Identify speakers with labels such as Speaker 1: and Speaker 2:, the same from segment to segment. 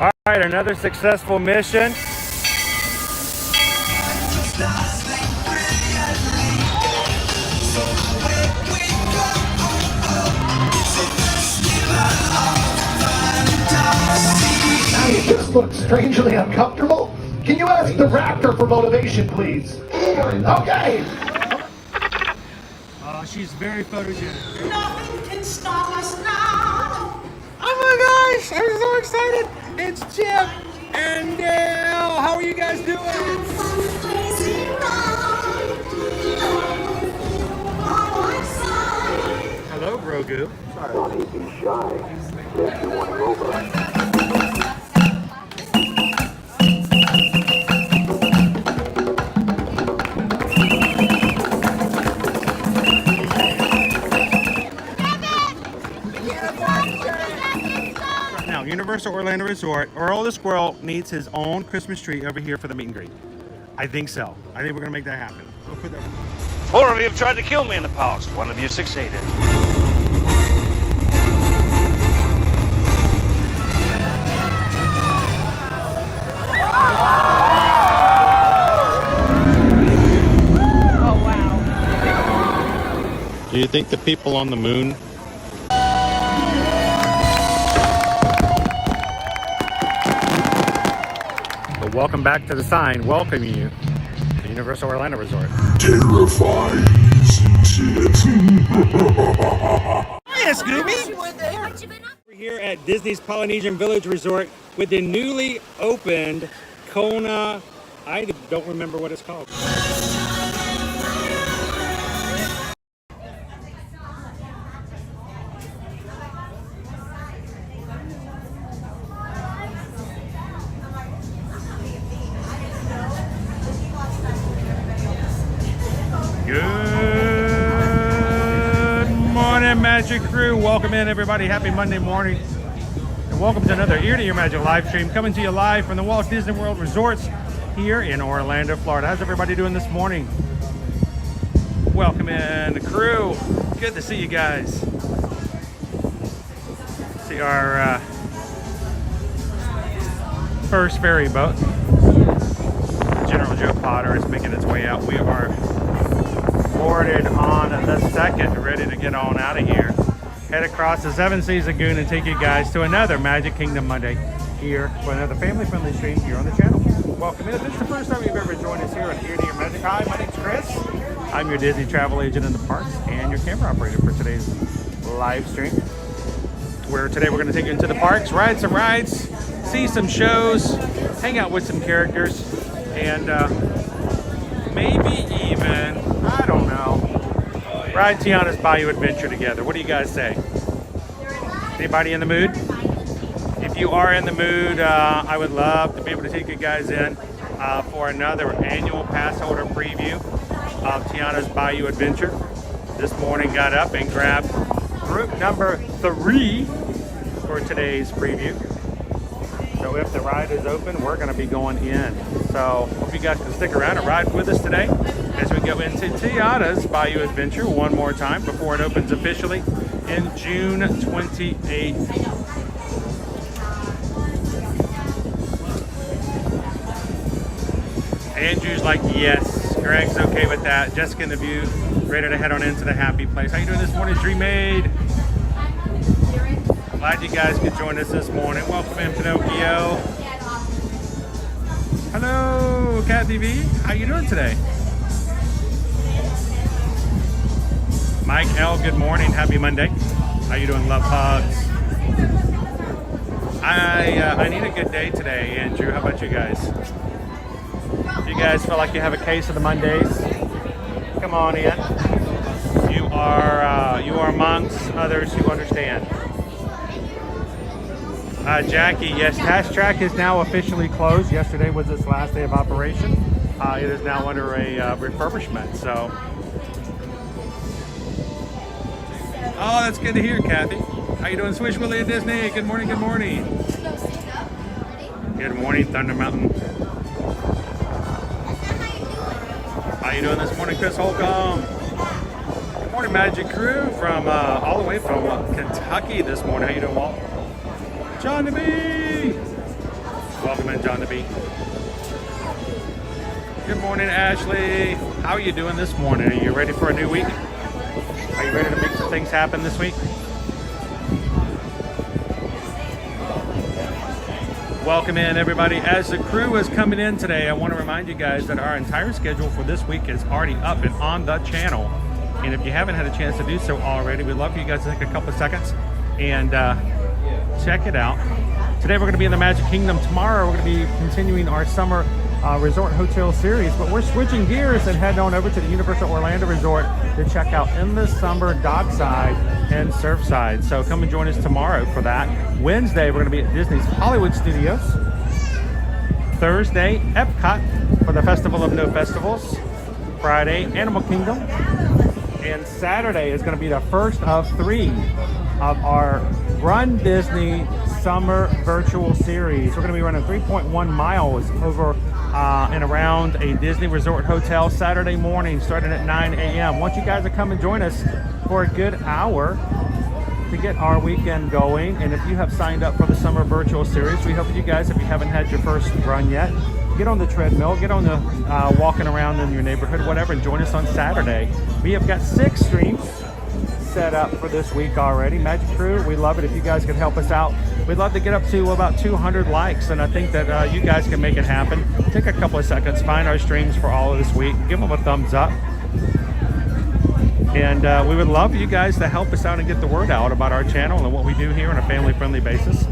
Speaker 1: All right, another successful mission.
Speaker 2: You just look strangely uncomfortable. Can you ask the raptor for motivation, please? Okay.
Speaker 1: She's very photogenic.
Speaker 3: Nothing can stop us now.
Speaker 1: Oh my gosh, I'm so excited. It's Jim and Dale. How are you guys doing? Hello, Grogu.
Speaker 2: Don't be shy. If you want to go over.
Speaker 1: Universal Orlando Resort, Earl the Squirrel needs his own Christmas tree over here for the meet and greet. I think so. I think we're gonna make that happen. We'll put that.
Speaker 4: 4 of you have tried to kill me in the past. 1 of you succeeded.
Speaker 1: Oh wow. Do you think the people on the moon welcome back to the sign, welcoming you to Universal Orlando Resort.
Speaker 2: Terrifying, isn't it?
Speaker 1: Hiya, Scooby! We're here at Disney's Polynesian Village Resort with the newly opened Kona, I don't remember what it's called. Good morning, Magic Crew. Welcome in, everybody. Happy Monday morning. And welcome to another Ear to Your Magic live stream coming to you live from the Walt Disney World Resorts here in Orlando, Florida. How's everybody doing this morning? Welcome in, the crew. Good to see you guys. See our first ferry boat. General Joe Potter is making its way out. We are boarded on the second, ready to get on out of here. Head across the Seven Seas Lagoon and take you guys to another Magic Kingdom Monday here for another family-friendly stream here on the channel. Welcome in. If this is the first time you've ever joined us here on Ear to Your Magic, hi, my name's Chris. I'm your Disney travel agent in the parks and your camera operator for today's live stream. Where today we're going to take you into the parks, ride some rides, see some shows, hang out with some characters, and maybe even, I don't know, ride Tiana's Bayou adventure together. What do you guys say? Anybody in the mood? If you are in the mood, I would love to be able to take you guys in for another annual pass holder preview of Tiana's Bayou adventure. This morning got up and grabbed group number 3 for today's preview. So if the ride is open, we're going to be going in. So hope you guys can stick around and ride with us today as we go into Tiana's Bayou Adventure one more time before it opens officially in June 28th. Andrew's like, yes. Greg's okay with that. Jessica in the view, ready to head on into the happy place. How you doing this morning, Dreamaid? Glad you guys could join us this morning. Welcome in, Pinocchio. Hello, Kathy V. How you doing today? Mike L, good morning. Happy Monday. How you doing? Love hugs. I need a good day today, Andrew. How about you guys? If you guys feel like you have a case of the Mondays, come on in. You are amongst others who understand. Jackie, yes, Task Track is now officially closed. Yesterday was its last day of operation. It is now under a refurbishment. So, oh, that's good to hear, Kathy. How you doing, Swish Willie at Disney? Good morning, good morning. Good morning, Thunder Mountain. How you doing this morning, Chris Holcomb? Good morning, Magic Crew from all the way from Kentucky this morning. How you doing, Walt? John to be. John the B. Good morning, Ashley. How are you doing this morning? Are you ready for a new week? Are you ready to make some things happen this week? Welcome in, everybody. As the crew is coming in today, I want to remind you guys that our entire schedule for this week is already up and on the channel. And if you haven't had a chance to do so already, we'd love for you guys to take a couple of seconds and check it out. Today we're going to be in the Magic Kingdom. Tomorrow we're going to be continuing our summer resort hotel series, but we're switching gears and heading on over to the Universal Orlando Resort to check out Endless Summer Dockside and Surfside. So come and join us tomorrow for that. Wednesday we're going to be at Disney's Hollywood Studios. Thursday, Epcot for the Festival of No Festivals. Friday, Animal Kingdom. And Saturday is going to be the first of 3 of our Run Disney Summer Virtual Series. We're going to be running 3.1 miles over and around a Disney Resort Hotel Saturday morning starting at 9 a.m. Want you guys to come and join us for a good hour to get our weekend going. And if you have signed up for the Summer Virtual Series, we hope you guys, if you haven't had your first run yet, get on the treadmill, get on the walking around in your neighborhood, whatever, and join us on Saturday. We have got 6 streams set up for this week already. Magic Crew, we love it if you guys could help us out. We'd love to get up to about 200 likes, and I think that you guys can make it happen. Take a couple of seconds, find our streams for all of this week, give them a thumbs up. And we would love for you guys to help us out and get the word out about our channel and what we do here on a family-friendly basis.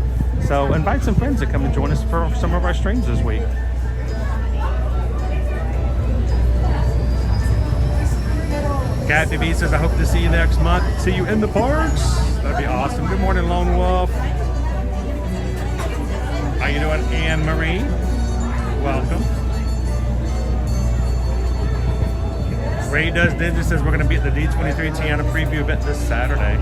Speaker 1: So invite some friends to come and join us for some of our streams this week. Kathy B says, I hope to see you next month. See you in the parks. That'd be awesome. Good morning, Lone Wolf. How you doing, Anne Marie? Welcome. Ray Does Ninja says we're going to be at the D23 Tiana preview event this Saturday.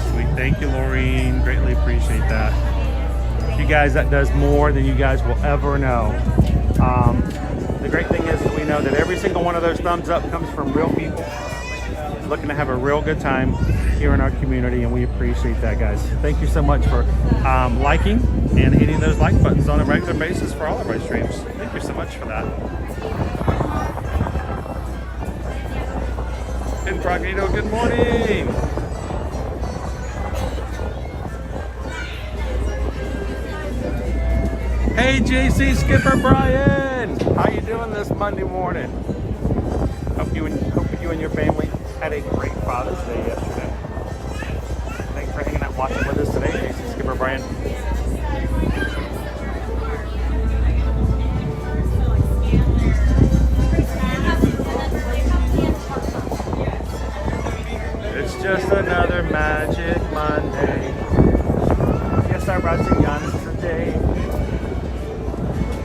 Speaker 1: Sweet. Thank you, Laureen. Greatly appreciate that. You guys, that does more than you guys will ever know. The great thing is that we know that every single one of those thumbs up comes from real people looking to have a real good time here in our community, and we appreciate that, guys. Thank you so much for liking and hitting those like buttons on a regular basis for all of our streams. Thank you so much for that. Incognito, good morning. Hey, JC Skipper Brian, how you doing this Monday morning? Hope you and your family had a great Father's Day yesterday. Thanks for hanging out watching with us today, JC Skipper Brian. It's just another Magic Monday. Yes, I brought you yesterday.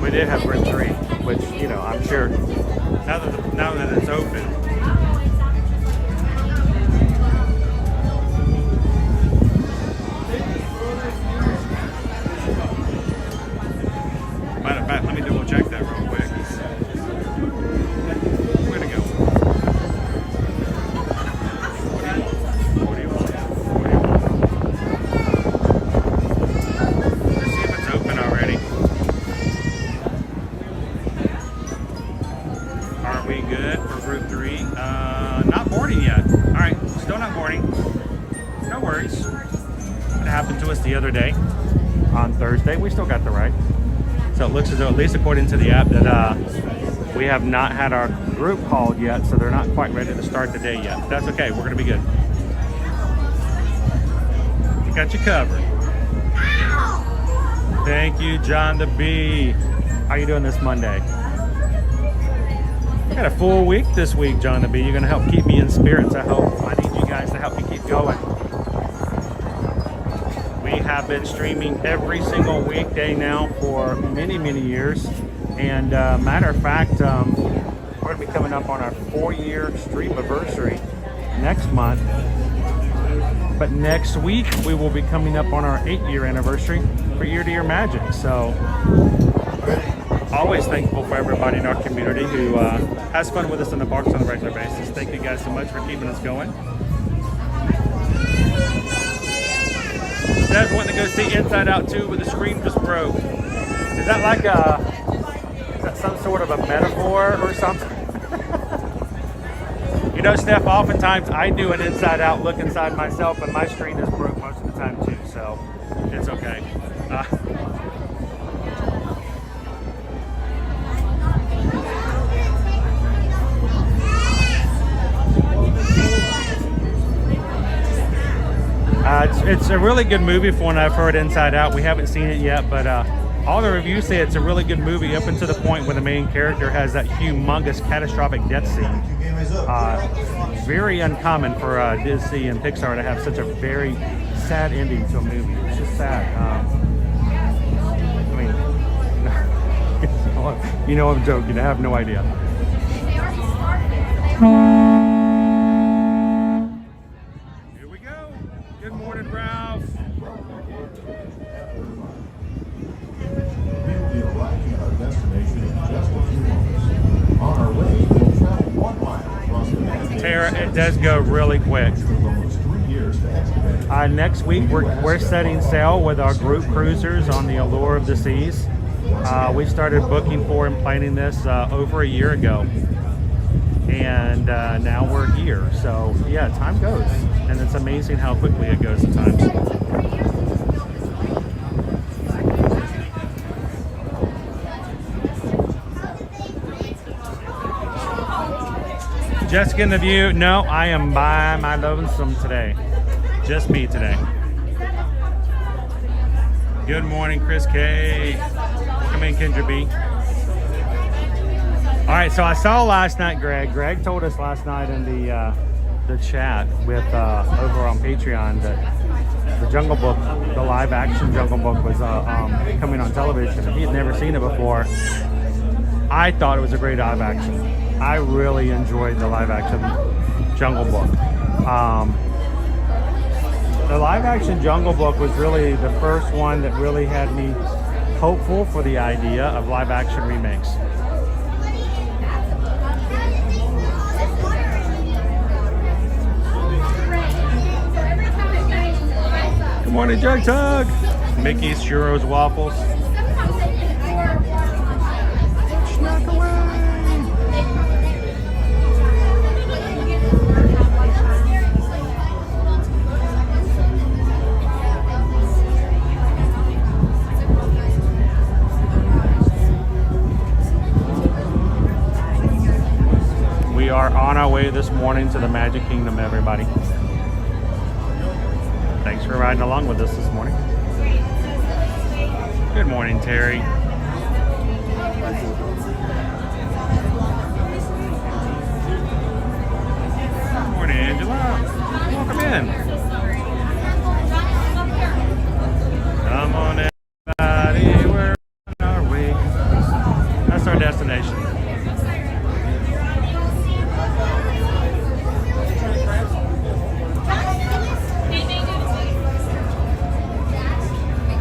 Speaker 1: We did have room 3, which, you know, I'm sure now that it's open. Matter of fact, let me double check that real quick. Where'd it go? What do you want? Let's see if it's open already. Are we good for group 3? Not boarding yet. All right, still not boarding. No worries. It happened to us the other day on Thursday. We still got the ride. So it looks as though, at least according to the app, that we have not had our group called yet, so they're not quite ready to start the day yet. That's okay. We're going to be good. We got you covered. Thank you, John the B. How you doing this Monday? I got a full week this week, John the B. You're going to help keep me in spirits, I hope. I need you guys to help me keep going. We have been streaming every single weekday now for many, many years. And matter of fact, we're going to be coming up on our 4-year stream anniversary next month. But next week, we will be coming up on our 8-year anniversary for Year to Year Magic. So always thankful for everybody in our community who has fun with us in the parks on a regular basis. Thank you guys so much for keeping us going. Des wanting to go see Inside Out 2, but the screen just broke. Is that like is that some sort of a metaphor or something? You know, Steph, oftentimes I do an Inside Out look inside myself, and my screen is broke most of the time too, so it's okay. It's a really good movie for when I've heard Inside Out. We haven't seen it yet, but all the reviews say it's a really good movie up until the point where the main character has that humongous catastrophic death scene. Very uncommon for Disney and Pixar to have such a very sad ending to a movie. It's just sad. I mean, you know I'm joking. I have no idea. Here we go. Good morning, Ralph.
Speaker 5: We'll be arriving at our destination in just a few moments. On our way, we'll travel 1 mile across the land.
Speaker 1: Tara, it does go really quick. Next week, we're setting sail with our group cruisers on the Allure of the Seas. We started booking for and planning this over a year ago. And now we're here. So, yeah, time goes. And it's amazing how quickly it goes at times. Jessica in the view. No, I am by my lonesome today. Just me today. Good morning, Chris K. Come in, Kendra B. All right, so I saw last night, Greg. Greg told us last night in the chat with over on Patreon that the Jungle Book, the live action Jungle Book, was coming on television. He had never seen it before. I thought it was a great live action. I really enjoyed the live action Jungle Book. The live action Jungle Book was really the first one that really had me hopeful for the idea of live action remakes. Good morning, Jug Tug. Mickey's Churros Waffles. Snack away. We are on our way this morning to the Magic Kingdom, everybody. Thanks for riding along with us this morning. Good morning, Terry. Good morning, Angela. Welcome in. Come on, everybody. We're on our way. That's our destination.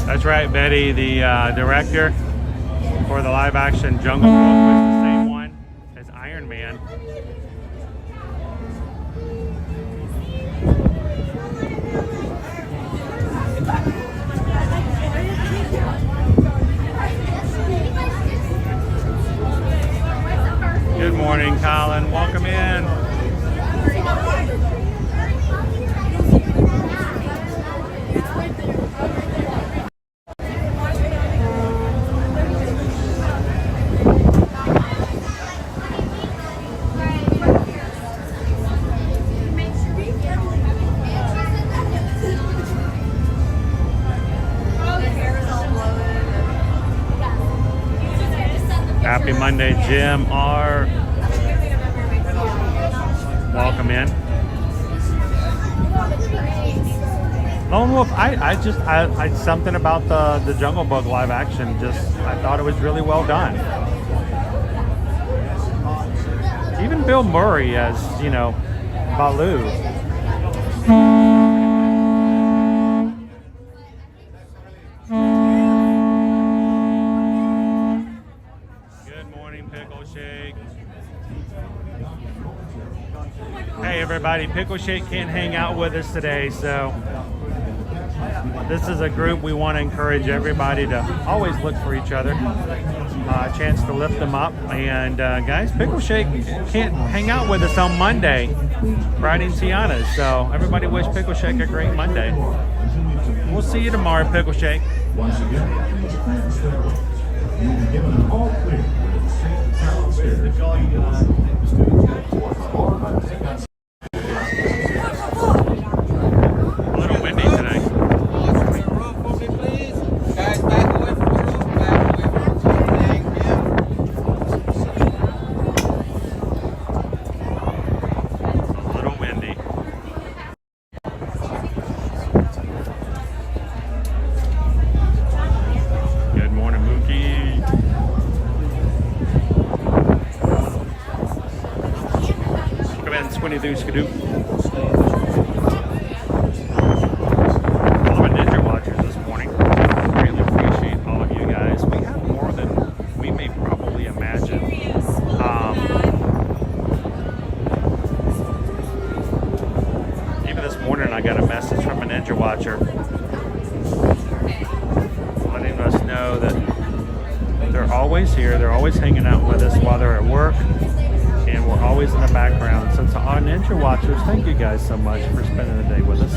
Speaker 1: That's right, Betty. The director for the live-action Jungle Book was the same one as Iron Man. Good morning, Colin. Welcome in. Happy Monday, Jim R. Welcome in. Lone Wolf, I something about the Jungle Book live action, I thought it was really well done. Even Bill Murray as, Baloo. Hey everybody, Pickle Shake can't hang out with us today, so This is a group we want to encourage everybody to always look for each other. A chance to lift them up. And guys, Pickle Shake can't hang out with us on Monday, riding Tiana. So everybody wish Pickle Shake a great Monday. We'll see you tomorrow, Pickle Shake.
Speaker 5: Once again, you'll be given an all clear with safe travel stairs.
Speaker 1: A little windy today. A little windy. Good morning, Mookie. Come in, Squinty Doo Skidoo. All of our Ninja Watchers this morning. Greatly appreciate all of you guys. We have more than we may probably imagine. Even this morning, I got a message from a Ninja Watcher letting us know that they're always here. They're always hanging out with us while they're at work. And we're always in the background. So to our Ninja Watchers, thank you guys so much for spending the day with us.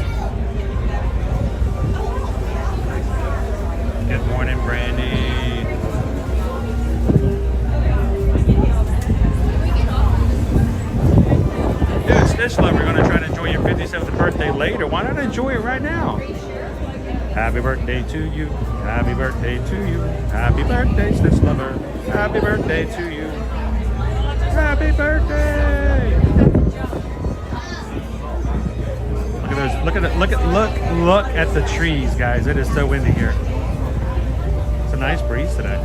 Speaker 1: Good morning, Brandy. Dude, Stitch Lover, we're going to try to enjoy your 57th birthday later. Why not enjoy it right now? Happy birthday to you. Happy birthday to you. Happy birthday, Stitch Lover. Happy birthday to you. Happy birthday! Look at those! Look at the trees, guys. It is so windy here. It's a nice breeze today.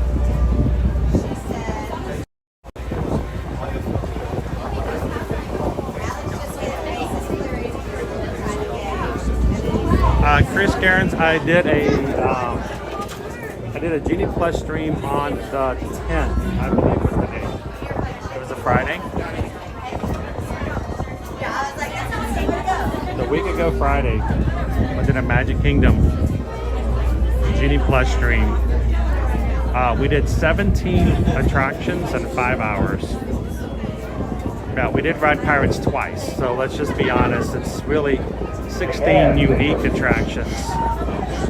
Speaker 1: Chris Cairns, I did a Genie Plus stream on the 10th, I believe was the day. It was a Friday. The week ago Friday, I was in a Magic Kingdom Genie Plus stream. We did 17 attractions in 5 hours. Now, we did ride Pirates twice, so let's just be honest, it's really 16 unique attractions.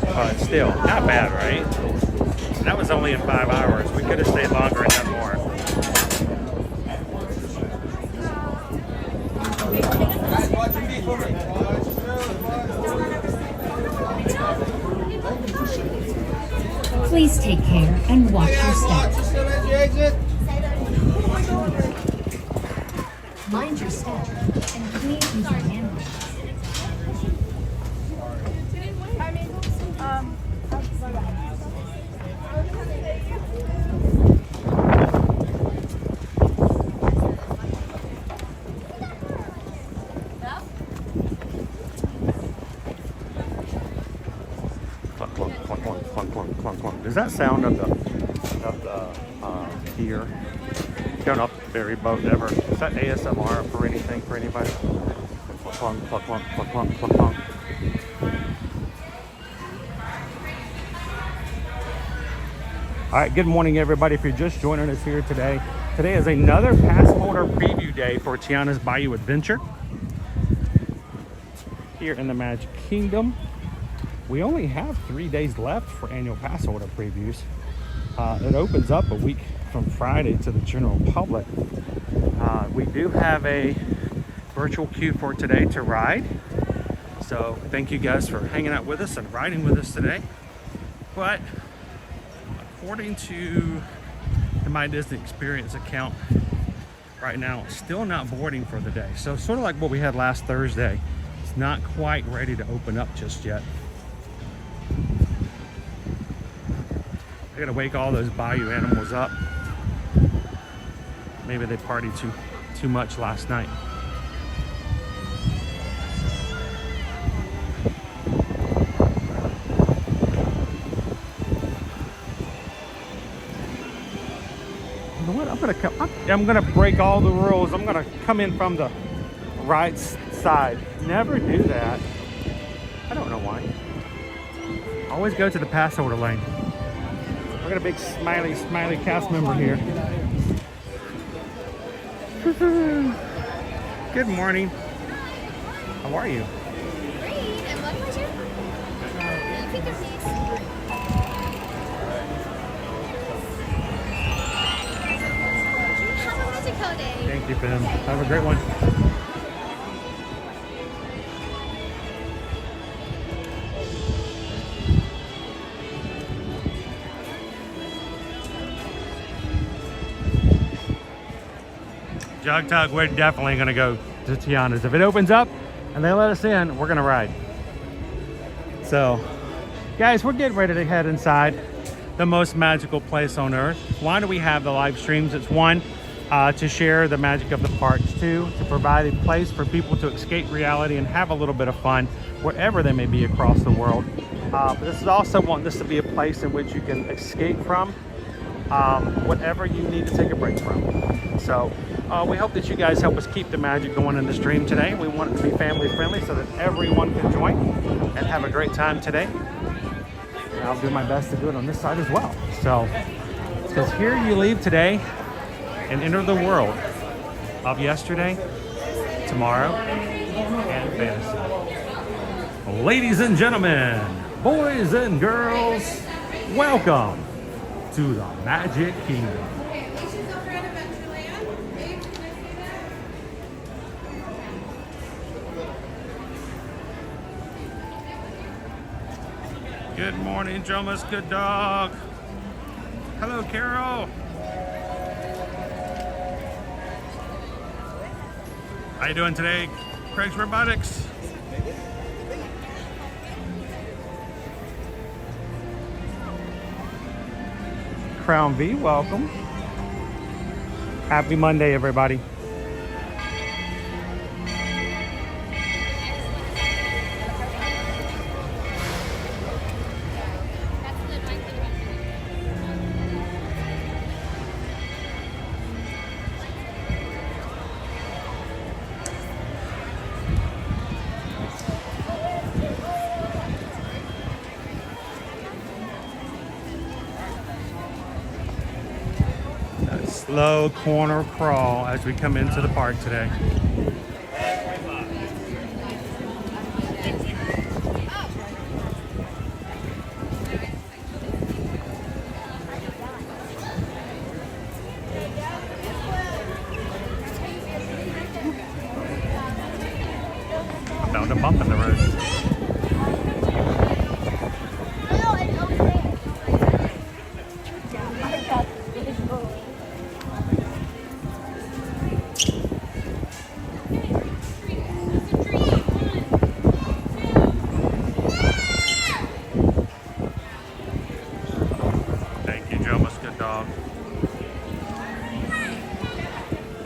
Speaker 1: But still, not bad, right? That was only in 5 hours. We could have stayed longer and done more.
Speaker 6: Please take care and watch your step. Mind your step and please use your hand.
Speaker 1: Is that sound of the pier? Going up the ferry boat ever? Is that ASMR for anything for anybody? Clunk, clunk, clunk, clunk, clunk, clunk, clunk. All right, good morning, everybody. If you're just joining us here today, today is another pass holder preview day for Tiana's Bayou Adventure here in the Magic Kingdom. We only have 3 days left for annual pass holder previews. It opens up a week from Friday to the general public. We do have a virtual queue for today to ride. So thank you guys for hanging out with us and riding with us today. But according to the My Disney Experience account, right now it's still not boarding for the day. So sort of like what we had last Thursday, it's not quite ready to open up just yet. I gotta wake all those Bayou animals up. Maybe they partied too much last night. You know what? I'm gonna break all the rules. I'm gonna come in from the right side. Never do that. I don't know why. Always go to the pass order lane. We got a big smiley cast member here. Good morning. How are you?
Speaker 7: Great, and what was your? You pick your piece. Have a magical day.
Speaker 1: Thank you, Pam. Have a great one. Jug Tug, we're definitely going to go to Tiana's. If it opens up and they let us in, we're going to ride. So, guys, we're getting ready to head inside the most magical place on earth. Why do we have the live streams? It's one, to share the magic of the parks. Two, to provide a place for people to escape reality and have a little bit of fun wherever they may be across the world. But this is also want this to be a place in which you can escape from whatever you need to take a break from. So we hope that you guys help us keep the magic going in the stream today. We want it to be family friendly so that everyone can join and have a great time today. And I'll do my best to do it on this side as well. So, because here you leave today and enter the world of yesterday, tomorrow, and fantasy. Ladies and gentlemen, boys and girls, welcome to the Magic Kingdom. Good morning, Jomas. Good dog. Hello, Carol. How you doing today, Craig's Robotics? Crown V, welcome. Happy Monday, everybody. Slow corner crawl as we come into the park today. I found a bump in the road.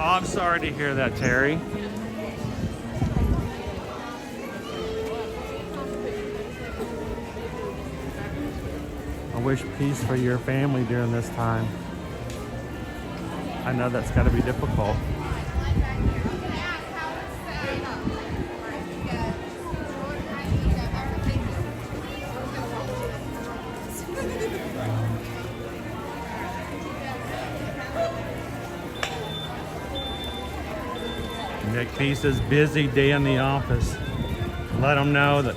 Speaker 1: I'm sorry to hear that, Terry. I wish peace for your family during this time. I know that's got to be difficult. Nick Peace's busy day in the office. Let them know that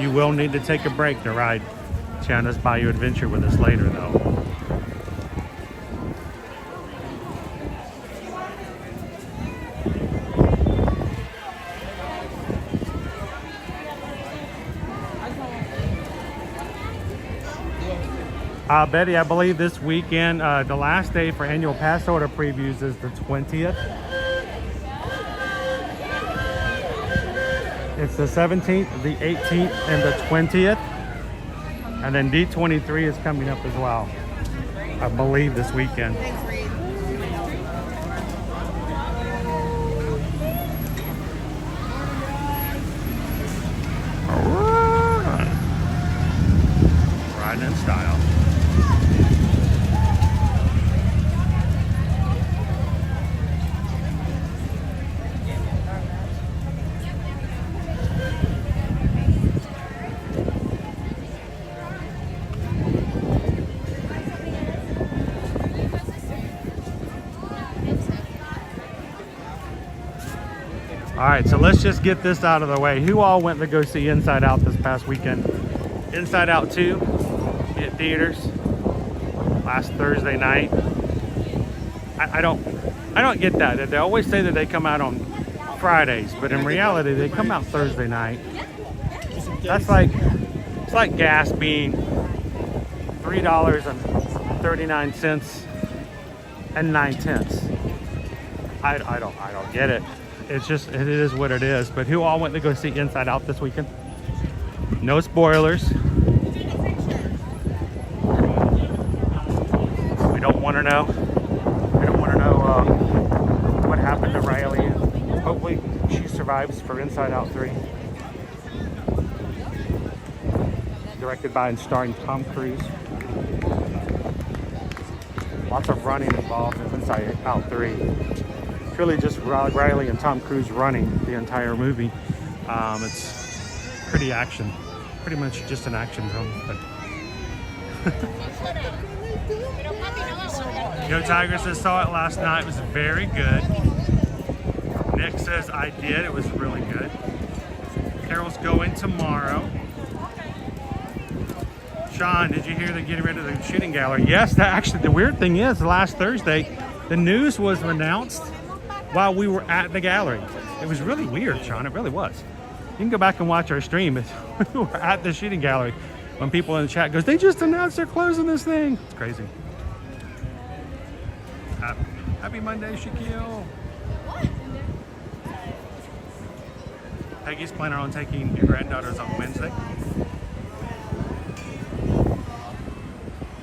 Speaker 1: you will need to take a break to ride Tiana's Bayou Adventure with us later, though. Betty, I believe this weekend, the last day for annual pass order previews is the 20th. It's the 17th, the 18th, and the 20th. And then D23 is coming up as well, I believe, this weekend. Riding in style. All right, so let's just get this out of the way. Who all went to go see Inside Out this past weekend? Inside Out 2 at theaters last Thursday night. I don't get that. They always say that they come out on Fridays, but in reality they come out Thursday night. That's like, it's like gas being $3.39 and 9/10. I don't get it. It's just, it is what it is. But who all went to go see Inside Out this weekend? No spoilers. We don't want to know. We don't want to know what happened to Riley. Hopefully she survives for Inside Out 3. Directed by and starring Tom Cruise. Lots of running involved in Inside Out 3. It's really just Riley and Tom Cruise running the entire movie. It's pretty much just an action film. But Go Tigers says saw it last night. It was very good. Nick says I did. It was really good. Carol's going tomorrow. Sean, did you hear they're getting rid of the shooting gallery? Yes, actually, the weird thing is, last Thursday, the news was announced while we were at the gallery. It was really weird, Sean. It really was. You can go back and watch our stream. We were at the shooting gallery when people in the chat goes, they just announced they're closing this thing. It's crazy. Happy Monday, Shaquille. Peggy's planning on taking your granddaughters on Wednesday.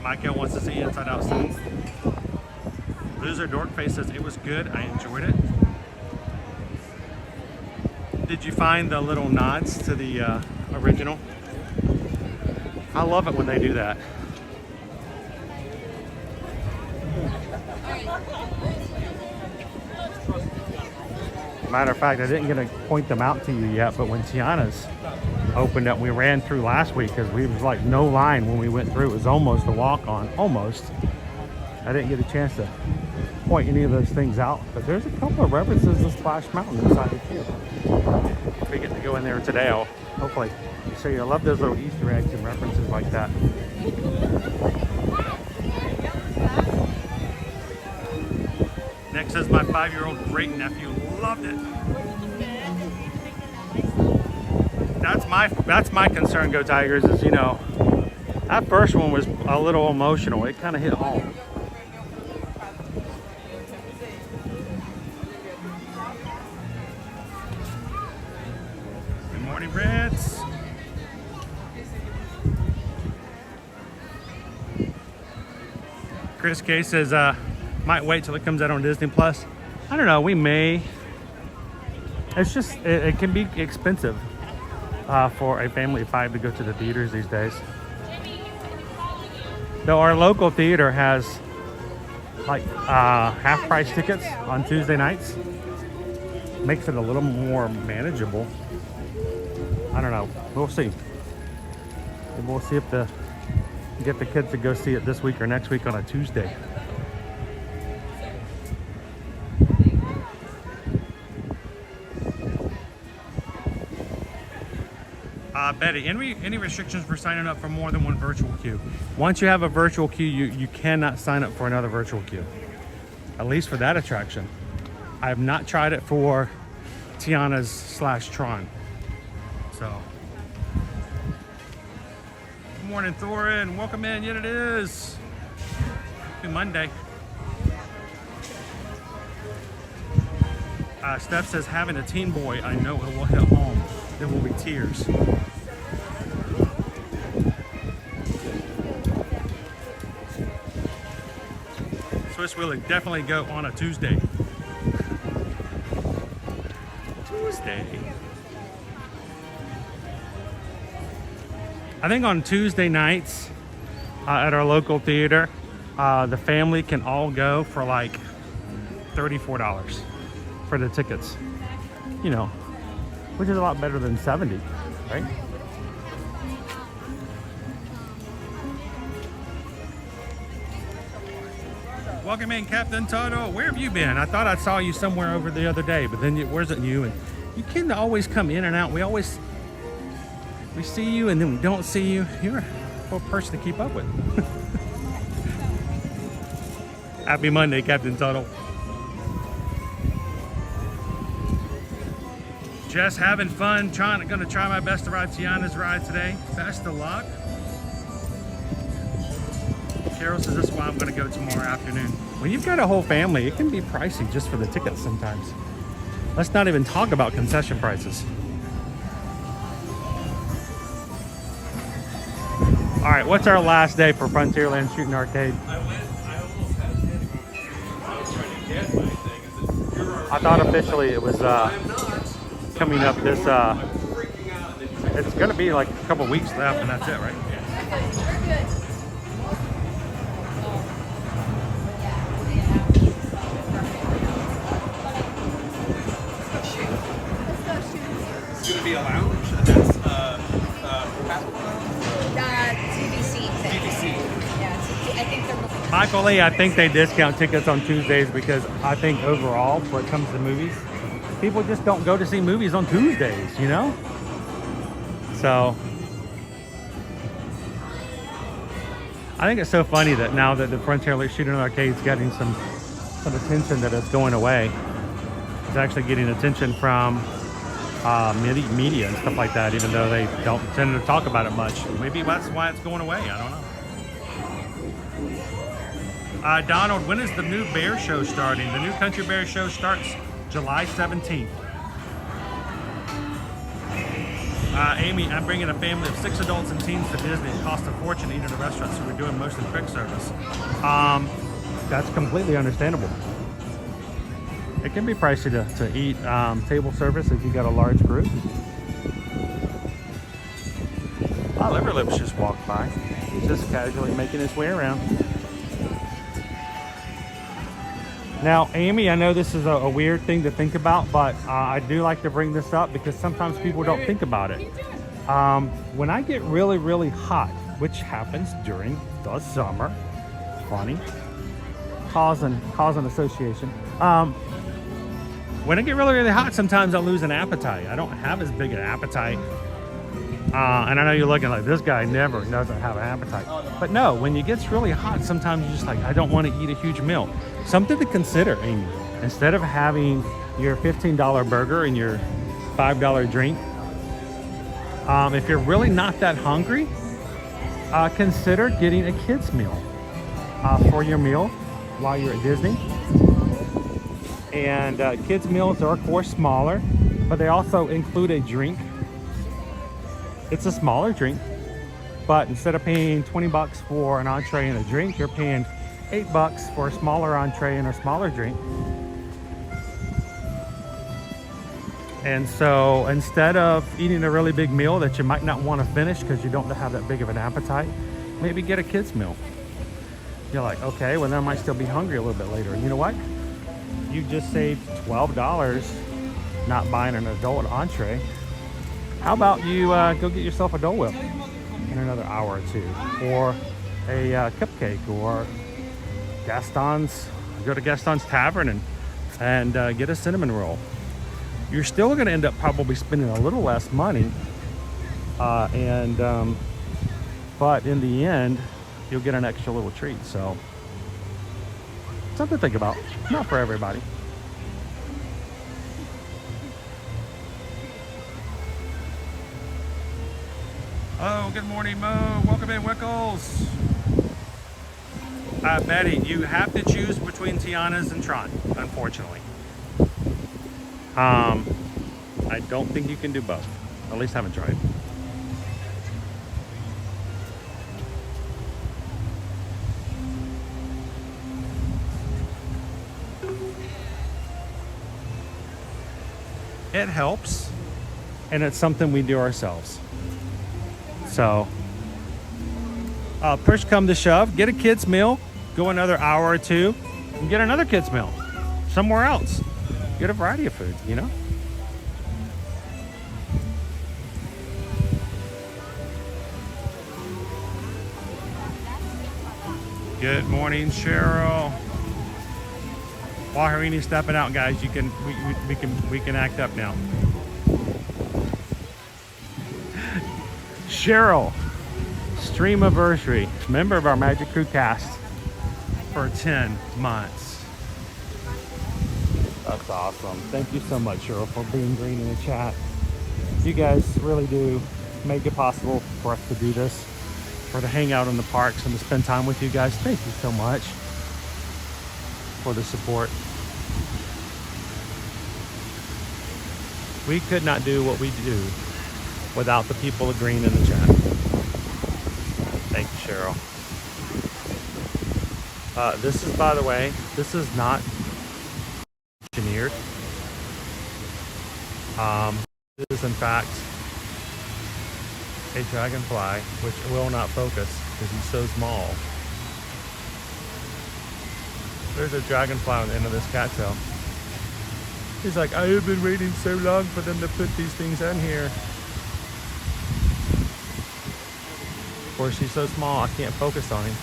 Speaker 1: Michael wants to see Inside Out soon. Loser Dorkface says it was good. I enjoyed it. Did you find the little nods to the original? I love it when they do that. Matter of fact, I didn't get to point them out to you yet, but when Tiana's opened up, we ran through last week because we was like no line when we went through. It was almost a walk on, almost. I didn't get a chance to point any of those things out, but there's a couple of references to Splash Mountain inside it too. If we get to go in there today, I'll hopefully show you. I love those little Easter eggs and references like that. Next says my 5-year-old great nephew loved it. That's my concern, Go Tigers, is, you know, that first one was a little emotional. It kind of hit home. Good morning, Reds. Chris K says, might wait till it comes out on Disney Plus. I don't know, we may. It's just, it can be expensive for a family of 5 to go to the theaters these days. Though our local theater has like half price tickets on Tuesday nights. Makes it a little more manageable. I don't know, we'll see. We'll see if get the kids to go see it this week or next week on a Tuesday. Betty, any restrictions for signing up for more than one virtual queue? Once you have a virtual queue, you cannot sign up for another virtual queue. At least for that attraction. I have not tried it for Tiana's / Tron. So. Good morning, Thorin. Welcome in. Yet it is. Happy Monday. Steph says, having a teen boy, I know it will hit home. There will be tears. Swiss Willie, definitely go on a Tuesday. I think on Tuesday nights at our local theater, the family can all go for like $34 for the tickets. You know, which is a lot better than $70, right? Welcome in, Captain Toto. Where have you been? I thought I saw you somewhere over the other day, but then where's it you? And You can always come in and out. We see you and then we don't see you. You're a whole person to keep up with. Happy Monday, Captain Tuttle. Just having fun, gonna try my best to ride Tiana's ride today. Best of luck. Carol says this is why I'm gonna go tomorrow afternoon. When you've got a whole family, it can be pricey just for the tickets sometimes. Let's not even talk about concession prices. All right, what's our last day for Frontierland Shooting Arcade? I thought officially it was coming up this, it's gonna be like a couple weeks left and that's it, right?
Speaker 8: It's gonna be a lounge, and that's
Speaker 7: TBC thing. Yeah, I think they're looking.
Speaker 1: Michael Lee, I think they discount tickets on Tuesdays because I think overall, when it comes to movies, people just don't go to see movies on Tuesdays, you know? So, I think it's so funny that now that the Frontierland Shooting Arcade is getting some attention that it's going away, it's actually getting attention from media and stuff like that, even though they don't tend to talk about it much. Maybe that's why it's going away, I don't know. Donald, when is the new bear show starting? The new Country Bear show starts July 17th. Amy, I'm bringing a family of 6 adults and teens to Disney. It costs a fortune to eat at a restaurant, so we're doing mostly quick service. That's completely understandable. It can be pricey to eat table service if you got a large group. Liver Lips just walked by. He's just casually making his way around. Now, Amy, I know this is a weird thing to think about, but I do like to bring this up because sometimes people don't think about it. When I get really, really hot, which happens during the summer, funny, cause and association. When I get really, really hot, sometimes I lose an appetite. I don't have as big an appetite. And I know you're looking like, this guy never doesn't have an appetite. But no, when it gets really hot, sometimes you're just like, I don't want to eat a huge meal. Something to consider, Amy. Instead of having your $15 burger and your $5 drink, if you're really not that hungry, consider getting a kid's meal for your meal while you're at Disney. And kids' meals are, of course, smaller, but they also include a drink. It's a smaller drink, but instead of paying 20 bucks for an entree and a drink, you're paying 8 bucks for a smaller entree and a smaller drink. And so instead of eating a really big meal that you might not want to finish because you don't have that big of an appetite, maybe get a kid's meal. You're like, okay, well, then I might still be hungry a little bit later. And you know what? You just saved $12 not buying an adult entree. How about you go get yourself a Dole Whip in another hour or two, or a cupcake, or Gaston's. Go to Gaston's Tavern and get a cinnamon roll. You're still going to end up probably spending a little less money, but in the end, you'll get an extra little treat. So something to think about. Not for everybody. Oh, good morning, Mo. Welcome in, Wickles. Betty, you have to choose between Tiana's and Tron, unfortunately. I don't think you can do both. At least I haven't tried. It helps, and it's something we do ourselves. So, push come to shove, get a kid's meal, go another hour or two, and get another kid's meal somewhere else. Get a variety of food, you know? Good morning, Cheryl. While Harini's stepping out, guys, we can act up now. Cheryl, Streamiversary, member of our Magic Crew cast for 10 months. That's awesome. Thank you so much, Cheryl, for being green in the chat. You guys really do make it possible for us to do this, for to hang out in the parks and to spend time with you guys. Thank you so much for the support. We could not do what we do without the people of green in the chat. Thank you, Cheryl. This is, by the way, this is not engineered. This is in fact a dragonfly, which will not focus because he's so small. There's a dragonfly on the end of this cattail. He's like, I have been waiting so long for them to put these things in here. Of course, he's so small, I can't focus on him.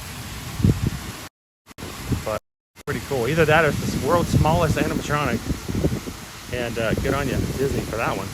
Speaker 1: But pretty cool. Either that or it's the world's smallest animatronic. And good on you, Disney, for that one.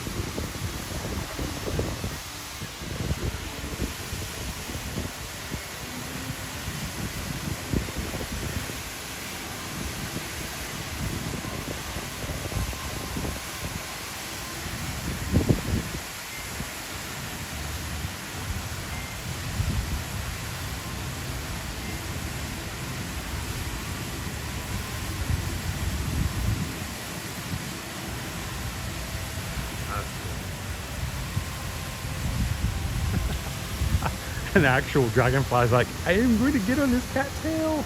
Speaker 1: An actual dragonfly's like, I am going to get on this cattail.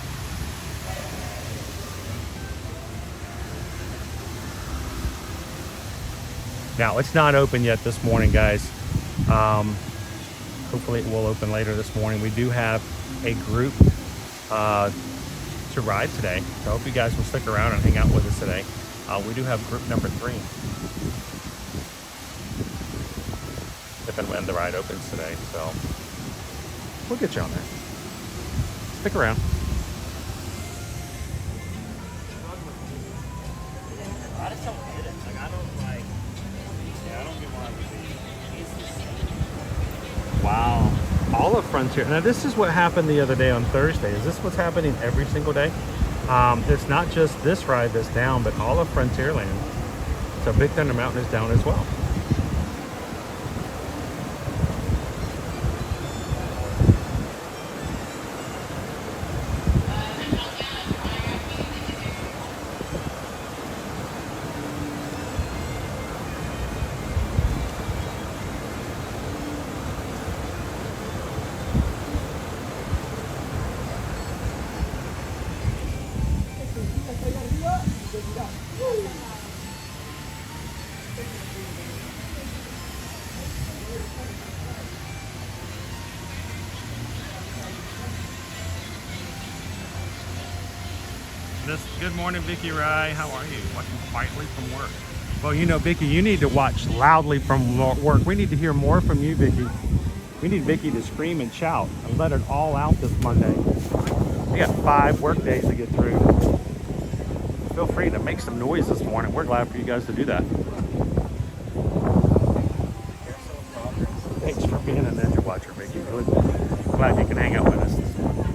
Speaker 1: Now, it's not open yet this morning, guys. Hopefully it will open later this morning. We do have a group to ride today. So I hope you guys will stick around and hang out with us today. We do have group number 3. If and when the ride opens today, so we'll get you on there. Stick around.
Speaker 4: I just don't get it. Like, I don't like. Yeah, I don't get why.
Speaker 1: Wow. All of Frontier. Now, this is what happened the other day on Thursday. Is this what's happening every single day? It's not just this ride that's down, but all of Frontierland. So Big Thunder Mountain is down as well. Good morning, Vicky Rye. How are you? Watching quietly from work. Well, you know, Vicky, you need to watch loudly from work. We need to hear more from you, Vicky. We need Vicky to scream and shout and let it all out this Monday. We got 5 work days to get through. Feel free to make some noise this morning. We're glad for you guys to do that. Thanks for being a Ninja Watcher, Vicky. Good. Glad you can hang out with us this morning.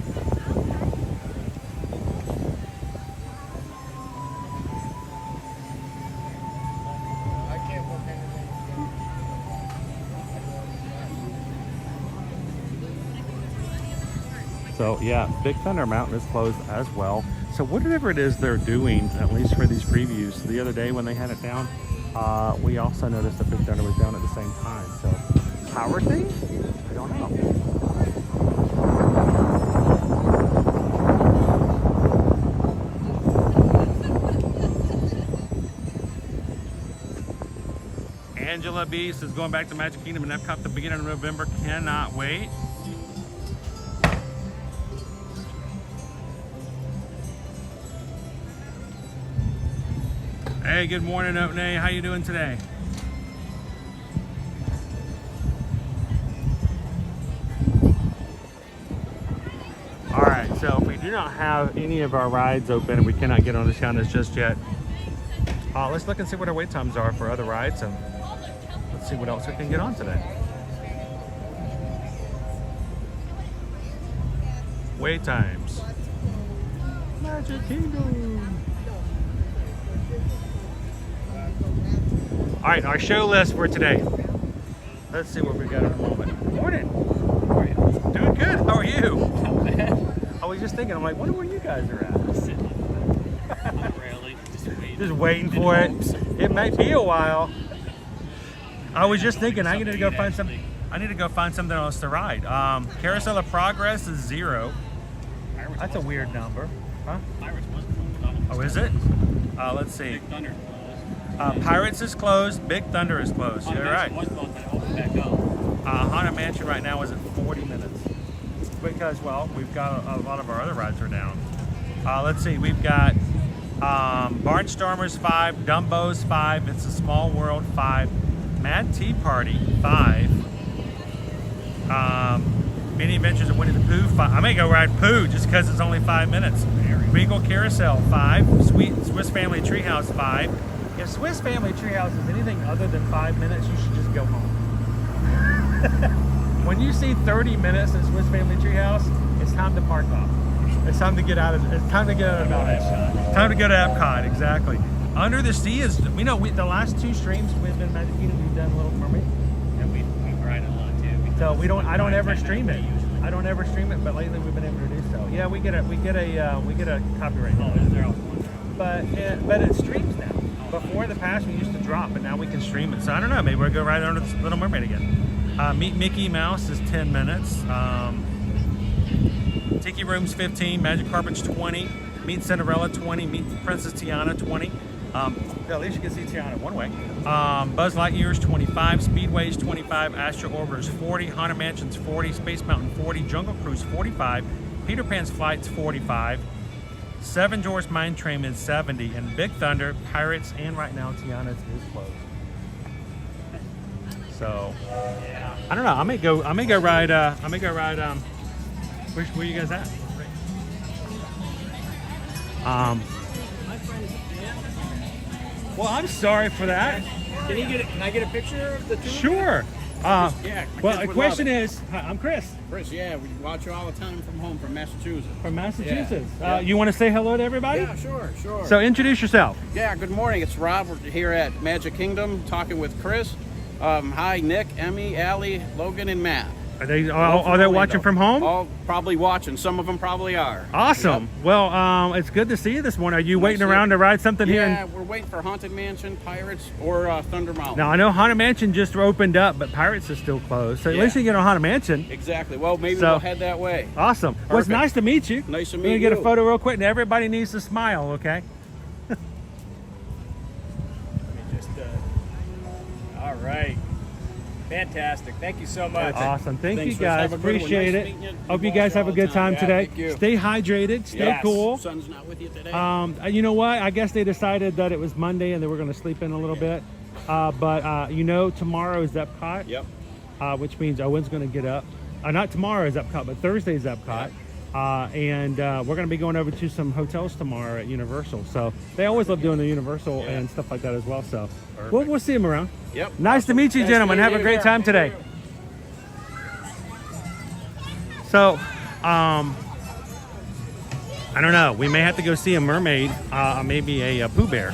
Speaker 1: So yeah, Big Thunder Mountain is closed as well. So whatever it is they're doing, at least for these previews, the other day when they had it down, we also noticed that Big Thunder was down at the same time. So power thing? I don't know. Angela Beast is going back to Magic Kingdom and Epcot at the beginning of November. Cannot wait. Hey, good morning, Otnay. How you doing today? All right, so if we do not have any of our rides open and we cannot get on the counters just yet, let's look and see what our wait times are for other rides, and let's see what else we can get on today. Wait times. Magic Kingdom. All right, our show list for today. Let's see what we got at the moment. Morning. How are you? Doing good. How are you? I was just thinking, I'm like, wonder where you guys are at.
Speaker 4: Not really.
Speaker 1: Just waiting for it. It might be a while. I was just thinking, I need to go find something. I need to go find something else to ride. Carousel of Progress is 0. That's a weird number, huh? Oh, is it? Let's see. Pirates is closed. Big Thunder is closed. You're right. Haunted Mansion right now is at 40 minutes because, well, we've got a lot of our other rides are down. Let's see. We've got Barnstormers 5, Dumbo's 5, It's a Small World 5, Mad Tea Party 5, Mini Adventures of Winnie the Pooh 5. I may go ride Pooh just because it's only 5 minutes. Regal Carousel 5, Swiss Family Treehouse 5. If Swiss Family Treehouse is anything other than 5 minutes, you should just go home. When you see 30 minutes in Swiss Family Treehouse, it's time to park off. It's time to get out of. It's time to get out of Epcot. Time to go to Epcot. Exactly. Under the Sea is. We know the last 2 streams we've been Magic Kingdom. We've done Little Mermaid.
Speaker 4: And we ride a lot too.
Speaker 1: So we don't. I don't ever stream it. I don't ever stream it, but lately we've been able to do so. Yeah, we get a copyright.
Speaker 4: Oh, they're all.
Speaker 1: But it streams now. Before the past, we used to drop, but now we can stream it. So I don't know. Maybe we'll go right under the Little Mermaid again. Meet Mickey Mouse is 10 minutes. Tiki Room's 15. Magic Carpet's 20. Meet Cinderella 20. Meet Princess Tiana 20. At least you can see Tiana one way. Buzz Lightyear's 25. Speedway's 25. Astro Orbiter's 40. Haunted Mansion's 40. Space Mountain 40. Jungle Cruise 45. Peter Pan's Flight's 45. Seven Dwarfs Mine Train is 70, and Big Thunder, Pirates, and right now Tiana's is closed. So I don't know. I may go ride. Where you guys at? Well, I'm sorry for that.
Speaker 4: Can I get a picture of the two?
Speaker 1: Sure.
Speaker 8: Yeah.
Speaker 1: Well, the question is, hi, I'm Chris.
Speaker 8: Chris, yeah, we watch you all the time from home, from Massachusetts.
Speaker 1: From Massachusetts.
Speaker 8: Yeah.
Speaker 1: You want to say hello to everybody?
Speaker 8: Yeah, sure.
Speaker 1: So introduce yourself.
Speaker 8: Yeah, good morning. It's Rob. We're here at Magic Kingdom talking with Chris. Hi, Nick, Emmy, Allie, Logan, and Matt.
Speaker 1: Are they watching from home?
Speaker 8: All probably watching. Some of them probably are.
Speaker 1: Awesome.
Speaker 8: Yep.
Speaker 1: Well, it's good to see you this morning. Are you waiting around to ride something here?
Speaker 8: Yeah, we're waiting for Haunted Mansion, Pirates, or Thunder Mountain.
Speaker 1: Now, I know Haunted Mansion just opened up, but Pirates is still closed. So at least you get on Haunted Mansion.
Speaker 8: Exactly. Well, maybe we'll head that way.
Speaker 1: Awesome. Well, it's nice to meet you.
Speaker 8: Nice to meet
Speaker 1: you. We're going to
Speaker 8: you.
Speaker 1: get a photo real quick, and everybody needs to smile, okay?
Speaker 4: All right. Fantastic. Thank you so much.
Speaker 1: Awesome. Thank
Speaker 8: Thanks,
Speaker 1: you
Speaker 8: Chris.
Speaker 1: guys.
Speaker 8: Have a good one.
Speaker 1: Appreciate
Speaker 8: Nice
Speaker 1: it.
Speaker 8: meeting you.
Speaker 1: Hope you
Speaker 8: Watch
Speaker 1: guys have a
Speaker 8: all the
Speaker 1: good time
Speaker 8: Yeah,
Speaker 1: today.
Speaker 8: thank you.
Speaker 1: Stay hydrated. Stay
Speaker 8: Yes.
Speaker 1: cool.
Speaker 8: Sun's not with you today.
Speaker 1: You know what? I guess they decided that it was Monday and they were going to sleep in a little bit. But tomorrow is Epcot.
Speaker 8: Yep.
Speaker 1: Which means Owen's going to get up. Not tomorrow is Epcot, but Thursday is Epcot. And we're going to be going over to some hotels tomorrow at Universal. So they always love doing the Universal and stuff like that as well. So we'll see them around.
Speaker 8: Yep.
Speaker 1: Nice to meet you,
Speaker 8: Nice to
Speaker 1: gentlemen.
Speaker 8: meet
Speaker 1: Have a
Speaker 8: you.
Speaker 1: great time today. So, I don't know. We may have to go see a mermaid, maybe a Pooh Bear.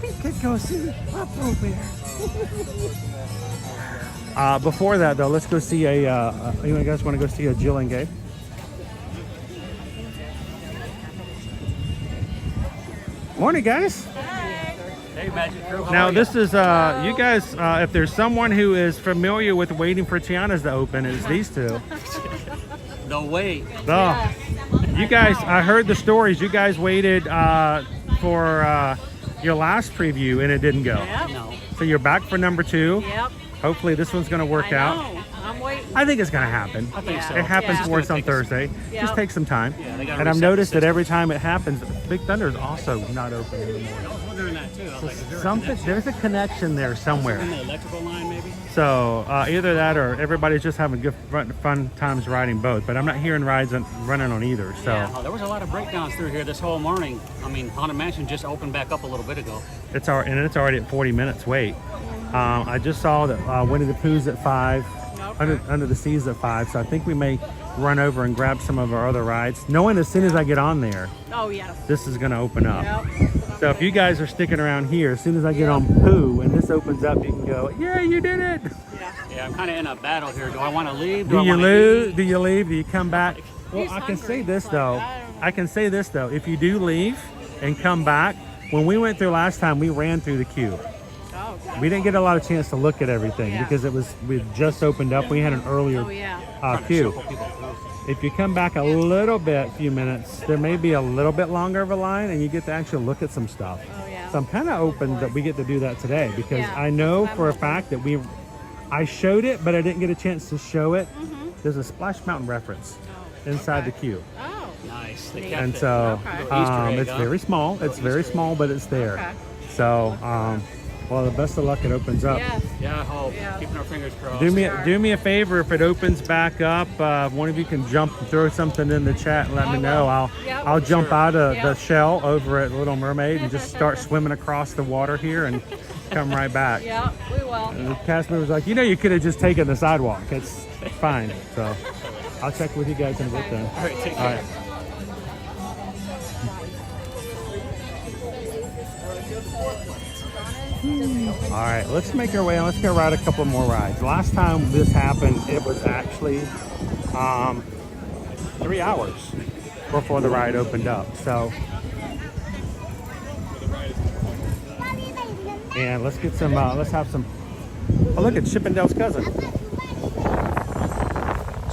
Speaker 1: We could go see a Pooh Bear. Before that, though, let's go see you guys want to go see a Jill and Gabe? Morning, guys.
Speaker 4: Hey, Magic Crew.
Speaker 1: Now, this is, you guys, if there's someone who is familiar with waiting for Tiana's to open, it's these two.
Speaker 4: No way.
Speaker 1: Oh, you guys, I heard the stories. You guys waited for your last preview and it didn't go.
Speaker 9: Yep.
Speaker 4: No.
Speaker 1: So you're back for number 2.
Speaker 9: Yep.
Speaker 1: Hopefully this one's going to work
Speaker 9: I
Speaker 1: out.
Speaker 9: know. I'm waiting.
Speaker 1: I think it's going to happen.
Speaker 4: I think so.
Speaker 1: It happens
Speaker 9: Yeah.
Speaker 1: for us on Thursday.
Speaker 9: Yep.
Speaker 1: Just take some time.
Speaker 4: Yeah, they gotta
Speaker 1: And I've
Speaker 4: reset the
Speaker 1: noticed that
Speaker 4: system.
Speaker 1: every time it happens, Big Thunder is also not open anymore.
Speaker 4: I was wondering that too. I was like, is there a
Speaker 1: Something,
Speaker 4: connection
Speaker 1: there's a connection there somewhere.
Speaker 4: in the electrical line maybe?
Speaker 1: So either that or everybody's just having good fun times riding both. But I'm not hearing rides running on either. So
Speaker 4: Yeah, there was a lot of breakdowns through here this whole morning. I mean, Haunted Mansion just opened back up a little bit ago.
Speaker 1: it's already at 40 minutes wait. I just saw that Winnie the Pooh's at 5. Under the Sea's at 5, so I think we may run over and grab some of our other rides, knowing as soon as I get on there,
Speaker 7: Oh, yes.
Speaker 1: this is going to open up.
Speaker 7: Yep.
Speaker 1: So if you guys are sticking around here, as soon as I get on Pooh and this opens up, you can go, yeah, you did it.
Speaker 8: Yeah, I'm kind of in a battle here. Do I want to leave?
Speaker 1: Do
Speaker 8: I
Speaker 1: you
Speaker 8: wanna
Speaker 1: leave?
Speaker 8: eat?
Speaker 1: Do you leave? Do you come back? Well,
Speaker 7: He's
Speaker 1: I can say
Speaker 7: hungry.
Speaker 1: this
Speaker 7: Like,
Speaker 1: though.
Speaker 7: I don't know.
Speaker 1: I can say this though. If you do leave and come back, when we went through last time, we ran through the queue.
Speaker 7: Oh, God.
Speaker 1: We didn't get a lot of chance to look at everything
Speaker 7: Yeah.
Speaker 1: because we just opened up. We had an earlier
Speaker 7: Oh, yeah.
Speaker 1: queue. If you come back a little bit, few minutes, there may be a little bit longer of a line, and you get to actually look at some stuff.
Speaker 7: Oh, yeah.
Speaker 1: So I'm kind of open that we get to do that today because
Speaker 7: Yeah,
Speaker 1: I know
Speaker 7: I'm
Speaker 1: for a
Speaker 7: open.
Speaker 1: fact that I showed it, but I didn't get a chance to show it. There's a Splash Mountain reference inside the queue.
Speaker 7: Oh.
Speaker 8: Nice. They
Speaker 7: Neat.
Speaker 8: kept
Speaker 1: And
Speaker 8: it.
Speaker 1: so
Speaker 7: Okay.
Speaker 8: Little Easter egg,
Speaker 1: it's
Speaker 8: huh?
Speaker 1: very small. It's very small, but it's there.
Speaker 7: Okay.
Speaker 1: So, well, the best of luck it opens up.
Speaker 7: Yes.
Speaker 8: Yeah, I hope.
Speaker 7: Yeah.
Speaker 8: Keeping our fingers crossed.
Speaker 1: Do me a favor if it opens back up. One of you can jump and throw something in the chat and let me
Speaker 7: I
Speaker 1: know.
Speaker 7: will. Yep.
Speaker 1: I'll jump out of the
Speaker 7: Yep.
Speaker 1: shell over at Little Mermaid and just start swimming across the water here and come right back.
Speaker 7: Yeah, we will.
Speaker 1: And the cast member was like, you could have just taken the sidewalk. It's fine. So I'll check with you guys in a bit then.
Speaker 8: All right, take
Speaker 1: All
Speaker 8: care.
Speaker 1: right. All right, let's make our way. Let's go ride a couple more rides. Last time this happened, it was actually 3 hours before the ride opened up. So, and let's get some. Let's have some. Oh, look at Chippendale's cousin.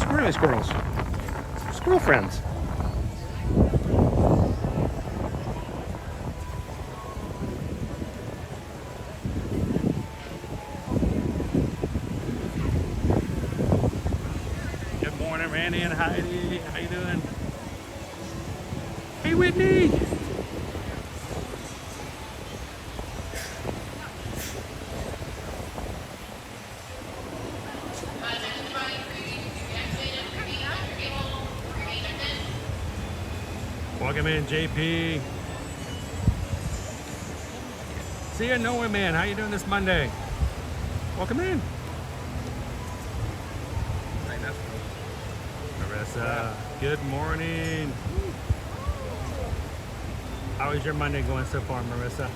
Speaker 1: Squirrely squirrels. Squirrel friends. Good morning, Randy and Heidi. How you doing? Hey, Whitney. Welcome in, JP. See ya, Noah man. How you doing this Monday? Welcome in. Marissa, good morning. How is your Monday going so far, Marissa?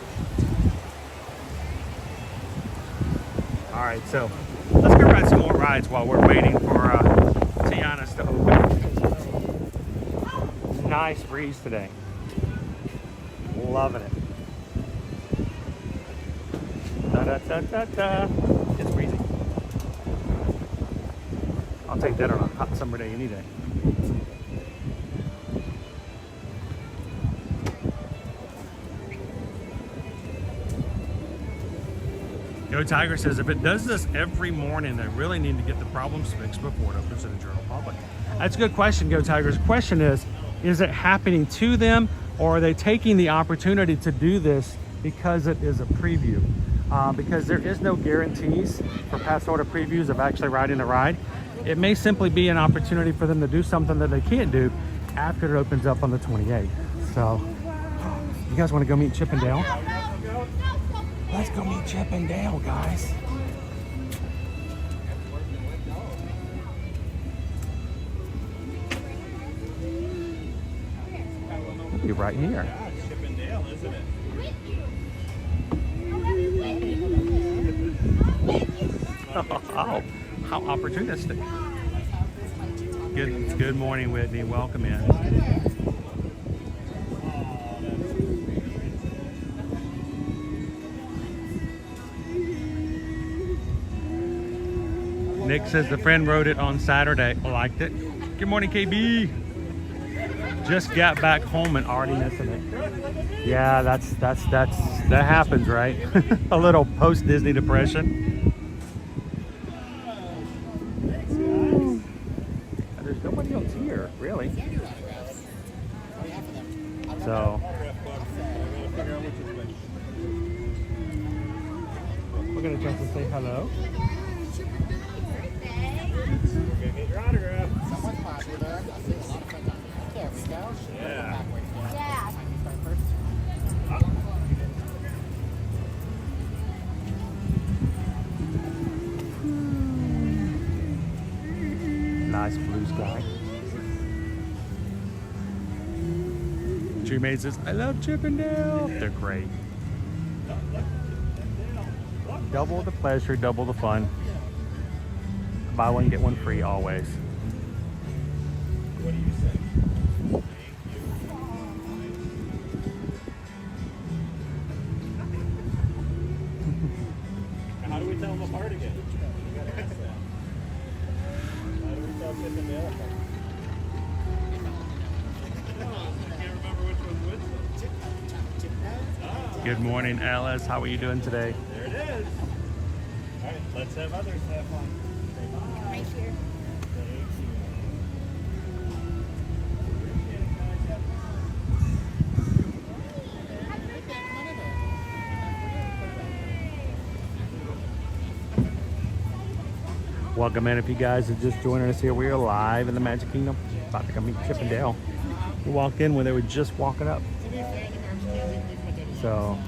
Speaker 1: All right, so let's go ride some more rides while we're waiting for Tiana's to open. Nice breeze today. Loving it. Da, da, da, da, da. It's breezy. I'll take that on a hot summer day any day. Go Tiger says, if it does this every morning, they really need to get the problems fixed before it opens to the general public. That's a good question, Go Tigers. The question is it happening to them, or are they taking the opportunity to do this because it is a preview? Because there is no guarantees for past order previews of actually riding the ride. It may simply be an opportunity for them to do something that they can't do after it opens up on the 28th. So, you guys want to go meet Chip and Dale? Let's go meet Chip and Dale, guys. Be right here. Oh, how opportunistic. Good morning, Whitney. Welcome in. Nick says the friend wrote it on Saturday. I liked it. Good morning, KB. Just got back home and already missing it. Yeah, that happens, right? A little post-Disney depression. There's nobody else here, really. So we're gonna try to say hello. Yeah. Nice blue sky. Country Maid says, I love Chippendale. They're great. Double the pleasure, double the fun. Buy one, get one free always.
Speaker 4: What do you say? How do we tell them apart again? You gotta ask that. How do we tell Chippendale apart? I can't remember which one's which.
Speaker 1: Good morning, Alice. How are you doing today?
Speaker 4: There it is. All right, let's have others have fun. Say bye.
Speaker 7: Right here.
Speaker 4: Thank you.
Speaker 1: Welcome in if you guys are just joining us here. We are live in the Magic Kingdom. About to come meet Chippendale. We walked in when they were just walking up. So,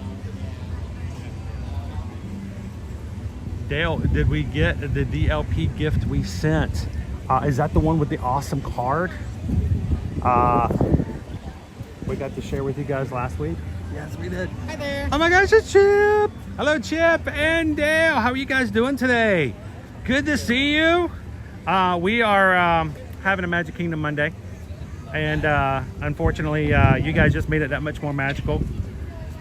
Speaker 1: Dale, did we get the DLP gift we sent? Is that the one with the awesome card? We got to share with you guys last week. Yes, we did.
Speaker 7: Hi there.
Speaker 1: Oh my gosh, it's Chip! Hello, Chip and Dale. How are you guys doing today? Good to see you. We are having a Magic Kingdom Monday, and unfortunately, you guys just made it that much more magical.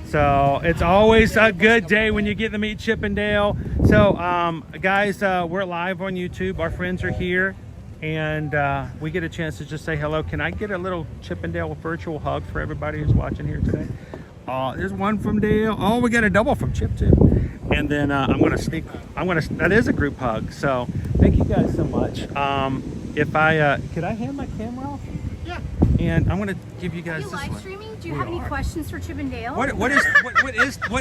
Speaker 1: So it's always a good day when you get to meet Chip and Dale. So guys, we're live on YouTube. Our friends are here, and we get a chance to just say hello. Can I get a little Chip and Dale virtual hug for everybody who's watching here today? There's one from Dale. Oh, we got a double from Chip too. And then that is a group hug. So thank you guys so much. If I could I hand my camera off?
Speaker 7: Yeah.
Speaker 1: And I'm gonna give you guys
Speaker 7: Are you
Speaker 1: this
Speaker 7: live
Speaker 1: one.
Speaker 7: streaming? Do you have any questions for Chip and Dale?
Speaker 1: What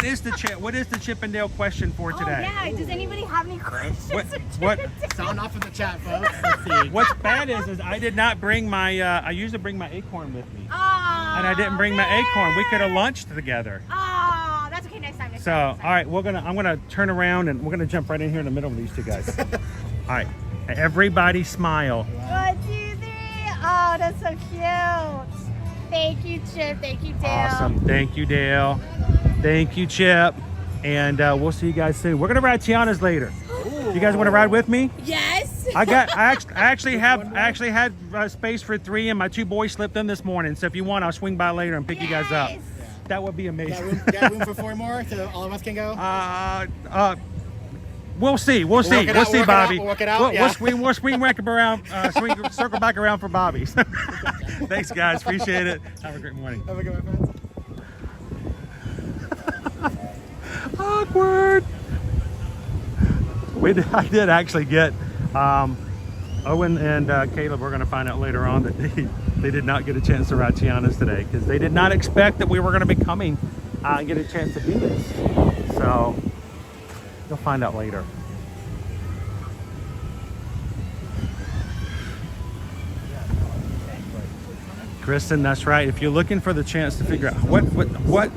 Speaker 1: is the Chip and Dale question for today?
Speaker 7: Oh yeah. Does anybody have any questions?
Speaker 1: What
Speaker 9: Sound off in the chat, folks. Let's see.
Speaker 1: What's bad is I did not bring my I usually bring my acorn with me.
Speaker 7: Oh,
Speaker 1: And I didn't bring my acorn. We could have lunched together.
Speaker 7: Oh, that's okay. Next time.
Speaker 1: So, all right, I'm gonna turn around and we're gonna jump right in here in the middle of these two guys. All right, everybody smile.
Speaker 7: 1, 2, 3. Oh, that's so cute. Thank you, Chip. Thank you, Dale.
Speaker 1: Awesome. Thank you, Dale. Thank you, Chip. And we'll see you guys soon. We're gonna ride Tiana's later. You guys want to ride with me?
Speaker 7: Yes.
Speaker 1: I actually had space for 3, and my 2 boys slipped in this morning. So if you want, I'll swing by later and pick you guys up.
Speaker 7: Yes.
Speaker 1: That would be amazing.
Speaker 9: Got room for 4 more so all of us can go?
Speaker 1: We'll see. We'll see, Bobby.
Speaker 9: We'll work it out.
Speaker 1: We'll swing back around, circle back around for Bobby's. Thanks, guys. Appreciate it. Have a great morning.
Speaker 9: Have a good one, friends.
Speaker 1: Awkward. I did actually get Owen and Caleb. We're going to find out later on that they did not get a chance to ride Tiana's today because they did not expect that we were going to be coming and get a chance to do this. So you'll find out later. Kristen, that's right. If you're looking for the chance to figure out what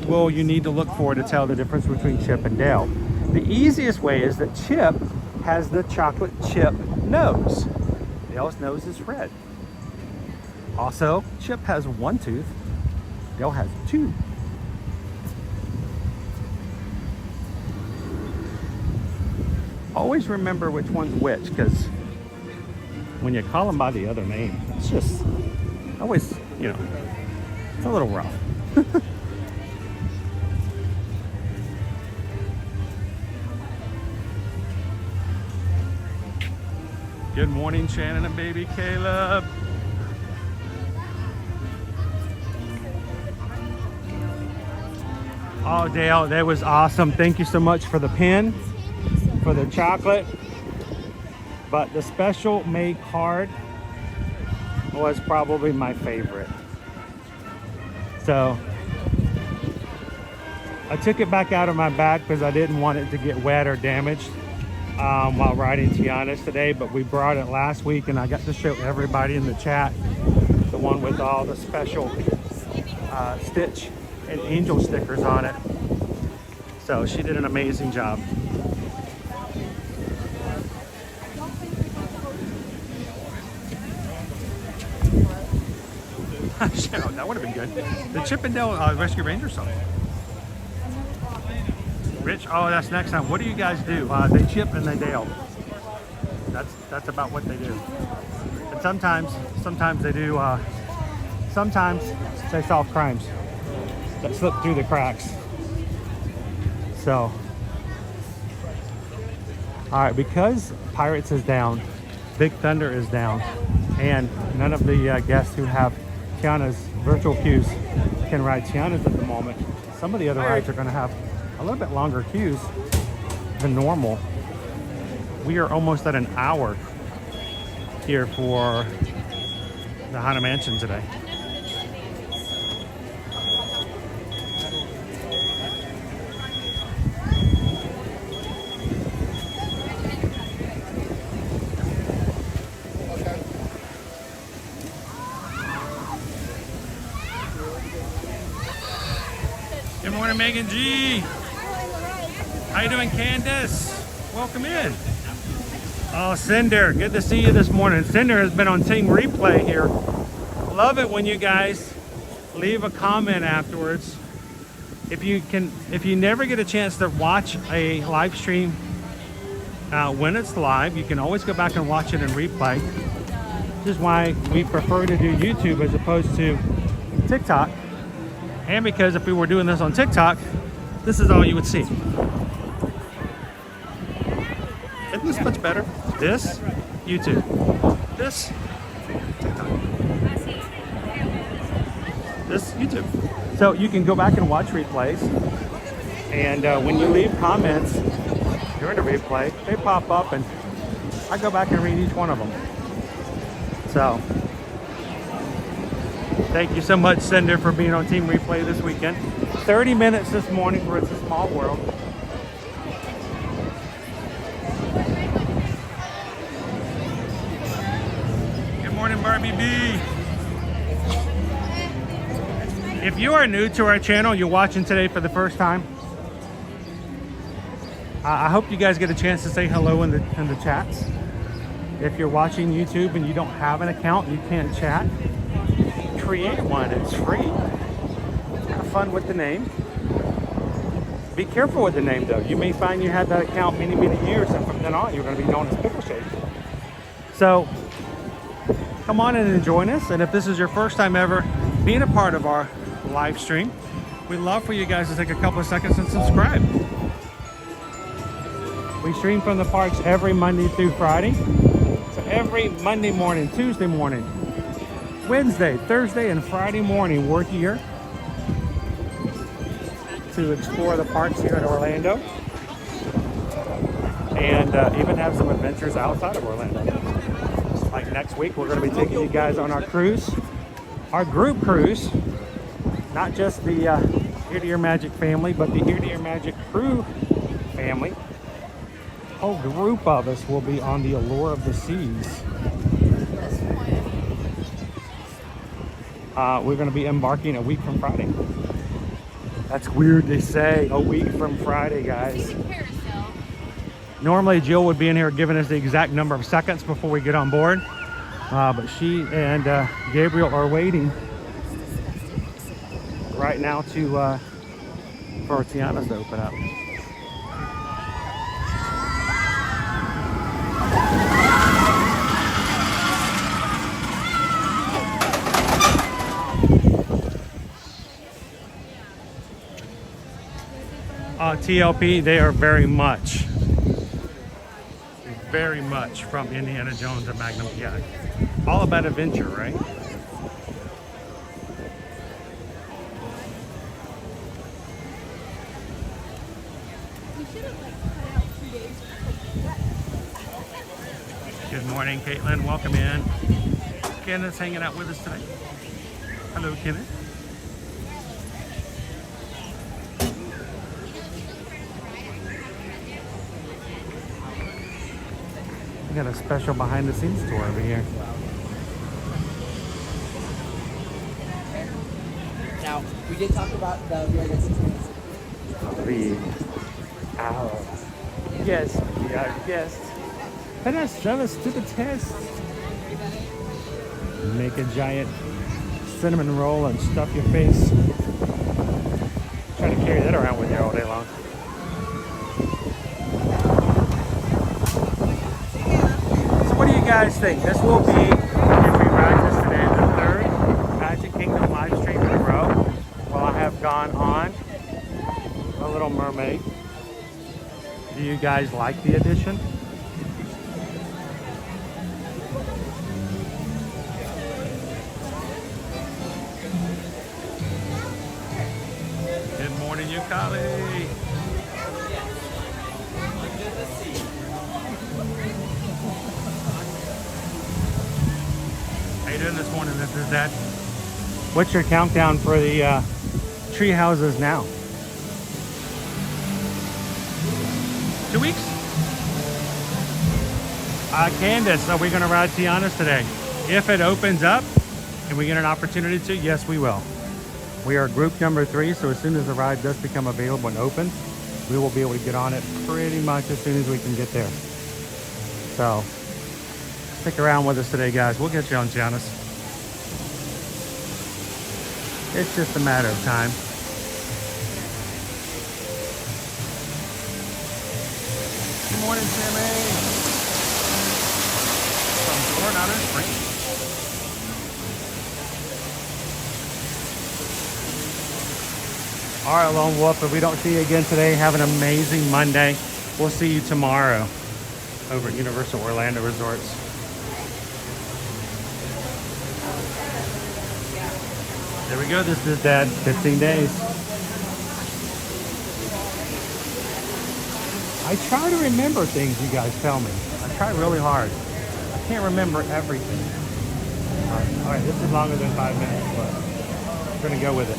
Speaker 1: will you need to look for to tell the difference between Chip and Dale, the easiest way is that Chip has the chocolate chip nose. Dale's nose is red. Also, Chip has 1 tooth. Dale has 2. Always remember which one's which, because when you call them by the other name, it's just always, it's a little rough. Good morning, Shannon and baby Caleb. Oh, Dale, that was awesome. Thank you so much for the pin, for the chocolate. But the special made card was probably my favorite. So I took it back out of my bag because I didn't want it to get wet or damaged while riding Tiana's today, but we brought it last week and I got to show everybody in the chat the one with all the special Stitch and Angel stickers on it. So she did an amazing job. That would have been good. The Chippendale Rescue Ranger song. Rich, oh, that's next time. What do you guys do? They chip and they dale. That's about what they do. And sometimes they do. Sometimes they solve crimes that slip through the cracks. So, all right, because Pirates is down, Big Thunder is down, and none of the guests who have Tiana's virtual queues can ride Tiana's at the moment. Some of the other rides are going to have a little bit longer queues than normal. We are almost at an hour here for the Haunted Mansion today. Good morning, Megan G. How you doing, Candace? Welcome in. Oh, Cinder, good to see you this morning. Cinder has been on Team Replay here. Love it when you guys leave a comment afterwards. If you never get a chance to watch a live stream when it's live, you can always go back and watch it in replay. This is why we prefer to do YouTube as opposed to TikTok. And because if we were doing this on TikTok, this is all you would see. Isn't this much better? This, YouTube. This, TikTok. This, YouTube. So you can go back and watch replays. And when you leave comments during the replay, they pop up and I go back and read each one of them. So, thank you so much, Cinder, for being on Team Replay this weekend. 30 minutes this morning for It's a Small World. Good morning, Barbie B. If you are new to our channel, you're watching today for the first time, I hope you guys get a chance to say hello in the chats. If you're watching YouTube and you don't have an account, you can't chat, create one. It's free. Have fun with the name. Be careful with the name, though. You may find you had that account many years, and from then on, you're going to be known as Pickle Shake. So, come on in and join us. And if this is your first time ever being a part of our live stream, we'd love for you guys to take a couple of seconds and subscribe. We stream from the parks every Monday through Friday. So every Monday morning, Tuesday morning, Wednesday, Thursday, and Friday morning, we're here to explore the parks here in Orlando and even have some adventures outside of Orlando. Like next week, we're going to be taking you guys on our cruise, our group cruise, not just the Ear to Ear Magic family, but the Ear to Ear Magic crew family. A whole group of us will be on the Allure of the Seas. We're going to be embarking a week from Friday. That's weird to say, a week from Friday, guys. Normally Jill would be in here giving us the exact number of seconds before we get on board. But she and Gabriel are waiting right now for Tiana's to open up. TLP, they are very much from Indiana Jones and Magnum. Yeah, all about adventure, right? Good morning, Caitlin. Welcome in. Kenneth's hanging out with us today. Hello, Kenneth. We got a special behind the scenes tour over here.
Speaker 10: Now, we did talk about the
Speaker 1: Yes, we are guests. Let us shove us to the test. Make a giant cinnamon roll and stuff your face. Try to carry that around with you all day long. So what do you guys think? This will be, if we practice today, the third Magic Kingdom live stream in a row. While I have gone on a Little Mermaid. Do you guys like the addition? Good morning, Yukali. How you doing this morning? This is that. What's your countdown for the tree houses now? 2 weeks? Candace, are we going to ride Tiana's today? If it opens up and we get an opportunity to, yes, we will. We are group number 3, so as soon as the ride does become available and open, we will be able to get on it pretty much as soon as we can get there. So, stick around with us today, guys. We'll get you on Tiana's. It's just a matter of time. Good morning, Sammy. From Coronado Springs. All right, Lone Wolf, if we don't see you again today, have an amazing Monday. We'll see you tomorrow over at Universal Orlando Resorts. There we go. This is Dad. 15 days. I try to remember things you guys tell me. I try really hard. I can't remember everything. All right, this is longer than 5 minutes, but I'm going to go with it.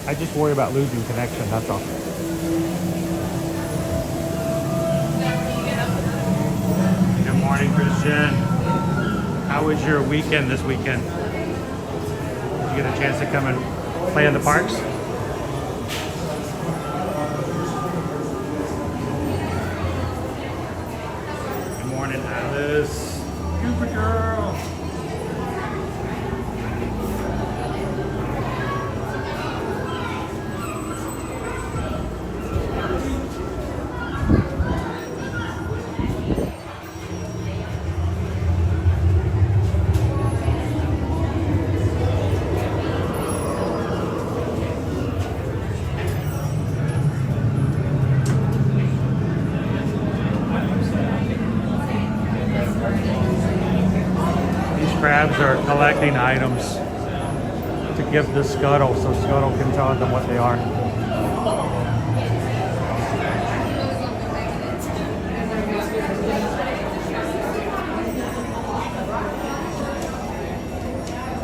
Speaker 1: I just worry about losing connection, that's all. Good morning, Christian. How was your weekend this weekend? Did you get a chance to come and play in the parks? Good morning, Alice. Cooper girl. Crabs are collecting items to give to Scuttle so Scuttle can tell them what they are.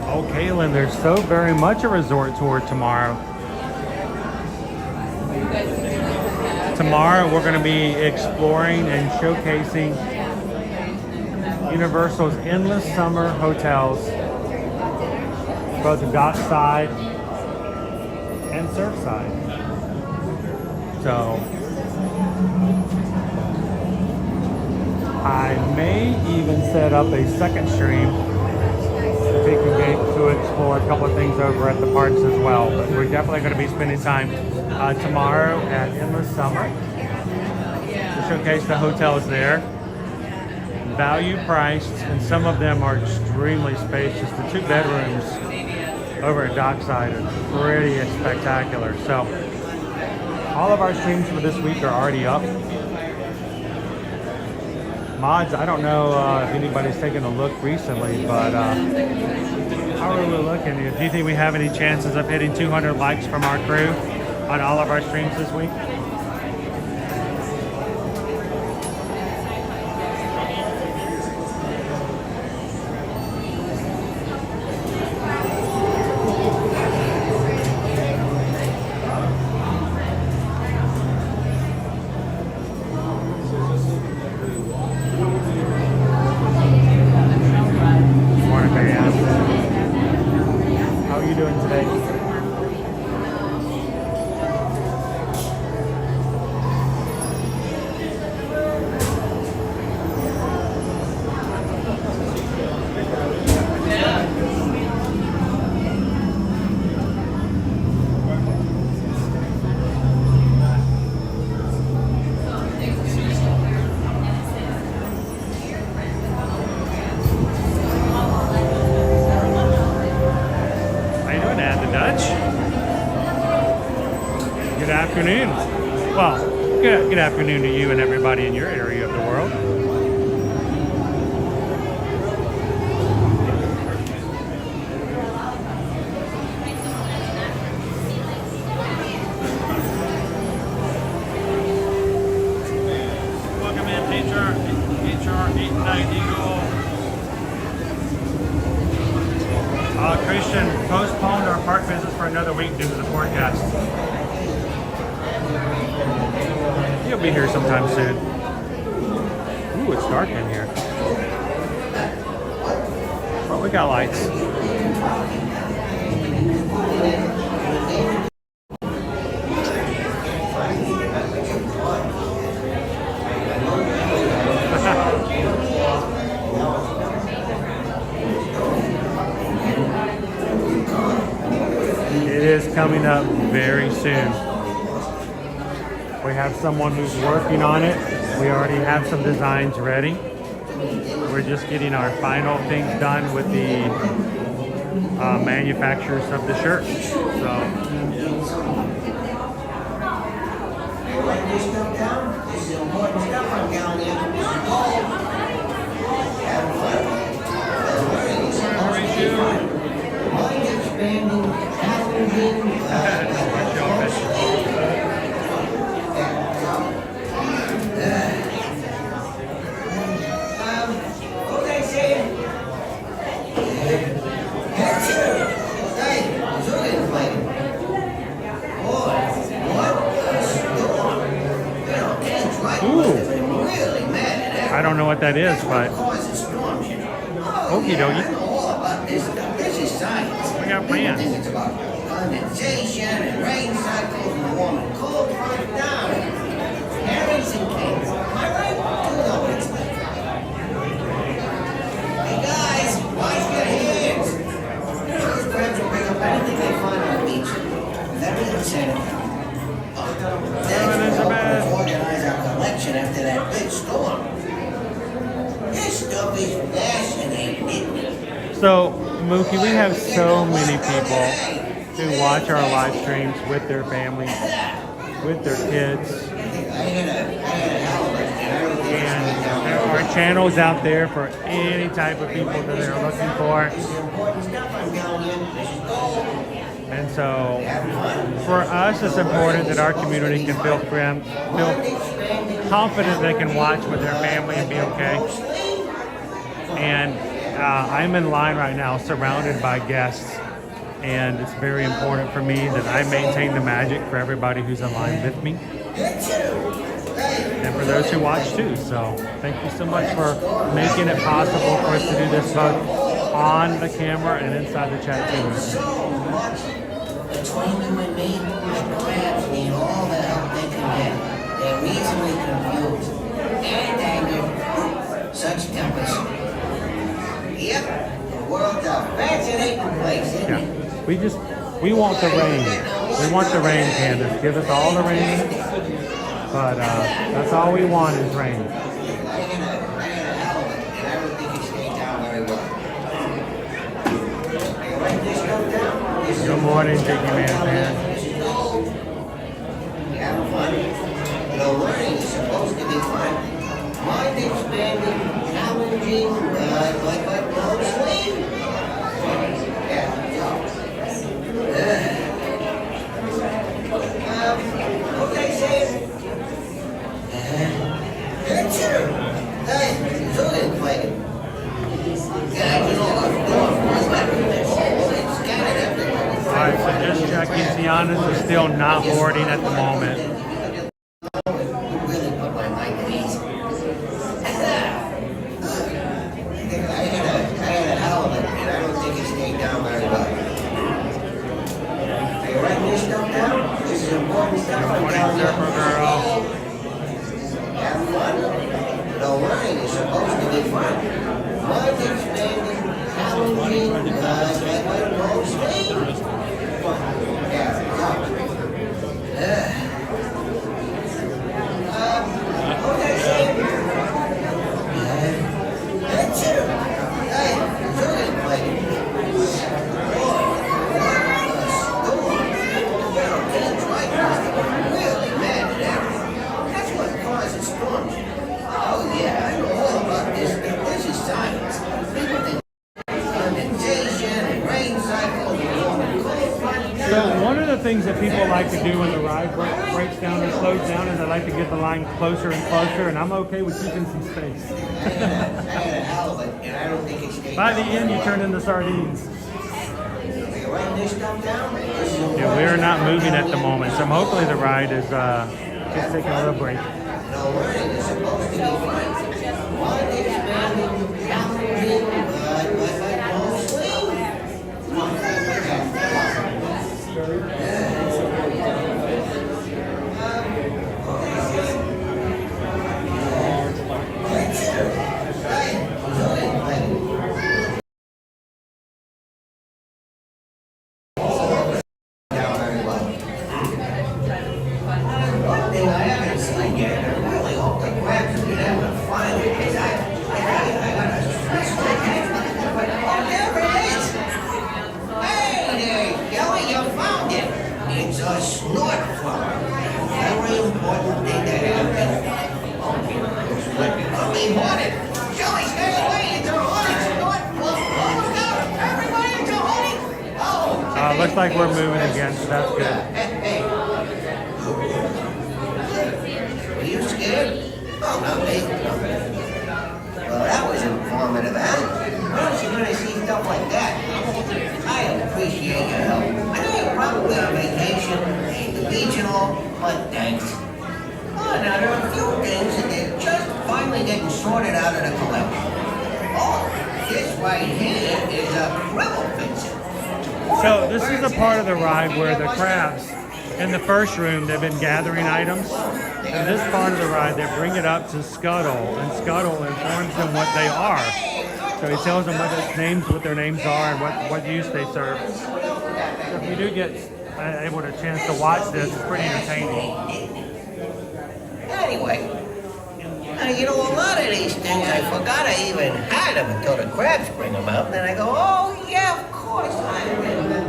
Speaker 1: Oh, Kaylin, there's so very much a resort tour tomorrow. Tomorrow we're going to be exploring and showcasing Universal's endless summer hotels, both dockside and surfside. So I may even set up a second stream so we can get to explore a couple of things over at the parks as well. But we're definitely going to be spending time tomorrow at Endless Summer to showcase the hotels there. Value priced, and some of them are extremely spacious. The 2 bedrooms over at Dockside are pretty spectacular. So all of our streams for this week are already up. Mods, I don't know if anybody's taken a look recently, but how are we looking? Do you think we have any chances of hitting 200 likes from our crew on all of our streams this week? Well, good afternoon to you and everybody in your area of the world. Welcome in, HR 89 Eagle. Christian postponed our park visits for another week due to the forecast. He'll be here sometime soon. Ooh, it's dark in here. But we got lights. It is coming up very soon. We have someone who's working on it. We already have some designs ready. We're just getting our final things done with the manufacturers of the shirt. So. I don't know what that is, but okie dokie. We got plans.
Speaker 11: Condensation and rain cycles and warm and cold front down. Herrings and cakes. Am I right? You know what it's like. Hey guys, wash your hands. Those crabs will bring up anything they find on the beach. Very unsanitary. Then we'll organize our collection after that big storm. This stuff is fascinating, isn't it?
Speaker 1: So, Mookie, we have so many people who watch our live streams with their families, with their kids. And there are channels out there for any type of people that they're looking for. And so, for us, it's important that our community can feel confident they can watch with their family and be okay. And I'm in line right now, surrounded by guests. And it's very important for me that I maintain the magic for everybody who's in line with me. And for those who watch too. So thank you so much for making it possible for us to do this both on the camera and inside the chat too.
Speaker 11: Between you and me, the crabs need all the help they can get. They're easily confused and angered. Such tempers. Yep, the world's a fascinating place, isn't it?
Speaker 1: We want the rain. We want the rain, Candace. Give us all the rain. But that's all we want is rain. Good morning, Jiggy Man.
Speaker 11: Having fun? The learning is supposed to be fun. Mind expanding, challenging, but mostly. Okay, Sam. That's it. Hey, Julian playing. God, you know what's going on. It's scattered everywhere.
Speaker 1: Alright, so just checking. Tiana's is still not boarding at the moment.
Speaker 11: Really put my mind at ease. I had a hell of it, and I don't think it stayed down very well. Are you writing this stuff down? This is important stuff.
Speaker 1: Good morning, Surfer Girl.
Speaker 11: Have fun. The learning is supposed to be fun. Mind expanding, challenging, but mostly. Okay, Sam. That's it. Hey, Julian playing. Boy, what a storm. Well, Dan's right. Really mad at everything.
Speaker 1: things that people like to do when the ride breaks down or slows down is they like to get the line closer and closer, and I'm okay with keeping some space.
Speaker 11: I had a hell of it, and I don't think it stayed.
Speaker 1: By the end, you turn into sardines.
Speaker 11: Are you writing this stuff down?
Speaker 1: Yeah, we're not moving at the moment, so hopefully the ride is just taking a little break.
Speaker 11: No, learning is supposed to be fun. One expanding, challenging, but mostly.
Speaker 1: Looks like we're moving again, so that's good.
Speaker 11: Were you scared? Oh, no, me. Well, that was informative, huh? When else you gonna see stuff like that? I appreciate your help. I know you're probably on vacation, at the beach and all, but thanks. Oh, now there are a few things that they're just finally getting sorted out of the collection. Oh, this right here is a cribble fixer.
Speaker 1: So this is the part of the ride where the crabs in the first room, they've been gathering items. In this part of the ride, they bring it up to Scuttle, and Scuttle informs them what they are. So he tells them what their names are and what use they serve. So if you do get able to chance to watch this, it's pretty entertaining.
Speaker 11: Anyway, you know, a lot of these things I forgot I even had them until the crabs bring them out, and then I go, oh yeah, of course I remember that.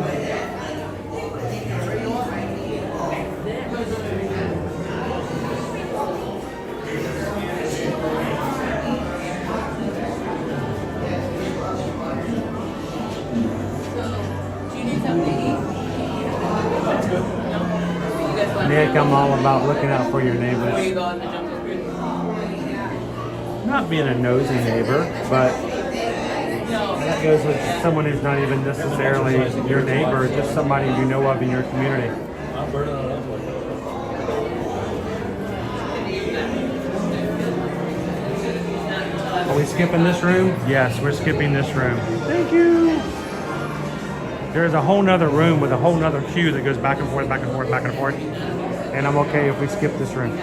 Speaker 1: Nick, I'm all about looking out for your neighbors. Not being a nosy neighbor, but that goes with someone who's not even necessarily your neighbor, just somebody you know of in your community. Are we skipping this room? Yes, we're skipping this room. Thank you. There's a whole nother room with a whole nother queue that goes back and forth, back and forth, back and forth. And I'm okay if we skip this room.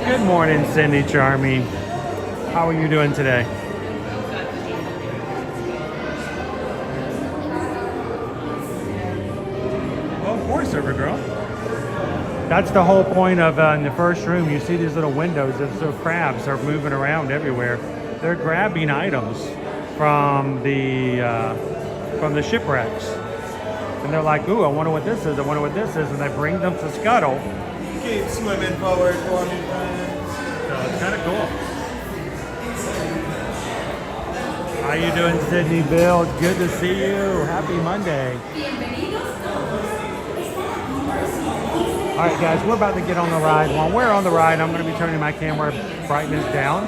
Speaker 1: Good morning, Cindy Charmy. How are you doing today? Oh, voiceover girl. That's the whole point of in the first room. You see these little windows. So crabs are moving around everywhere. They're grabbing items from the shipwrecks, and they're like, "Ooh, I wonder what this is. I wonder what this is," and they bring them to Scuttle.
Speaker 12: Keep swimming forward for me, friends.
Speaker 1: So it's kind of cool. How you doing, Sydney Bill? It's good to see you. Happy Monday. All right, guys, we're about to get on the ride. While we're on the ride, I'm going to be turning my camera brightness down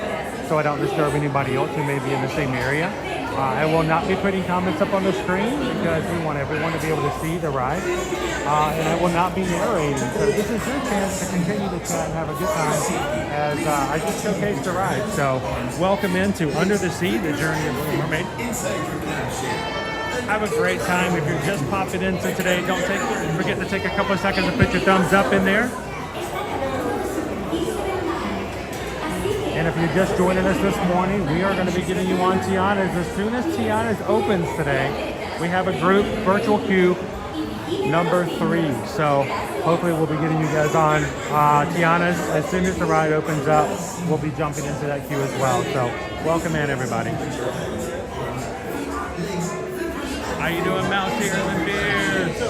Speaker 1: so I don't disturb anybody else who may be in the same area. I will not be putting comments up on the screen because we want everyone to be able to see the ride. And I will not be narrating. So this is your chance to continue to chat and have a good time as I just showcase the ride. So welcome into Under the Sea, the journey of Little Mermaid. Have a great time. If you're just popping in today, don't forget to take a couple of seconds to put your thumbs up in there. And if you're just joining us this morning, we are going to be getting you on Tiana's. As soon as Tiana's opens today, we have a group virtual queue number 3. So hopefully we'll be getting you guys on Tiana's. As soon as the ride opens up, we'll be jumping into that queue as well. So welcome in, everybody. How you doing, Mouse Ears and Beers?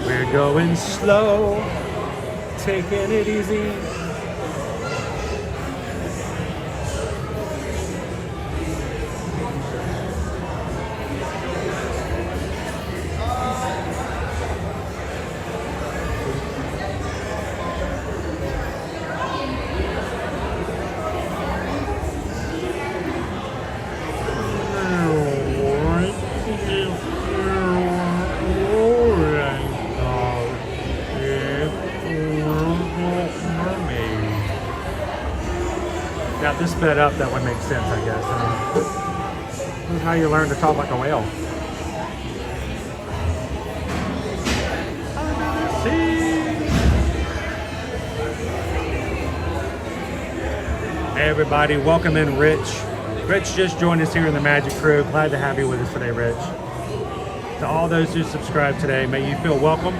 Speaker 1: We're going slow, taking it easy. Got this sped up, that would make sense, I guess. This is how you learn to talk like a whale. Hey everybody, welcome in Rich. Rich just joined us here in the Magic Crew. Glad to have you with us today, Rich. To all those who subscribed today, may you feel welcome.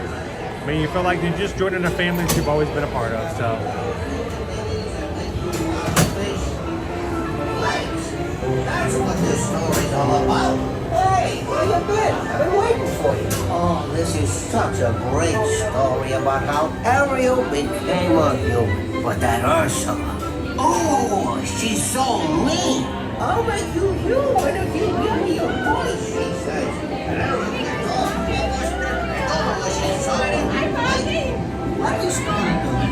Speaker 1: May you feel like you just joined in a family that you've always been a part of. So.
Speaker 11: That's what this story's all about. Hey, where you been? I've been waiting for you. Oh, this is such a great story about how Ariel became a human. But that Ursula, oh, she's so mean. I'll make you human if you give me your voice, she says. Oh, she's trying to what is going on?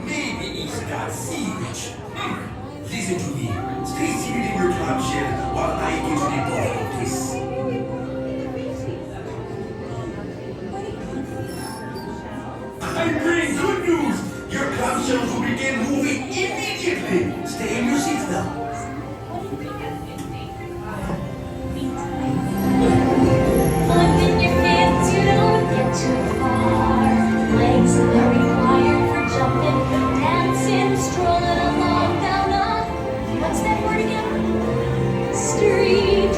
Speaker 13: Maybe it's that siege. Listen to me. Stay seated in your clamshell while I get to the bottom of this. I bring good news. Your clamshells will begin moving immediately. Stay in your seats now.
Speaker 14: Flipping your hands, you don't get too far. Legs are required for jumping, dancing, strolling along down a, what's that word again? Street.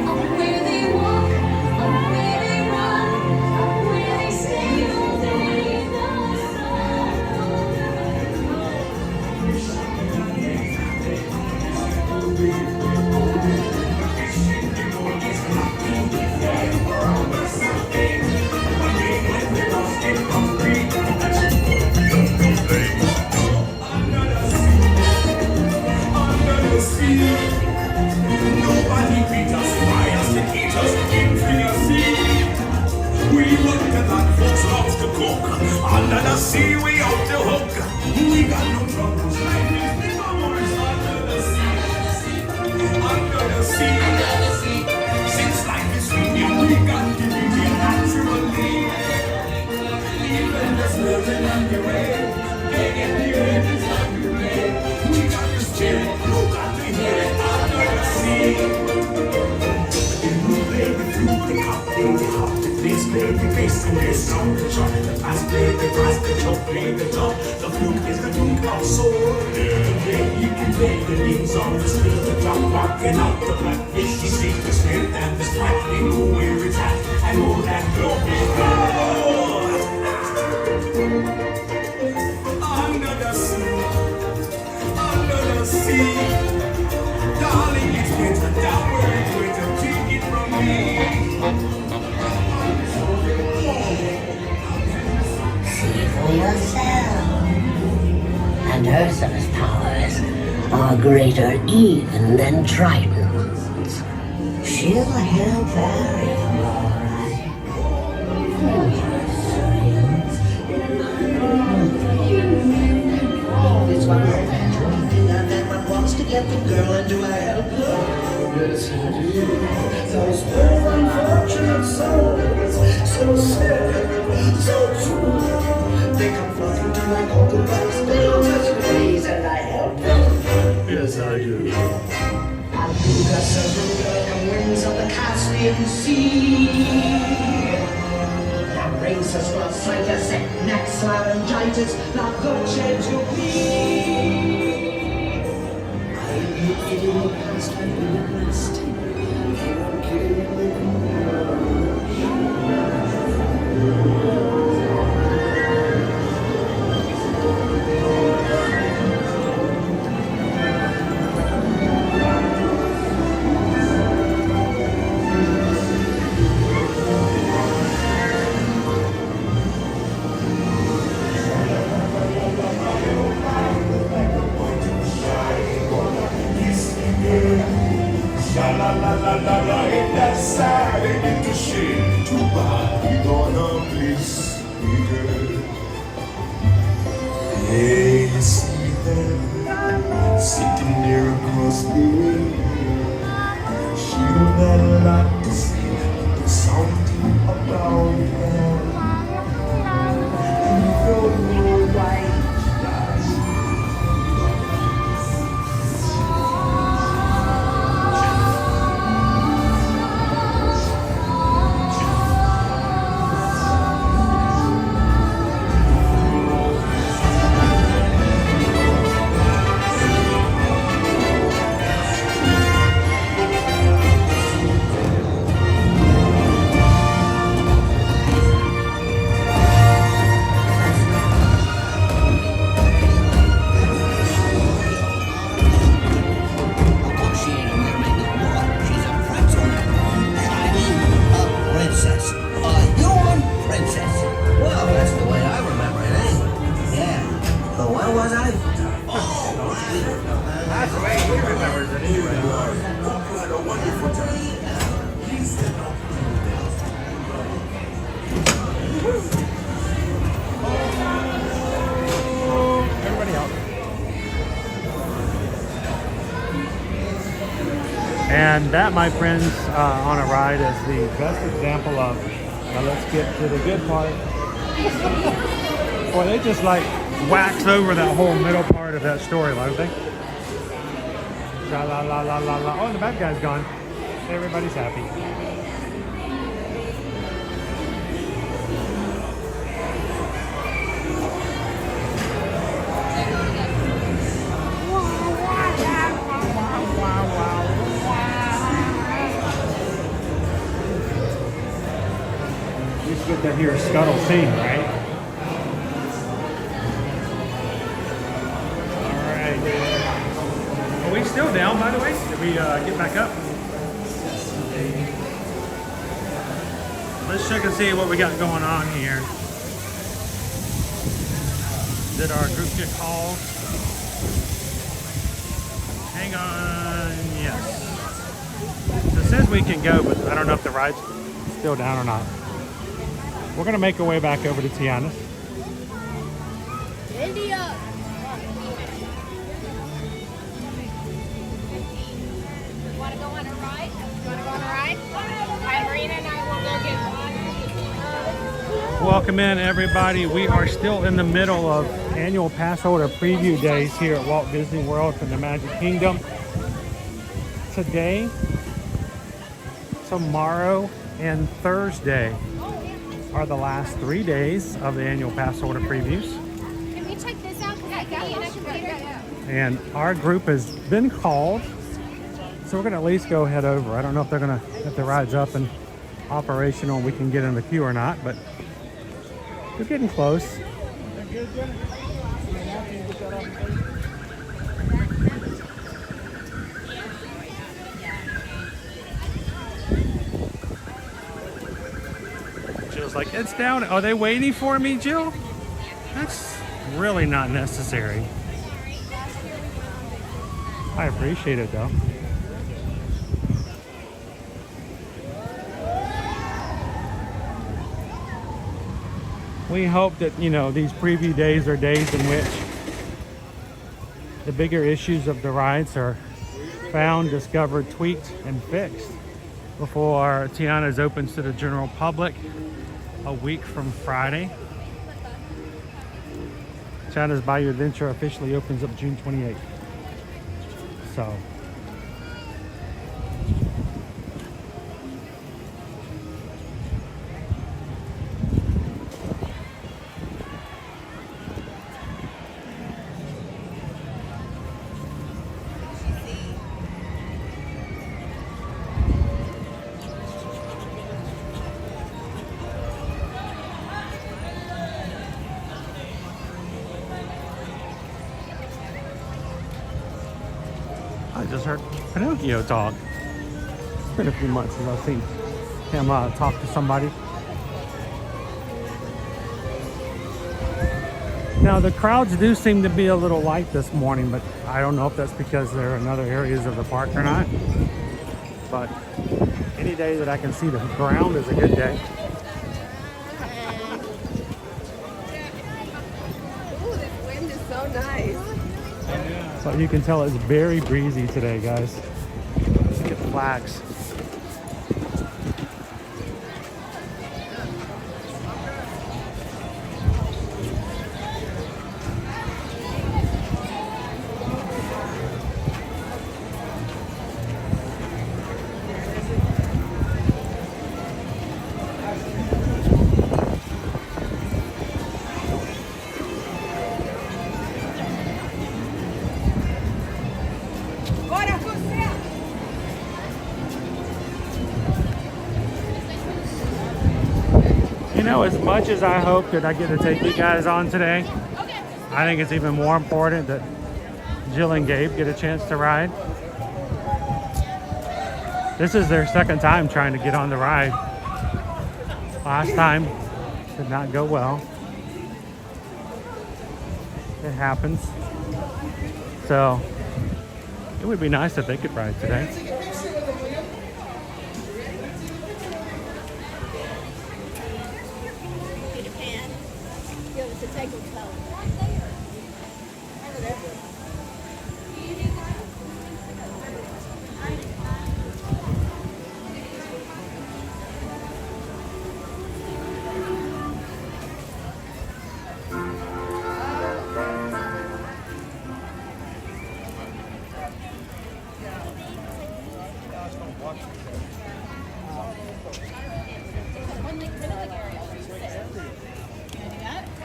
Speaker 14: Up where they walk, up where they run, up where they stay all day in the
Speaker 13: Nobody beat us, fry us, and eat us into your sea. We look at that folks loves to cook. Under the sea, we out to hook. We got no troubles, like this. Memories under the sea. Under the sea. Since life is sweet, we got to be here naturally. Even the swimming underway. Getting the earth is underway. We got to steer it, you got to hear it under the sea. In the baby through the cup, baby hop, the place, baby face, and this sound the chop, the pass, play the grass, the chop, play the top. The fluke is the fluke of soul. The play, you can play the names on the still, the drop, walking out the blackfish. You see the spirit and the sprite, they know where it's at, and all that glory goes. Under the sea. Under the sea, darling, it's better down where it's better. Take it from me.
Speaker 11: See for yourself. And Ursula's powers are greater even than Triton's. She'll help Ferry, all right.
Speaker 2: It's my girl, Andrew. And everyone wants to get the girl into a hell club. Yes, indeed. Those poor unfortunate souls, so sad, so true. They come flocking to my concubines, little touch please, and I help them. Caribbean Sea. That brings us glossitis, next laryngitis, that virtue to be. I am living in the past, I am in the past.
Speaker 13: Sha-la-la-la-la-la, ain't that sad? Ain't it a shame? Too bad we gonna miss the girl. Hey, you see them sitting there across the way. She don't got a lot to say, something about her. You don't know why.
Speaker 11: She ain't a mermaid no more. She's a pretzel now. I mean, a princess. A human princess. Well, that's the way I remember it, eh? Yeah. But where was I? Oh,
Speaker 1: That's the way he remembers it anyway.
Speaker 13: What a wonderful time.
Speaker 1: Everybody out. And that, my friends, on a ride is the best example of, let's get to the good part. Boy, they just like wax over that whole middle part of that story, don't they? La la la la la la. Oh, the bad guy's gone. Everybody's happy. You just get to hear Scuttle sing, right? Are we still down, by the way? Did we get back up? Let's check and see what we got going on here. Did our group get called? Hang on, yes. So it says we can go, but I don't know if the ride's still down or not. We're gonna make our way back over to Tiana's.
Speaker 7: India. Want to go on a ride? You want to go on a ride? Hi, Marina and I will go get one.
Speaker 1: Welcome in, everybody. We are still in the middle of annual pass holder preview days here at Walt Disney World for the Magic Kingdom. Today, tomorrow, and Thursday are the last 3 days of the annual pass holder previews.
Speaker 7: Can we check this out? Because I got it on a computer.
Speaker 1: And our group has been called, so we're gonna at least go head over. I don't know if they're gonna, if the ride's up and operational, we can get in the queue or not, but we're getting close. Jill's like, it's down. Are they waiting for me, Jill? That's really not necessary. I appreciate it though. We hope that, you know, these preview days are days in which the bigger issues of the rides are found, discovered, tweaked, and fixed before Tiana's opens to the general public a week from Friday. Tiana's Bayou Adventure officially opens up June 28th. So I just heard Pinocchio talk. It's been a few months since I've seen him talk to somebody. Now the crowds do seem to be a little light this morning, but I don't know if that's because they're in other areas of the park or not. But any day that I can see the ground is a good day.
Speaker 15: Ooh, this wind is so nice.
Speaker 1: So you can tell it's very breezy today, guys. Look at the flags. You know, as much as I hope that I get to take you guys on today, I think it's even more important that Jill and Gabe get a chance to ride. This is their second time trying to get on the ride. Last time did not go well. It happens. So it would be nice if they could ride today.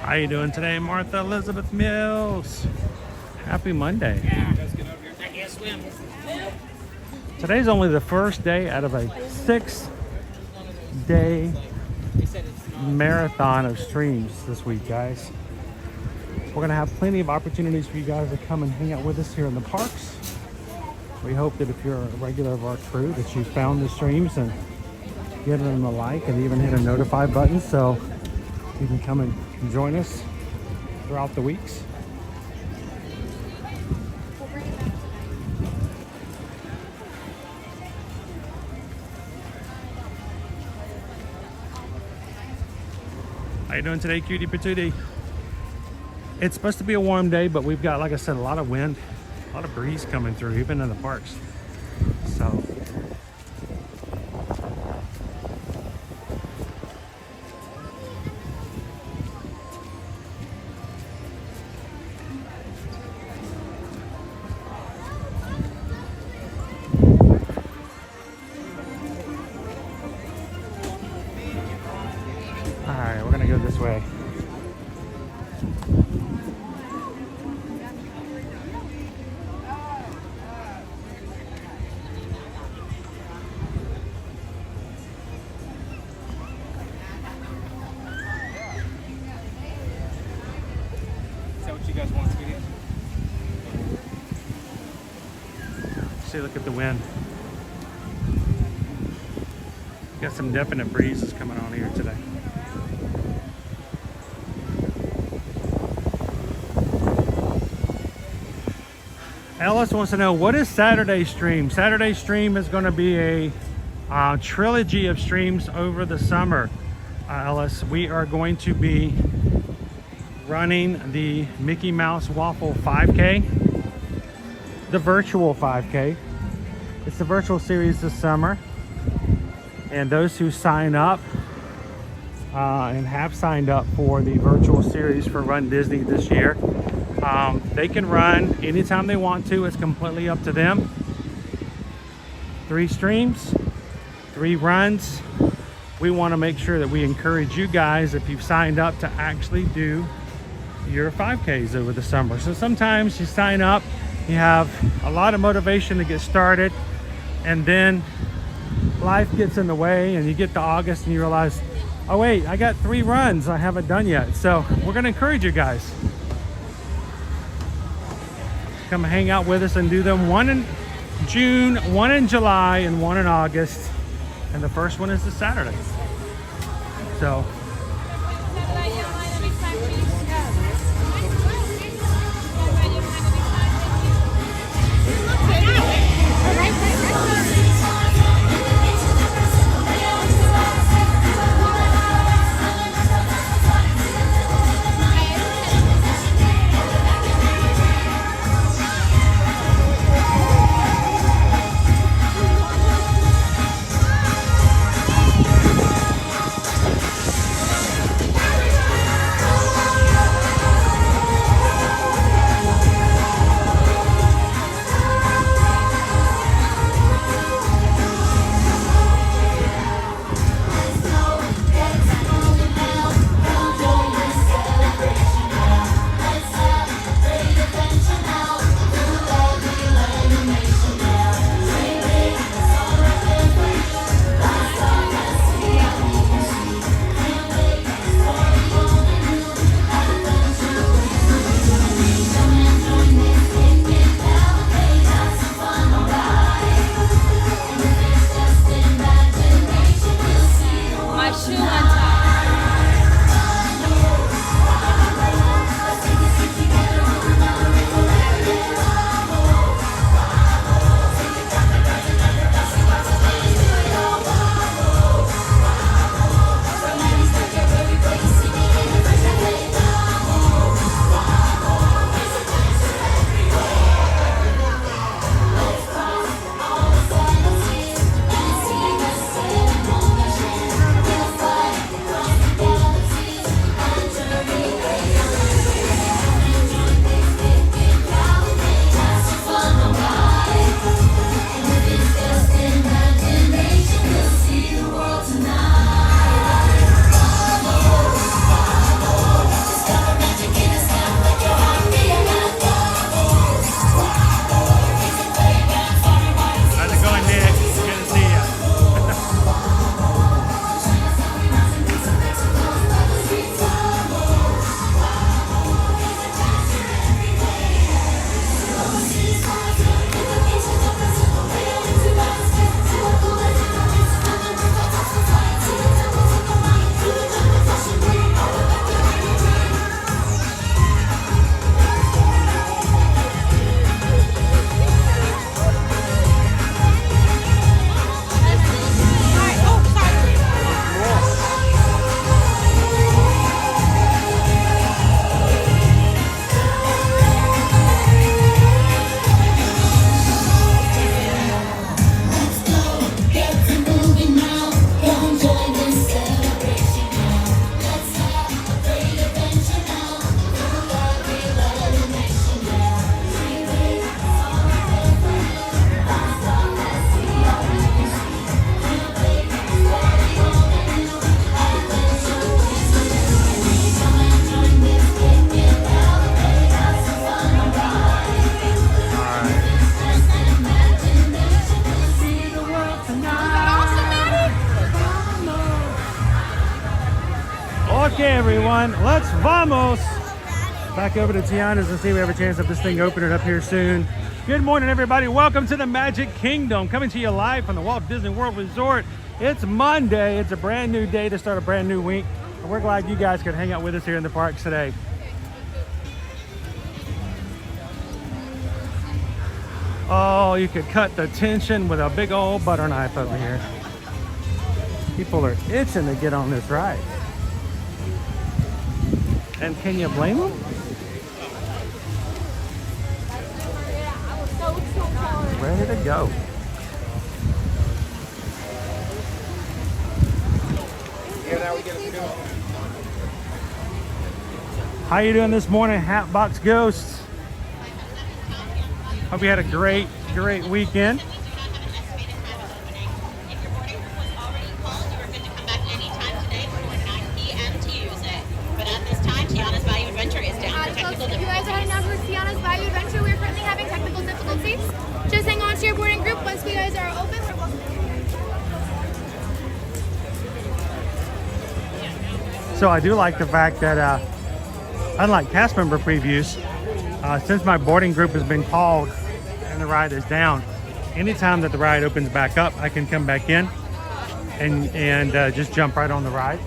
Speaker 1: How you doing today, Martha Elizabeth Mills? Happy Monday. Today's only the first day out of a 6-day marathon of streams this week, guys. We're gonna have plenty of opportunities for you guys to come and hang out with us here in the parks. We hope that if you're a regular of our crew that you found the streams and given them a like and even hit a notify button so you can come and join us throughout the weeks. How you doing today, cutie patootie? It's supposed to be a warm day, but we've got, like I said, a lot of wind, a lot of breeze coming through, even in the parks. So alright, we're gonna go this way. See, look at the wind. Got some definite breezes coming on here today. Ellis wants to know, what is Saturday's stream? Saturday's stream is going to be a trilogy of streams over the summer. Ellis, we are going to be running the Mickey Mouse Waffle 5K. The virtual 5K. It's the virtual series this summer, and those who sign up and have signed up for the virtual series for Run Disney this year, they can run anytime they want to. It's completely up to them. 3 streams, 3 runs. We want to make sure that we encourage you guys, if you've signed up, to actually do your 5Ks over the summer. So sometimes you sign up, you have a lot of motivation to get started, and then life gets in the way and you get to August and you realize, oh wait, I got 3 runs I haven't done yet. So we're going to encourage you guys. Come hang out with us and do them June, one in July, and one in August. And the first one is this Saturday. So okay, everyone, let's vamos back over to Tiana's and see if we have a chance of this thing opening up here soon. Good morning, everybody. Welcome to the Magic Kingdom, coming to you live from the Walt Disney World Resort. It's Monday. It's a brand new day to start a brand new week, and we're glad you guys could hang out with us here in the parks today. Oh, you could cut the tension with a big old butter knife over here. People are itching to get on this ride. And can you blame them? Ready to go. How you doing this morning, Hatbox Ghosts? Hope you had a great weekend.
Speaker 7: Tiana's Bayou Adventure is down for technical difficulties. If you guys are heading down for Tiana's Bayou Adventure, we're currently having technical difficulties. Just hang on to your boarding group. Once you guys are open, we're welcome.
Speaker 1: So I do like the fact that, unlike cast member previews, since my boarding group has been called and the ride is down, anytime that the ride opens back up, I can come back in and just jump right on the ride.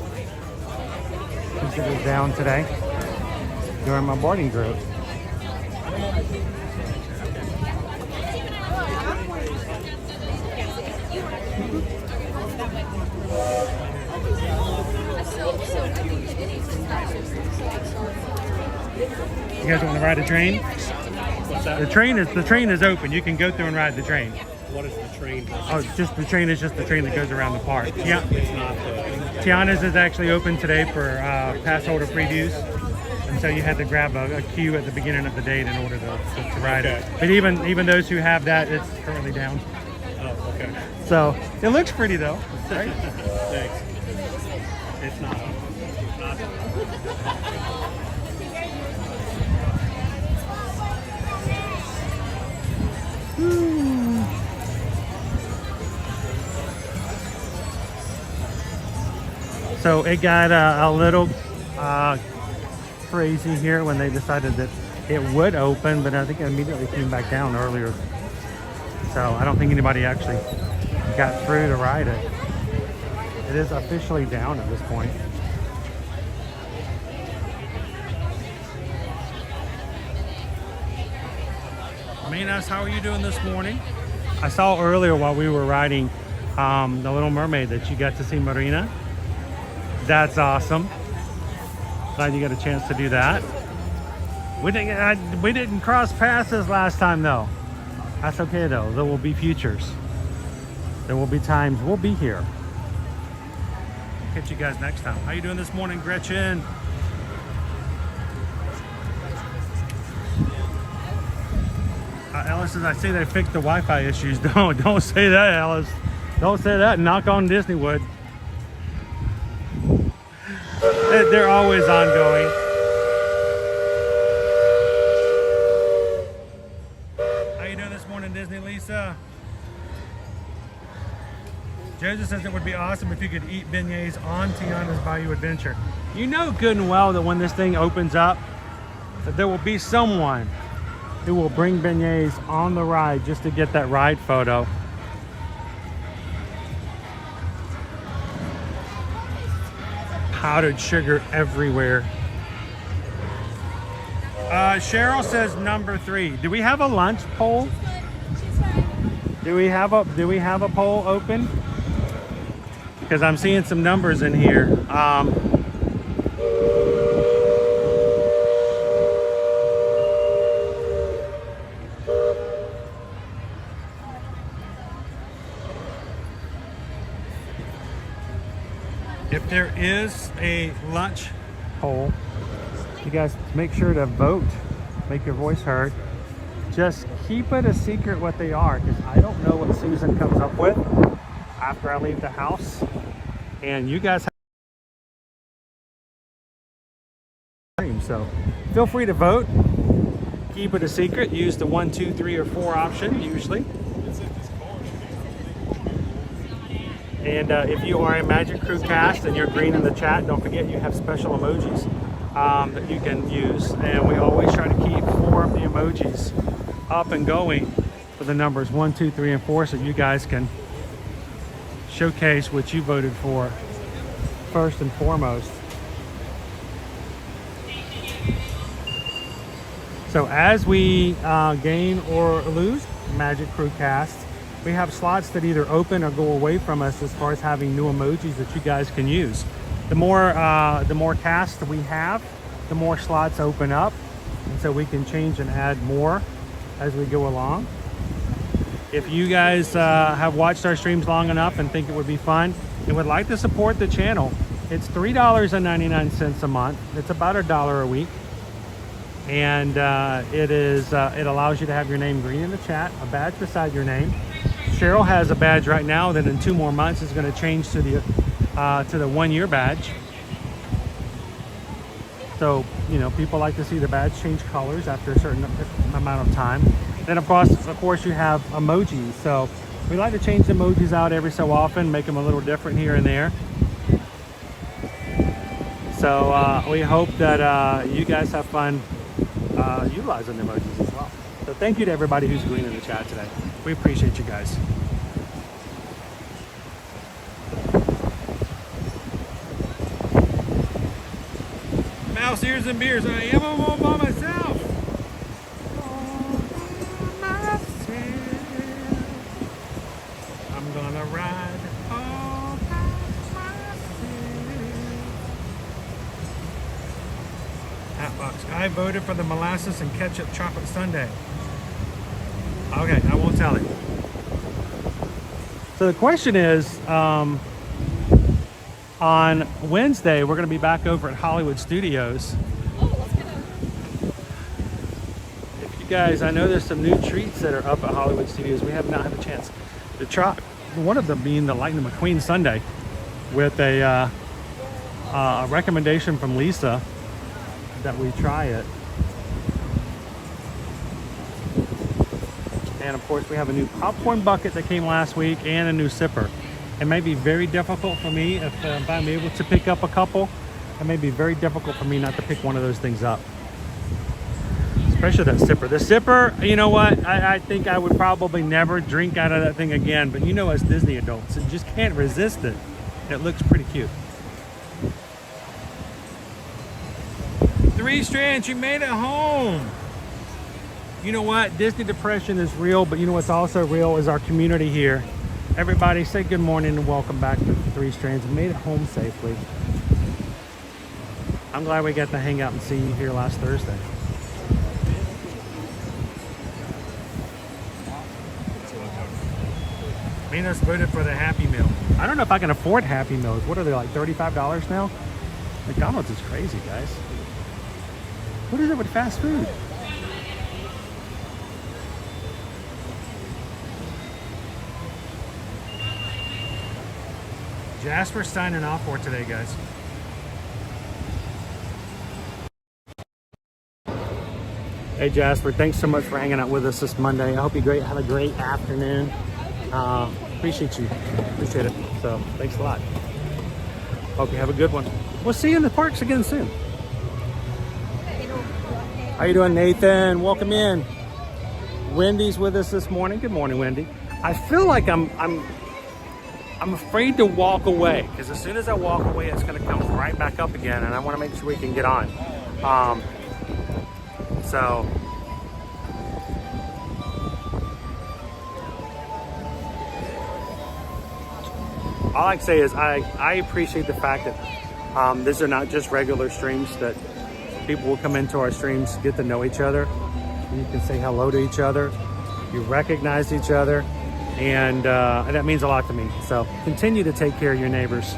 Speaker 1: Since it was down today during my boarding group. You guys want to ride a train?
Speaker 4: What's that?
Speaker 1: The train is open. You can go through and ride the train.
Speaker 4: What is the train?
Speaker 1: Oh, just the train is just the train that goes around the park. Yeah.
Speaker 4: It's not
Speaker 1: Tiana's is actually open today for pass holder previews. And so you had to grab a queue at the beginning of the date in order to ride it. But even those who have that, it's currently down.
Speaker 4: Oh, okay.
Speaker 1: So it looks pretty though. Right?
Speaker 4: Thanks. It's not.
Speaker 1: So it got a little crazy here when they decided that it would open, but I think it immediately came back down earlier. So I don't think anybody actually got through to ride it. It is officially down at this point. Minas, how are you doing this morning? I saw earlier while we were riding the Little Mermaid that you got to see Marina. That's awesome. Glad you got a chance to do that. We didn't cross paths last time though. That's okay though. There will be futures. There will be times we'll be here. Catch you guys next time. How you doing this morning, Gretchen? Alice says, I see they fixed the Wi-Fi issues. Don't say that, Alice. Don't say that. Knock on Disneywood. They're always ongoing. How you doing this morning, Disney Lisa? Joseph says it would be awesome if you could eat beignets on Tiana's Bayou Adventure. You know good and well that when this thing opens up, that there will be someone who will bring beignets on the ride just to get that ride photo. Powdered sugar everywhere. Cheryl says number 3. Do we have a lunch poll? Do we have a poll open? Because I'm seeing some numbers in here. If there is a lunch poll, you guys make sure to vote, make your voice heard. Just keep it a secret what they are, because I don't know what Susan comes up with after I leave the house. And you guys have so feel free to vote. Keep it a secret. Use the 1, 2, 3, or 4 option usually. And if you are a Magic Crew cast and you're green in the chat, don't forget you have special emojis that you can use. And we always try to keep 4 of the emojis up and going for the numbers 1, 2, 3, and 4, so you guys can showcase what you voted for first and foremost. So as we gain or lose Magic Crew cast, we have slots that either open or go away from us as far as having new emojis that you guys can use. The more cast we have, the more slots open up, and so we can change and add more as we go along. If you guys have watched our streams long enough and think it would be fun and would like to support the channel, it's $3.99 a month. It's about $1 a week, and it allows you to have your name green in the chat, a badge beside your name. Cheryl has a badge right now that in 2 more months is going to change to the 1-year badge. So, you know, people like to see the badge change colors after a certain amount of time. Then of course you have emojis. So we like to change the emojis out every so often, make them a little different here and there. So we hope that you guys have fun utilizing the emojis as well. So thank you to everybody who's agreeing in the chat today. We appreciate you guys. Mouse ears and beers. I am all by myself. I'm gonna ride all by myself. Hatbox. I voted for the molasses and ketchup chocolate sundae. Okay, I won't tell you. So the question is, on Wednesday, we're going to be back over at Hollywood Studios. If you guys, I know there's some new treats that are up at Hollywood Studios. We have not had a chance to try. One of them being the Lightning McQueen sundae with a recommendation from Lisa that we try it. And of course, we have a new popcorn bucket that came last week and a new sipper. It may be very difficult for me if I'm able to pick up a couple. It may be very difficult for me not to pick one of those things up. Especially that sipper. The sipper, you know what? I think I would probably never drink out of that thing again. But you know, as Disney adults, you just can't resist it. It looks pretty cute. 3 strands, you made it home. You know what? Disney depression is real, but you know what's also real is our community here. Everybody say good morning and welcome back to 3 Strands. We made it home safely. I'm glad we got to hang out and see you here last Thursday. Minos voted for the Happy Meal. I don't know if I can afford Happy Meals. What are they, like $35 now? McDonald's is crazy, guys. What is it with fast food? Jasper's signing off for today, guys. Hey Jasper, thanks so much for hanging out with us this Monday. I hope you have a great afternoon. Appreciate you. Appreciate it. So thanks a lot. Hope you have a good one. We'll see you in the parks again soon. How you doing, Nathan? Welcome in. Wendy's with us this morning. Good morning, Wendy. I feel like I'm afraid to walk away because as soon as I walk away, it's going to come right back up again, and I want to make sure we can get on. So all I can say is I appreciate the fact that these are not just regular streams, that people will come into our streams, get to know each other. You can say hello to each other. You recognize each other. And that means a lot to me. So continue to take care of your neighbors.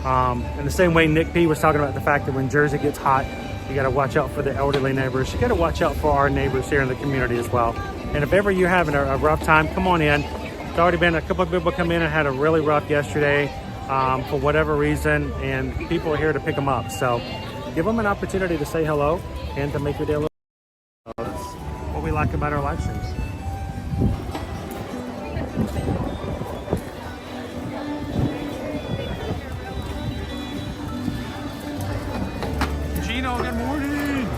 Speaker 1: In the same way Nick P was talking about the fact that when Jersey gets hot, you got to watch out for the elderly neighbors. You got to watch out for our neighbors here in the community as well. And if ever you're having a rough time, come on in. It's already been a couple of people come in and had a really rough yesterday for whatever reason, and people are here to pick them up. So give them an opportunity to say hello and to make your day a little better. That's what we like about our live streams. Gino, good morning.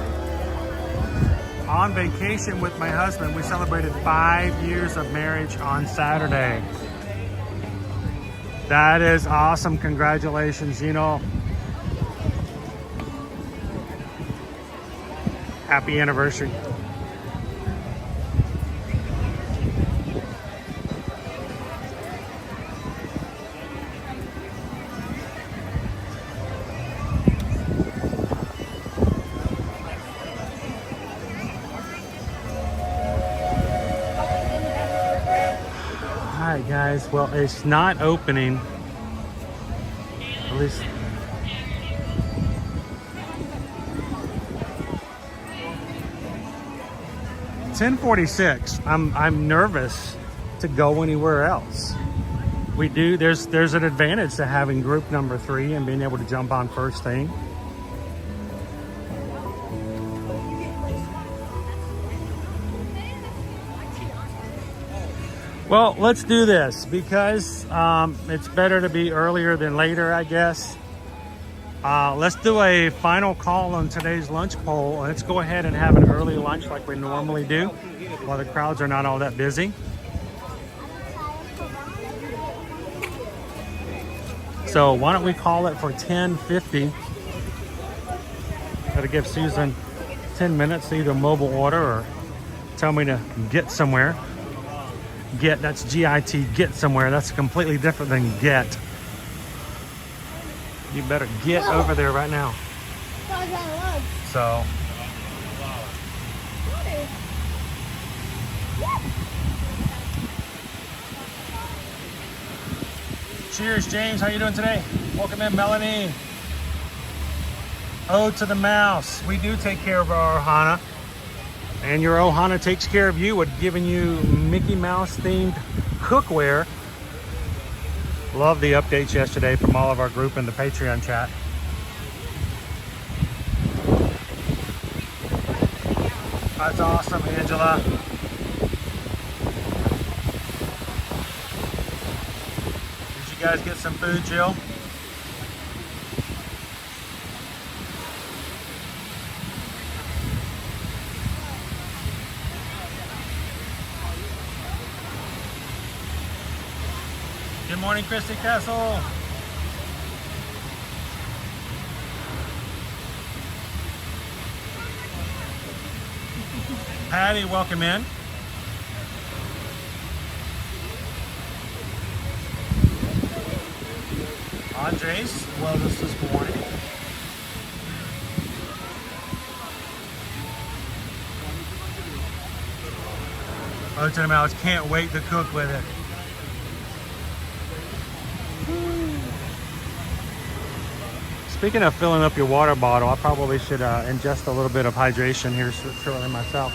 Speaker 1: On vacation with my husband. We celebrated 5 years of marriage on Saturday. That is awesome. Congratulations, Gino. Happy anniversary. Alright guys, well it's not opening, at least $10:46. I'm nervous to go anywhere else. There's an advantage to having group number 3 and being able to jump on first thing. Well, let's do this because it's better to be earlier than later, I guess. Let's do a final call on today's lunch poll. Let's go ahead and have an early lunch like we normally do while the crowds are not all that busy. So why don't we call it for 10:50? Gotta give Susan 10 minutes to either mobile order or tell me to get somewhere. Get, that's G-I-T, get somewhere. That's completely different than get. You better get over there right now. So. Cheers, James. How you doing today? Welcome in, Melanie. Ode to the Mouse. We do take care of our Ohana. And your Ohana takes care of you with giving you Mickey Mouse themed cookware. Love the updates yesterday from all of our group in the Patreon chat. That's awesome, Angela. Did you guys get some food, Jill? Good morning, Christy Castle. Patty, welcome in. Andres, wellness this morning. Oh, to the Mouse, can't wait to cook with it. Speaking of filling up your water bottle, I probably should ingest a little bit of hydration here shortly myself.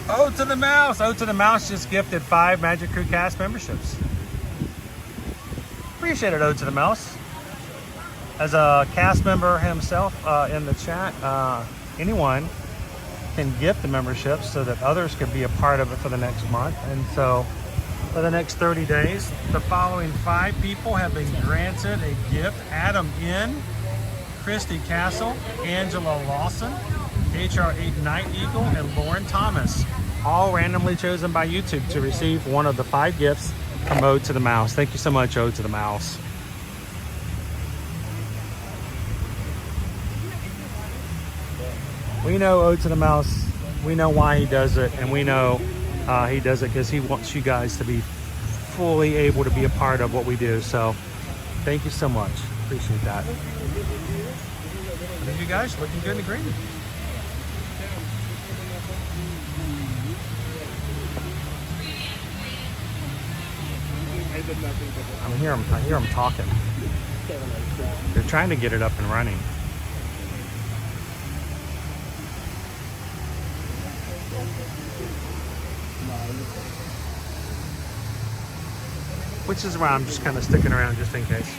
Speaker 1: Ode to the Mouse! Ode to the Mouse just gifted 5 Magic Crew cast memberships. Appreciate it, Ode to the Mouse. As a cast member himself in the chat, anyone can gift the membership so that others can be a part of it for the next month. And so for the next 30 days, the following 5 people have been granted a gift. Adam N, Christy Castle, Angela Lawson, HR8 Night Eagle, and Lauren Thomas, all randomly chosen by YouTube to receive one of the 5 gifts from Ode to the Mouse. Thank you so much, Ode to the Mouse. We know Ode to the Mouse, we know why he does it, and we know he does it because he wants you guys to be fully able to be a part of what we do. So thank you so much. Appreciate that. I think you guys looking good and green. I hear them talking. They're trying to get it up and running. Which is why I'm just kind of sticking around just in case.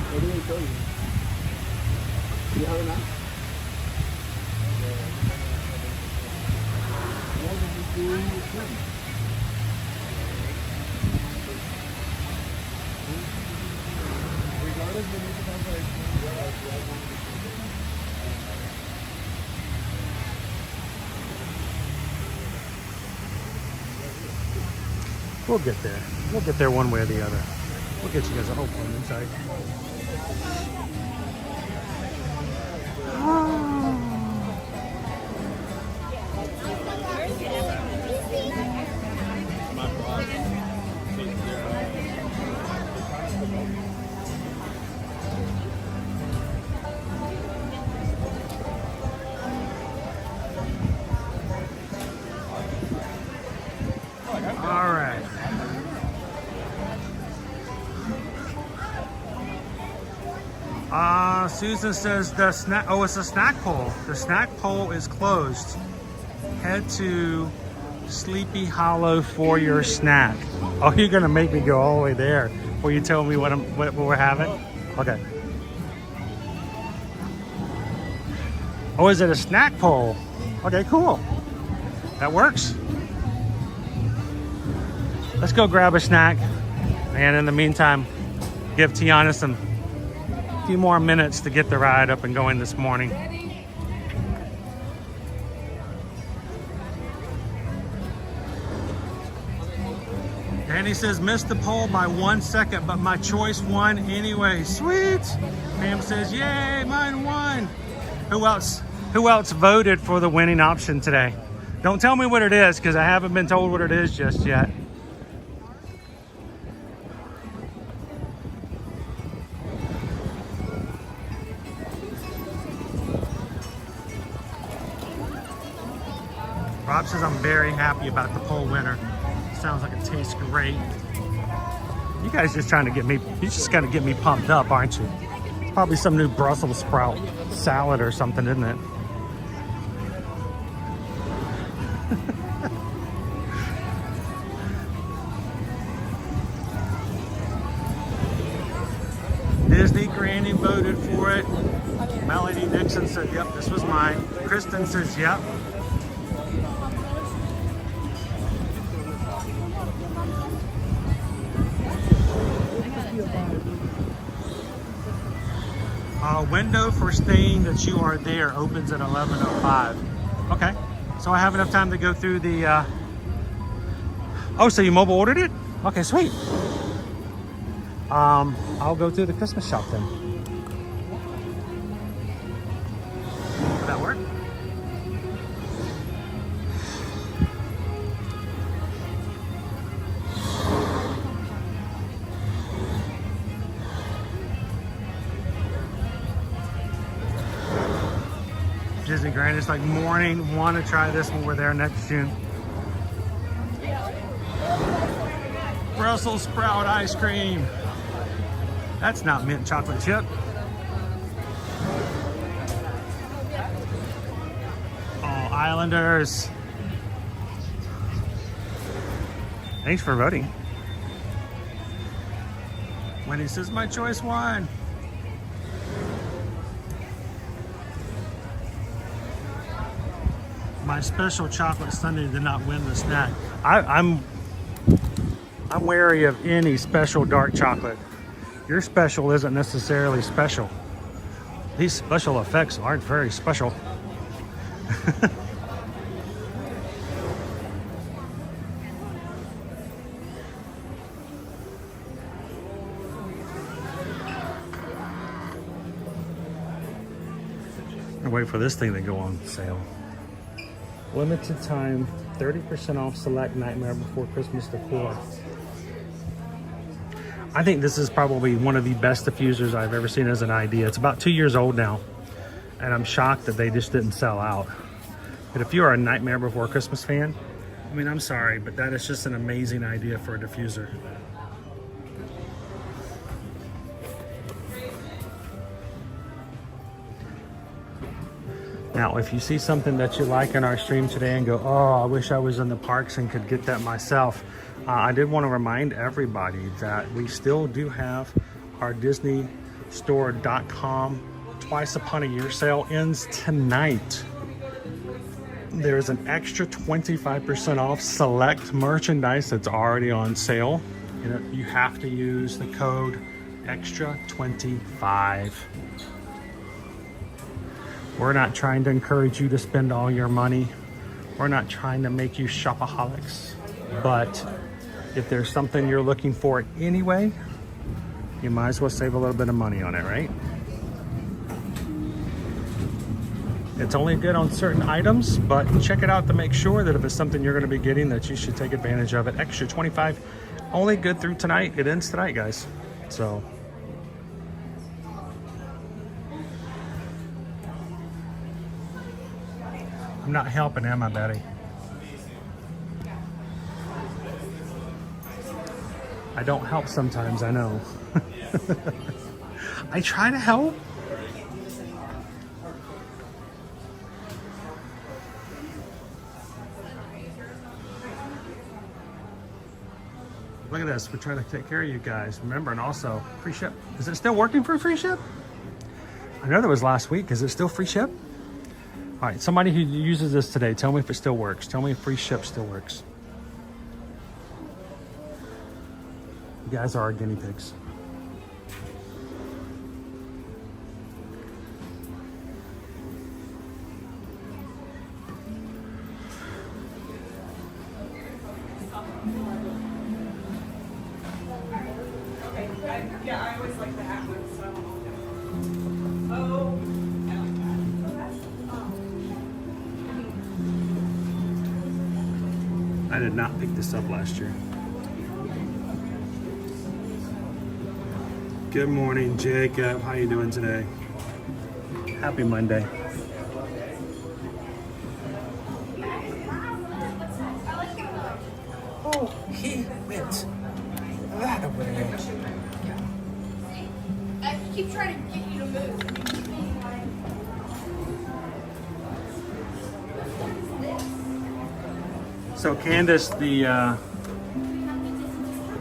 Speaker 4: What do they tell you? Do you have an app? Regardless, we need to calculate.
Speaker 1: We'll get there. We'll get there one way or the other. We'll get you guys a whole one inside. All right. Susan says the snack, oh, it's a snack poll. The snack poll is closed. Head to Sleepy Hollow for your snack. Oh, you're gonna make me go all the way there before you tell me what we're having? Okay. Oh, is it a snack pole? Okay, cool. That works. Let's go grab a snack. And in the meantime, give Tiana a few more minutes to get the ride up and going this morning. Danny says, missed the poll by 1 second, but my choice won anyway. Sweet. Pam says, yay, mine won. Who else voted for the winning option today? Don't tell me what it is, because I haven't been told what it is just yet. Rob says, I'm very happy about the poll winner. Sounds like it tastes great. You guys just trying to get me, you just gotta get me pumped up, aren't you? It's probably some new Brussels sprout salad or something, isn't it? Disney Granny voted for it. Melody Dixon said, yep, this was mine. Kristen says, yep. Window for staying that you are there opens at 11:05. Okay, so I have enough time to go through the oh, so you mobile ordered it? Okay, sweet. I'll go through the Christmas shop then. Will that work? Disney Grand is like morning. Want to try this when we're there next June. Brussels sprout ice cream. That's not mint chocolate chip. Oh, Islanders. Thanks for voting. Wendy says my choice won. My special chocolate sundae did not win the snack. I'm wary of any special dark chocolate. Your special isn't necessarily special. These special effects aren't very special. I wait for this thing to go on sale. Limited time, 30% off select Nightmare Before Christmas decor. I think this is probably one of the best diffusers I've ever seen as an idea. It's about 2 years old now, and I'm shocked that they just didn't sell out. But if you are a Nightmare Before Christmas fan, I mean, I'm sorry, but that is just an amazing idea for a diffuser. Now, if you see something that you like in our stream today and go, oh, I wish I was in the parks and could get that myself, I did want to remind everybody that we still do have our DisneyStore.com Twice Upon a Year sale ends tonight. There's an extra 25% off select merchandise that's already on sale. You have to use the code EXTRA25. We're not trying to encourage you to spend all your money. We're not trying to make you shopaholics. But if there's something you're looking for anyway, you might as well save a little bit of money on it, right? It's only good on certain items, but check it out to make sure that if it's something you're going to be getting, that you should take advantage of it. Extra 25, only good through tonight. It ends tonight, guys. So I'm not helping, am I, Betty? I don't help sometimes, I know. I try to help. Look at this. We're trying to take care of you guys. Remember, and also free ship. Is it still working for free ship? I know that was last week. Is it still free ship? All right, somebody who uses this today, tell me if it still works. Tell me if free ship still works. You guys are our guinea pigs.
Speaker 3: Yeah, I always like the hat one, so I don't know. Oh, I like that.
Speaker 1: I did not pick this up last year. Good morning, Jacob. How you doing today? Happy Monday.
Speaker 10: Oh, he went that away.
Speaker 7: I keep trying to get you to move.
Speaker 1: So Candace,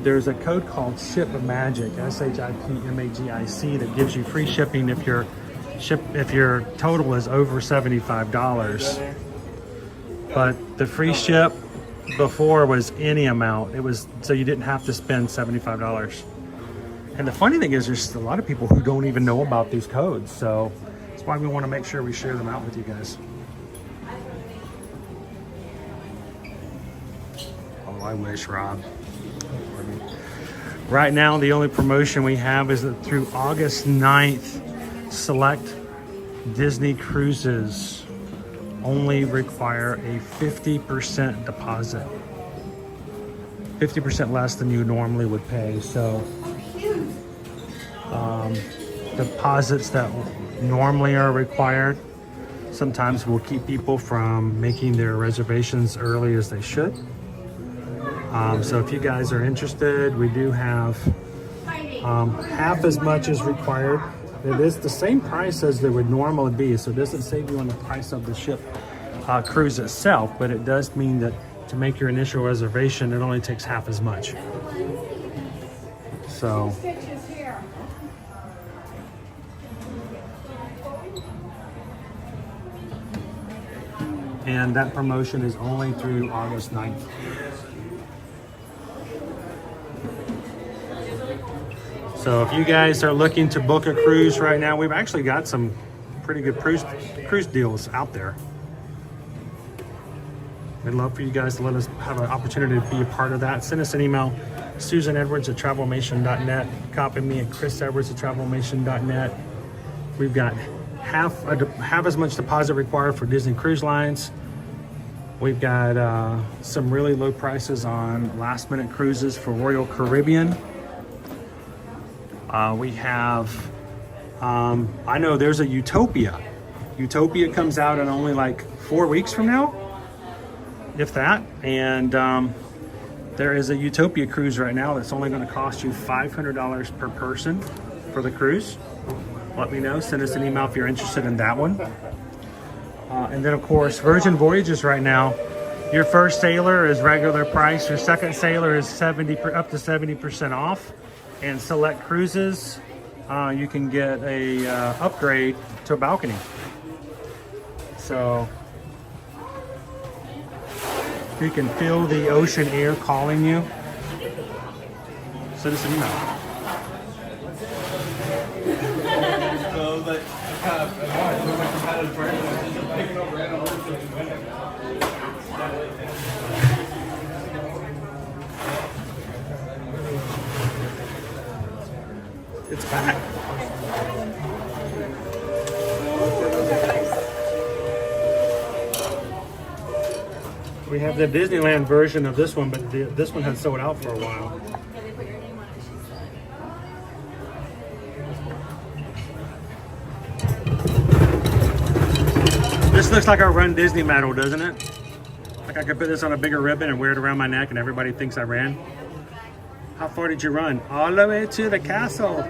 Speaker 1: there's a code called Ship Magic, SHIPMAGIC, that gives you free shipping if your total is over $75. But the free ship before was any amount. It was so you didn't have to spend $75. And the funny thing is, there's a lot of people who don't even know about these codes. So that's why we want to make sure we share them out with you guys. Oh, I wish, Rob. Right now, the only promotion we have is that through August 9th, select Disney cruises only require a 50% deposit. 50% less than you normally would pay. So deposits that normally are required sometimes will keep people from making their reservations early as they should. So if you guys are interested, we do have half as much as required. It is the same price as they would normally be, so it doesn't save you on the price of the ship cruise itself, but it does mean that to make your initial reservation, it only takes half as much. So and that promotion is only through August 9th. So if you guys are looking to book a cruise right now, we've actually got some pretty good cruise deals out there. We'd love for you guys to let us have an opportunity to be a part of that. Send us an email, susanedwards@travelmation.net. Copy me at chrisedwards@travelmation.net. We've got half as much deposit required for Disney Cruise Lines. We've got some really low prices on last minute cruises for Royal Caribbean. We have, I know there's a Utopia. Utopia comes out in only like 4 weeks from now, if that. And there is a Utopia cruise right now that's only going to cost you $500 per person for the cruise. Let me know. Send us an email if you're interested in that one. And then, of course, Virgin Voyages right now, your first sailor is regular price. Your second sailor is up to 70% off. And select cruises, you can get a upgrade to a balcony. So you can feel the ocean air calling you. Send us an email. It's back. We have the Disneyland version of this one, but this one has sold out for a while. This looks like our Run Disney medal, doesn't it? Like I could put this on a bigger ribbon and wear it around my neck and everybody thinks I ran. How far did you run? All the way to the castle.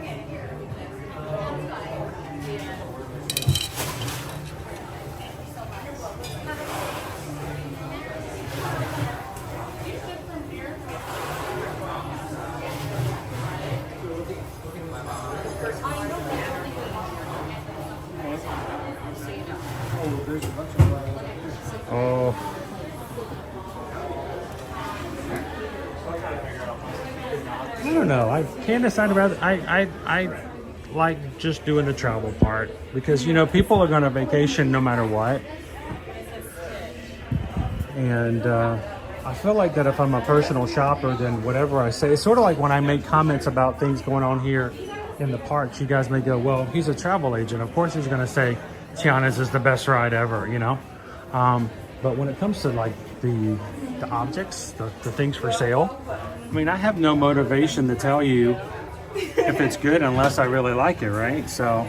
Speaker 1: I don't know. I can't decide about. I like just doing the travel part because, you know, people are going to vacation no matter what. And I feel like that if I'm a personal shopper, then whatever I say, it's sort of like when I make comments about things going on here in the parks, you guys may go, well, he's a travel agent. Of course he's going to say Tiana's is the best ride ever, you know? But when it comes to like the objects, the things for sale, I mean, I have no motivation to tell you if it's good unless I really like it, right? So.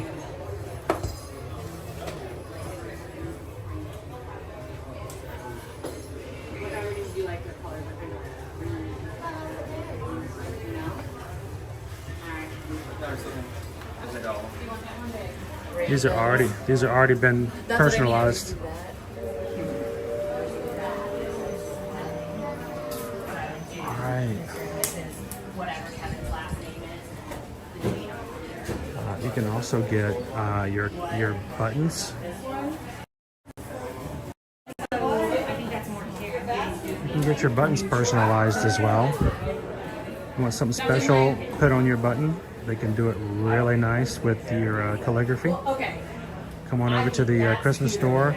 Speaker 1: These are already been personalized. All right. You can also get your buttons. You can get your buttons personalized as well. You want something special put on your button? They can do it really nice with your calligraphy. Come on over to the Christmas store,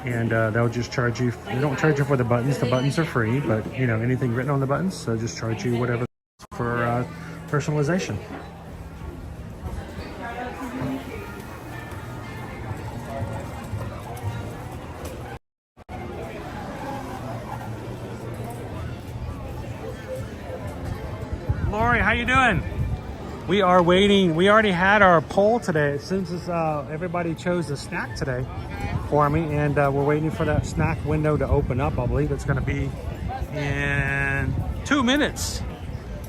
Speaker 1: and they'll just charge you. They don't charge you for the buttons. The buttons are free, but you know, anything written on the buttons, so just charge you whatever for personalization. Lori, how you doing? We are waiting. We already had our poll today. Since everybody chose a snack today for me, and we're waiting for that snack window to open up. I believe it's going to be in 2 minutes.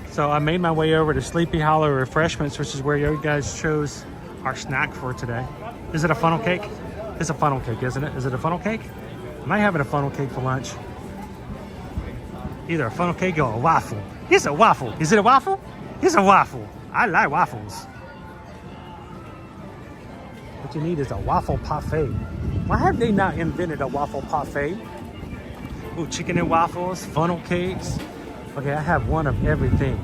Speaker 1: So I made my way over to Sleepy Hollow Refreshments, which is where you guys chose our snack for today. Is it a funnel cake? It's a funnel cake, isn't it? Is it a funnel cake? Am I having a funnel cake for lunch? Either a funnel cake or a waffle. It's a waffle. Is it a waffle? It's a waffle. I like waffles. What you need is a waffle parfait. Why have they not invented a waffle parfait? Ooh, chicken and waffles, funnel cakes. Okay, I have one of everything.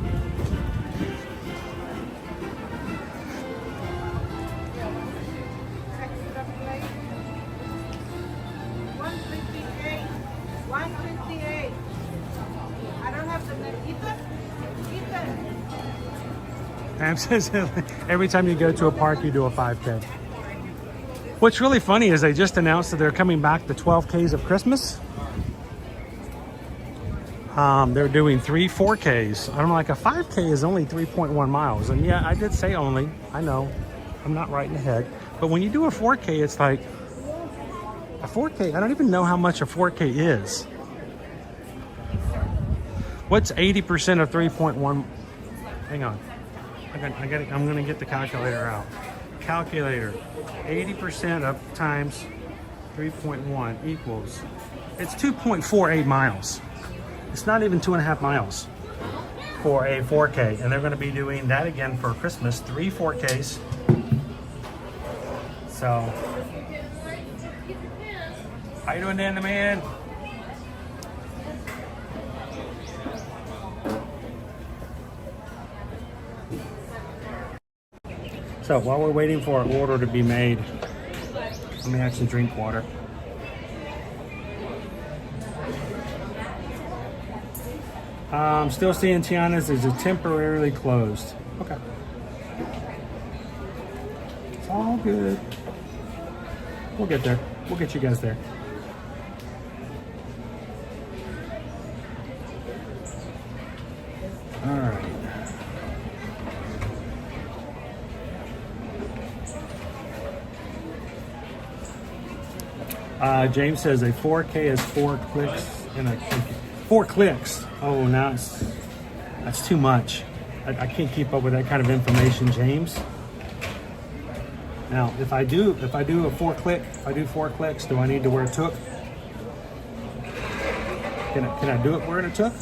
Speaker 3: $158. I don't have the Nequita.
Speaker 1: Pam says every time you go to a park, you do a 5K. What's really funny is they just announced that they're coming back to 12Ks of Christmas. They're doing 3 4Ks. I'm like, a 5K is only 3.1 miles. And yeah, I did say only. I know. I'm not right in the head. But when you do a 4K, it's like a 4K. I don't even know how much a 4K is. What's 80% of 3.1? Hang on. I'm going to get the calculator out. Calculator. 80% of times 3.1 equals, it's 2.48 miles. It's not even 2.5 miles for a 4K. And they're going to be doing that again for Christmas, 3 4Ks. So, how you doing, Dan the man? So while we're waiting for our order to be made, let me actually drink water. I'm still seeing Tiana's is temporarily closed. Okay. It's all good. We'll get there. We'll get you guys there. All right. James says a 4K is 4 clicks and a 4 clicks. Oh, now that's too much. I can't keep up with that kind of information, James. Now, if I do a 4 clicks, do I need to wear a toque? Can I do it wearing a toque?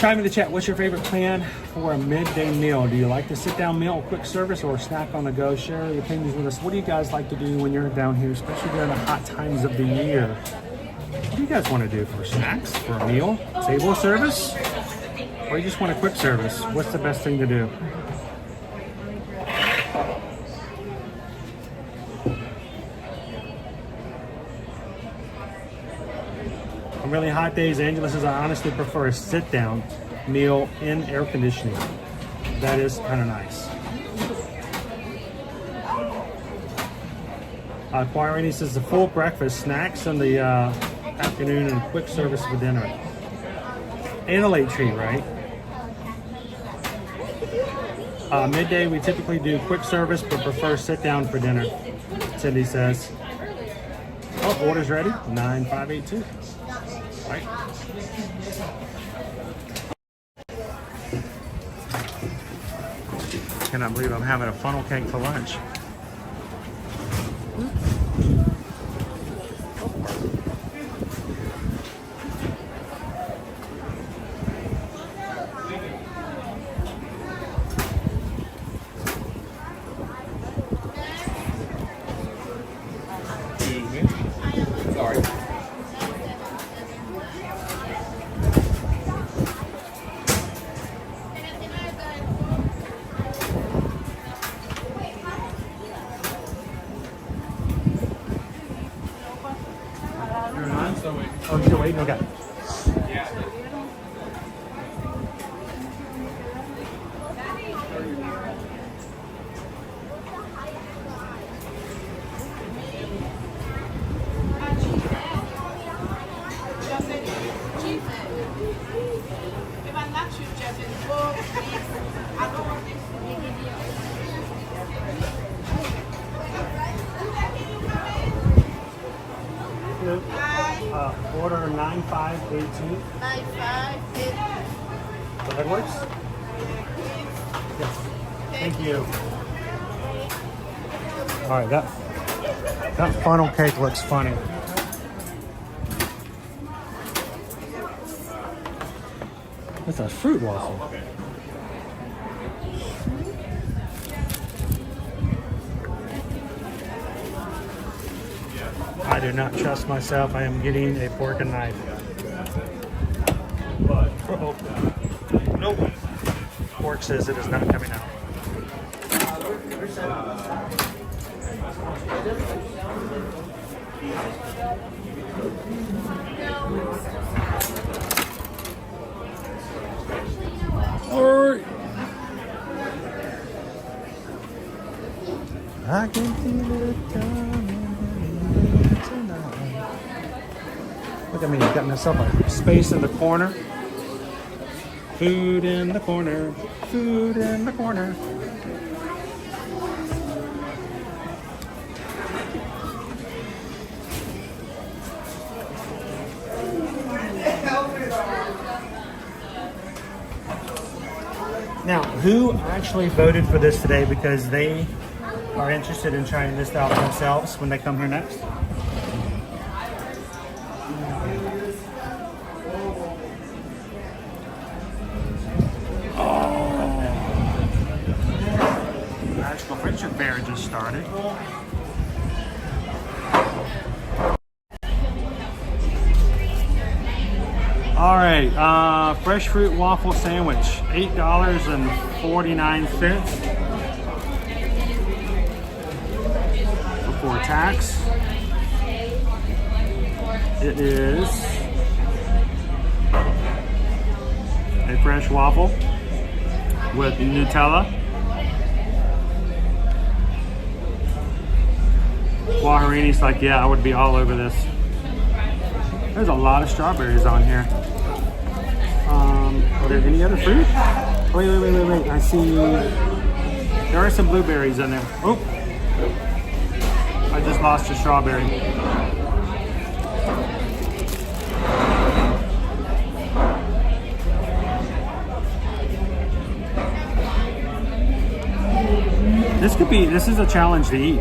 Speaker 1: Chime in the chat. What's your favorite plan for a midday meal? Do you like the sit-down meal, quick service, or snack on the go? Share your opinions with us. What do you guys like to do when you're down here, especially during the hot times of the year? What do you guys want to do for snacks, for a meal, table service, or you just want a quick service? What's the best thing to do? On really hot days, Angela says, I honestly prefer a sit-down meal in air conditioning. That is kind of nice. Quirini says the full breakfast, snacks in the afternoon, and quick service for dinner. And a late treat, right? Midday, we typically do quick service, but prefer sit-down for dinner, Cindy says. Oh, order's ready, 9582. Right. Cannot believe I'm having a funnel cake for lunch.
Speaker 16: Sorry.
Speaker 1: Oh, you're waiting? Okay. Order 9582.
Speaker 15: 9582.
Speaker 1: Edwards? Yes. Thank you. All right, that funnel cake looks funny. That's a fruit waffle. I do not trust myself. I am getting a fork and knife. Oh, nope. Fork says it is not coming out. All right. I can feel it coming. Look at me, got myself a space in the corner. Food in the corner. Food in the corner. Now, who actually voted for this today because they are interested in trying this out themselves when they come here next? Magical Friendship Fair just started. All right, fresh fruit waffle sandwich, $8.49 before tax. It is a fresh waffle with Nutella, Guajarini's like, yeah, I would be all over this. There's a lot of strawberries on here. Are there any other fruit? Wait. I see there are some blueberries in there. Oh, I just lost a strawberry. This is a challenge to eat.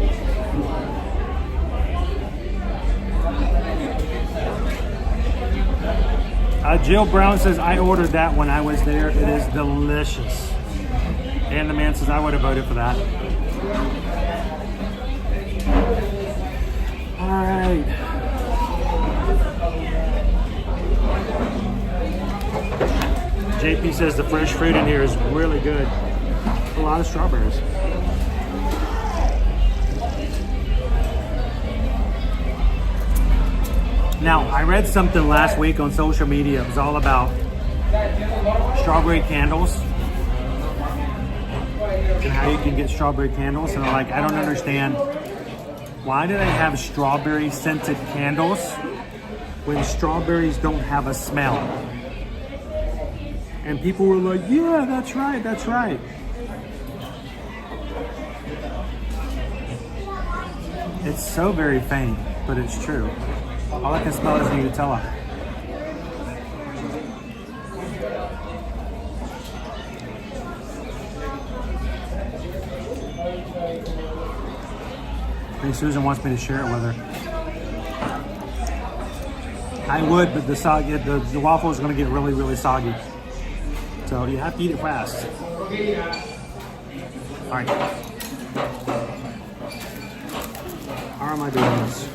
Speaker 1: Jill Brown says, I ordered that when I was there. It is delicious. And the man says, I would have voted for that. All right. JP says the fresh fruit in here is really good. A lot of strawberries. Now, I read something last week on social media. It was all about strawberry candles and how you can get strawberry candles. And I'm like, I don't understand. Why do they have strawberry scented candles when strawberries don't have a smell? And people were like, yeah, that's right, that's right. It's so very faint, but it's true. All I can smell is Nutella. I think Susan wants me to share it with her. I would, but the waffle is going to get really, really soggy. So you have to eat it fast. All right. How am I doing this?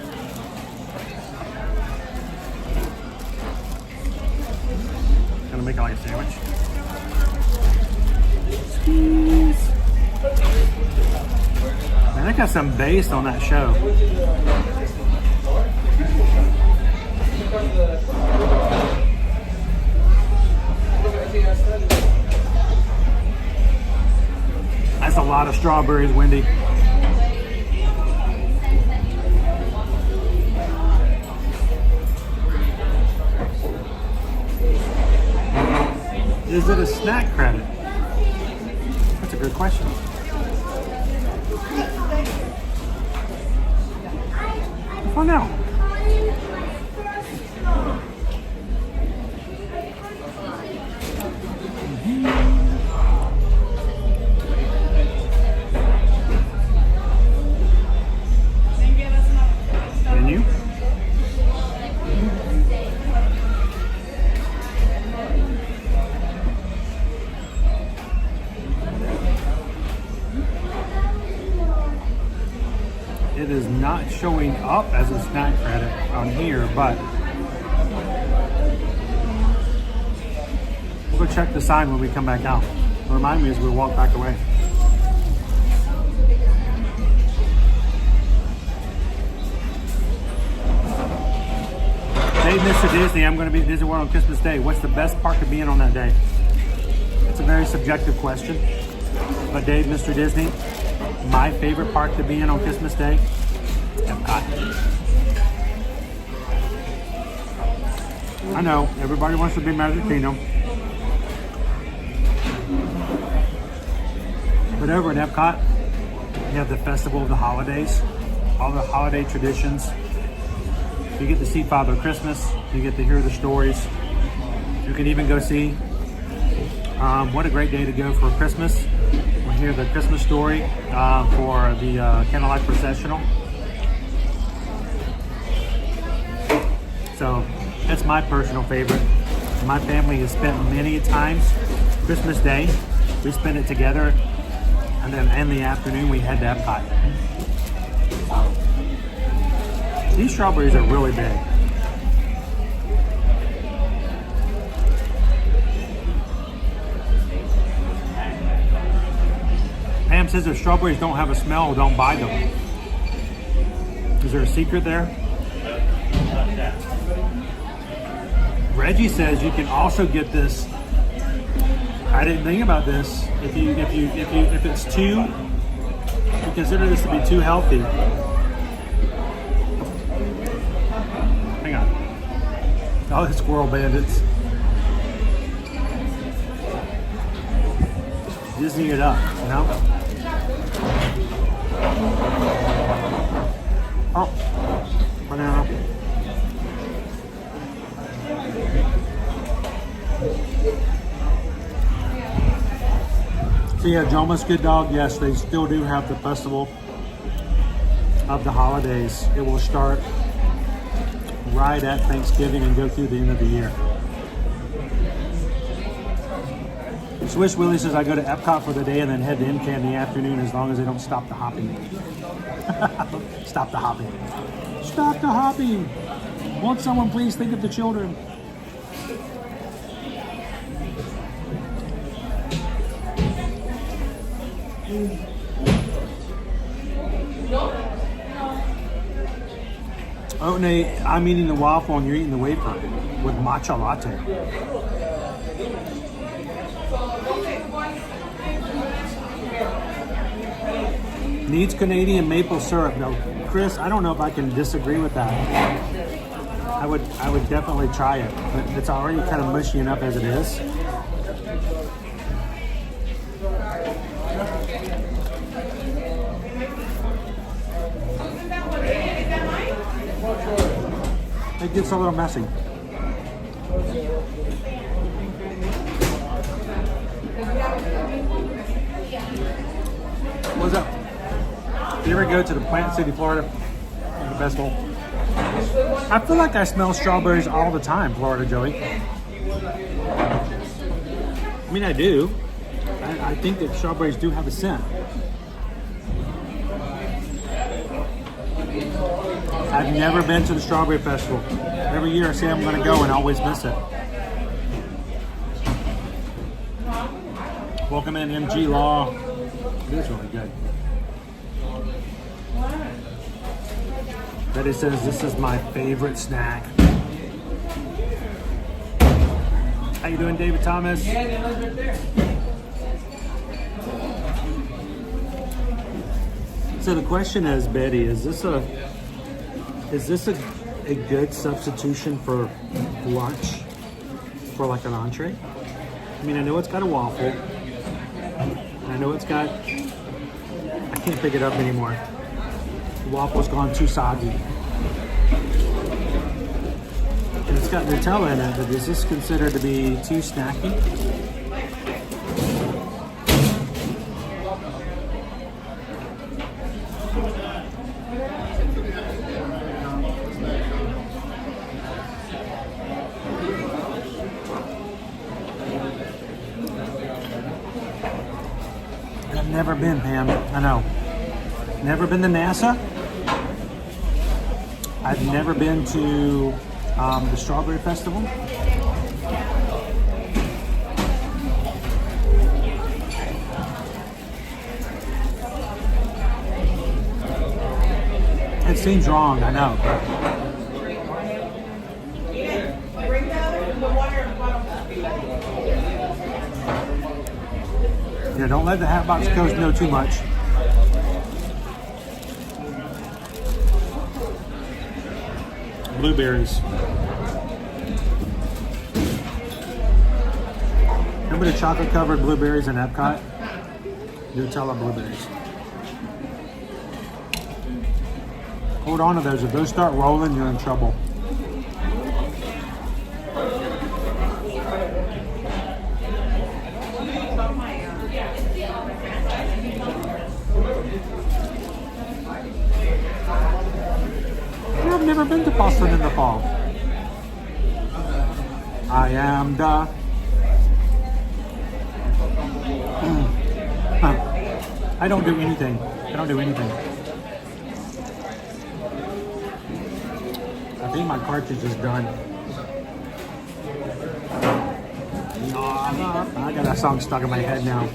Speaker 1: Gonna make it like a sandwich. Squeeze. Man, I got some bass on that show. That's a lot of strawberries, Wendy. Is it a snack credit? That's a good question. Find out. Menu. It is not showing up as a snack credit on here, but we'll go check the sign when we come back out. Remind me as we walk back away. Hey, Mr. Disney, I'm going to be at Disney World on Christmas Day. What's the best park to be in on that day? It's a very subjective question. But Dave, Mr. Disney, my favorite park to be in on Christmas Day, Epcot. I know, everybody wants to be Magic Kingdom. But over at Epcot, you have the Festival of the Holidays, all the holiday traditions. You get to see Father Christmas, you get to hear the stories. You can even go see, what a great day to go for Christmas. We'll hear the Christmas story for the Candlelight Processional. So that's my personal favorite. My family has spent many times Christmas Day. We spent it together, and then in the afternoon we head to Epcot. These strawberries are really big. Pam says if strawberries don't have a smell, don't buy them. Is there a secret there? Reggie says you can also get this. I didn't think about this. If it's too, you consider this to be too healthy. Hang on. Oh, the squirrel bandits. Disney it up, you know? Oh, banana. So yeah, Joma's Good Dog, yes, they still do have the Festival of the Holidays. It will start right at Thanksgiving and go through the end of the year.
Speaker 17: Swish Willie says I go to Epcot for the day and then head to MCAT in the afternoon as long as they don't stop the hopping. Stop the hopping. Stop the hopping. Won't someone please think of the children? Oh, Nate, I'm eating the waffle and you're eating the wafer with matcha latte. Needs Canadian maple syrup. No, Chris, I don't know if I can disagree with that. I would definitely try it, but it's already kind of mushy enough as it is. It gets a little messy. What's up? You ever go to the Plant City, Florida festival? I feel like I smell strawberries all the time, Florida Joey. I mean, I do. I think that strawberries do have a scent. I've never been to the Strawberry Festival. Every year I say I'm going to go and I always miss it. Welcome in, MG Law. It is really good. Betty says this is my favorite snack. How you doing, David Thomas? So the question is, Betty, is this a good substitution for lunch, for like an entree? I mean, I know it's got a waffle. I know it's got, I can't pick it up anymore. The waffle's gone too soggy. And it's got Nutella in it, but is this considered to be too snacky? Never been, Pam. I know. Never been to NASA. I've never been to the Strawberry Festival. It seems wrong, I know. Yeah, don't let the Hatbox Coast know too much. Blueberries. Remember the chocolate covered blueberries in Epcot? Nutella blueberries. Hold on to those. If those start rolling, you're in trouble. I've never been to Boston in the fall. I am the... I don't do anything. I don't do anything. I think my cartridge is done. I got that song stuck in my head now.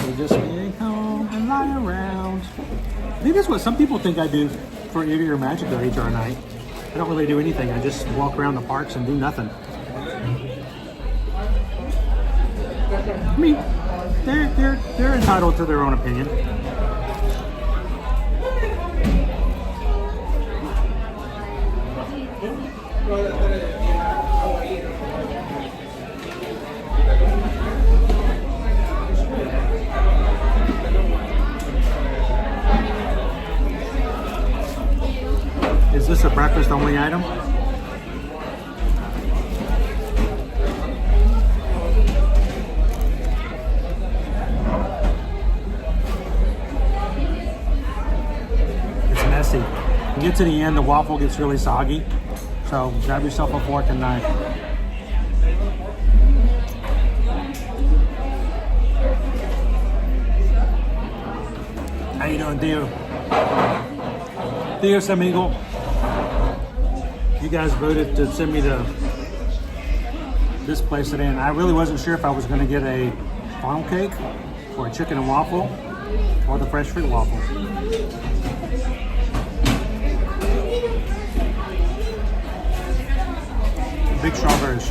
Speaker 17: We just stay home and lie around. I think that's what some people think I do for Eater Your Magic or HR night. I don't really do anything. I just walk around the parks and do nothing. I mean, they're entitled to their own opinion. Is this a breakfast only item? It's messy. You get to the end, the waffle gets really soggy. So grab yourself a fork and knife. How you doing, Theo? Theo's amigo. You guys voted to send me to this place today, and I really wasn't sure if I was going to get a funnel cake or a chicken and waffle or the fresh fruit waffle. Big strawberries.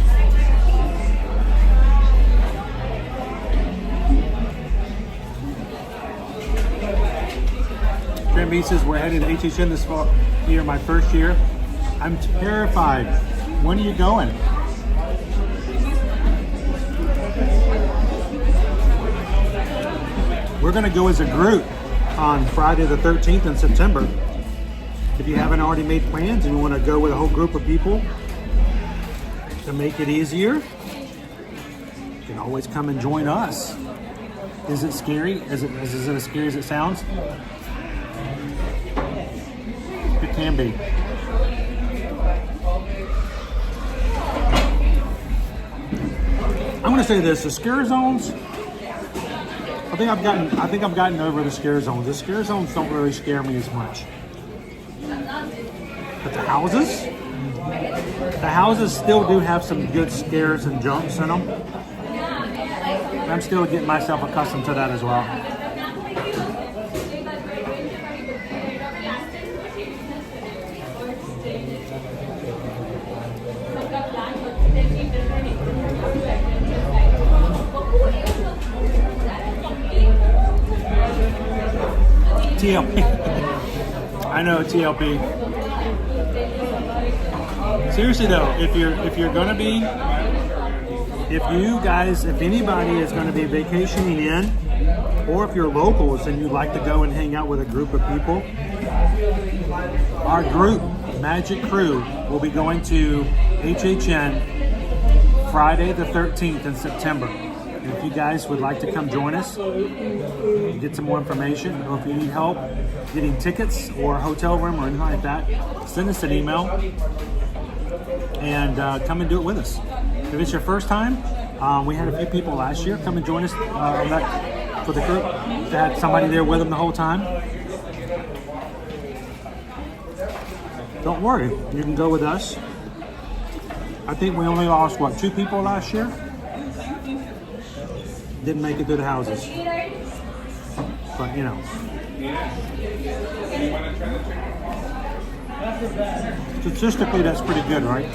Speaker 17: Graham B says we're heading to HHN this fall year, my first year. I'm terrified. When are you going? We're going to go as a group on Friday the 13th in September. If you haven't already made plans and you want to go with a whole group of people to make it easier, you can always come and join us. Is it scary? Is it as scary as it sounds? It can be. I'm going to say this: the scare zones. I think I've gotten over the scare zones. The scare zones don't really scare me as much. But the houses still do have some good scares and jumps in them. I'm still getting myself accustomed to that as well. TLP. I know, TLP. Seriously though, if anybody is going to be vacationing in, or if you're locals and you'd like to go and hang out with a group of people, our group, Magic Crew, will be going to HHN Friday the 13th in September. And if you guys would like to come join us and get some more information, or if you need help getting tickets or a hotel room or anything like that, send us an email and come and do it with us. If it's your first time, we had a few people last year come and join us for the group. They had somebody there with them the whole time. Don't worry, you can go with us. I think we only lost, 2 people last year? Didn't make it through the houses. But, you know. Statistically, that's pretty good, right?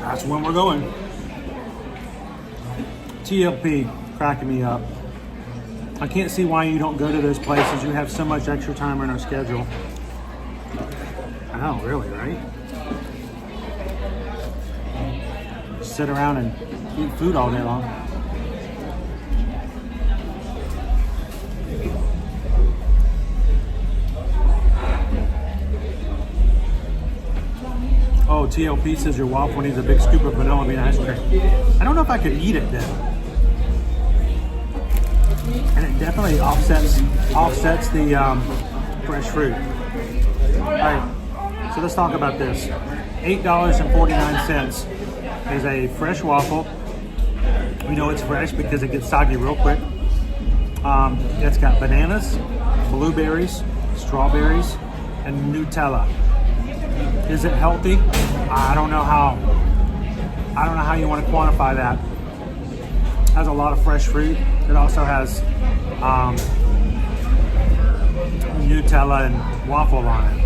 Speaker 17: That's when we're going. TLP, cracking me up. I can't see why you don't go to those places. You have so much extra time in our schedule. I know, really, right? Sit around and eat food all day long. Oh, TLP says your waffle needs a big scoop of vanilla bean ice cream. I don't know if I could eat it then. And it definitely offsets the fresh fruit. All right, so let's talk about this. $8.49 is a fresh waffle. We know it's fresh because it gets soggy real quick. It's got bananas, blueberries, strawberries, and Nutella. Is it healthy? I don't know how you want to quantify that. It has a lot of fresh fruit. It also has Nutella and waffle on it.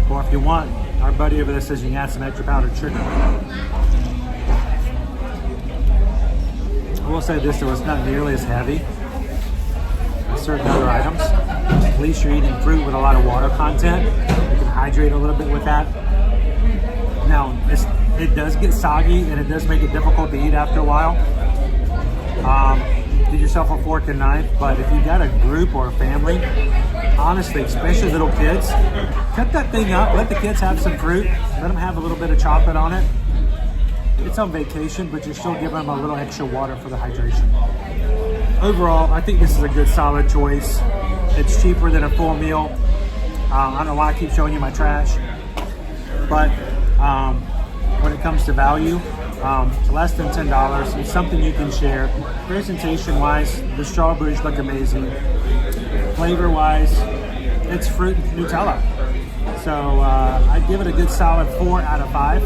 Speaker 17: Or if you want, our buddy over there says you can add some extra powdered sugar. I will say this, though, it's not nearly as heavy as certain other items. At least you're eating fruit with a lot of water content. You can hydrate a little bit with that. Now, it does get soggy and it does make it difficult to eat after a while. Get yourself a fork and knife, but if you got a group or a family, honestly, especially little kids, cut that thing up, let the kids have some fruit, let them have a little bit of chocolate on it. It's on vacation, but you're still giving them a little extra water for the hydration. Overall, I think this is a good solid choice. It's cheaper than a full meal. I don't know why I keep showing you my trash, but when it comes to value, it's less than $10. It's something you can share. Presentation-wise, the strawberries look amazing. Flavor-wise, it's fruit and Nutella. So I'd give it a good solid 4 out of 5.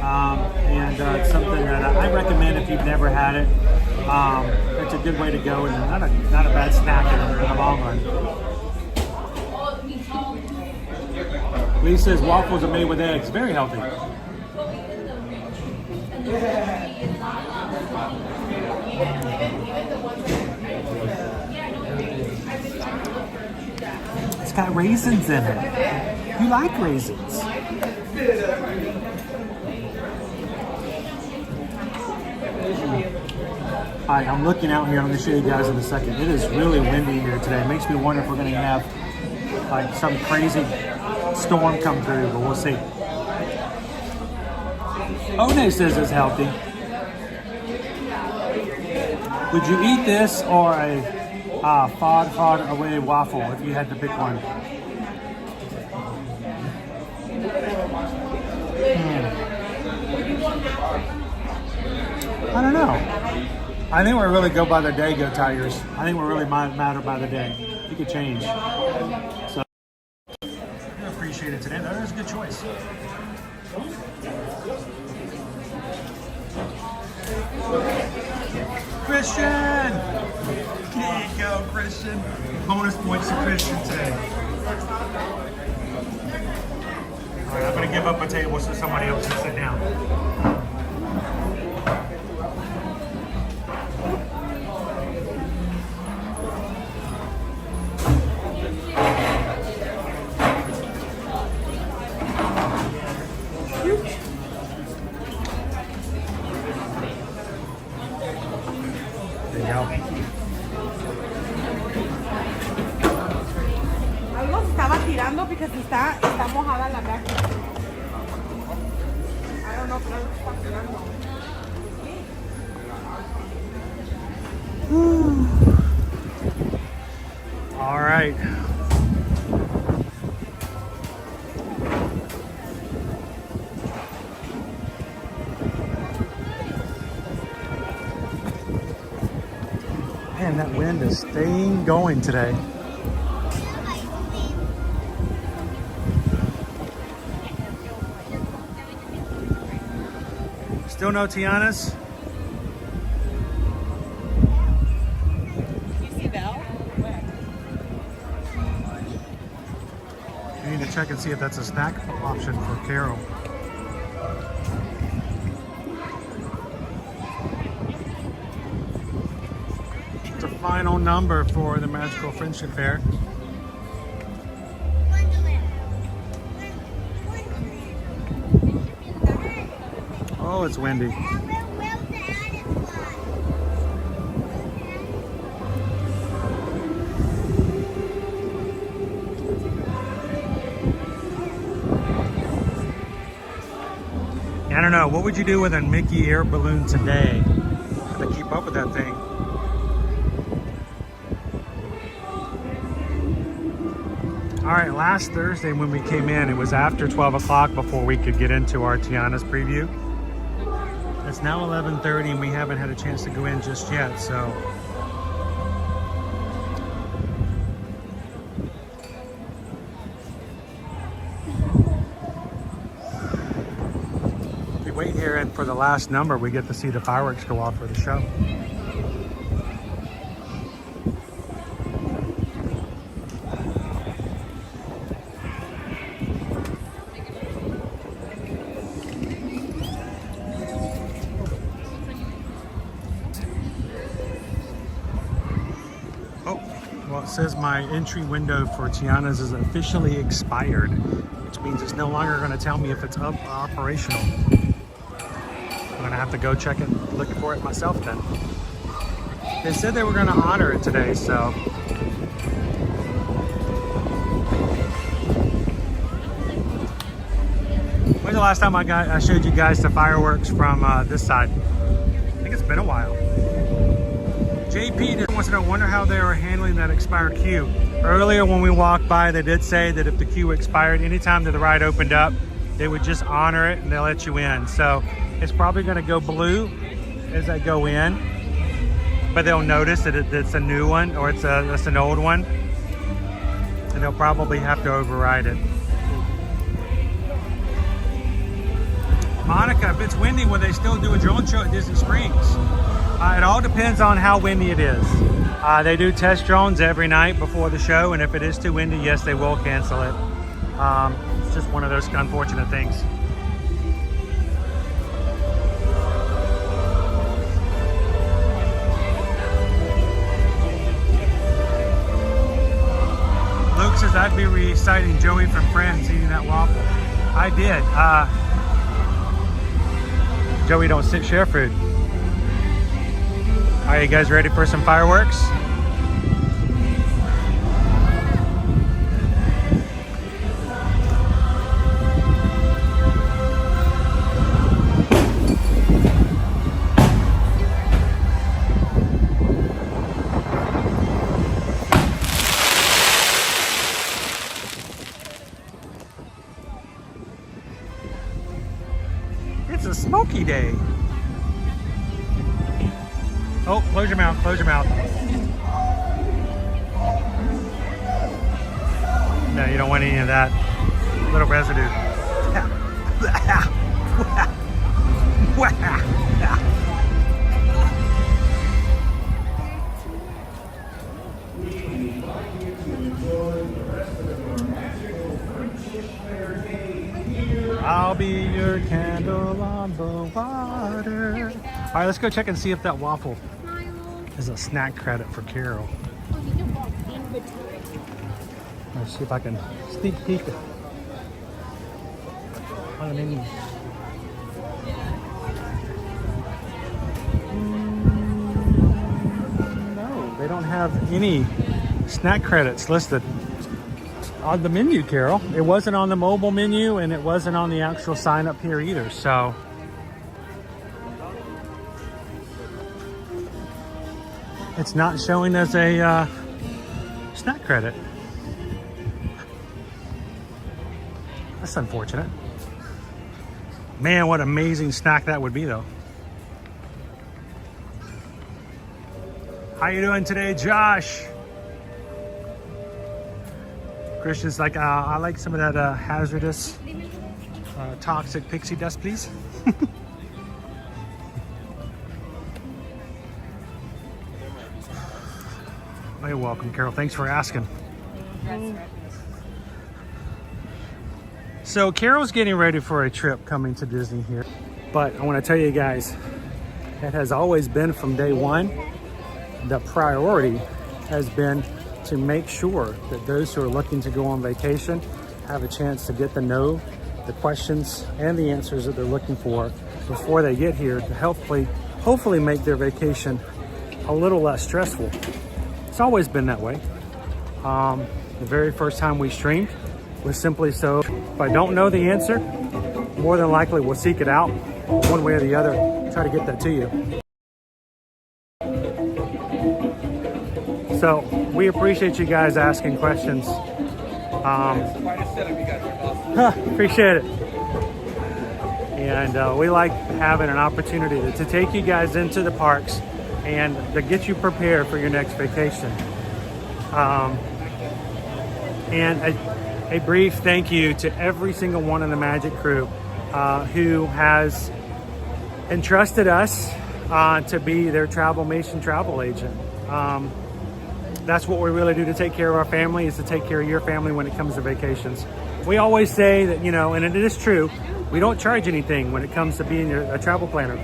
Speaker 17: And it's something that I recommend if you've never had it. It's a good way to go and not a bad snack in the long run. Lee says waffles are made with eggs. Very healthy. It's got raisins in it. You like raisins. Alright, I'm looking out here. I'm going to show you guys in a second. It is really windy here today. It makes me wonder if we're going to have like some crazy storm come through, but we'll see. One says it's healthy. Would you eat this or a far away waffle if you had to pick one? I don't know. I think we're really go by the day, Go Tigers. I think we're really matter by the day. You could change. So I appreciate it today. That was a good choice. Christian! There you go, Christian. Bonus points to Christian today. All right, I'm going to give up a table so somebody else can sit down.
Speaker 3: Algo se estaba tirando because está mojada la caja. I don't know, pero algo se está tirando.
Speaker 17: All right. Man, that wind is staying going today. Still no Tianas?
Speaker 3: You see Belle? Where?
Speaker 17: We need to check and see if that's a snack option for Carol. It's a final number for the Magical Friendship Fair. Oh, it's windy. I don't know, what would you do with a Mickey air balloon today to keep up with that thing? All right, last Thursday when we came in, it was after 12 o'clock before we could get into our Tiana's preview. It's now 11:30 and we haven't had a chance to go in just yet, so. If we wait here and for the last number, we get to see the fireworks go off for the show. Well, it says my entry window for Tiana's is officially expired, which means it's no longer going to tell me if it's operational. I'm going to have to go check it, look for it myself then. They said they were going to honor it today, so. When's the last time I showed you guys the fireworks from this side? I think it's been a while.
Speaker 1: JP wants to know, wonder how they are handling that expired queue. Earlier when we walked by, they did say that if the queue expired, anytime that the ride opened up, they would just honor it and they'll let you in. So it's probably going to go blue as I go in, but they'll notice that it's a new one or it's an old one, and they'll probably have to override it. Monica, if it's windy, will they still do a drone show at Disney Springs? It all depends on how windy it is. They do test drones every night before the show, and if it is too windy, yes, they will cancel it. It's just one of those unfortunate things. Luke says, I'd be reciting Joey from Friends eating that waffle. I did. Joey don't share food. Are you guys ready for some fireworks? It's a smoky day. Oh, close your mouth, close your mouth. No, you don't want any of that little residue. I'll be your candle on the water. All right, let's go check and see if that waffle is a snack credit for Carol. Let's see if I can sneak peek it on the menu. No, they don't have any snack credits listed on the menu, Carol. It wasn't on the mobile menu, and it wasn't on the actual sign up here either, so. It's not showing as a snack credit. That's unfortunate. Man, what amazing snack that would be, though. How you doing today, Josh? Christian's like, I like some of that hazardous, toxic pixie dust, please. You're welcome, Carol. Thanks for asking. So Carol's getting ready for a trip coming to Disney here. But I want to tell you guys, it has always been from day one, the priority has been to make sure that those who are looking to go on vacation have a chance to get to know the questions and the answers that they're looking for before they get here to hopefully make their vacation a little less stressful. It's always been that way. The very first time we streamed was simply so if I don't know the answer, more than likely we'll seek it out one way or the other, try to get that to you. So we appreciate you guys asking questions. Appreciate it. And we like having an opportunity to take you guys into the parks and to get you prepared for your next vacation. And a brief thank you to every single one in the Magic crew who has entrusted us to be their Travelmation travel agent. That's what we really do to take care of our family, is to take care of your family when it comes to vacations. We always say that, you know, and it is true, we don't charge anything when it comes to being a travel planner.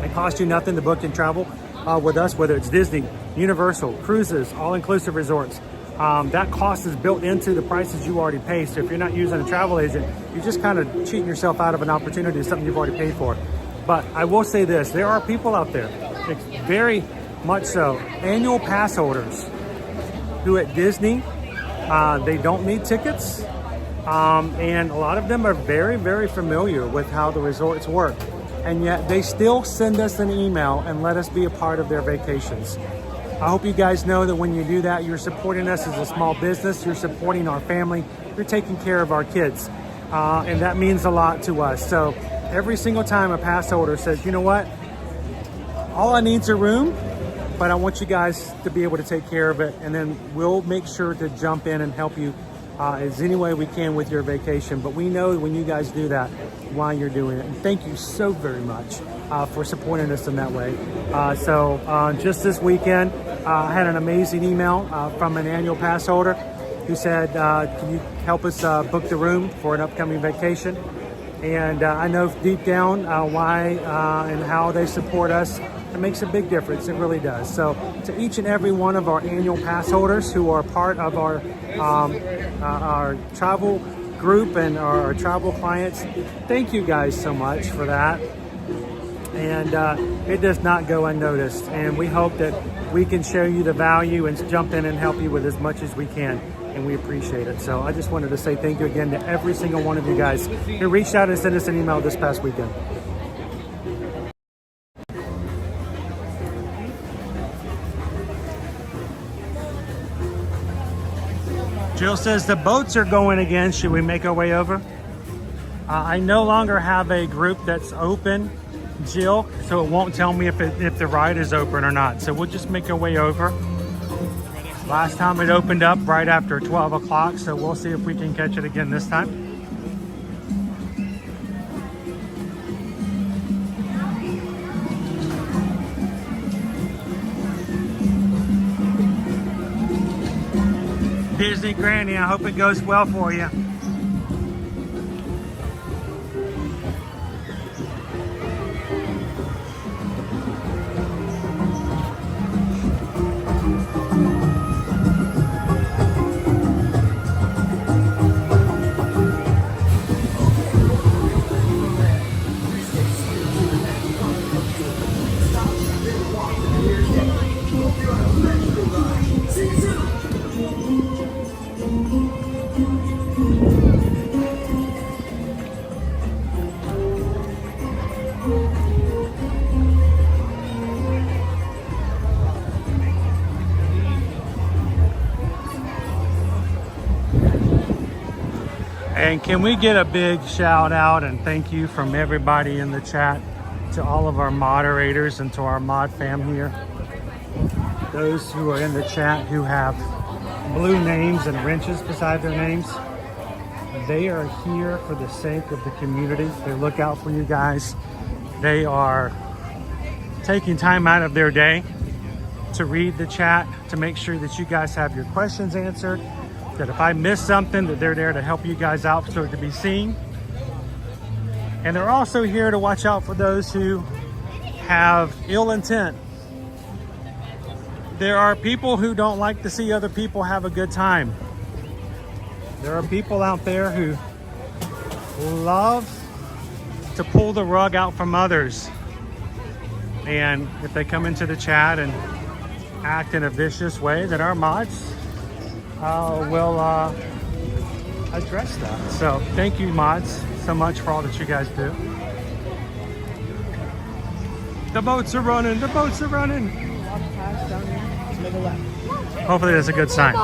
Speaker 1: It costs you nothing to book and travel with us, whether it's Disney, Universal, cruises, all-inclusive resorts. That cost is built into the prices you already pay. So if you're not using a travel agent, you're just kind of cheating yourself out of an opportunity of something you've already paid for. But I will say this, there are people out there, very much so, annual pass holders who at Disney, they don't need tickets. And a lot of them are very, very familiar with how the resorts work.
Speaker 17: and yet they still send us an email and let us be a part of their vacations. I hope you guys know that when you do that, you're supporting us as a small business, you're supporting our family, you're taking care of our kids, and that means a lot to us. So every single time a pass holder says, you know what, all I need is a room, but I want you guys to be able to take care of it, and then we'll make sure to jump in and help you as any way we can with your vacation. But we know when you guys do that, why you're doing it. And thank you so very much for supporting us in that way. So just this weekend, I had an amazing email from an annual pass holder who said, can you help us book the room for an upcoming vacation? And I know deep down why and how they support us. It makes a big difference. It really does. So to each and every one of our annual pass holders who are part of our travel group and our travel clients, thank you guys so much for that. And it does not go unnoticed. And we hope that we can show you the value and jump in and help you with as much as we can. And we appreciate it. So I just wanted to say thank you again to every single one of you guys who reached out and sent us an email this past weekend. Jill says the boats are going again. Should we make our way over? I no longer have a group that's open, Jill, so it won't tell me if the ride is open or not. So we'll just make our way over. Last time it opened up right after 12 o'clock, so we'll see if we can catch it again this time. Disney Granny, I hope it goes well for you. And can we get a big shout out and thank you from everybody in the chat to all of our moderators and to our mod fam here. Those who are in the chat who have blue names and wrenches beside their names. They are here for the sake of the community. They look out for you guys. They are taking time out of their day to read the chat, to make sure that you guys have your questions answered, that if I miss something, that they're there to help you guys out so it can be seen. And they're also here to watch out for those who have ill intent. There are people who don't like to see other people have a good time. There are people out there who love to pull the rug out from others. And if they come into the chat and act in a vicious way, then our mods will address that. So thank you, mods, so much for all that you guys do. The boats are running, the boats are running. Hopefully that's a good sign.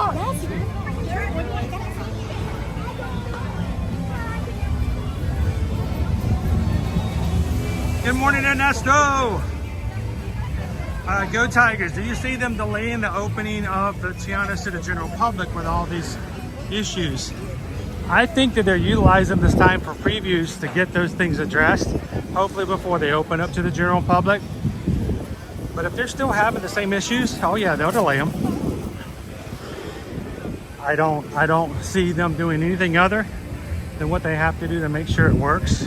Speaker 17: Good morning, Ernesto. Go Tigers. Do you see them delaying the opening of the Tiana to the general public with all these issues? I think that they're utilizing this time for previews to get those things addressed, hopefully before they open up to the general public. But if they're still having the same issues, oh yeah, they'll delay them. I don't see them doing anything other than what they have to do to make sure it works.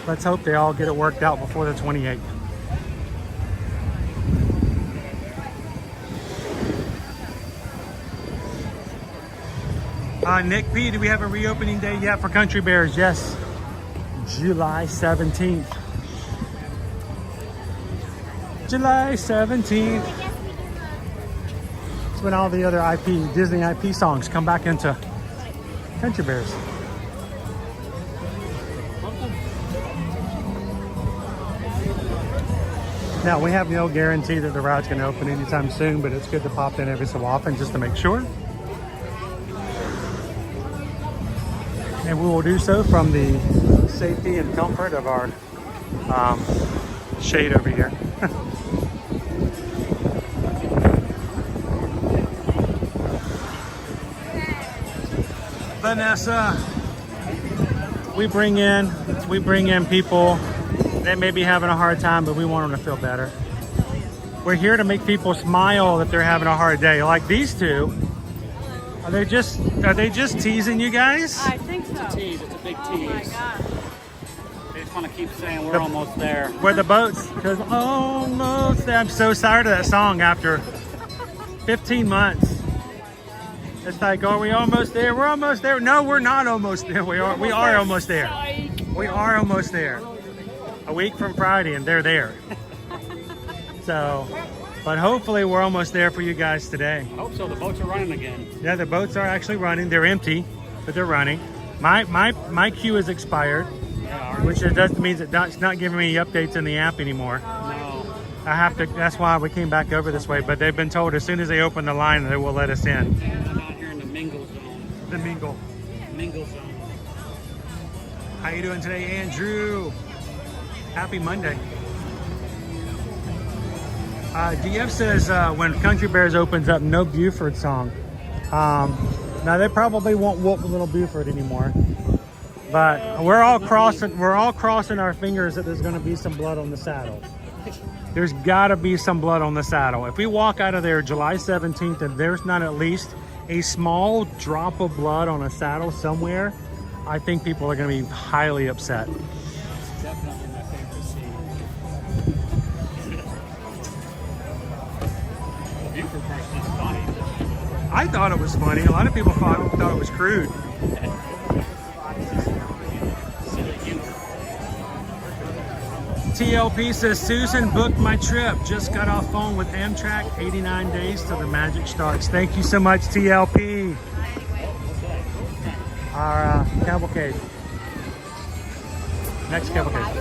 Speaker 17: Let's hope they all get it worked out before the 28th. Nick P, do we have a reopening day yet for Country Bears? Yes, July 17th. July 17th. It's when all the other Disney IP songs come back into Country Bears.
Speaker 1: Now, we have no guarantee that the route's going to open anytime soon, but it's good to pop in every so often just to make sure. And we will do so from the safety and comfort of our shade over here. Vanessa, we bring in people that may be having a hard time, but we want them to feel better. We're here to make people smile if they're having a hard day, like these two. Are they just teasing you guys?
Speaker 3: I think so.
Speaker 8: It's a tease. It's a big
Speaker 3: Oh my
Speaker 8: tease.
Speaker 3: God.
Speaker 8: They just want to keep saying we're almost there.
Speaker 1: Where the boats, because almost there. I'm so tired of that song after 15 months. It's like, are we almost there? We're almost there. No, we're not almost there. We are almost there. We are almost there. A week from Friday and they're there. So, but hopefully we're almost there for you guys today.
Speaker 8: I hope so. The boats are running again.
Speaker 1: Yeah, the boats are actually running. They're empty, but they're running. My queue is expired, which it doesn't mean it's not giving me updates in the app anymore.
Speaker 8: No.
Speaker 1: I have to. That's why we came back over this way. But they've been told as soon as they open the line, they will let us in.
Speaker 8: I'm out here in the mingle zone.
Speaker 1: The mingle.
Speaker 8: Mingle zone.
Speaker 1: How you doing today, Andrew? Happy Monday. DF says when Country Bears opens up, no Buford song. Now they probably won't whoop Little Buford anymore, but we're all crossing our fingers that there's going to be some blood on the saddle. There's got to be some blood on the saddle. If we walk out of there July 17th and there's not at least a small drop of blood on a saddle somewhere, I think people are going to be highly upset.
Speaker 8: Definitely my favorite scene. The Buford part's not funny.
Speaker 1: I thought it was funny. A lot of people thought it was crude. TLP says, Susan booked my trip. Just got off phone with Amtrak. 89 days till the magic starts. Thank you so much, TLP. Our Cavalcade. Next Cavalcade.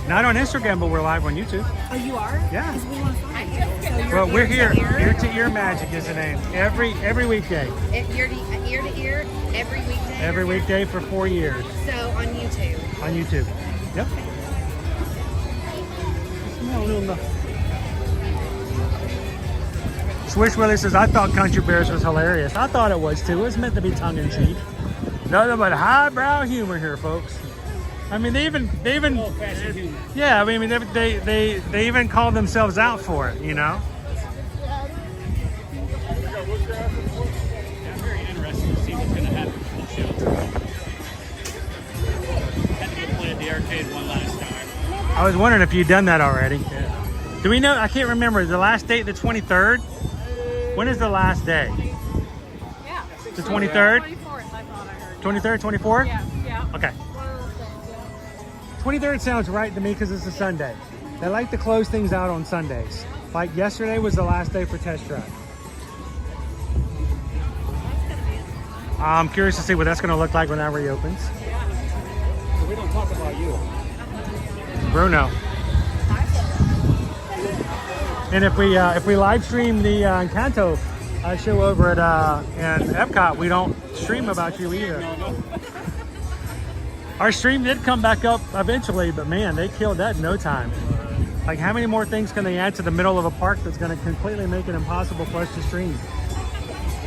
Speaker 1: Not on Instagram, but we're live on YouTube.
Speaker 3: Oh, you are?
Speaker 1: Yeah.
Speaker 3: Because we want to find you. So
Speaker 1: Well, we're here. Ear to Ear Magic is the name. Every weekday.
Speaker 15: Ear to ear, every weekday.
Speaker 1: Every weekday for 4 years.
Speaker 15: So on YouTube.
Speaker 1: On YouTube. Yep. Swish Willie says, I thought Country Bears was hilarious. I thought it was too. It was meant to be tongue in cheek. Nothing but highbrow humor here, folks. I mean, they even yeah. I mean, they even call themselves out for it, you know.
Speaker 8: I'm very interested to see what's going to happen for the show. Had to go play at the arcade one last time.
Speaker 1: I was wondering if you'd done that already.
Speaker 8: Yeah.
Speaker 1: Do we know? I can't remember. Is the last date the 23rd? When is the last day?
Speaker 3: Yeah.
Speaker 1: The 23rd?
Speaker 3: 24th, I thought I heard.
Speaker 1: 23rd, 24th?
Speaker 3: Yeah.
Speaker 1: Okay. 23rd sounds right to me because it's a Sunday. They like to close things out on Sundays. Like yesterday was the last day for test track. I'm curious to see what that's going to look like when that reopens.
Speaker 8: So we don't talk about you.
Speaker 1: Bruno. And if we live stream the Encanto show over at in Epcot, we don't stream about you either. Our stream did come back up eventually, but man, they killed that in no time. Like, how many more things can they add to the middle of a park that's going to completely make it impossible for us to stream?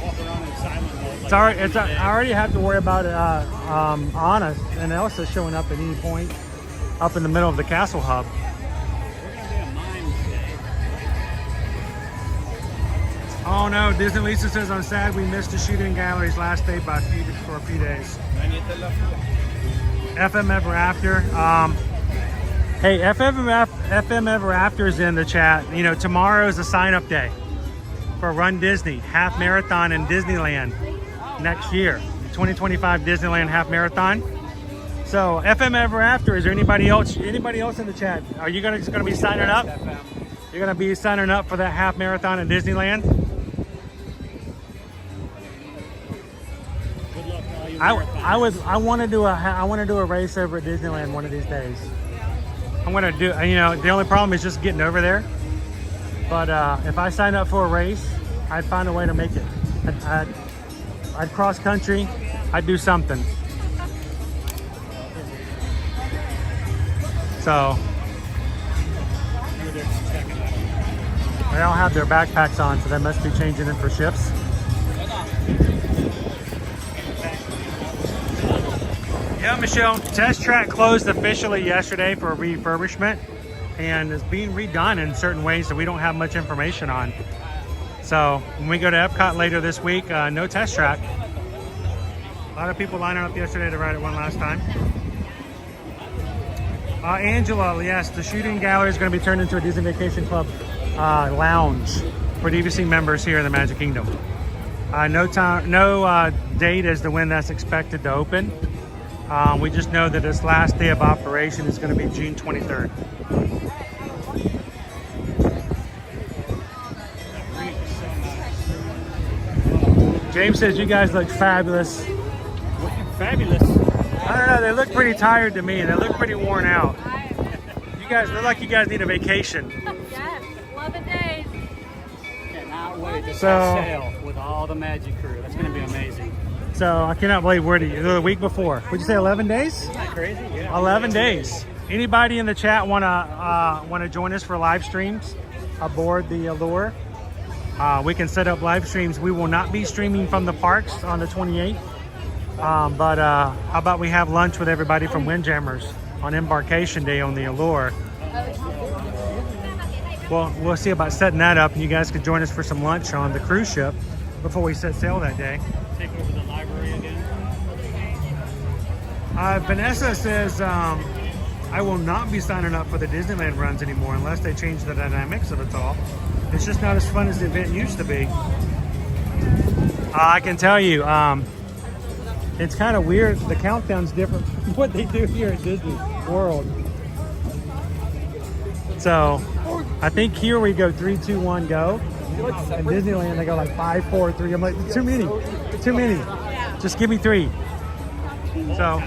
Speaker 8: Walk around in silent mode.
Speaker 1: It's already, I already have to worry about Anna and Elsa showing up at any point up in the middle of the castle hub. Oh no, Disney Lisa says, I'm sad we missed the shooting gallery's last day for a few days. FM Ever After. Hey, FM Ever After is in the chat. You know, tomorrow is the sign-up day for Run Disney Half Marathon in Disneyland next year. 2025 Disneyland Half Marathon. So, FM Ever After, is there anybody else in the chat? Are you just gonna be signing up? You're gonna be signing up for that half marathon in Disneyland? I want to do a race over at Disneyland one of these days. I'm gonna do, you know, the only problem is just getting over there. But if I signed up for a race, I'd find a way to make it. I'd cross country, I'd do something. So, they all have their backpacks on, so they must be changing in for shifts. Yeah, Michelle, test track closed officially yesterday for refurbishment and is being redone in certain ways that we don't have much information on. So when we go to Epcot later this week, no test track. A lot of people lining up yesterday to ride it one last time. Angela, yes, the shooting gallery is going to be turned into a Disney Vacation Club lounge for DVC members here in the Magic Kingdom. No date as to when that's expected to open. We just know that its last day of operation is going to be June 23rd. James says you guys look fabulous.
Speaker 4: Fabulous.
Speaker 1: I don't know, they look pretty tired to me. They look pretty worn out. You guys look like you guys need a vacation.
Speaker 3: Yes, 11 days.
Speaker 4: Cannot wait to
Speaker 1: So-
Speaker 4: sail with all the Magic crew. That's going to be amazing.
Speaker 1: So I cannot believe the week before. Would you say 11 days?
Speaker 4: Isn't that crazy? Yeah.
Speaker 1: 11 days. Anybody in the chat wanna join us for live streams aboard the Allure? We can set up live streams. We will not be streaming from the parks on the 28th. But how about we have lunch with everybody from Windjammers on embarkation day on the Allure? Well, we'll see about setting that up, and you guys could join us for some lunch on the cruise ship before we set sail that day.
Speaker 4: Take over the library again.
Speaker 1: Vanessa says, I will not be signing up for the Disneyland runs anymore unless they change the dynamics of it all. It's just not as fun as the event used to be. I can tell you, it's kind of weird. The countdown's different from what they do here at Disney World. So I think here we go 3, 2, 1, go. In Disneyland, they go like 5, 4, 3. I'm like, too many. Just give me 3. So.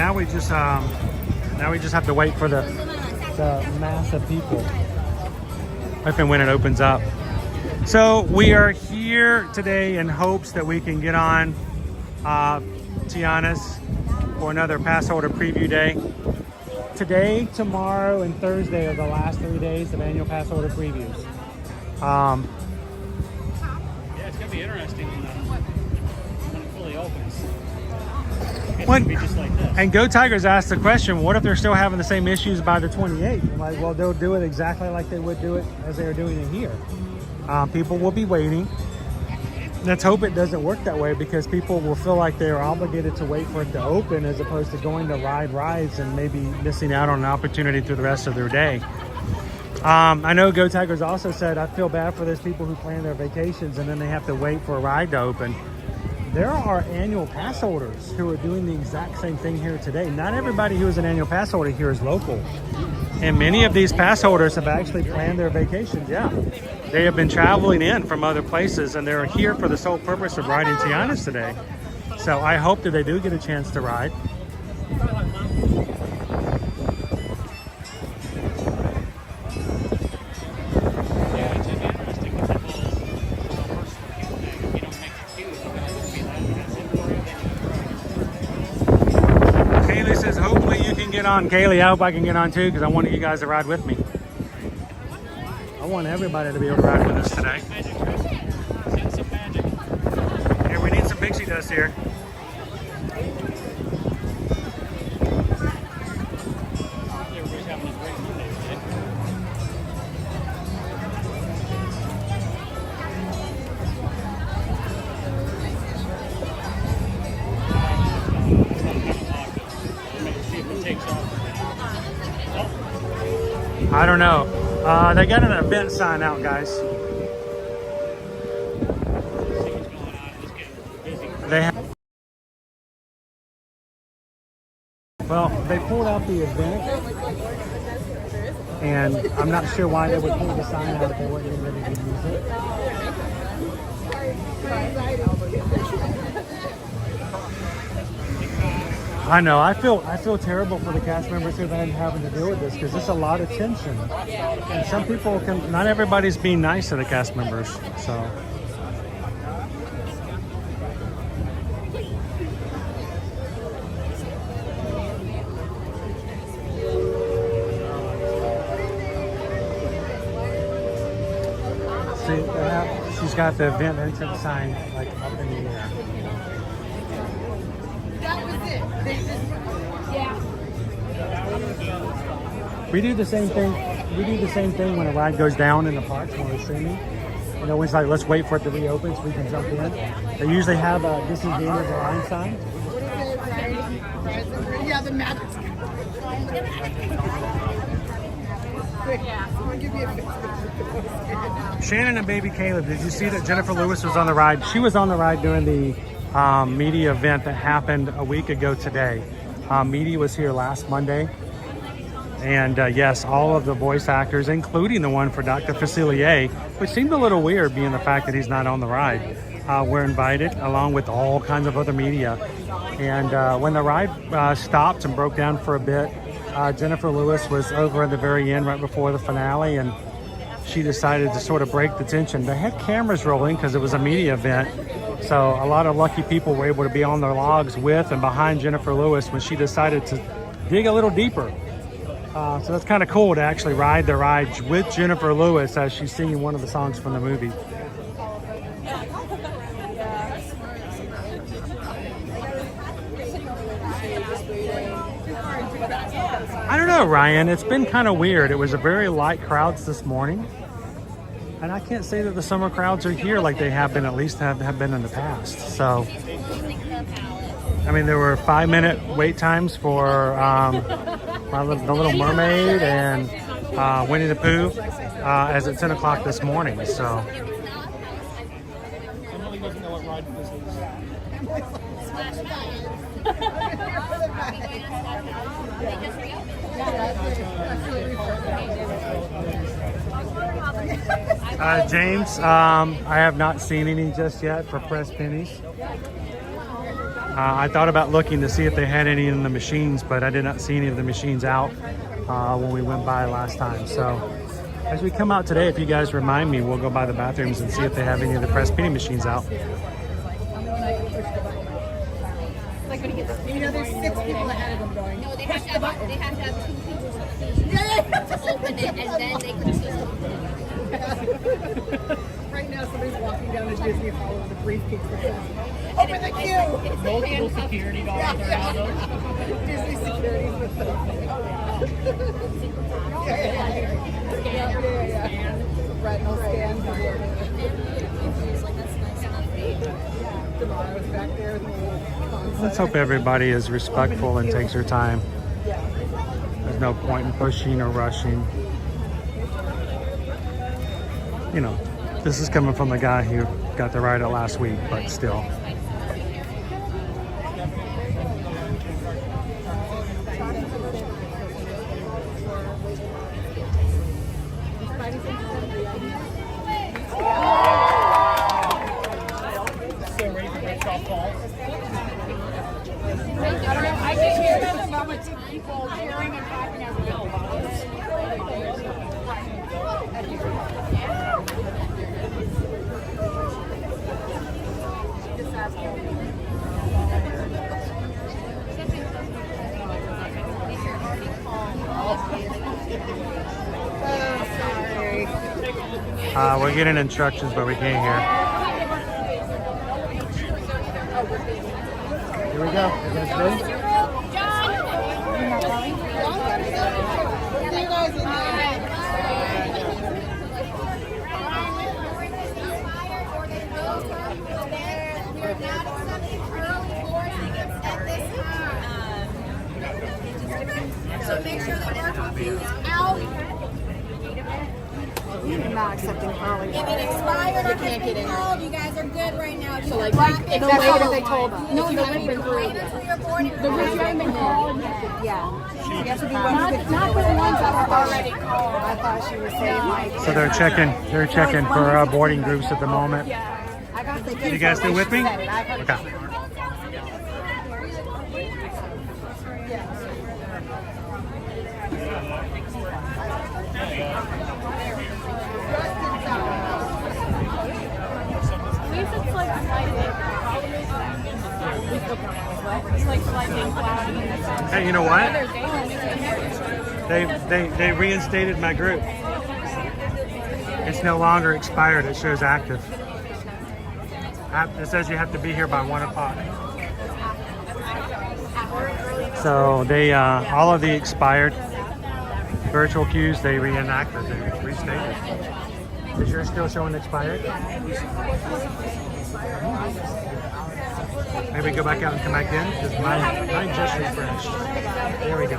Speaker 1: Now we just have to wait for the mass of people. If and when it opens up. So we are here today in hopes that we can get on Tiana's for another pass holder preview day. Today, tomorrow, and Thursday are the last 3 days of annual pass holder previews.
Speaker 4: Yeah, it's going to be interesting when it fully opens. It's going to be just like this.
Speaker 1: And Go Tigers asked the question, what if they're still having the same issues by the 28th? I'm like, well, they'll do it exactly like they would do it as they are doing it here. People will be waiting. Let's hope it doesn't work that way, because people will feel like they're obligated to wait for it to open as opposed to going to ride rides and maybe missing out on an opportunity through the rest of their day. I know Go Tigers also said, I feel bad for those people who plan their vacations and then they have to wait for a ride to open. There are annual pass holders who are doing the exact same thing here today. Not everybody who is an annual pass holder here is local. And many of these pass holders have actually planned their vacations, yeah. They have been traveling in from other places and they're here for the sole purpose of riding Tiana's today. So I hope that they do get a chance to ride. On Kaylee, I hope I can get on too, because I wanted you guys to ride with me. I want everybody to be able to ride with us today. Hey, we need some pixie dust here. I don't know. They got an event sign out, guys. They have
Speaker 17: Well, they pulled out the event, and I'm not sure why they would pull the sign out if they weren't getting ready to use it. I know. I feel terrible for the cast members who've been having to deal with this because it's a lot of tension, and some people can. Not everybody's being nice to the cast members, so. She's got the event entrance sign like up in the air.
Speaker 15: That was it. They just, yeah.
Speaker 17: We do the same thing. We do the same thing when a ride goes down in the parks when we're streaming. You know, it's like let's wait for it to reopen so we can jump in. They usually have a "This is the end of the line" sign.
Speaker 15: Yeah, the magic.
Speaker 17: Shannon and baby Caleb, did you see that Jennifer Lewis was on the ride? She was on the ride during the media event that happened a week ago today. Media was here last Monday. And yes, all of the voice actors, including the one for Dr. Facilier, which seemed a little weird being the fact that he's not on the ride, were invited along with all kinds of other media. And when the ride stopped and broke down for a bit, Jennifer Lewis was over at the very end right before the finale, and she decided to sort of break the tension. They had cameras rolling because it was a media event, so a lot of lucky people were able to be on their logs with and behind Jennifer Lewis when she decided to dig a little deeper. So that's kind of cool to actually ride the ride with Jennifer Lewis as she's singing one of the songs from the movie. I don't know, Ryan. It's been kind of weird. It was a very light crowds this morning. And I can't say that the summer crowds are here like they have been, at least have been in the past. So, I mean, there were 5-minute wait times for the Little Mermaid and Winnie the Pooh as at 10 o'clock this morning. So. James, I have not seen any just yet for press pennies. I thought about looking to see if they had any in the machines, but I did not see any of the machines out when we went by last time. So as we come out today, if you guys remind me, we'll go by the bathrooms and see if they have any of the press penny machines out.
Speaker 15: You know, there's 6 people ahead of them going.
Speaker 7: No, they have to have 2 people to open it, and then they can see.
Speaker 15: Right now, somebody's walking down to Disney Hall with a briefcase. Open the queue!
Speaker 4: Multiple security guards around them.
Speaker 15: Disney security with them. Retinal scan. Tomorrow's back there with the little.
Speaker 17: Let's hope everybody is respectful and takes their time. There's no point in pushing or rushing. You know, this is coming from the guy who got the ride out last week, but still.
Speaker 3: I can hear the moments of people cheering and clapping as well.
Speaker 17: We're getting instructions, but we can't hear. Here we go. You guys ready?
Speaker 7: So make sure the work is out.
Speaker 15: I'm not accepting early.
Speaker 7: If it expired or has been called, you guys are good right now.
Speaker 15: So like the later they told us.
Speaker 7: No, you haven't been wait until you're boarding.
Speaker 15: The ones you haven't been called yet. Yeah. You have to be
Speaker 7: Not for the ones that are already called.
Speaker 15: I thought she was saying like.
Speaker 1: So they're checking for boarding groups at the moment.
Speaker 15: I got the
Speaker 1: You guys still with me? Okay. Hey, you know what? They reinstated my group. It's no longer expired. It shows active. It says you have to be here by 1 o'clock. So they all of the expired virtual queues they reenacted. They restated. Is yours still showing expired? Maybe go back out and come back in because mine just refreshed. There we go.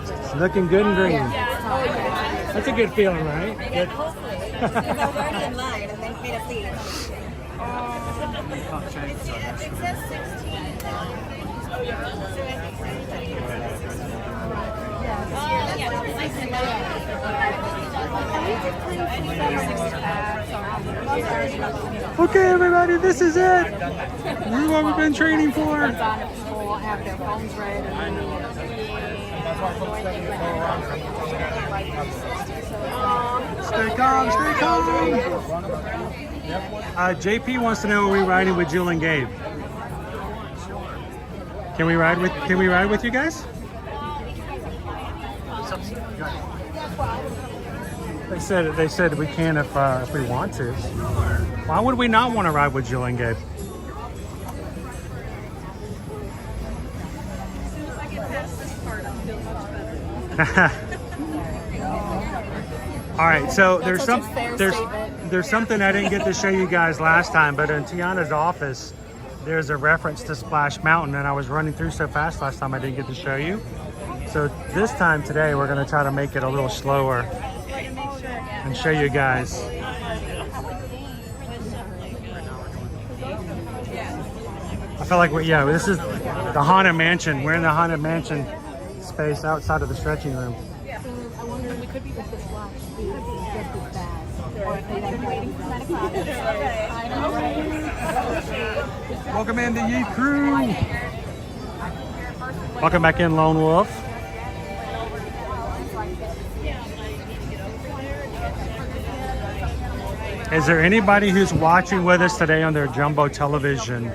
Speaker 1: It's looking good and green. That's a good feeling, right? Good. Okay, everybody, this is it. This is what we've been training for.
Speaker 15: People have their phones ready.
Speaker 1: Stay calm, stay calm. JP wants to know, are we riding with Jill and Gabe? Can we ride with you guys? They said we can if we want to. Why would we not want to ride with Jill and Gabe? All right, so there's something I didn't get to show you guys last time, but in Tiana's office, there's a reference to Splash Mountain, and I was running through so fast last time I didn't get to show you. So this time today, we're going to try to make it a little slower and show you guys. I feel like this is the Haunted Mansion. We're in the Haunted Mansion space outside of the stretching room.
Speaker 15: I wonder we could be with the Splash. We could be just as bad. Or if they have waiting for 10 o'clock.
Speaker 1: Welcome in the Ye Crew. Welcome back in, Lone Wolf. Is there anybody who's watching with us today on their jumbo television?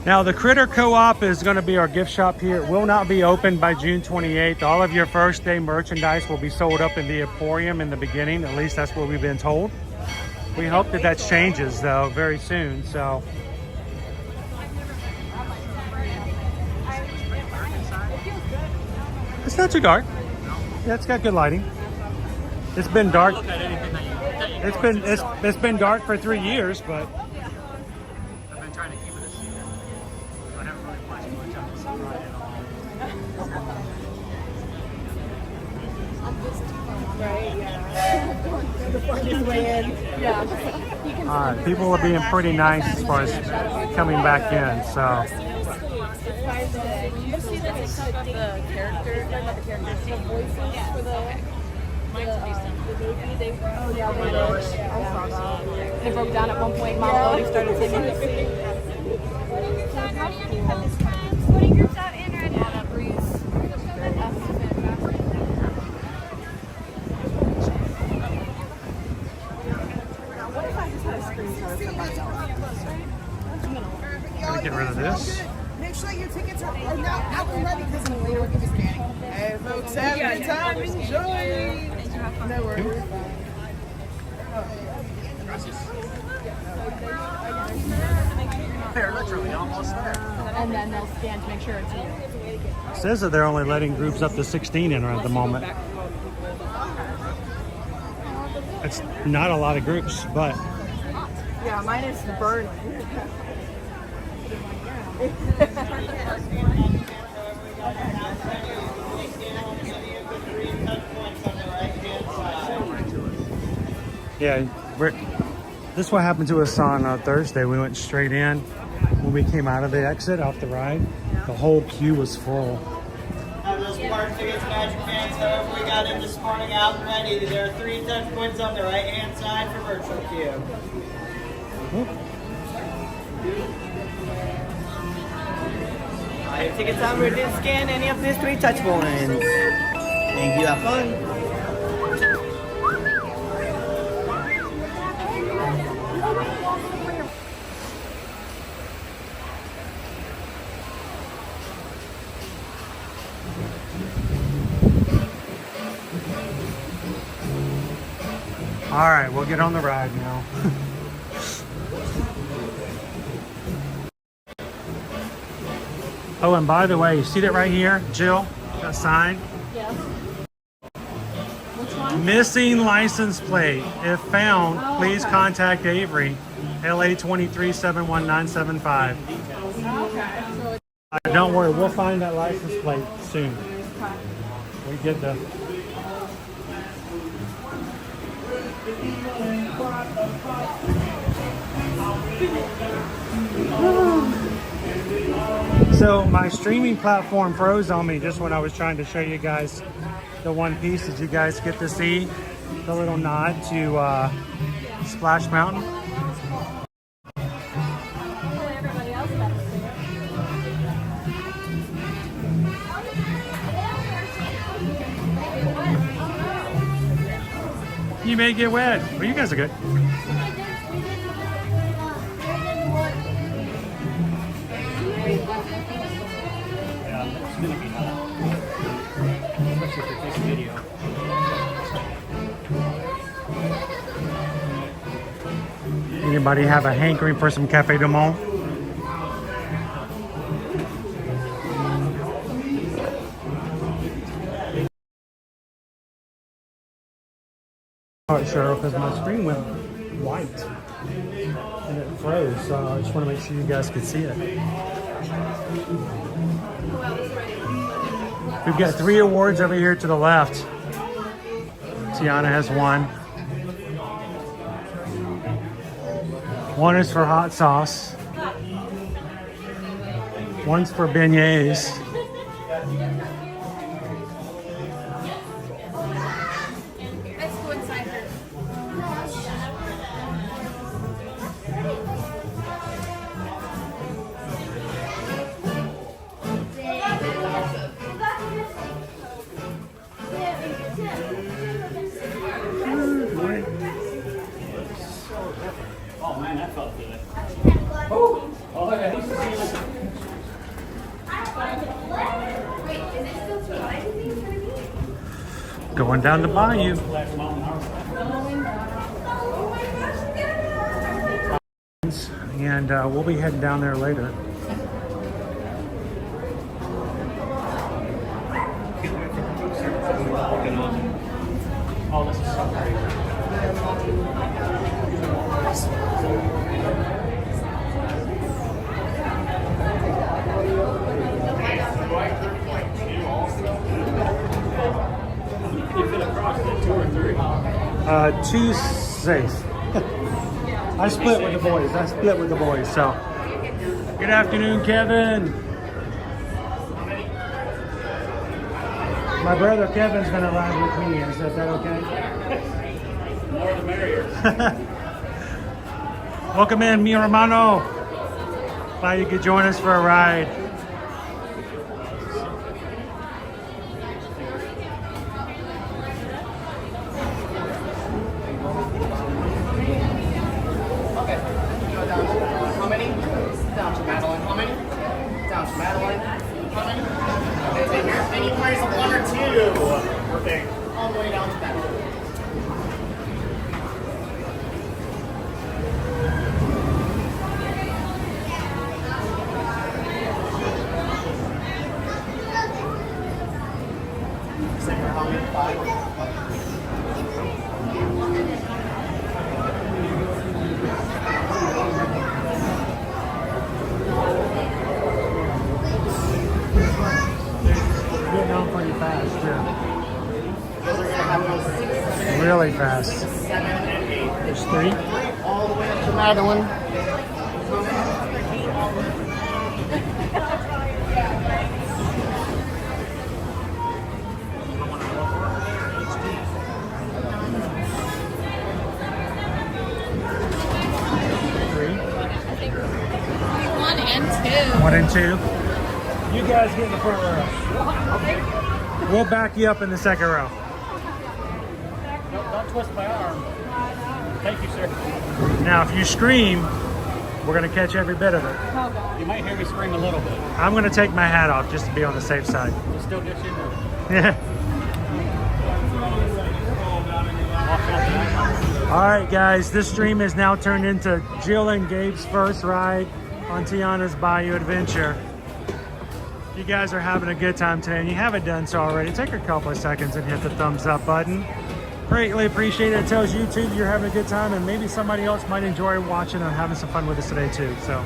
Speaker 1: Now, the Critter Co-op is going to be our gift shop here. It will not be open by June 28th. All of your first day merchandise will be sold up in the Emporium in the beginning. At least that's what we've been told. We hope that changes, though, very soon. So. It's not too dark. Yeah, it's got good lighting. It's been dark. It's been dark for 3 years, but I've been trying to keep it a secret. I haven't really watched much of it. All right, people are being pretty nice as far as coming back in. So.
Speaker 3: You see that they took up the character, not the characters, the voices for the movie. They broke down at one point. Mom Lodi started singing.
Speaker 7: How do you think about this friends? Putting groups out in right now.
Speaker 3: That breeze.
Speaker 15: What if I just had a screenshot of somebody else?
Speaker 1: Gotta get rid of this.
Speaker 15: Make sure your tickets are out and ready because later we'll give you scanning. Hey folks, have a good time. Enjoy. No worries.
Speaker 17: They're literally almost there.
Speaker 15: And then they'll scan to make sure it's you.
Speaker 1: It says that they're only letting groups up to 16 in at the moment. It's not a lot of groups, but
Speaker 15: Yeah, mine is burning.
Speaker 1: Yeah, this is what happened to us on Thursday. We went straight in. When we came out of the exit off the ride, the whole queue was full.
Speaker 15: Have those park tickets, Magic Fans, however we got in this morning out and ready. There are 3 touch points on the right-hand side for virtual queue. Your tickets on ready to scan any of these 3 touch points. Thank you, have fun.
Speaker 1: All right, we'll get on the ride now. Oh, and by the way, you see that right here, Jill? That sign?
Speaker 3: Yeah. Which one?
Speaker 1: Missing license plate. If found, please contact Avery, LA 2371975.
Speaker 3: Okay. So
Speaker 1: Don't worry, we'll find that license plate soon. We get the. So my streaming platform froze on me just when I was trying to show you guys the one piece. Did you guys get to see the little nod to Splash Mountain?
Speaker 3: everybody else got to see it.
Speaker 1: You may get wet. Well, you guys are good.
Speaker 4: Yeah, it's gonna be hot. Especially if you're taking video.
Speaker 1: Anybody have a hankering for some Cafe du Monde? Not sure because my screen went white and it froze, so I just want to make sure you guys could see it. We've got 3 awards over here to the left. Tiana has 1. One is for hot sauce. One's for beignets.
Speaker 7: Let's go inside her.
Speaker 4: Oh man, that felt good. Oh, yeah, he's just
Speaker 7: Wait, is it still too light?
Speaker 1: Going down the Bayou. And we'll be heading down there later.
Speaker 4: Oh, this is so great. You fit across the 2 or 3?
Speaker 1: 2 safe. I split with the boys. So, good afternoon, Kevin. My brother Kevin's gonna ride with me. Is that okay?
Speaker 4: More the merrier.
Speaker 1: Welcome in, mi hermano. Glad you could join us for a ride.
Speaker 9: How many? Down to Madeline. How many? Down to Madeline. How many? Okay, take here. Any price of 1 or 2. Perfect. All the way down to Madeline. How many? 5.
Speaker 1: Getting on pretty fast, too. Really fast.
Speaker 9: 7 and 8.
Speaker 17: There's 3.
Speaker 9: All the way up to Madeline.
Speaker 3: One and 2.
Speaker 1: 1 and 2. You guys get in the front row.
Speaker 4: Okay.
Speaker 1: We'll back you up in the second row.
Speaker 4: Don't twist my arm. Thank you, sir.
Speaker 1: Now, if you scream, we're going to catch every bit of it.
Speaker 4: You might hear me scream a little bit.
Speaker 1: I'm going to take my hat off just to be on the safe side.
Speaker 4: We'll still get you there.
Speaker 1: Yeah. All right, guys, this stream is now turned into Jill and Gabe's first ride on Tiana's Bayou adventure. If you guys are having a good time today and you haven't done so already, take a couple of seconds and hit the thumbs up button. Greatly appreciate it. It tells YouTube you're having a good time, and maybe somebody else might enjoy watching and having some fun with us today too. So.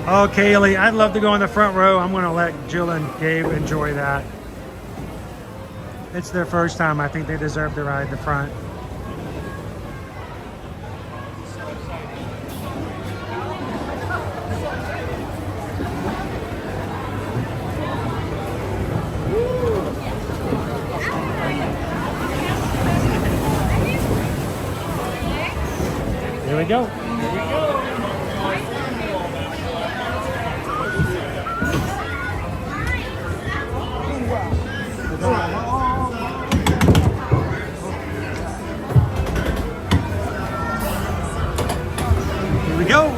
Speaker 1: Oh, Kaylee, I'd love to go in the front row. I'm going to let Jill and Gabe enjoy that. It's their first time. I think they deserve to ride the front. Here we go. Here we go.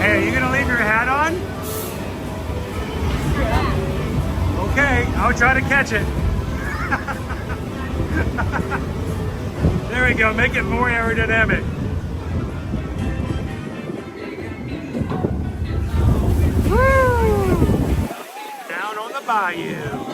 Speaker 1: Hey, are you gonna leave your hat on? Okay, I'll try to catch it. There we go, make it more aerodynamic. Woo! Down on the bayou.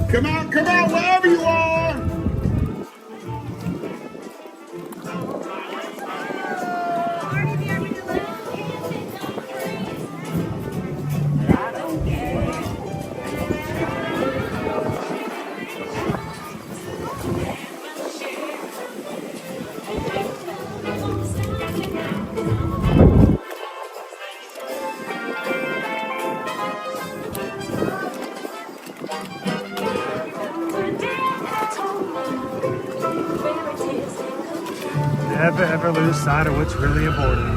Speaker 13: Come out, wherever you are.
Speaker 1: Never ever lose sight of what's really important.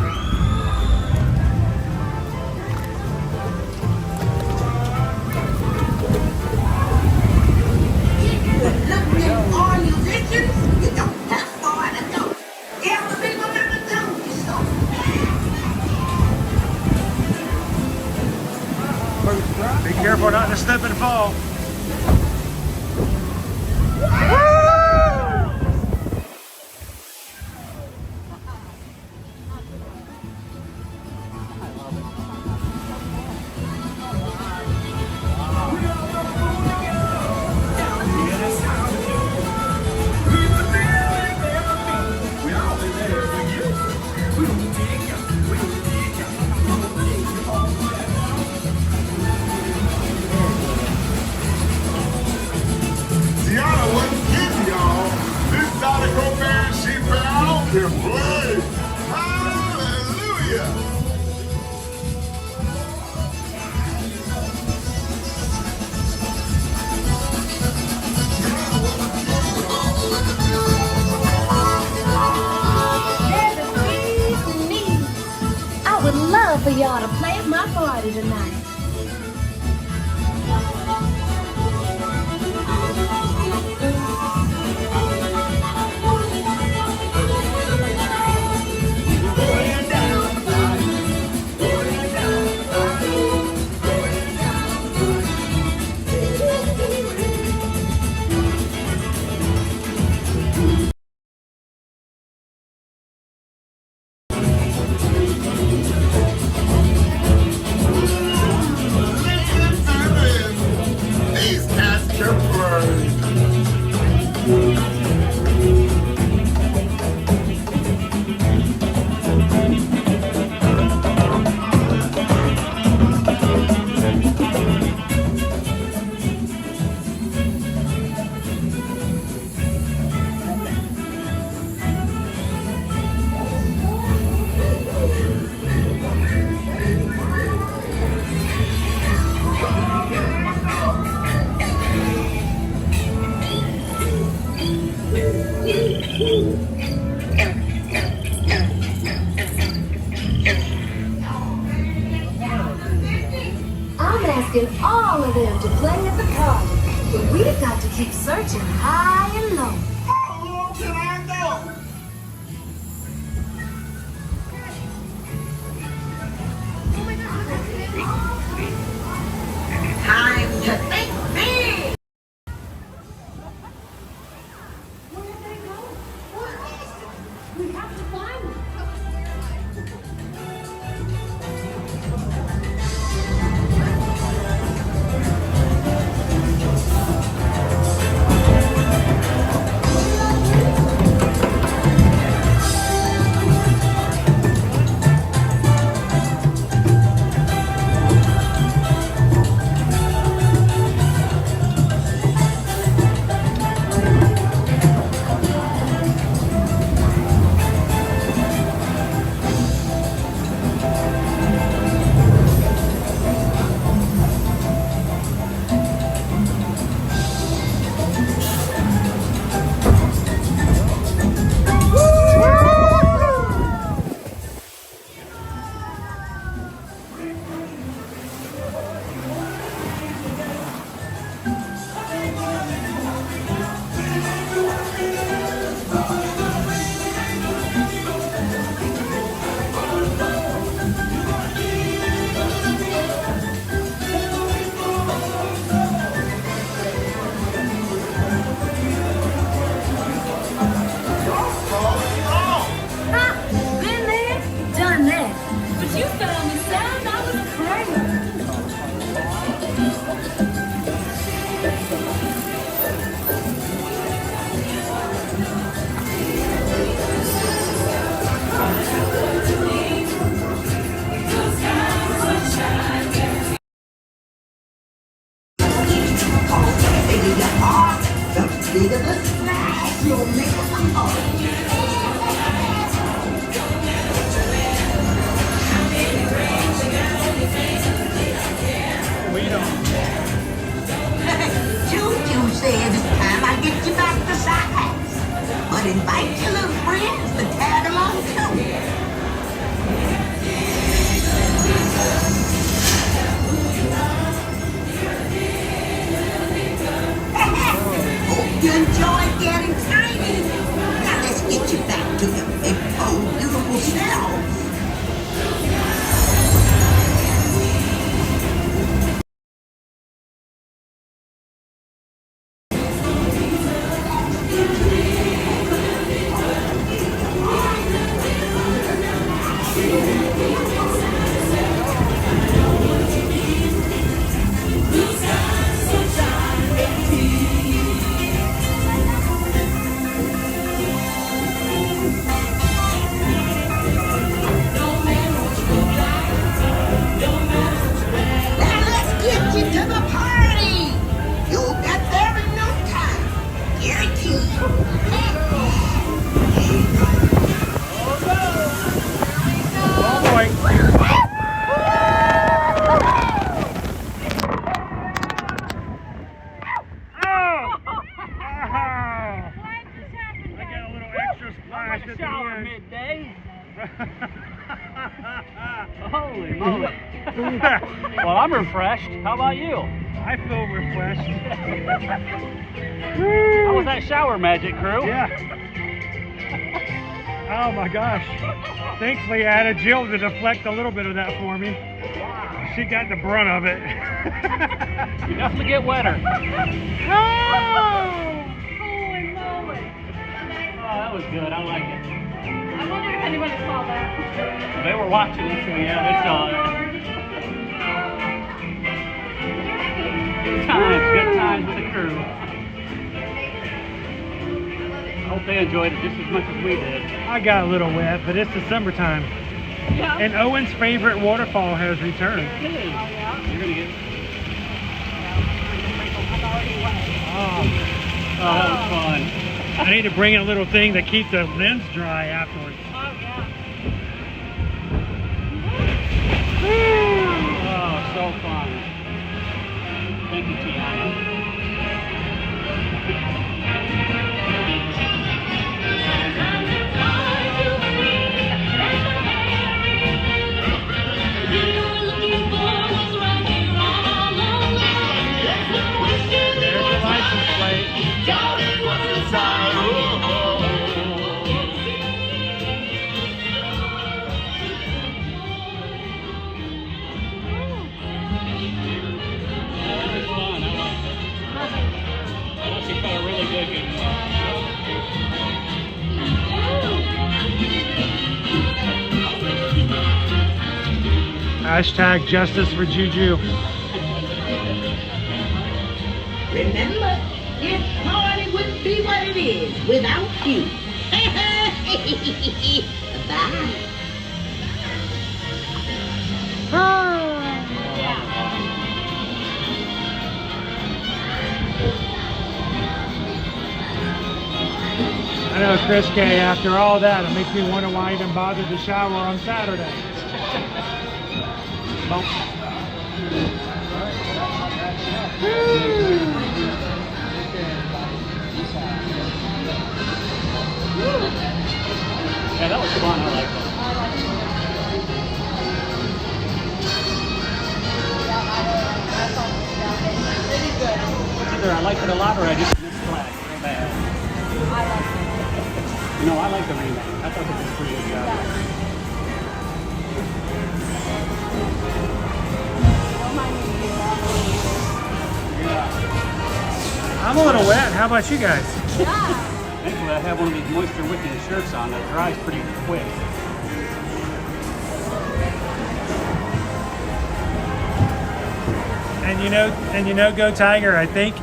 Speaker 2: All musicians, you don't have far to go. Every single number told you so.
Speaker 1: Be careful not to slip and fall. Woo!
Speaker 13: can play. Hallelujah.
Speaker 6: I would love for y'all to play at my party tonight.
Speaker 13: These cats can play.
Speaker 6: I'm asking all of them to play at the party, but we've got to keep searching high and low.
Speaker 13: How low can I go?
Speaker 11: Time to think big.
Speaker 6: We have to find them.
Speaker 11: But invite your little friends to tag along too. Hope you enjoyed getting tiny. Now let's get you back to your big, bold, beautiful selves.
Speaker 4: refreshed. How about you?
Speaker 17: I feel refreshed.
Speaker 4: How was that shower magic, crew?
Speaker 17: Yeah. Oh my gosh. Thankfully, I had a Jill to deflect a little bit of that for me. She got the brunt of it.
Speaker 4: You definitely get wetter.
Speaker 3: Oh, holy moly.
Speaker 4: Oh, that was good. I like it.
Speaker 3: I wonder if anybody saw that.
Speaker 4: They were watching it, so yeah, they saw it. Good times with the crew. I hope they enjoyed it just as much as we did.
Speaker 17: I got a little wet, but it's December time.
Speaker 3: Yeah.
Speaker 17: And Owen's favorite waterfall has returned.
Speaker 4: You're gonna get.
Speaker 17: Oh,
Speaker 4: that was fun.
Speaker 17: I need to bring a little thing to keep the lens dry afterwards.
Speaker 4: Oh, so fun. Thank you, Tiana.
Speaker 17: Hashtag justice for Juju.
Speaker 18: Remember, this party wouldn't be what it is without you. Bye.
Speaker 17: I know, Chris K, after all that, it makes me wonder why I even bothered to shower on Saturday.
Speaker 4: Yeah, that was fun. I like that. Either I liked it a lot or I just missed flag real bad. You know, I like the remake. I thought they did a pretty good job.
Speaker 17: I'm a little wet. How about you guys?
Speaker 4: Thankfully, I have one of these moisture wicking shirts on that dries pretty quick.
Speaker 17: And you know, Go Tiger, I think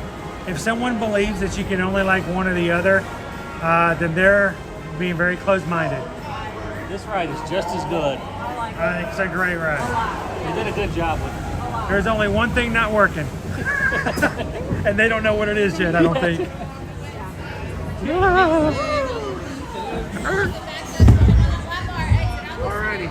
Speaker 17: if someone believes that you can only like one or the other, then they're being very close-minded.
Speaker 4: This ride is just as good.
Speaker 17: I think it's a great ride.
Speaker 4: They did a good job with it.
Speaker 17: There's only one thing not working. And they don't know what it is yet, I don't think. Alrighty.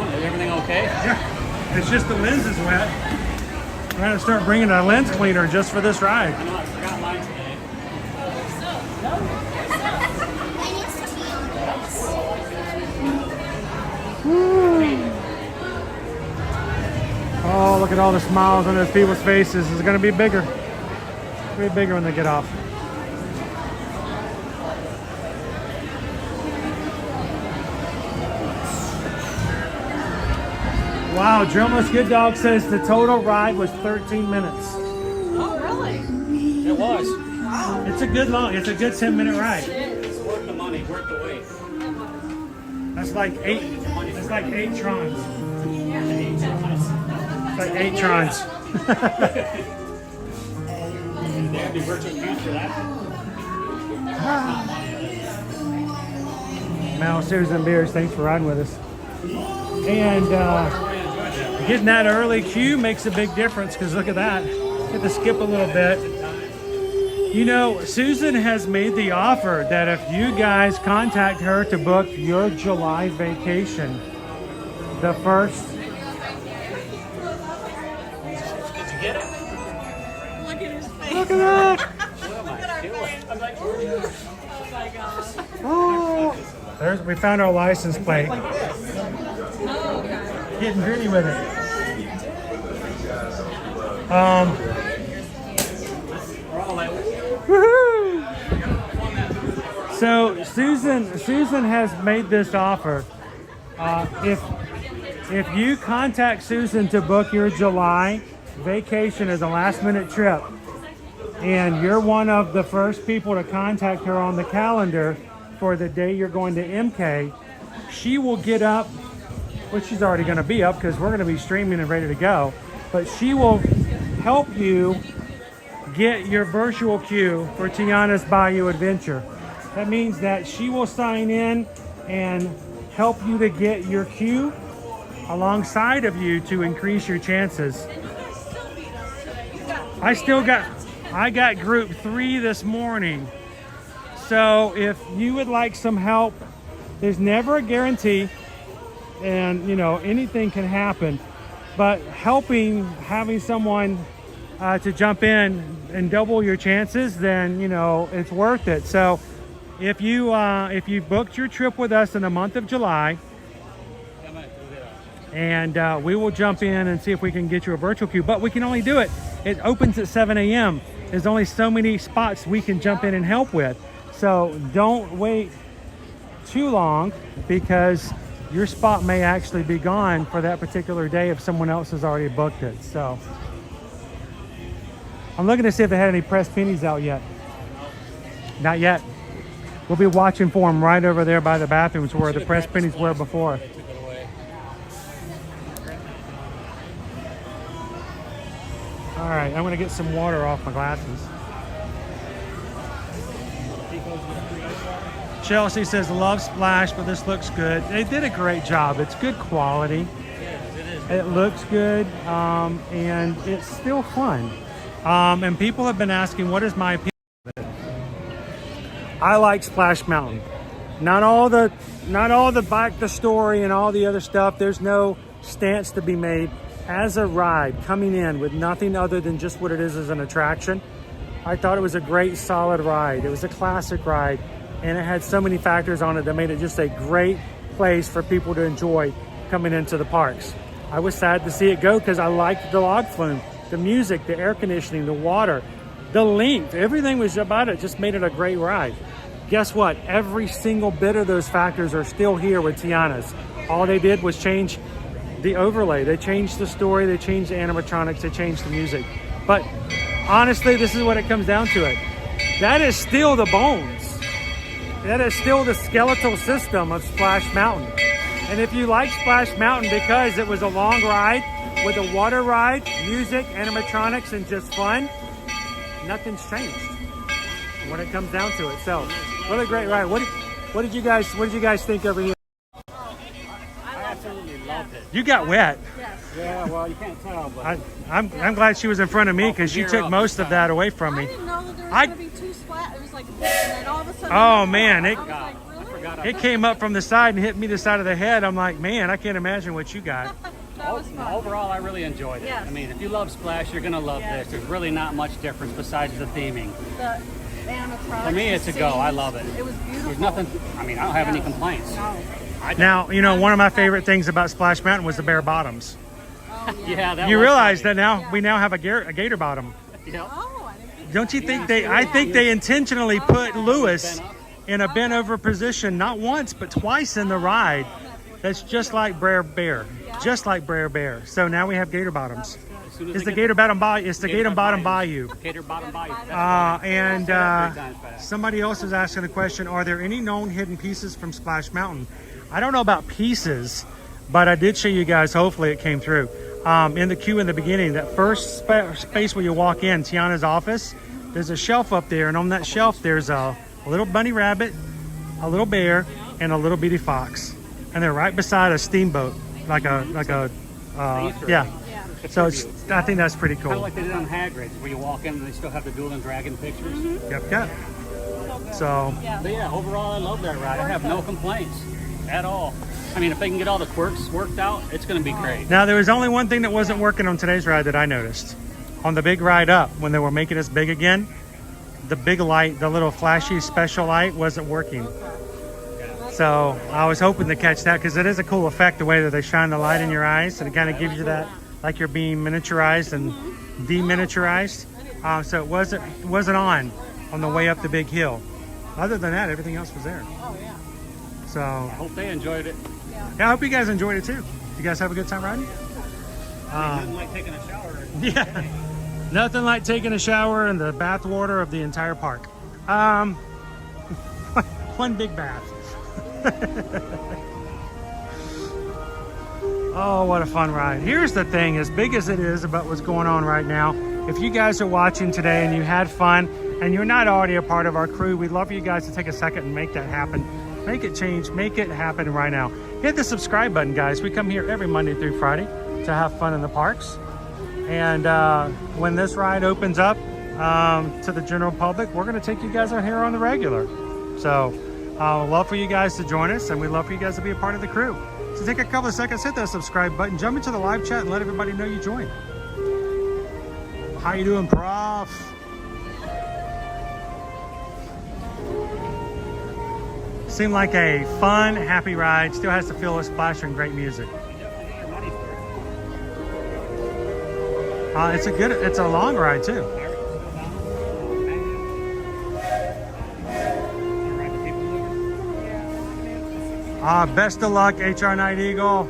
Speaker 4: Is everything okay?
Speaker 17: Yeah. It's just the lens is wet. We're going to start bringing a lens cleaner just for this ride.
Speaker 4: I know, I forgot mine today.
Speaker 17: Oh, look at all the smiles on those people's faces. It's going to be bigger. It's going to be bigger when they get off. Wow, Drumless Good Dog says the total ride was 13 minutes.
Speaker 3: Oh, really?
Speaker 4: It was.
Speaker 3: Wow.
Speaker 17: It's a good 10-minute ride.
Speaker 4: It's worth the money, worth the wait.
Speaker 17: That's like 8 trons. It's like 8 trons.
Speaker 4: They have the virtual queues for that.
Speaker 17: Mal, Susan Beers, thanks for riding with us. And getting that early queue makes a big difference because look at that. Had to skip a little bit. You know, Susan has made the offer that if you guys contact her to book your July vacation,
Speaker 1: the first.
Speaker 4: Did you get it?
Speaker 3: Look at his face.
Speaker 1: Look at that.
Speaker 4: What am I doing? I'm like,
Speaker 3: Oh my god.
Speaker 1: Oh, we found our license plate.
Speaker 3: Oh, okay.
Speaker 1: Getting gritty with it. Woohoo! So Susan has made this offer. If you contact Susan to book your July vacation as a last-minute trip, and you're one of the first people to contact her on the calendar for the day you're going to MK, she will get up, which she's already going to be up because we're going to be streaming and ready to go, but she will help you get your virtual queue for Tiana's Bayou adventure. That means that she will sign in and help you to get your queue alongside of you to increase your chances. I got group 3 this morning. So if you would like some help, there's never a guarantee, and you know, anything can happen, but having someone to jump in and double your chances, then you know it's worth it. So if you booked your trip with us in the month of July, and we will jump in and see if we can get you a virtual queue, but we can only do it. It opens at 7 a.m. There's only so many spots we can jump in and help with. So don't wait too long, because your spot may actually be gone for that particular day if someone else has already booked it. So I'm looking to see if they had any pressed pennies out yet. Not yet. We'll be watching for them right over there by the bathrooms where the pressed pennies were before. All right, I'm gonna get some water off my glasses. Chelsea says, love Splash, but this looks good. They did a great job. It's good quality. It looks good, and it's still fun. And people have been asking, what is my opinion of it? I like Splash Mountain. Not all the back the story and all the other stuff. There's no stance to be made. As a ride, coming in with nothing other than just what it is as an attraction, I thought it was a great, solid ride. It was a classic ride, and it had so many factors on it that made it just a great place for people to enjoy coming into the parks. I was sad to see it go because I liked the log flume, the music, the air conditioning, the water, the length, everything was about it, just made it a great ride. Guess what? Every single bit of those factors are still here with Tiana's. All they did was change the overlay. They changed the story, they changed the animatronics, they changed the music. But honestly, this is what it comes down to it. That is still the bones. That is still the skeletal system of Splash Mountain. And if you like Splash Mountain because it was a long ride with a water ride, music, animatronics, and just fun, nothing's changed when it comes down to it. So, what a great ride. What did you guys think over here? You got wet.
Speaker 4: Yes. Yeah, well, you can't tell, but
Speaker 1: I'm glad she was in front of me because she took most of that away from me.
Speaker 3: I didn't know that there was going to be 2 splats. It was like this, and then all of a sudden...
Speaker 1: Oh, man.
Speaker 3: Really?
Speaker 1: It came up from the side and hit me the side of the head. I'm like, man, I can't imagine what you got.
Speaker 3: That was fun.
Speaker 4: Overall, I really enjoyed it.
Speaker 3: Yes.
Speaker 4: I mean, if you love Splash, you're going to love this. There's really not much difference besides the theming.
Speaker 3: The animatronics.
Speaker 4: For me, it's a go. I love it.
Speaker 3: It was beautiful.
Speaker 4: There's nothing, I mean, I don't have any complaints.
Speaker 3: No.
Speaker 1: Now, you know, one of my favorite things about Splash Mountain was the bare bottoms.
Speaker 3: Oh,
Speaker 4: yeah, that
Speaker 1: you
Speaker 4: was
Speaker 1: realize
Speaker 4: funny.
Speaker 1: that now we now have a gator bottom.
Speaker 4: Yep.
Speaker 3: Oh, I didn't think
Speaker 1: Don't you think I think they intentionally put Lewis in a bent over position, not once, but twice in the ride. That's just like Brer Bear. Just like Brer Bear. So now we have gator bottoms. It's the Gator Bottom Bayou. It's the Gator Bottom Bayou.
Speaker 4: Gator Bottom Bayou.
Speaker 1: Somebody else is asking a question. Are there any known hidden pieces from Splash Mountain? I don't know about pieces, but I did show you guys. Hopefully it came through. In the queue in the beginning, that first space where you walk in, Tiana's office, there's a shelf up there. And on that shelf, there's a little bunny rabbit, a little bear, and a little bitty fox. And they're right beside a steamboat, yeah. So I think that's pretty cool.
Speaker 4: Kind of like they did on Hagrid's, where you walk in and they still have the Duel and Dragon pictures.
Speaker 1: Yep. So
Speaker 4: but yeah, overall I love that ride. I have no complaints at all. I I mean, if they can get all the quirks worked out, it's going to be great.
Speaker 1: Now, there was only one thing that wasn't working on today's ride that I noticed. On the big ride up, when they were making us big again, the big light, the little flashy special light wasn't working. So I was hoping to catch that because it is a cool effect the way that they shine the light in your eyes, and it kind of gives you that like you're being miniaturized and deminiaturized. So it wasn't on the way up the big hill. Other than that, everything else was there.
Speaker 3: Oh, yeah.
Speaker 1: So
Speaker 4: I hope they enjoyed it.
Speaker 1: yeah, I hope you guys enjoyed it too. You guys have a good time riding?
Speaker 4: Nothing like taking a shower.
Speaker 1: Yeah, nothing like taking a shower in the bath water of the entire park. One big bath. Oh, what a fun ride. Here's the thing, as big as it is about what's going on right now, if you guys are watching today and you had fun and you're not already a part of our crew, we'd love for you guys to take a second and make that happen. Make it change, make it happen right now. Hit the subscribe button, guys. We come here every Monday through Friday to have fun in the parks. And when this ride opens up to the general public, we're gonna take you guys out here on the regular. So I'd love for you guys to join us, and we'd love for you guys to be a part of the crew. So take a couple of seconds, hit that subscribe button, jump into the live chat and let everybody know you joined. How you doing, Prof? Seemed like a fun, happy ride. Still has the feel of splash and great music. It's a long ride too. Best of luck, HR Night Eagle.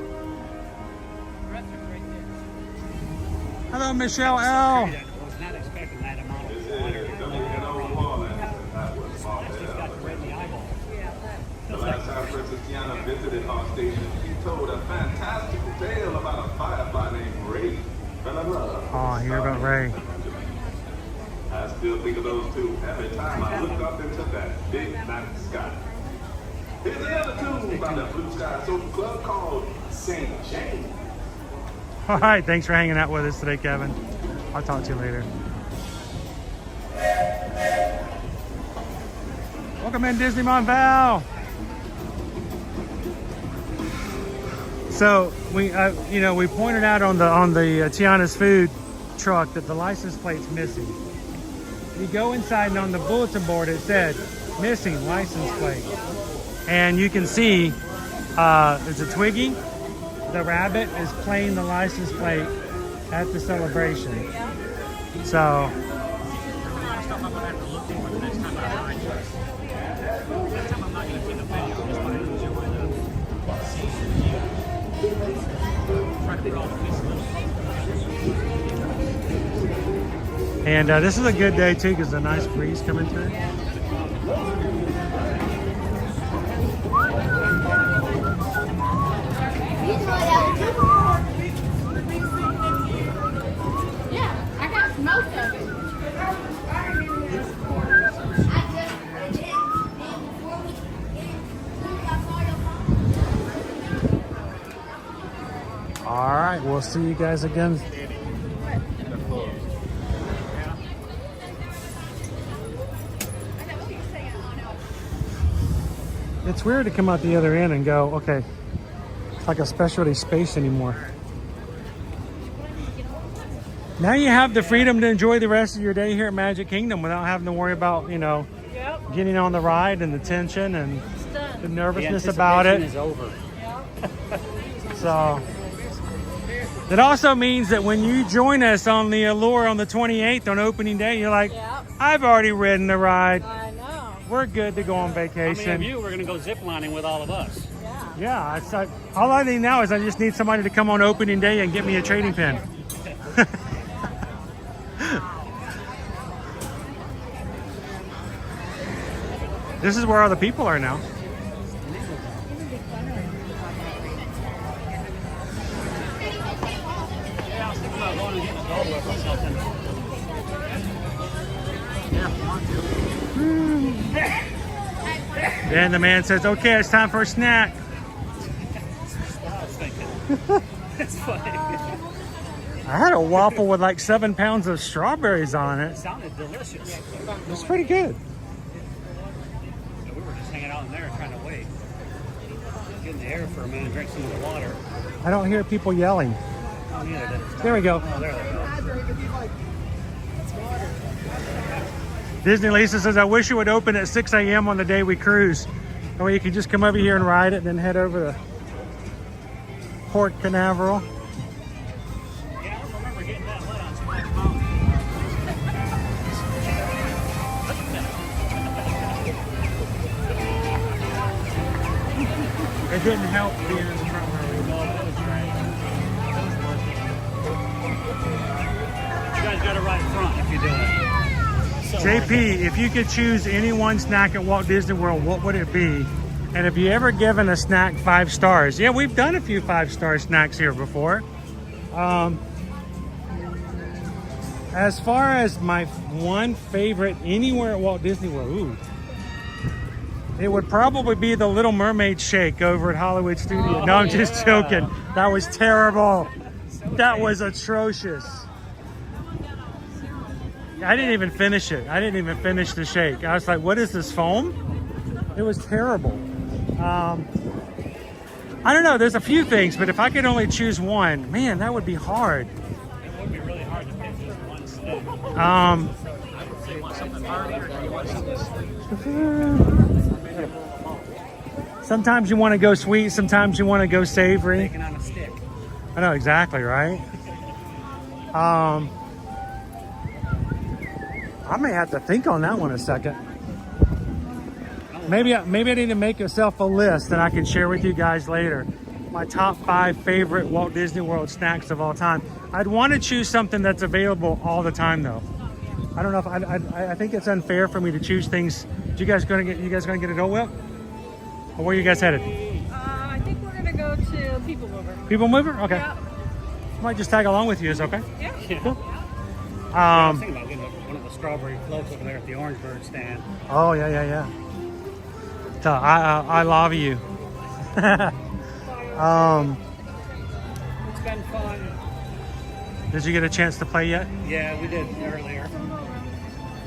Speaker 1: Hello, Michelle L.
Speaker 4: I was not expecting that amount of water.
Speaker 5: The last time Princess Tiana visited our station, she told a fantastical tale about a firefly named Ray.
Speaker 1: Oh, I hear about Ray.
Speaker 5: I still think of those two every time I look up into that big night sky. Here's another tune by the Blue Sky Social Club called St. James.
Speaker 1: All right, thanks for hanging out with us today, Kevin. I'll talk to you later. Welcome in, Disney Monval. So we pointed out on the Tiana's food truck that the license plate's missing. You go inside and on the bulletin board it said missing license plate, and you can see it's a Twiggy. The rabbit is playing the license plate at the celebration. So. And this is a good day too because a nice breeze coming through.
Speaker 7: Yeah, I got most of it.
Speaker 1: All right, we'll see you guys again. It's weird to come out the other end and go, okay, it's like a specialty space anymore. Now you have the freedom to enjoy the rest of your day here at Magic Kingdom without having to worry about, getting on the ride and the tension and the nervousness about it.
Speaker 4: Is over.
Speaker 1: So it also means that when you join us on the Allure on the 28th on opening day, you're like, I've already ridden the ride.
Speaker 3: I know.
Speaker 1: We're good to go on vacation.
Speaker 4: How many of you were going to go ziplining with all of us?
Speaker 1: Yeah, all I need now is I just need somebody to come on opening day and get me a trading pin. This is where all the people are now.
Speaker 4: Yeah, I was thinking about going and getting a dog whip or something.
Speaker 1: And the man says, okay, it's time for a snack.
Speaker 4: That's what I was thinking. That's funny.
Speaker 1: I had a waffle with like 7 pounds of strawberries on
Speaker 4: It
Speaker 1: it.
Speaker 4: sounded delicious.
Speaker 1: It was pretty good.
Speaker 4: We were just hanging out in there trying to wait. Getting the air for a minute and drink some of the water.
Speaker 1: I don't hear people yelling.
Speaker 4: Oh, yeah,
Speaker 1: There we go.
Speaker 4: Oh, there they go.
Speaker 1: Disney Lisa says, I wish it would open at 6 a.m. on the day we cruise. That way you can just come over here and ride it and then head over to Port Canaveral.
Speaker 4: Yeah, I remember getting that wet on Splash Mountain.
Speaker 1: It didn't help being in the front row.
Speaker 4: No, that was great. That was worth it. You guys got to ride front if you do it. So
Speaker 1: JP, if you could choose any one snack at Walt Disney World, what would it be? And have you ever given a snack 5 stars? Yeah, we've done a few 5-star snacks here before. As far as my one favorite anywhere at Walt Disney World, ooh, it would probably be the Little Mermaid shake over at Hollywood Studio. No, I'm just joking. That was terrible. That was atrocious. I didn't even finish it. I didn't even finish the shake. I was like, what is this, foam? It was terrible. I don't know. There's a few things, but if I could only choose one, man, that would be hard.
Speaker 4: It would be really hard to pick just one snack.
Speaker 8: So you want something hearty or do you want something sweet?
Speaker 1: Sometimes you want to go sweet. Sometimes you want to go savory.
Speaker 4: Bacon on a stick.
Speaker 1: I know, exactly, right? I may have to think on that one a second. Maybe I need to make myself a list that I can share with you guys later. My top 5 favorite Walt Disney World snacks of all time. I'd want to choose something that's available all the time, though. I don't know if I think it's unfair for me to choose things. You guys gonna get a Dole Whip? Or where are you guys headed?
Speaker 3: I think we're gonna go to PeopleMover.
Speaker 1: PeopleMover? Okay.
Speaker 3: Yeah.
Speaker 1: Might just tag along with you. Is okay?
Speaker 3: Yeah.
Speaker 1: Cool.
Speaker 4: I was thinking about getting one of the strawberry floats over there at the Orangeburg stand.
Speaker 1: Oh yeah. So I love you.
Speaker 4: It's been fun.
Speaker 1: Did you get a chance to play yet?
Speaker 4: Yeah, we did earlier.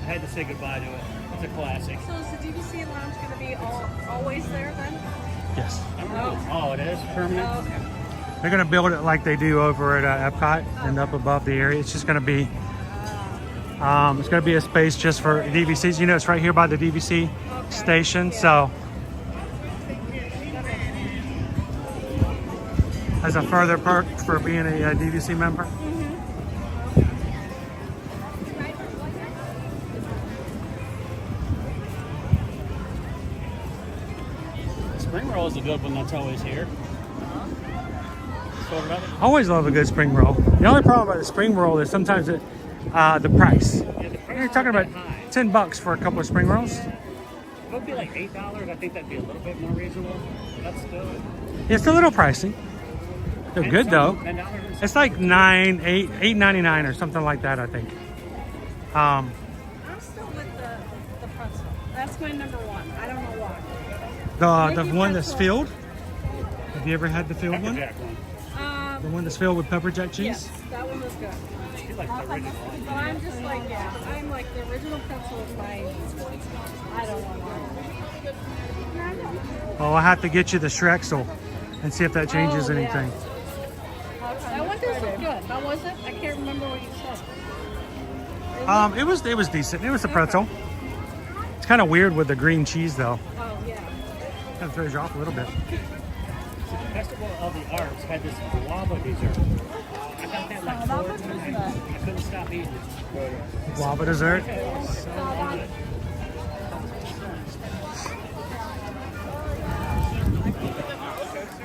Speaker 4: I had to say goodbye to it. It's a classic.
Speaker 3: So is the DVC lounge going to be always there then?
Speaker 1: Yes.
Speaker 4: Oh, it is permanent.
Speaker 3: Oh, okay.
Speaker 1: They're gonna build it like they do over at Epcot and up above the area. It's just gonna be, it's gonna be a space just for DVCs. You know, it's right here by the DVC station. So, as a further perk for being a DVC member.
Speaker 4: Spring roll is a good one that's always here.
Speaker 1: I always love a good spring roll. The only problem about the spring roll is sometimes the price. You're talking about $10 for a couple of spring rolls.
Speaker 4: It would be like $8. I think that'd be a little bit more reasonable. That's still.
Speaker 1: It's a little pricey. They're good though. It's like $8.99 or something like that, I think.
Speaker 3: I'm still with the pretzel. That's my number one. I don't know why.
Speaker 1: The one that's filled. Have you ever had the filled one? The one that's filled with pepper jack cheese?
Speaker 3: Yes, that one was good.
Speaker 4: She's like the original.
Speaker 3: But I'm just like, I'm like the original pretzel is my, I don't know why.
Speaker 1: Oh, I have to get you the Shrexel and see if that changes anything.
Speaker 3: That one was good. How was it? I can't remember what you said.
Speaker 1: It was decent. It was a pretzel. It's kind of weird with the green cheese though.
Speaker 3: Oh yeah.
Speaker 1: Kind of throws you off a little bit.
Speaker 4: Festival of the Arts had this guava dessert. I got that like 4 times. I couldn't stop eating it.
Speaker 1: Guava dessert.
Speaker 4: So good.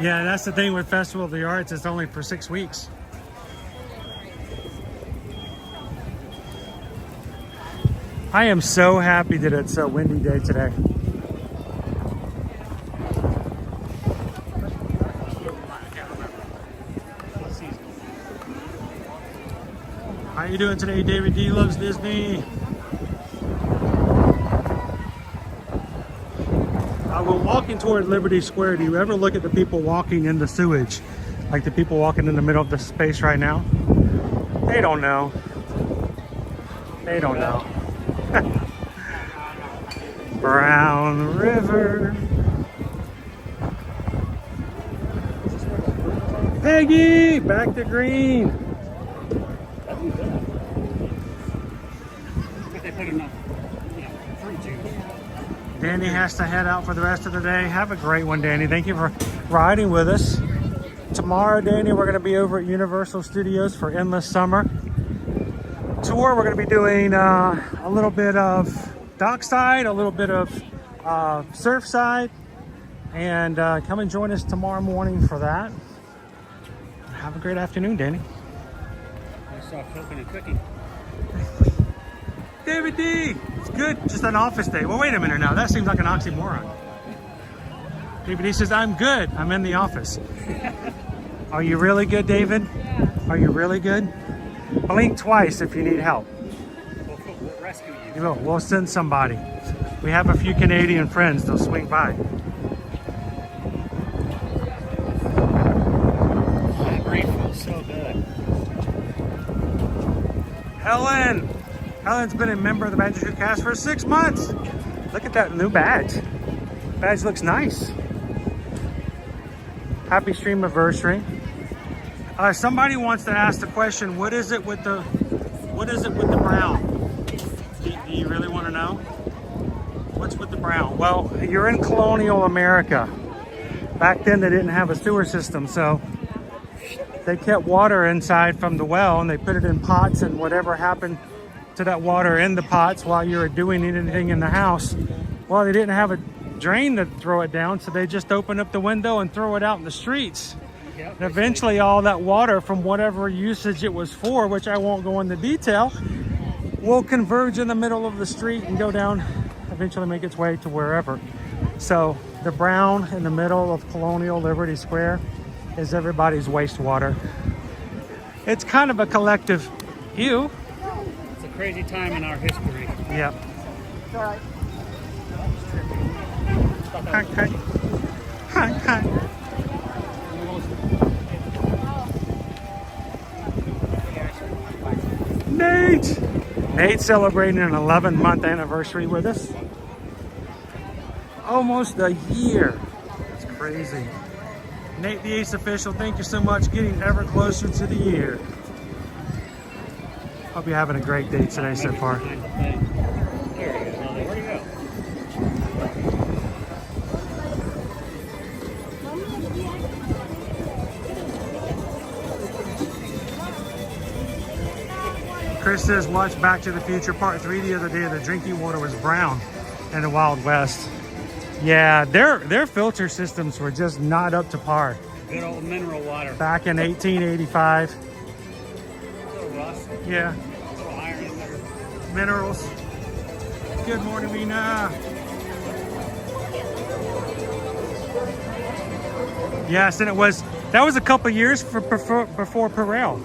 Speaker 1: Yeah, that's the thing with Festival of the Arts. It's only for 6 weeks. I am so happy that it's a windy day today. How you doing today, David D Loves Disney? We're walking toward Liberty Square. Do you ever look at the people walking in the sewage? Like the people walking in the middle of the space right now? They don't know. They don't know. Brown River. Peggy, back to green.
Speaker 4: They put enough, fruit juice.
Speaker 1: Danny has to head out for the rest of the day. Have a great one, Danny. Thank you for riding with us. Tomorrow, Danny, we're going to be over at Universal Studios for Endless Summer Tour. We're going to be doing a little bit of dockside, a little bit of surfside, and come and join us tomorrow morning for that. Have a great afternoon, Danny.
Speaker 4: I saw coconut cookie.
Speaker 1: David D, it's good, just an office day. Well, wait a minute now, that seems like an oxymoron. David D says, I'm good, I'm in the office. Are you really good, David? Yeah. Are you really good? Blink twice if you need help.
Speaker 4: We'll rescue you.
Speaker 1: We'll send somebody. We have a few Canadian friends, they'll swing by.
Speaker 4: That rain feels so good.
Speaker 1: Helen's been a member of the Magic Crew cast for 6 months. Look at that new badge. Badge looks nice. Happy stream anniversary. Somebody wants to ask the question, what is it with the brown? Do you really want to know? What's with the brown? Well, you're in colonial America. Back then they didn't have a sewer system, so they kept water inside from the well and they put it in pots, and whatever happened to that water in the pots while you were doing anything in the house, well, they didn't have a drain to throw it down, so they just open up the window and throw it out in the streets.
Speaker 4: Yep,
Speaker 1: and eventually all that water from whatever usage it was for, which I won't go into detail, will converge in the middle of the street and go down, eventually make its way to wherever. So the brown in the middle of Colonial Liberty Square is everybody's wastewater. It's kind of a collective hue.
Speaker 4: It's a crazy time in our history.
Speaker 1: Yep.
Speaker 4: It's all right. Nate's celebrating an 11-month anniversary with us. Almost a year. It's crazy. Nate the Ace Official, thank you so much. Getting ever closer to the year. Hope you're having a great day today so far. There you go. Where'd you go?
Speaker 1: Chris says, watch Back to the Future Part 3 the other day. The drinking water was brown in the Wild West. Yeah, their filter systems were just not up to par.
Speaker 4: Good old mineral water.
Speaker 1: Back in 1885.
Speaker 4: A little rust.
Speaker 1: Yeah.
Speaker 4: A little iron in there.
Speaker 1: Minerals. Good morning, Mina. Yes, and that was a couple years before Perel.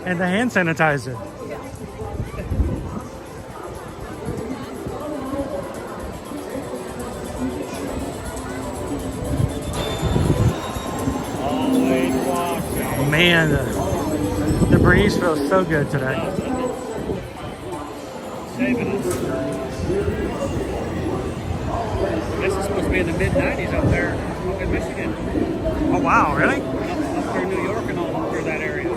Speaker 1: And the hand sanitizer.
Speaker 4: Always walking.
Speaker 1: Man, the breeze feels so good today.
Speaker 4: Saving us. This is supposed to be in the mid-90s up there up in Michigan.
Speaker 1: Oh wow, really?
Speaker 4: Up there in New York and all through that area.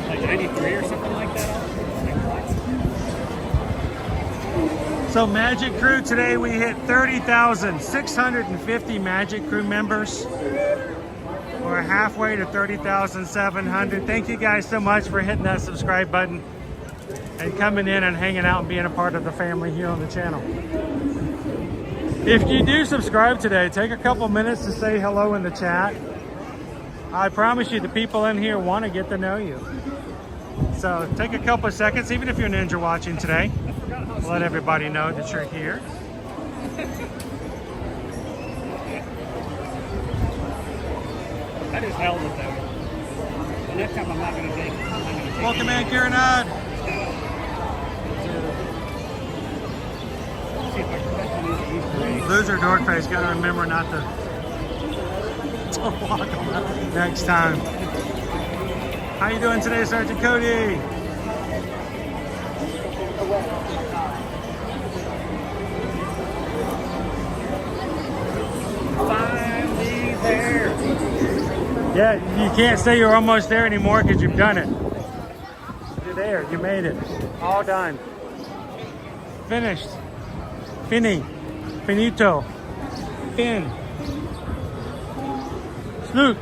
Speaker 4: Like 93 or something like that.
Speaker 1: So Magic Crew, today we hit 30,650 Magic Crew members. We're halfway to 30,700. Thank you guys so much for hitting that subscribe button and coming in and hanging out and being a part of the family here on the channel. If you do subscribe today, take a couple minutes to say hello in the chat. I promise you the people in here want to get to know you. So take a couple of seconds, even if you're ninja watching today. Let everybody know that you're here.
Speaker 4: I just held it though. The next time I'm not going to take it.
Speaker 1: Welcome in, Kieran Odd. Loser dork face, gotta remember not to walk on that next time. How you doing today, Sergeant Cody? Yeah, you can't say you're almost there anymore because you've done it. You're there. You made it. All done. Finished. Fini. Finito. Fin. Snoop.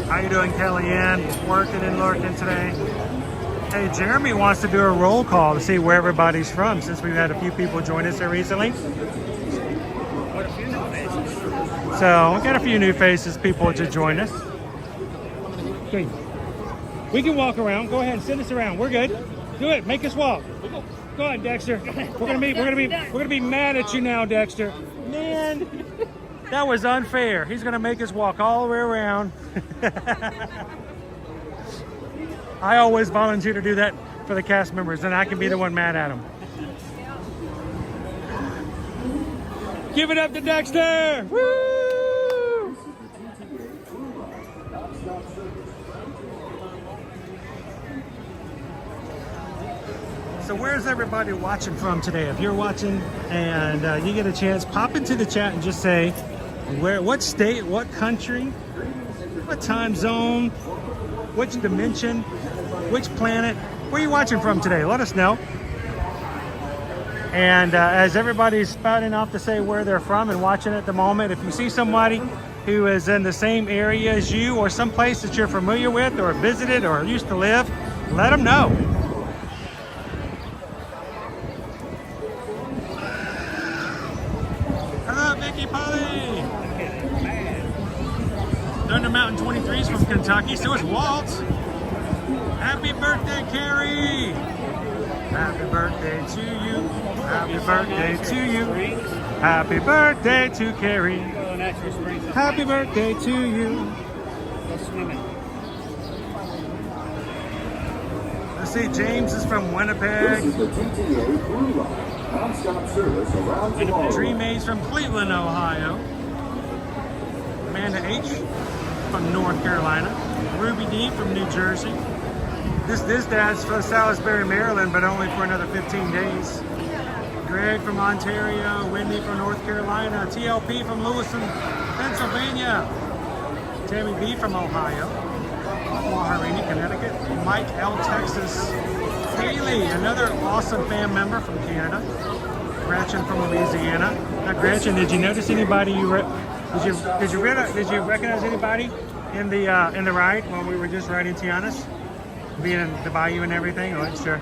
Speaker 1: How you doing, Kellyanne? Working and lurking today. Hey, Jeremy wants to do a roll call to see where everybody's from, since we've had a few people join us here recently. So we got a few new faces, people to join us. Okay. We can walk around. Go ahead and send us around. We're good. Do it. Make us walk. Go ahead, Dexter. We're gonna be mad at you now, Dexter. Man, that was unfair. He's gonna make us walk all the way around. I always volunteer to do that for the cast members, and I can be the one mad at them. Give it up to Dexter! Woo! So where's everybody watching from today? If you're watching and you get a chance, pop into the chat and just say what state, what country, what time zone, which dimension, which planet, where are you watching from today? Let us know. And as everybody's spouting off to say where they're from and watching at the moment, if you see somebody who is in the same area as you or some place that you're familiar with or visited or used to live, let them know. Hello, Vicky Polly. Thunder Mountain 23's from Kentucky, so is Walt. Happy birthday, Carrie! Happy birthday to you. Happy birthday to you. Happy birthday to Carrie. Happy birthday to you. Let's see, James is from Winnipeg. Dream A's from Cleveland, Ohio. Amanda H from North Carolina. Ruby D from New Jersey. This dad's from Salisbury, Maryland, but only for another 15 days. Greg from Ontario, Wendy from North Carolina, TLP from Lewiston, Pennsylvania, Tammy B from Ohio, Maharini, Connecticut, Mike L, Texas, Haley, another awesome fan member from Canada, Gretchen from Louisiana. Now, Gretchen, did you notice anybody did you recognize anybody in the ride when we were just riding Tiana's? Being in the Bayou and everything, oh, sure.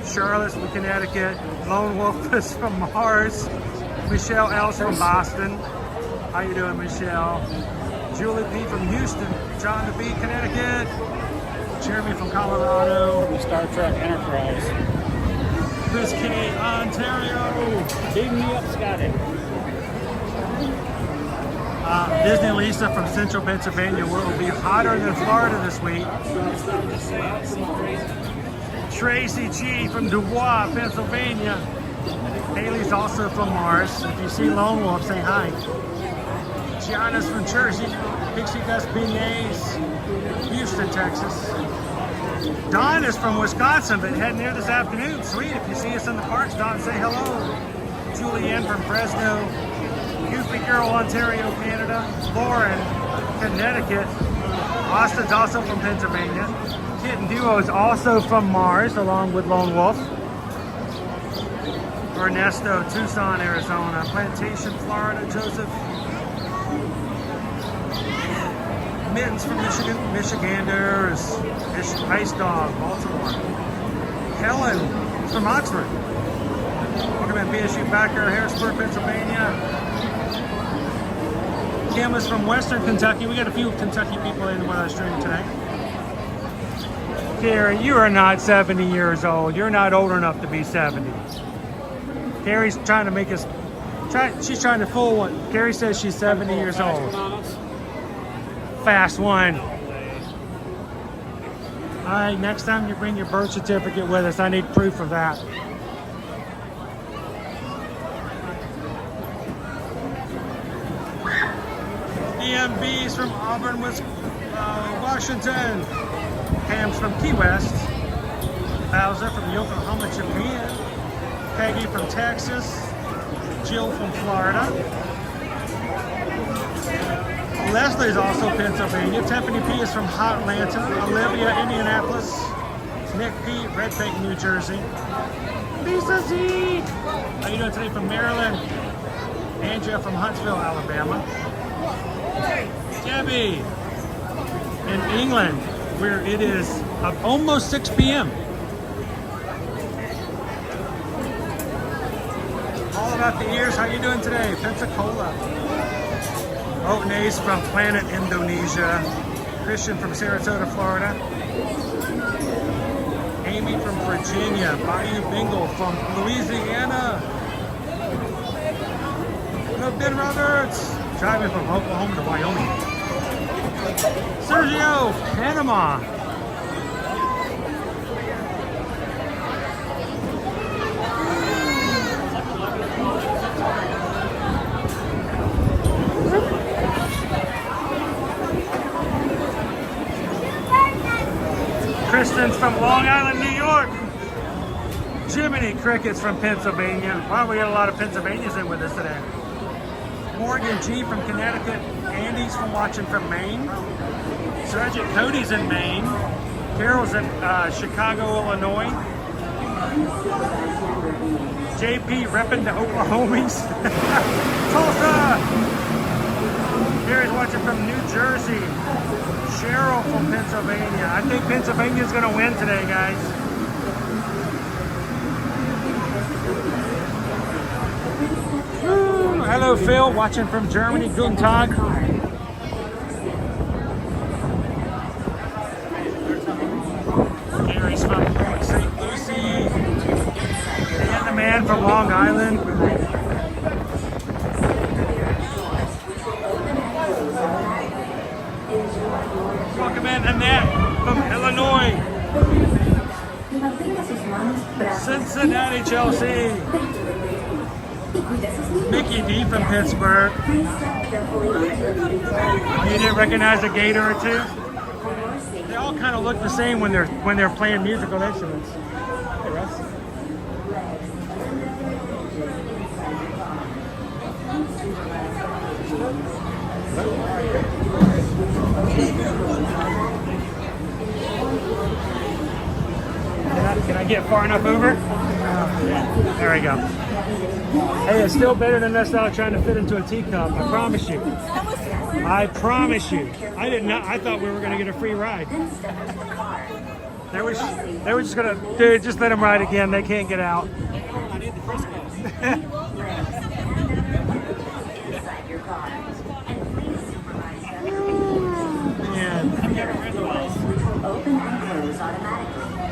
Speaker 1: Charlotte from Connecticut, Lone Wolf is from Mars, Michelle L's from Boston. How you doing, Michelle? Julie P from Houston, John the B, Connecticut, Jeremy from Colorado,
Speaker 4: Star Trek Enterprise,
Speaker 1: Chris K, Ontario.
Speaker 4: Beat me up, Scotty.
Speaker 1: Disney Lisa from Central Pennsylvania, where it will be hotter than Florida this week. Tracy G from Dubois, Pennsylvania. Haley's also from Mars. If you see Lone Wolf, say hi. Tiana's from Jersey. Pixie Dust Beignets, Houston, Texas. Don is from Wisconsin, but heading there this afternoon. Sweet, if you see us in the parks, Don, say hello. Julianne from Fresno. Goofy Girl, Ontario, Canada. Lauren, Connecticut. Austin's also from Pennsylvania. Kitten Duo is also from Mars, along with Lone Wolf. Ernesto, Tucson, Arizona. Plantation, Florida. Joseph. Mittens from Michigan. Michiganders. Ice Dog, Baltimore. Helen from Oxford. Welcome in BSU Backer, Harrisburg, Pennsylvania. Kim is from Western Kentucky. We got a few Kentucky people in with our stream today. Carrie, you are not 70 years old. You're not old enough to be 70. Carrie's trying to make us. She's trying to fool what Carrie says she's 70 years old. Fast one. All right, next time you bring your birth certificate with us, I need proof of that. EMB's from Auburn, Washington. Pam's from Key West. Bowser from Yokohama, Japan. Peggy from Texas. Jill from Florida. Leslie's also Pennsylvania. Tiffany P is from Atlanta. Olivia, Indianapolis. Nick P, Red Bank, New Jersey. Lisa Z. How you doing today from Maryland? Andrea from Huntsville, Alabama. Debbie in England, where it is almost 6 p.m. All about the ears. How you doing today? Pensacola. Otnays from Planet Indonesia. Christian from Sarasota, Florida. Amy from Virginia. Bayou Bingle from Louisiana. Hello, Ben Roberts. Driving from Oklahoma to Wyoming. Sergio, Panama. Kristen's from Long Island, New York. Jiminy Cricket's from Pennsylvania. Wow, we got a lot of Pennsylvanians in with us today. Morgan G from Connecticut. Andy's from watching from Maine. Sergeant Cody's in Maine. Carol's in Chicago, Illinois. JP repping the Oklahomies. Tulsa. Gary's watching from New Jersey. Cheryl from Pennsylvania. I think Pennsylvania's going to win today, guys. Woo. Hello, Phil, watching from Germany. Guten Tag. Gary's from St. Lucie. And the man from Long Island. Welcome in, Annette from Illinois. Cincinnati, Chelsea. Mickey D from Pittsburgh. Oh, you didn't recognize a gator or two? They all kind of look the same when they're playing musical instruments. Hey, Russ. Can I get far enough over? There we go. Hey, it's still better than us out trying to fit into a teacup. I promise you. I promise you. I did not. I thought we were going to get a free ride. They were just going to, dude, just let them ride again. They can't get out.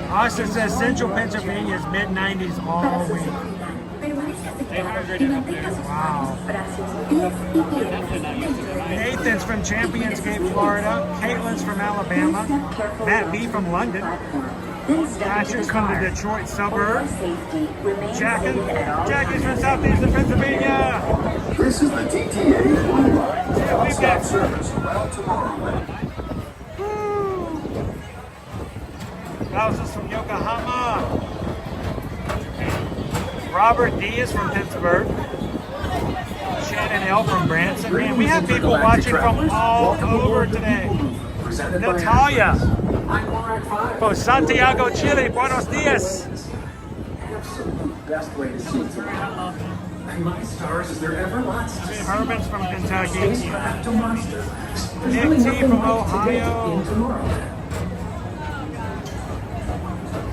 Speaker 1: Austin says Central Pennsylvania is mid-90s all week. Wow. Nathan's from Champions Gate, Florida. Caitlin's from Alabama. Matt B from London. Patrick's from the Detroit suburb. Jackie's from southeastern Pennsylvania.
Speaker 13: This is the TTA Blue Line. Non-stop service around tomorrowland.
Speaker 1: Houses from Yokohama. Robert D is from Pittsburgh. Shannon L from Branson. Man, we have people watching from all over today. Natalia from Santiago, Chile. Buenos dias.
Speaker 10: Best way to see tomorrow. My stars, is there ever lots?
Speaker 1: Herman's from Kentucky. Nick T from Ohio.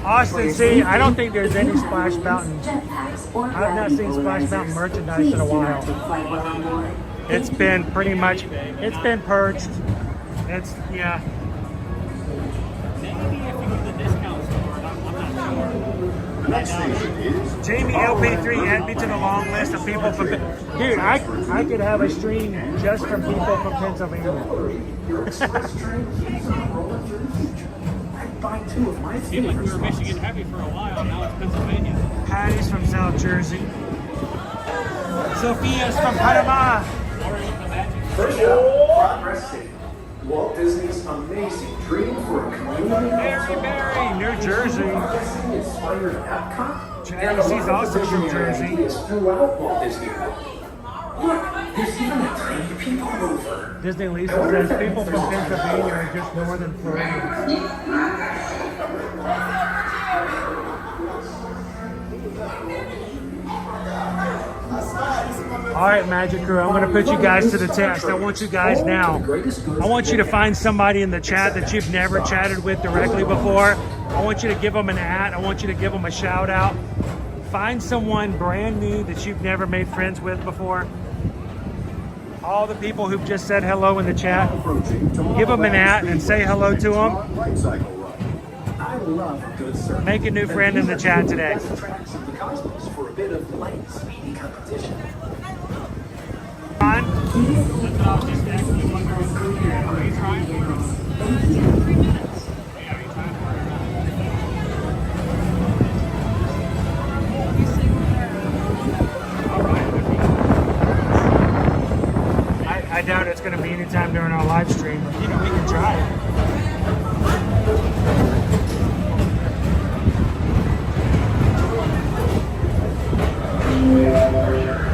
Speaker 1: Austin C, I don't think there's any Splash Mountain. I've not seen Splash Mountain merchandise in a while. It's been pretty much, it's been purged. It's, yeah. Jamie LP3 add me to the long list of people from, dude, I could have a stream just from people from Pennsylvania.
Speaker 4: It seemed like we were Michigan heavy for a while, now it's Pennsylvania.
Speaker 1: Patty's from South Jersey. Sophia's from Panama.
Speaker 10: Walt Disney's amazing dream for a community.
Speaker 1: Mary, New Jersey.
Speaker 10: Inspired Epcot.
Speaker 1: She's also from Jersey.
Speaker 10: Throughout Walt Disney World. Look, there's even a tiny PeopleMover.
Speaker 1: Disney Lisa says people from Pennsylvania are just northern Floridians. All right, Magic Crew, I'm going to put you guys to the test. I want you guys now. I want you to find somebody in the chat that you've never chatted with directly before. I want you to give them an @ I want you to give them a shout out. Find someone brand new that you've never made friends with before. All the people who've just said hello in the chat, give them an @ and say hello to them.
Speaker 10: I love a good surf.
Speaker 1: Make a new friend in the chat today.
Speaker 10: Tracks of the cosmos for a bit of light speedy competition.
Speaker 1: I doubt it's going to be anytime during our live stream, but you know, we can try it.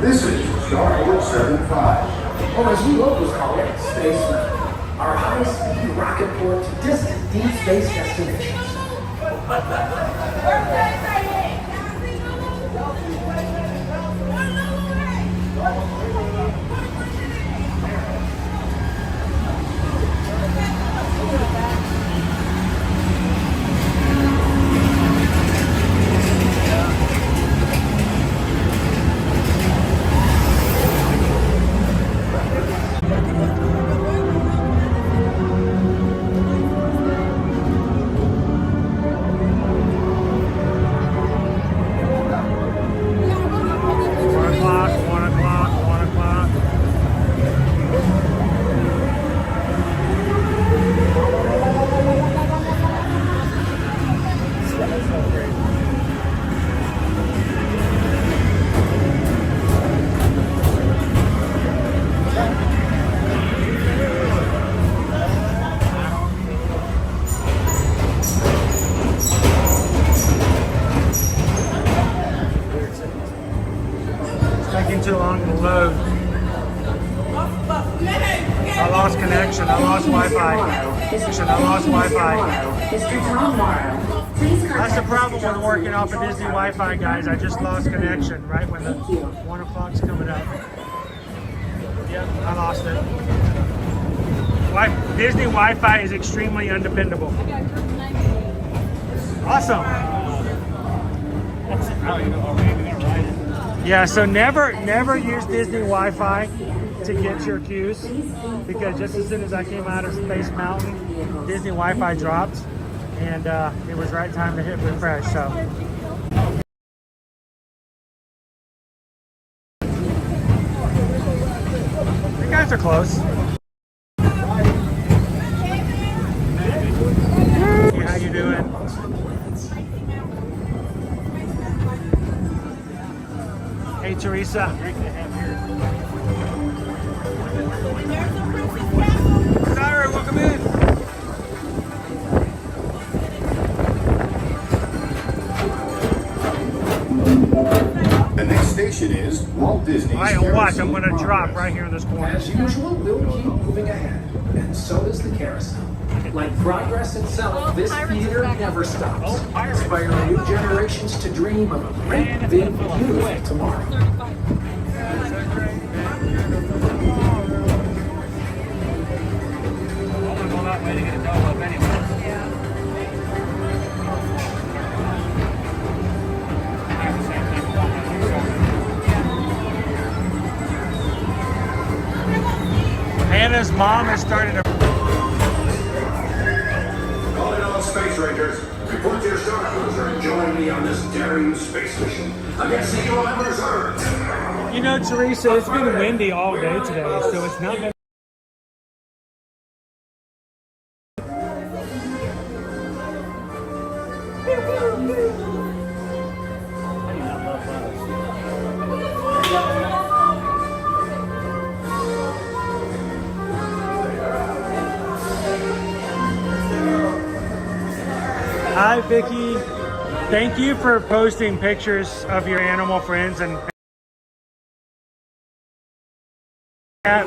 Speaker 19: This is Starport 75,
Speaker 10: or as we locals call it, Space Mountain, our high-speed rocket port to distant deep space destinations.
Speaker 1: Too long to load. I lost connection. I lost Wi-Fi. I lost Wi-Fi. That's the problem with working off of Disney Wi-Fi, guys. I just lost connection right when the 1 o'clock's coming up. Yep, I lost it. Disney Wi-Fi is extremely undependable. Awesome. Yeah, so never use Disney Wi-Fi to get your cues, because just as soon as I came out of Space Mountain, Disney Wi-Fi dropped, and it was right time to hit refresh. So. You guys are close. Hey, how you doing? Hey, Teresa. Sorry, welcome in.
Speaker 19: The next station is Walt Disney.
Speaker 1: All right, watch. I'm going to drop right here in this corner.
Speaker 10: As usual, we'll keep moving ahead, and so does the carousel. Like progress itself, this theater never stops, inspiring new generations to dream of a great, big, beautiful tomorrow.
Speaker 1: Hannah's mom has started a...
Speaker 19: Calling all Space Rangers. Report to your star cruiser and join me on this daring space mission against the UMS Earth.
Speaker 1: You know, Teresa, it's been windy all day today, so it's not been... Hi, Vicky. Thank you for posting pictures of your animal friends and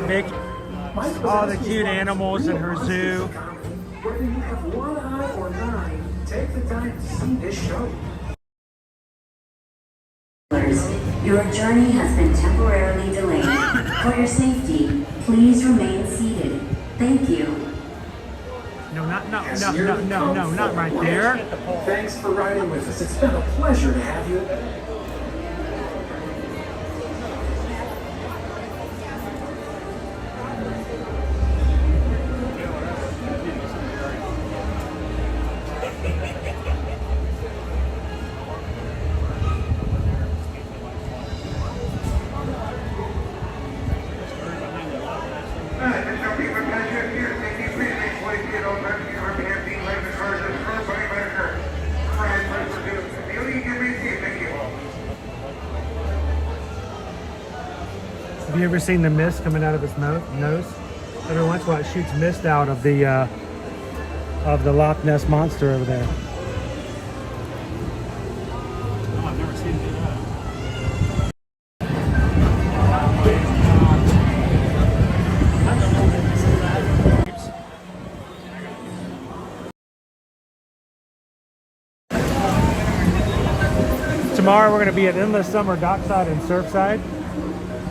Speaker 1: Vicky. All the cute animals in her zoo.
Speaker 10: Whether you have one eye or 9, take the time to see this show.
Speaker 6: Your journey has been temporarily delayed. For your safety, please remain seated. Thank you.
Speaker 1: No, not right there.
Speaker 10: Thanks for riding with us. It's been a pleasure to have you.
Speaker 1: Have you ever seen the mist coming out of his nose? Every once in a while it shoots mist out of the Loch Ness Monster over there.
Speaker 4: Oh, I've never seen that.
Speaker 1: Tomorrow we're going to be at Endless Summer Dockside and Surfside.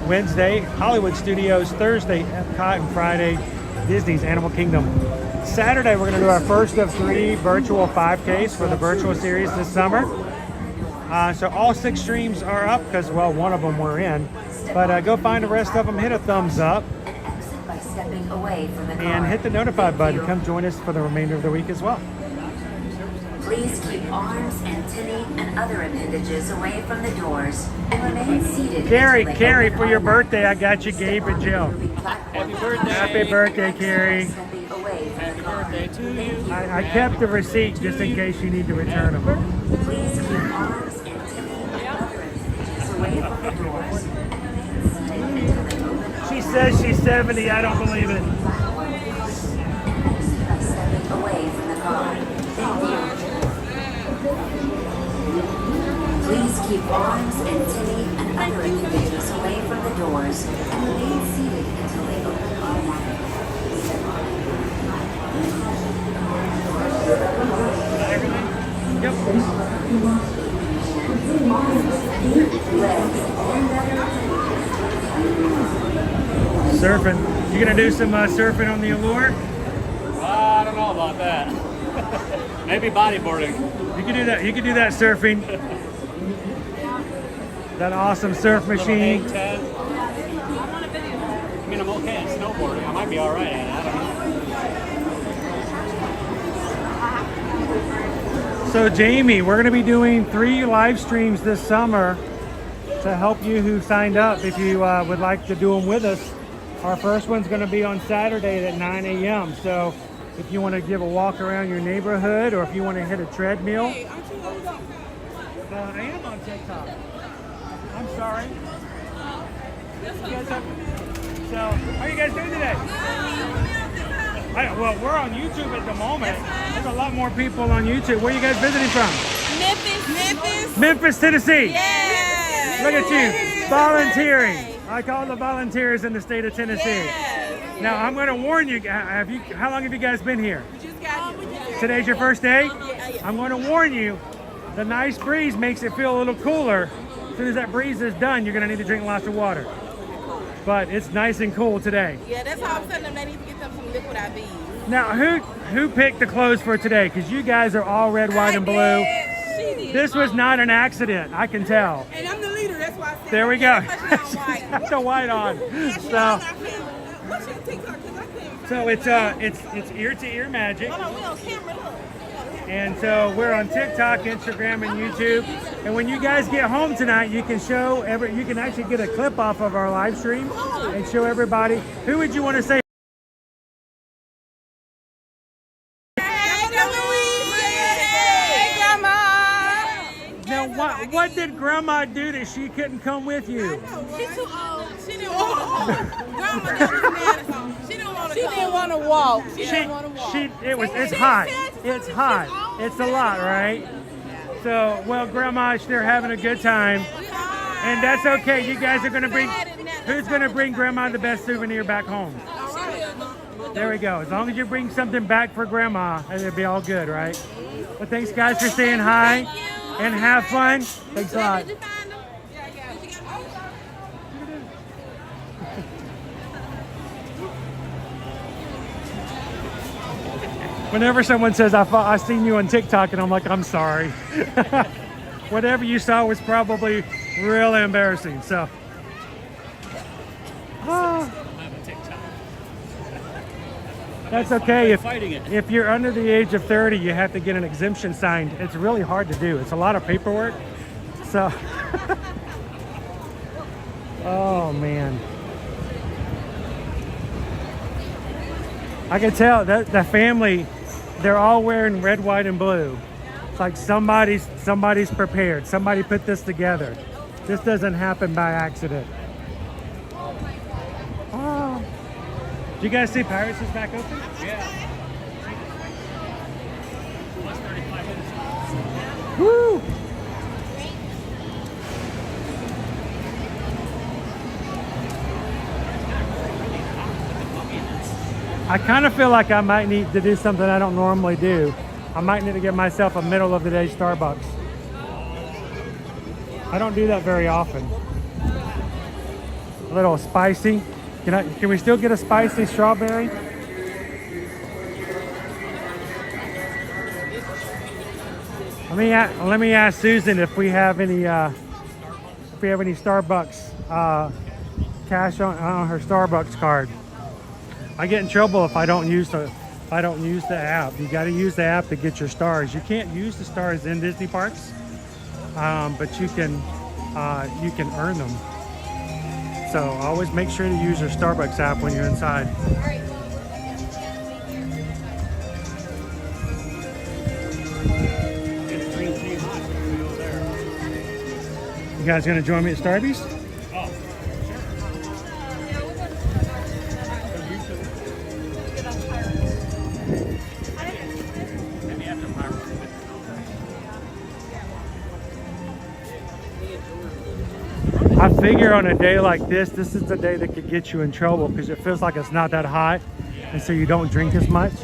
Speaker 1: Wednesday, Hollywood Studios. Thursday, Epcot. And Friday, Disney's Animal Kingdom. Saturday, we're going to do our first of 3 virtual 5Ks for the virtual series this summer. So all 6 streams are up because, well, one of them we're in. But go find the rest of them, hit a thumbs up, and hit the notify button. Come join us for the remainder of the week as well.
Speaker 6: Please keep arms, antennae, and other appendages away from the doors and remain seated.
Speaker 1: Carrie, for your birthday, I got you Gabriel and Jill.
Speaker 4: Happy birthday.
Speaker 1: Happy birthday, Carrie.
Speaker 4: Happy birthday to you.
Speaker 1: I kept the receipt just in case you need to return them.
Speaker 6: Please keep arms, antennae, and other appendages away from the doors and remain seated until they open.
Speaker 1: She says she's 70. I don't believe it.
Speaker 6: Stepping away from the car. Thank you. Please keep arms, antennae, and other appendages away from the doors and remain seated until they open automatically.
Speaker 1: Surfing. You gonna do some surfing on the Allure?
Speaker 4: I don't know about that. Maybe bodyboarding.
Speaker 1: You can do that. You can do that surfing. That awesome surf machine.
Speaker 4: 8, 10. I mean, I'm okay at snowboarding. I might be all right at it. I don't know.
Speaker 1: So Jamie, we're going to be doing 3 live streams this summer to help you who signed up if you would like to do them with us. Our first one's going to be on Saturday at 9 a.m. So if you want to give a walk around your neighborhood or if you want to hit a treadmill. I am on TikTok. I'm sorry. So, how are you guys doing today? Well, we're on YouTube at the moment. There's a lot more people on YouTube. Where are you guys visiting from? Memphis, Tennessee.
Speaker 15: Yeah.
Speaker 1: Look at you, volunteering. I call the volunteers in the state of Tennessee.
Speaker 15: Yes.
Speaker 1: Now, I'm going to warn you. How long have you guys been here?
Speaker 15: We just got here.
Speaker 1: Today's your first day?
Speaker 15: Yeah.
Speaker 1: I'm going to warn you. The nice breeze makes it feel a little cooler. As soon as that breeze is done, you're going to need to drink lots of water. But it's nice and cool today.
Speaker 15: Yeah, that's how I'm telling them they need to get them some liquid IV.
Speaker 1: Now, who picked the clothes for today? Because you guys are all red, white, and blue. This was not an accident. I can tell.
Speaker 15: And I'm the leader. That's why I said.
Speaker 1: There we go.
Speaker 15: Got
Speaker 1: the white on. So it's ear-to-ear magic.
Speaker 15: Hold on, we on camera. Look.
Speaker 1: And so we're on TikTok, Instagram, and YouTube. And when you guys get home tonight, you can actually get a clip off of our live stream and show everybody. Who would you want to say? What did Grandma do that she couldn't come with you?
Speaker 3: She's too old. She didn't want to. Grandma she didn't want to. She didn't want to walk. She didn't want to walk.
Speaker 1: It's hot. It's hot. It's a lot, right? So, well, Grandma, they're having a good time, and that's okay. You guys are gonna bring. Who's gonna bring Grandma the best souvenir back home? There we go. As long as you bring something back for Grandma, it'll be all good, right? Well, thanks, guys, for saying hi and have fun. Thanks a lot. Whenever someone says, I seen you on TikTok, and I'm like, I'm sorry. Whatever you saw was probably real embarrassing, so. That's okay. If you're under the age of 30, you have to get an exemption signed. It's really hard to do. It's a lot of paperwork. So, oh man. I can tell that the family, they're all wearing red, white, and blue. It's like somebody's prepared. Somebody put this together. This doesn't happen by accident. Oh. Did you guys see Pirates is back open?
Speaker 4: Yeah. Last 35 minutes.
Speaker 1: Woo! I kind of feel like I might need to do something I don't normally do. I might need to get myself a middle of the day Starbucks. I don't do that very often. A little spicy. Can we still get a spicy strawberry? Let me ask Susan if we have any Starbucks cash on her Starbucks card. I get in trouble if I don't use the app. You got to use the app to get your stars. You can't use the stars in Disney parks, but you can earn them. So always make sure to use your Starbucks app when you're inside. You guys gonna join me at Starbucks? I figure on a day like this is the day that could get you in trouble because it feels like it's not that hot, and so you don't drink as much.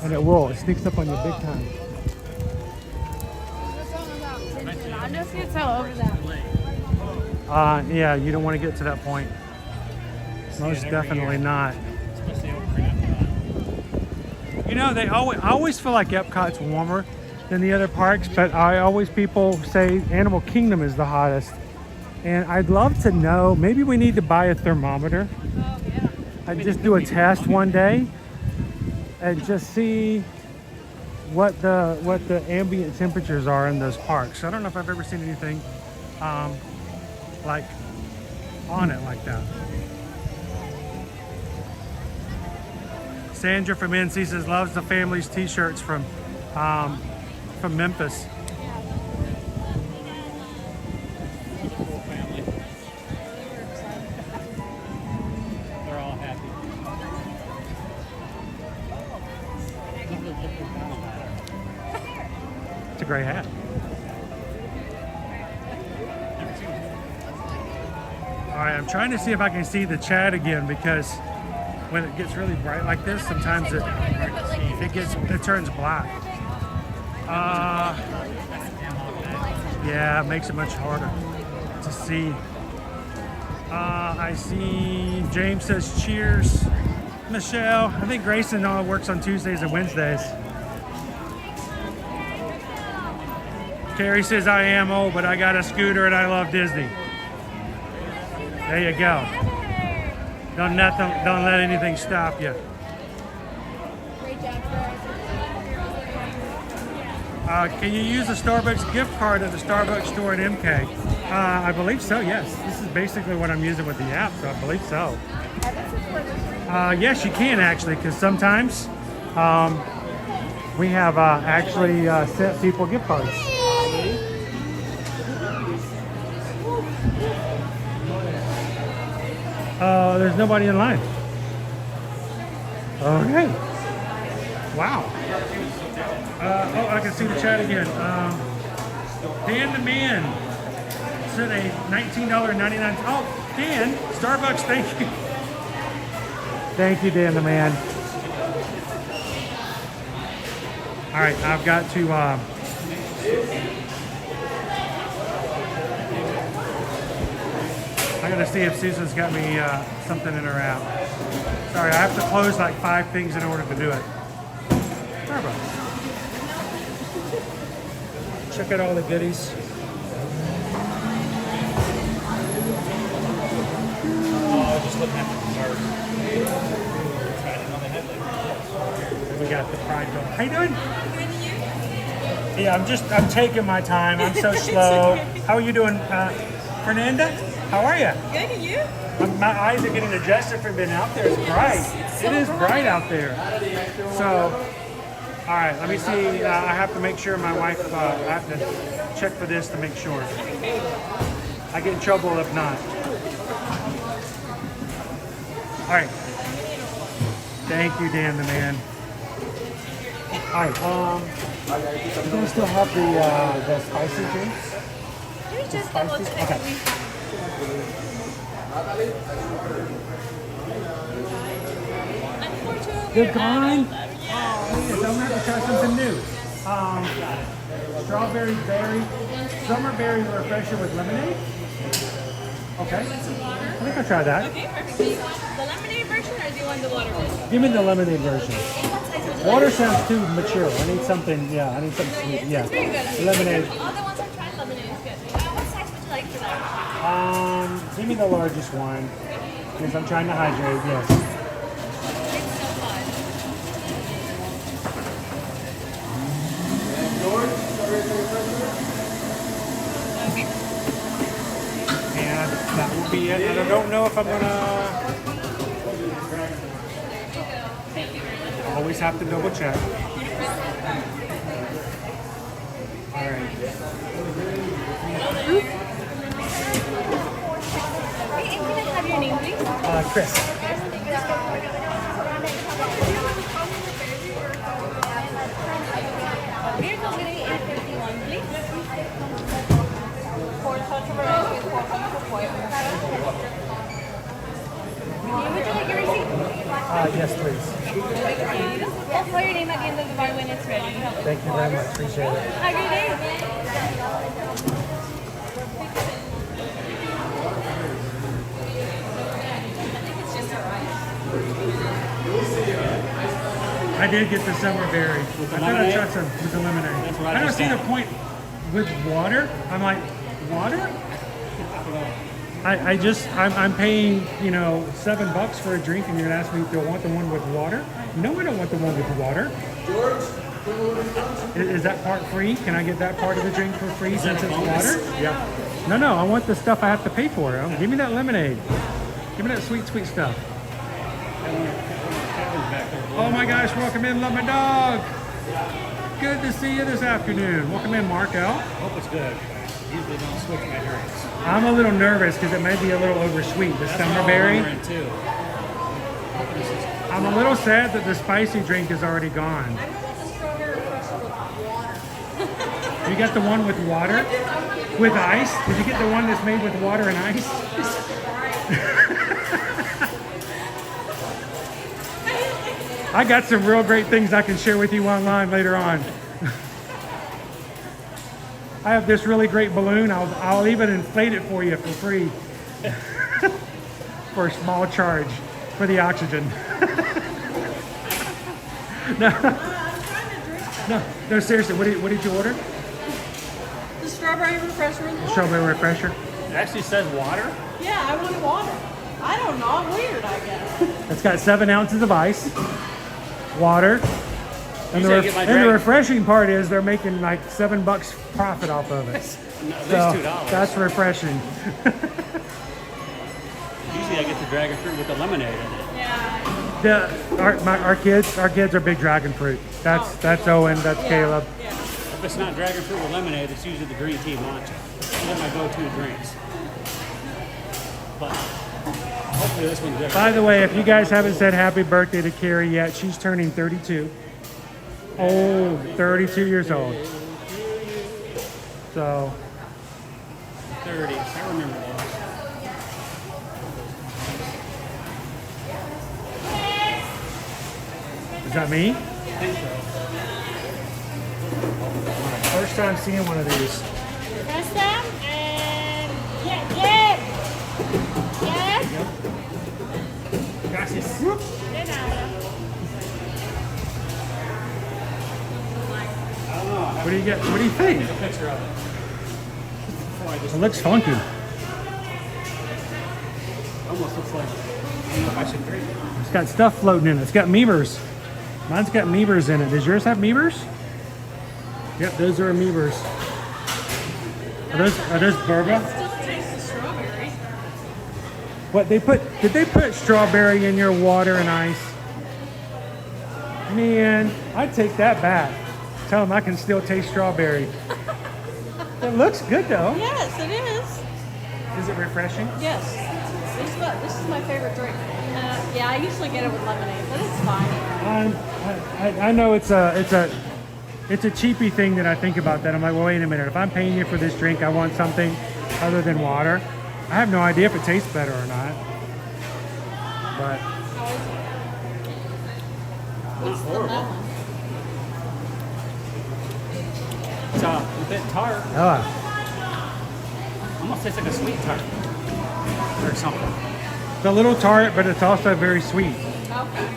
Speaker 1: And it will. It sneaks up on you big time. Yeah, you don't want to get to that point. Most definitely not. You know, I always feel like Epcot's warmer than the other parks, but people say Animal Kingdom is the hottest. And I'd love to know, maybe we need to buy a thermometer. I'd just do a test one day and just see what the ambient temperatures are in those parks. I don't know if I've ever seen anything like on it like that. Sandra from NC says loves the family's t-shirts from Memphis. It's a gray hat. All right, I'm trying to see if I can see the chat again because when it gets really bright like this, sometimes it turns black. Yeah, it makes it much harder to see. I see James says cheers. Michelle, I think Grayson works on Tuesdays and Wednesdays. Carrie says I am old, but I got a scooter and I love Disney. There you go. Don't let anything stop you. Can you use a Starbucks gift card at the Starbucks store at MK? I believe so, yes. This is basically what I'm using with the app, so I believe so. Yes, you can actually, because sometimes we have actually sent people gift cards. There's nobody in line. Okay. Wow. Oh, I can see the chat again. Dan the Man sent a $19.99. Oh, Dan, Starbucks, thank you. Thank you, Dan the Man. All right, I've got to... I gotta see if Susan's got me something in her app. Sorry, I have to close like 5 things in order to do it. Sorry about that. Check out all the goodies.
Speaker 4: Oh, just looking at the dessert.
Speaker 1: We got the fried dough. How you doing? Yeah, I'm taking my time. I'm so slow. How are you doing, Fernanda? How are you?
Speaker 3: Good, and you?
Speaker 1: My eyes are getting adjusted from being out there. It's bright. It is bright out there. So, all right, let me see. I have to make sure my wife, I have to check for this to make sure. I get in trouble if not. All right. Thank you, Dan the Man. All right, you guys still have the spicy drinks?
Speaker 3: Can we just double check?
Speaker 1: Okay. They're gone? Oh, yeah, so I'm gonna have to try something new. Strawberry berry, summer berry refresher with lemonade. Okay. I think I'll try that.
Speaker 3: Okay, perfect. Do you want the lemonade version or do you want the water version?
Speaker 1: Give me the lemonade version. Water sounds too mature. I need something, yeah, I need something sweet. Yeah.
Speaker 3: It's very good.
Speaker 1: Lemonade.
Speaker 3: All the ones I've tried, lemonade is good. What size would you like for that?
Speaker 1: Give me the largest one. Because I'm trying to hydrate, yes.
Speaker 3: It's so fun. Okay.
Speaker 1: And that will be it. And I don't know if I'm gonna... Always have to double check. All right.
Speaker 3: Hey, and can I have your name, please?
Speaker 1: Chris.
Speaker 3: Beer goes with $8.51, please. 4 shots of rice with 4 cups of oil. Would you like your receipt?
Speaker 1: Yes, please.
Speaker 3: I'll call your name at the end of the bar when it's ready.
Speaker 1: Thank you very much. Appreciate it.
Speaker 3: Have a good day.
Speaker 1: I did get the summer berry. I thought I'd try some with the lemonade. I don't see the point with water. I'm like, water? I'm paying, $7 for a drink, and you're gonna ask me if I want the one with water? No, I don't want the one with water.
Speaker 12: George,
Speaker 1: Is that part free? Can I get that part of the drink for free since it's
Speaker 4: bonus?
Speaker 1: water? Yeah. No, I want the stuff I have to pay for. Give me that lemonade. Give me that sweet, sweet stuff. Oh my gosh, welcome in, Love My Dog. Good to see you this afternoon. Welcome in, Mark L.
Speaker 4: Hope it's good. Usually don't switch my drinks.
Speaker 1: I'm a little nervous because it may be a little oversweet. The summer berry.
Speaker 4: Too.
Speaker 1: I'm a little sad that the spicy drink is already gone. You got the one with water? With ice? Did you get the one that's made with water and ice? I got some real great things I can share with you online later on. I have this really great balloon. I'll even inflate it for you for free. For a small charge for the oxygen. No, seriously, what did you order?
Speaker 3: The strawberry refresher with water.
Speaker 1: Strawberry refresher.
Speaker 4: It actually says water?
Speaker 3: Yeah, I wanted water. I don't know, I'm weird, I guess.
Speaker 1: It's got 7 ounces of ice, water, and
Speaker 4: Usually I get my drink.
Speaker 1: the refreshing part is they're making like $7 profit off of it.
Speaker 4: At least
Speaker 1: So
Speaker 4: $2.
Speaker 1: that's refreshing.
Speaker 4: Usually I get the dragon fruit with the lemonade in it.
Speaker 1: Our kids are big dragon fruit. That's Owen, that's Caleb.
Speaker 4: If it's not dragon fruit with lemonade, it's usually the green tea matcha. Those are my go-to drinks. But Hopefully this one's different.
Speaker 1: By the way, if you guys haven't said happy birthday to Carrie yet, she's turning 32. Oh, 32 years old. So
Speaker 4: 30. I remember those.
Speaker 1: is that me?
Speaker 4: I think so.
Speaker 1: First time seeing one of these.
Speaker 7: Press them and yes.
Speaker 4: Gracias.
Speaker 7: De nada.
Speaker 4: I don't know.
Speaker 1: What do you get? What do you think?
Speaker 4: Take a picture of it. Before I just
Speaker 1: It looks funky.
Speaker 4: almost looks like, I don't know if I should drink it.
Speaker 1: It's got stuff floating in it. It's got Meebers. Mine's got Meebers in it. Does yours have Meebers? Yep, those are Meebers. Are those bourbon?
Speaker 3: Still tastes the strawberry.
Speaker 1: What did they put strawberry in your water and ice? Man, I'd take that back. Tell them I can still taste strawberry. It looks good though.
Speaker 3: Yes, it is.
Speaker 1: Is it refreshing?
Speaker 3: Yes. This is my favorite drink. Yeah, I usually get it with lemonade, but it's fine.
Speaker 1: I know it's a cheapy thing that I think about that. I'm like, well, wait a minute. If I'm paying you for this drink, I want something other than water. I have no idea if it tastes better or not. But
Speaker 4: Not horrible. It's a bit tart. Almost tastes like a sweet tart or something.
Speaker 1: it's a little tart, but it's also very sweet.
Speaker 3: Okay.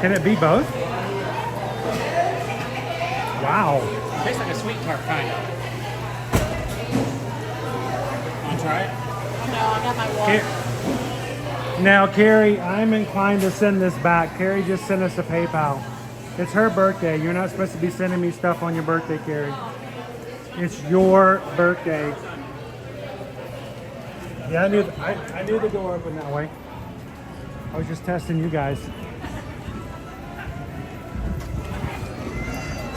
Speaker 1: Can it be both? Wow.
Speaker 4: It tastes like a sweet tart, kind of. Want to try it?
Speaker 3: No, I got my water.
Speaker 1: Now, Carrie, I'm inclined to send this back. Carrie just sent us a PayPal. It's her birthday. You're not supposed to be sending me stuff on your birthday, Carrie. It's your birthday. Yeah, I knew the door opened that way. I was just testing you guys.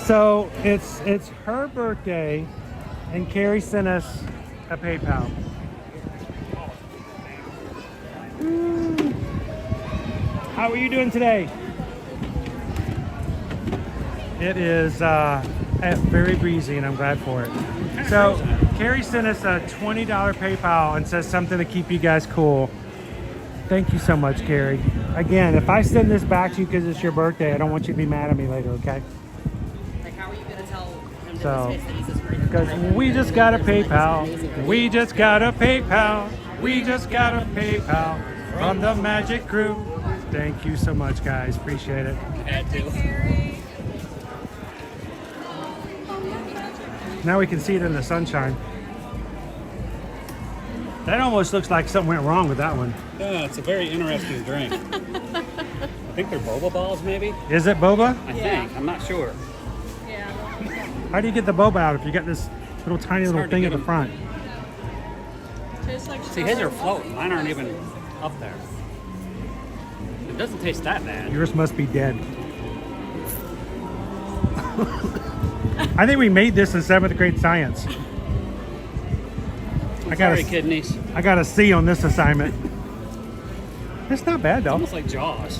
Speaker 1: So it's her birthday, and Carrie sent us a PayPal. How are you doing today? It is very breezy, and I'm glad for it. So Carrie sent us a $20 PayPal and says something to keep you guys cool. Thank you so much, Carrie. Again, if I send this back to you because it's your birthday, I don't want you to be mad at me later, okay?
Speaker 3: Like, how are you going to tell him
Speaker 1: So,
Speaker 3: to face that he's
Speaker 1: because we just got a PayPal. We just got a PayPal. We just got a PayPal from the Magic Crew. Thank you so much, guys. Appreciate it.
Speaker 4: Had to.
Speaker 1: Now we can see it in the sunshine. That almost looks like something went wrong with that one.
Speaker 4: Yeah, it's a very interesting drink. I think they're boba balls, maybe?
Speaker 1: Is it boba?
Speaker 4: I think. I'm not sure.
Speaker 1: How do you get the boba out if you got this little tiny little
Speaker 4: hard to
Speaker 1: thing
Speaker 4: get
Speaker 1: at the front?
Speaker 3: Tastes like
Speaker 4: See, his are floating. Mine aren't even up there. It doesn't taste that bad.
Speaker 1: Yours must be dead. I think we made this in 7th grade science.
Speaker 4: Sorry, kidneys.
Speaker 1: I got a C on this assignment. It's not bad though.
Speaker 4: It's almost like Jaws.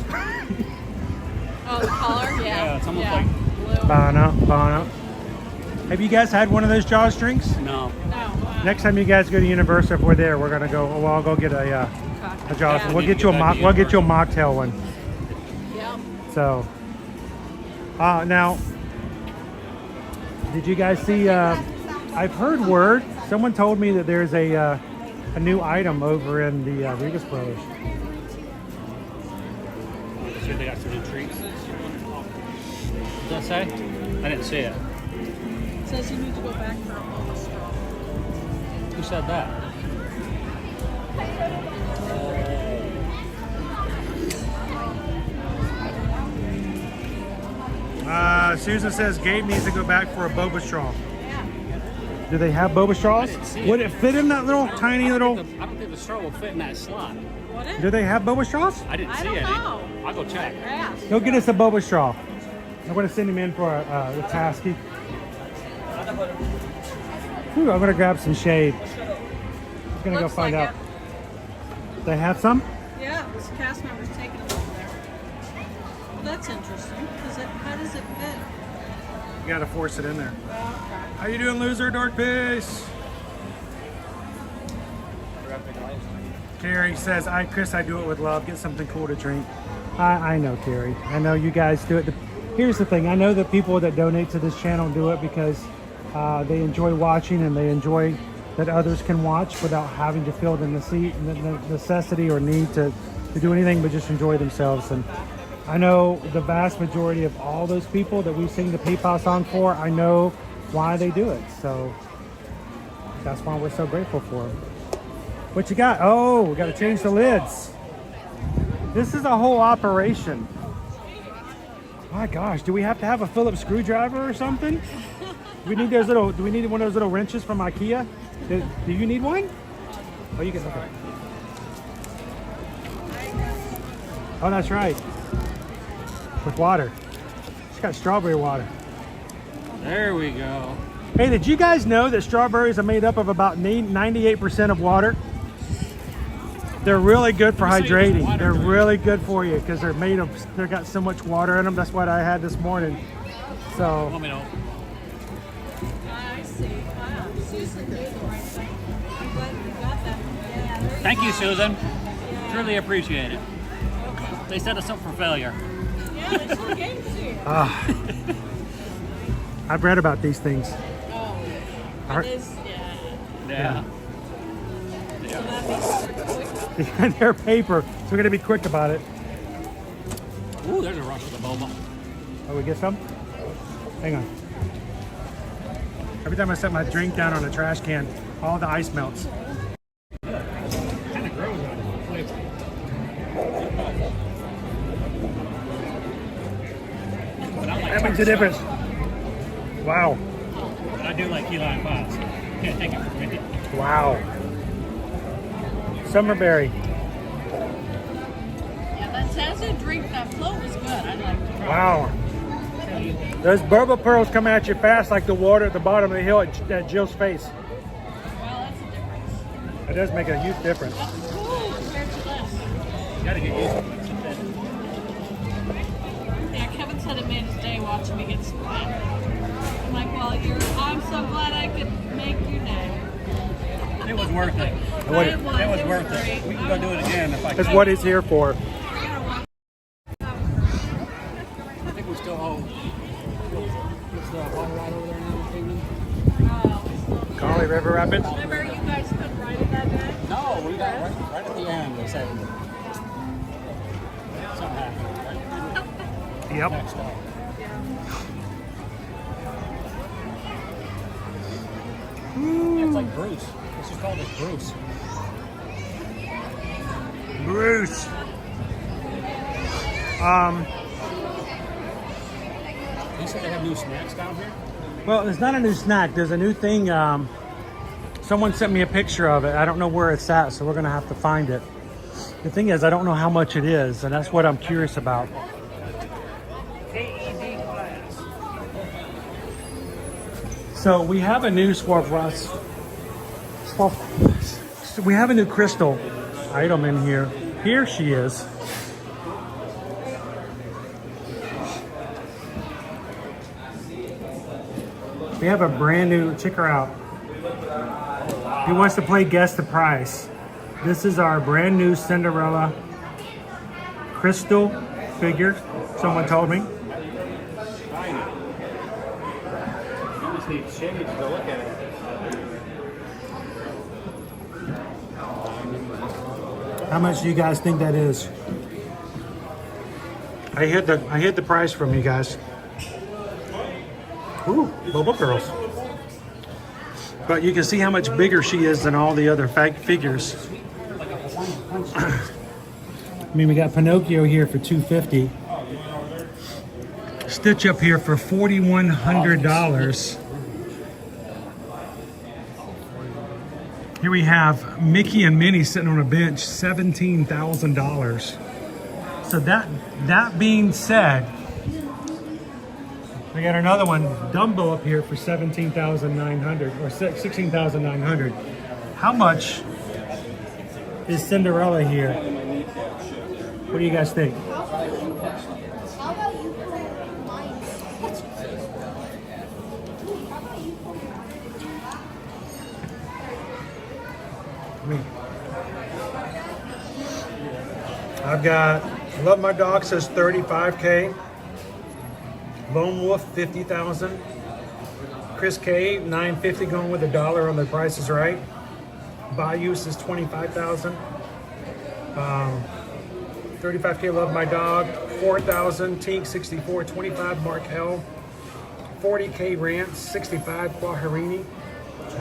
Speaker 3: Oh, the color? Yeah.
Speaker 4: Yeah, it's almost like...
Speaker 1: Bono. Have you guys had one of those Jaws drinks?
Speaker 4: No.
Speaker 1: Next time you guys go to Universal, if we're there, we're gonna go. Well, I'll go get a Jaws.
Speaker 4: Yeah,
Speaker 1: We'll get you a mock. We'll get you a mocktail one.
Speaker 3: Yep.
Speaker 1: So, now, did you guys see? I've heard word. Someone told me that there's a new item over in the Regus Brothers.
Speaker 4: So they got some new treats. What does that say? I didn't see it.
Speaker 3: It says you need to go back for a boba straw.
Speaker 4: Who said that?
Speaker 1: Susan says Gabe needs to go back for a boba straw. Do they have boba straws? Would it fit in that little tiny little?
Speaker 4: I don't think the straw will fit in that slot.
Speaker 1: Do they have boba straws?
Speaker 4: I didn't see it. I'll go check.
Speaker 1: Go get us a boba straw. I'm going to send him in for a tasky. Ooh, I'm going to grab some shade. I'm going to go find out. They have some?
Speaker 3: Yeah.
Speaker 20: cast members taking them over there. Well, that's interesting. How does it fit?
Speaker 1: You gotta force it in there. How you doing, loser? Dark Pace. Carrie says, Chris, I do it with love. Get something cool to drink. I know, Carrie. I know you guys do it. Here's the thing. I know that people that donate to this channel do it because they enjoy watching and they enjoy that others can watch without having to feel the necessity or need to do anything but just enjoy themselves. And I know the vast majority of all those people that we sing the PayPal song for, I know why they do it. So that's why we're so grateful for them. What you got? Oh, we got to change the lids. This is a whole operation. My gosh, do we have to have a Phillips screwdriver or something? Do we need those little? Do we need one of those little wrenches from IKEA? Do you need one? Oh, you can. Okay. Oh, that's right. With water. It's got strawberry water.
Speaker 4: There we go.
Speaker 1: Hey, did you guys know that strawberries are made up of about 98% of water? They're really good for hydrating. They're really good for you because they've got so much water in them. That's what I had this morning. So.
Speaker 4: Let me know.
Speaker 20: I see. Wow. Susan did the right thing. I'm glad you got that. Yeah,
Speaker 4: Thank you, Susan. Truly appreciate it. They set us up for failure.
Speaker 20: Yeah, they sure gave it to you.
Speaker 1: I've read about these things.
Speaker 20: Oh, it is,
Speaker 4: Yeah.
Speaker 20: So that makes
Speaker 1: They're paper, so we're gonna be quick about it.
Speaker 4: Ooh, there's a rush of the boba.
Speaker 1: Oh, we get some? Hang on. Every time I set my drink down on a trash can, all the ice melts.
Speaker 4: Kind of grows on the flavor.
Speaker 1: That makes a difference. Wow.
Speaker 4: But I do like key lime pies. Can't take it from me.
Speaker 1: Wow. Summerberry.
Speaker 20: Yeah, that Tazza drink, that float was good. I'd like to try.
Speaker 1: Wow. Those boba pearls come at you fast like the water at the bottom of the hill at Jill's face.
Speaker 20: Well, that's a difference.
Speaker 1: It does make a huge difference.
Speaker 20: That's cool compared to this.
Speaker 4: You gotta get used to it.
Speaker 20: Yeah, Kevin said it made his day watching me get splat. I'm like, well, I'm so glad I could make you day.
Speaker 4: It was worth it.
Speaker 20: It was
Speaker 4: worth
Speaker 20: great.
Speaker 4: it. We can go do it again if I can.
Speaker 1: That's what it's here for.
Speaker 4: I think we still owe. What's the water right over there now?
Speaker 1: Golly River Rapids.
Speaker 20: Remember you guys couldn't ride it that day?
Speaker 4: No, we got right at the end. They said something happened. Right?
Speaker 1: Yep.
Speaker 4: Next up. It's like Bruce. Let's just call it Bruce.
Speaker 1: Bruce.
Speaker 4: You said they have new snacks down here?
Speaker 1: Well, it's not a new snack. There's a new thing. Someone sent me a picture of it. I don't know where it's at, so we're going to have to find it. The thing is, I don't know how much it is, and that's what I'm curious about. So we have a new we have a new crystal item in here. Here she is. We have a brand new, check her out. He wants to play Guess the Price. This is our brand new Cinderella crystal figure, someone told me.
Speaker 4: You just need to go look at it.
Speaker 1: How much do you guys think that is? I hid the price from you guys. Ooh, Boba Girls. But you can see how much bigger she is than all the other figures. I mean, we got Pinocchio here for $250. Stitch up here for $4,100. Here we have Mickey and Minnie sitting on a bench, $17,000. So that being said, we got another one, Dumbo, up here for $17,900 or $16,900. How much is Cinderella here?
Speaker 17: What do you guys think?
Speaker 7: How about you put mine?
Speaker 17: I've got Love My Dog says 35K. Lone Wolf 50,000. Chris K 950 going with $1 on The Price Is Right. Bayou says 25,000. 35K Love My Dog 4,000. Tink 64 25. Mark L 40K Rants 65. Quaharini.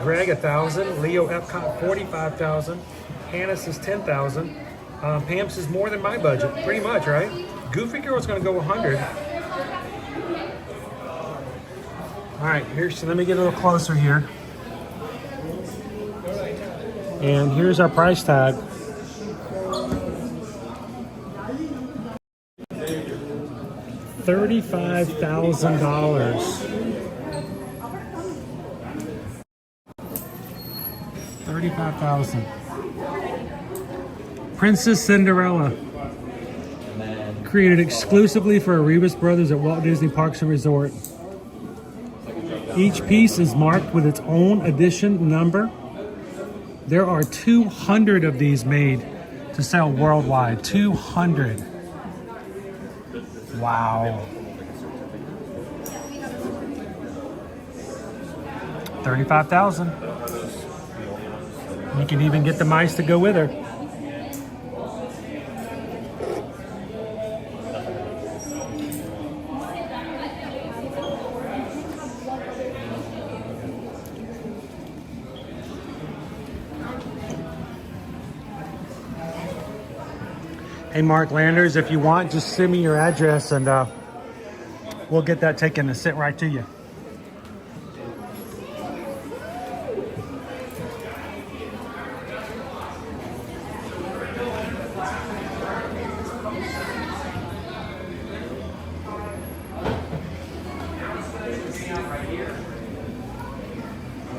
Speaker 17: Greg 1,000. Leo Epcot 45,000. Hannah says 10,000. Pam says more than my budget, pretty much, right? Goofy Girl's gonna go 100. All right, so let me get a little closer here. And here's our price tag. $35,000. $35,000. Princess Cinderella. Created exclusively for Arribas Brothers at Walt Disney Parks and Resort. Each piece is marked with its own edition number. There are 200 of these made to sell worldwide. 200. Wow. 35,000. You can even get the mice to go with her. Hey, Mark Landers, if you want, just send me your address and we'll get that taken and sent right to you.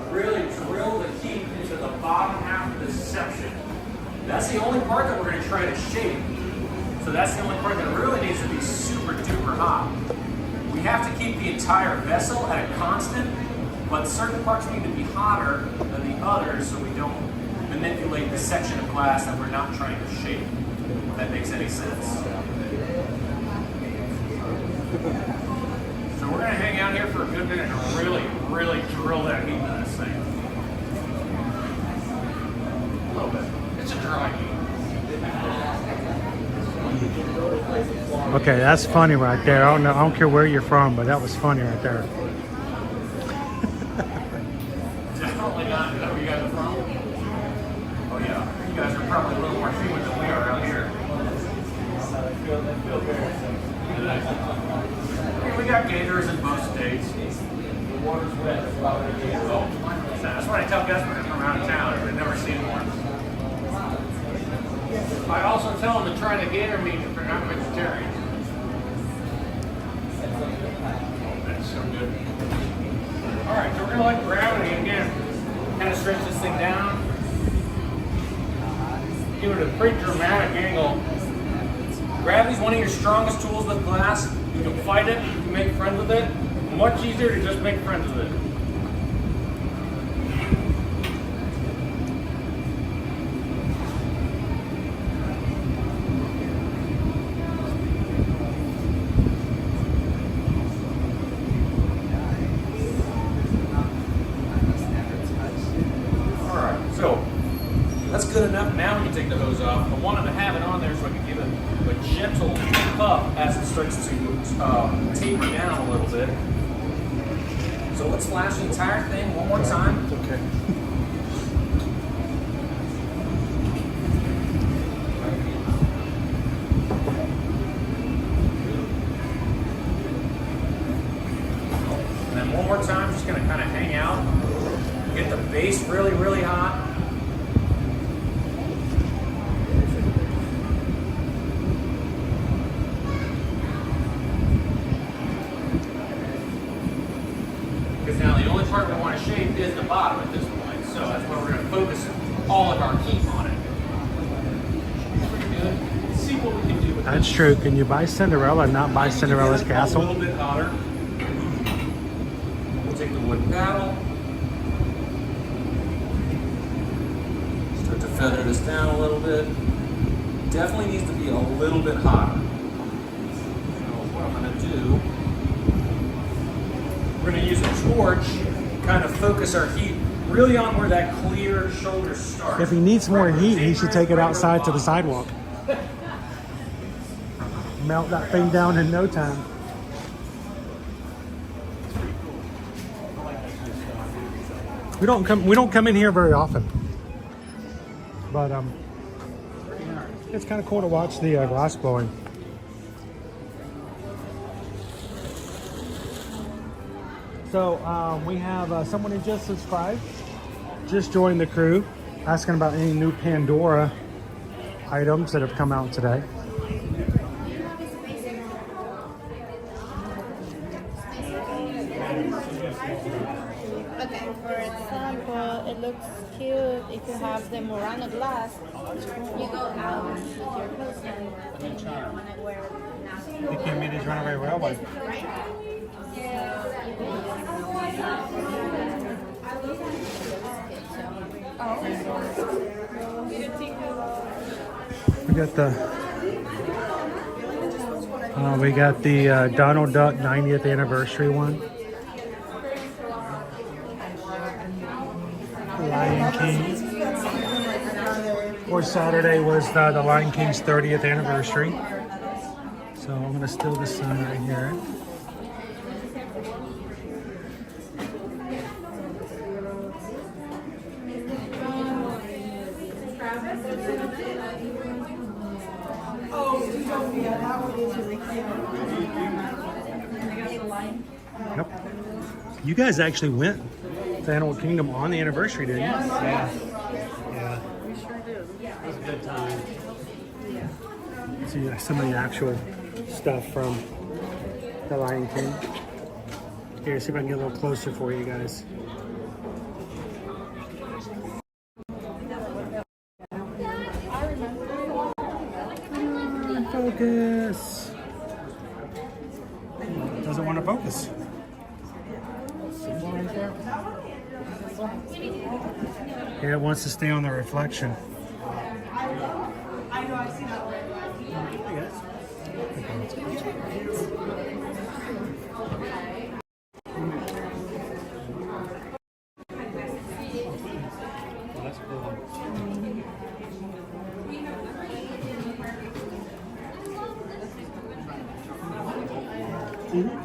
Speaker 21: Really drill the key into the bottom half of this section. That's the only part that we're going to try to shape. So that's the only part that really needs to be super duper hot. We have to keep the entire vessel at a constant, but certain parts need to be hotter than the others so we don't manipulate the section of glass that we're not trying to shape, if that makes any sense. So we're going to hang out here for a good minute and really drill that heat into this thing. A little bit. It's a dry heat.
Speaker 17: Okay, that's funny right there. I don't care where you're from, but that was funny right there.
Speaker 21: Definitely not. Is that where you guys are from? Oh yeah. You guys are probably a little more humid than we are out here. We got gators in both states. The water's wet. That's what I tell guests when they come out of town. They've never seen one. I also tell them to try the gator meat if they're not vegetarian. That's so good. Alright, so we're going to let gravity again kind of stretch this thing down. Give it a pretty dramatic angle. Gravity's one of your strongest tools with glass. You can fight it, you can make friends with it. Much easier to just make friends with it. Good enough. Now we can take the hose off. I wanted to have it on there so I can give it a gentle puff as it starts to taper down a little bit. So let's flash the entire thing one more time.
Speaker 17: Okay.
Speaker 21: And then one more time, just going to kind of hang out. Get the base really hot. Part we want to shape is the bottom at this point, so that's why we're going to focus all of our heat on it. Pretty good. Let's see what we can do with
Speaker 17: That's true. Can you buy Cinderella and not buy Cinderella's castle?
Speaker 21: A little bit hotter. We'll take the wooden paddle. Start to feather this down a little bit. Definitely needs to be a little bit hotter. So what I'm going to do, we're going to use a torch to kind of focus our heat really on where that clear shoulder starts.
Speaker 17: If he needs more heat, he should take it outside to the sidewalk. Melt that thing down in no time. We don't come in here very often, but it's kind of cool to watch the glass blowing. So we have someone who just subscribed, just joined the crew, asking about any new Pandora items that have come out today.
Speaker 7: Okay, for example, it looks cute if you have the Murano glass. You go out with your clothes and you don't want to wear it.
Speaker 17: The Kimmy's Runaway Railway. We got the Donald Duck 90th anniversary one. Lion King. Or Saturday was the Lion King's 30th anniversary. So I'm gonna steal the sun right here. Yep. You guys actually went to Animal Kingdom on the anniversary, didn't you?
Speaker 4: Yeah. Yeah. We sure did. It was a good time.
Speaker 17: See some of the actual stuff from the Lion King. Here, see if I can get a little closer for you guys. Focus. Doesn't want to focus. Yeah, it wants to stay on the reflection.
Speaker 15: I know, I see that one.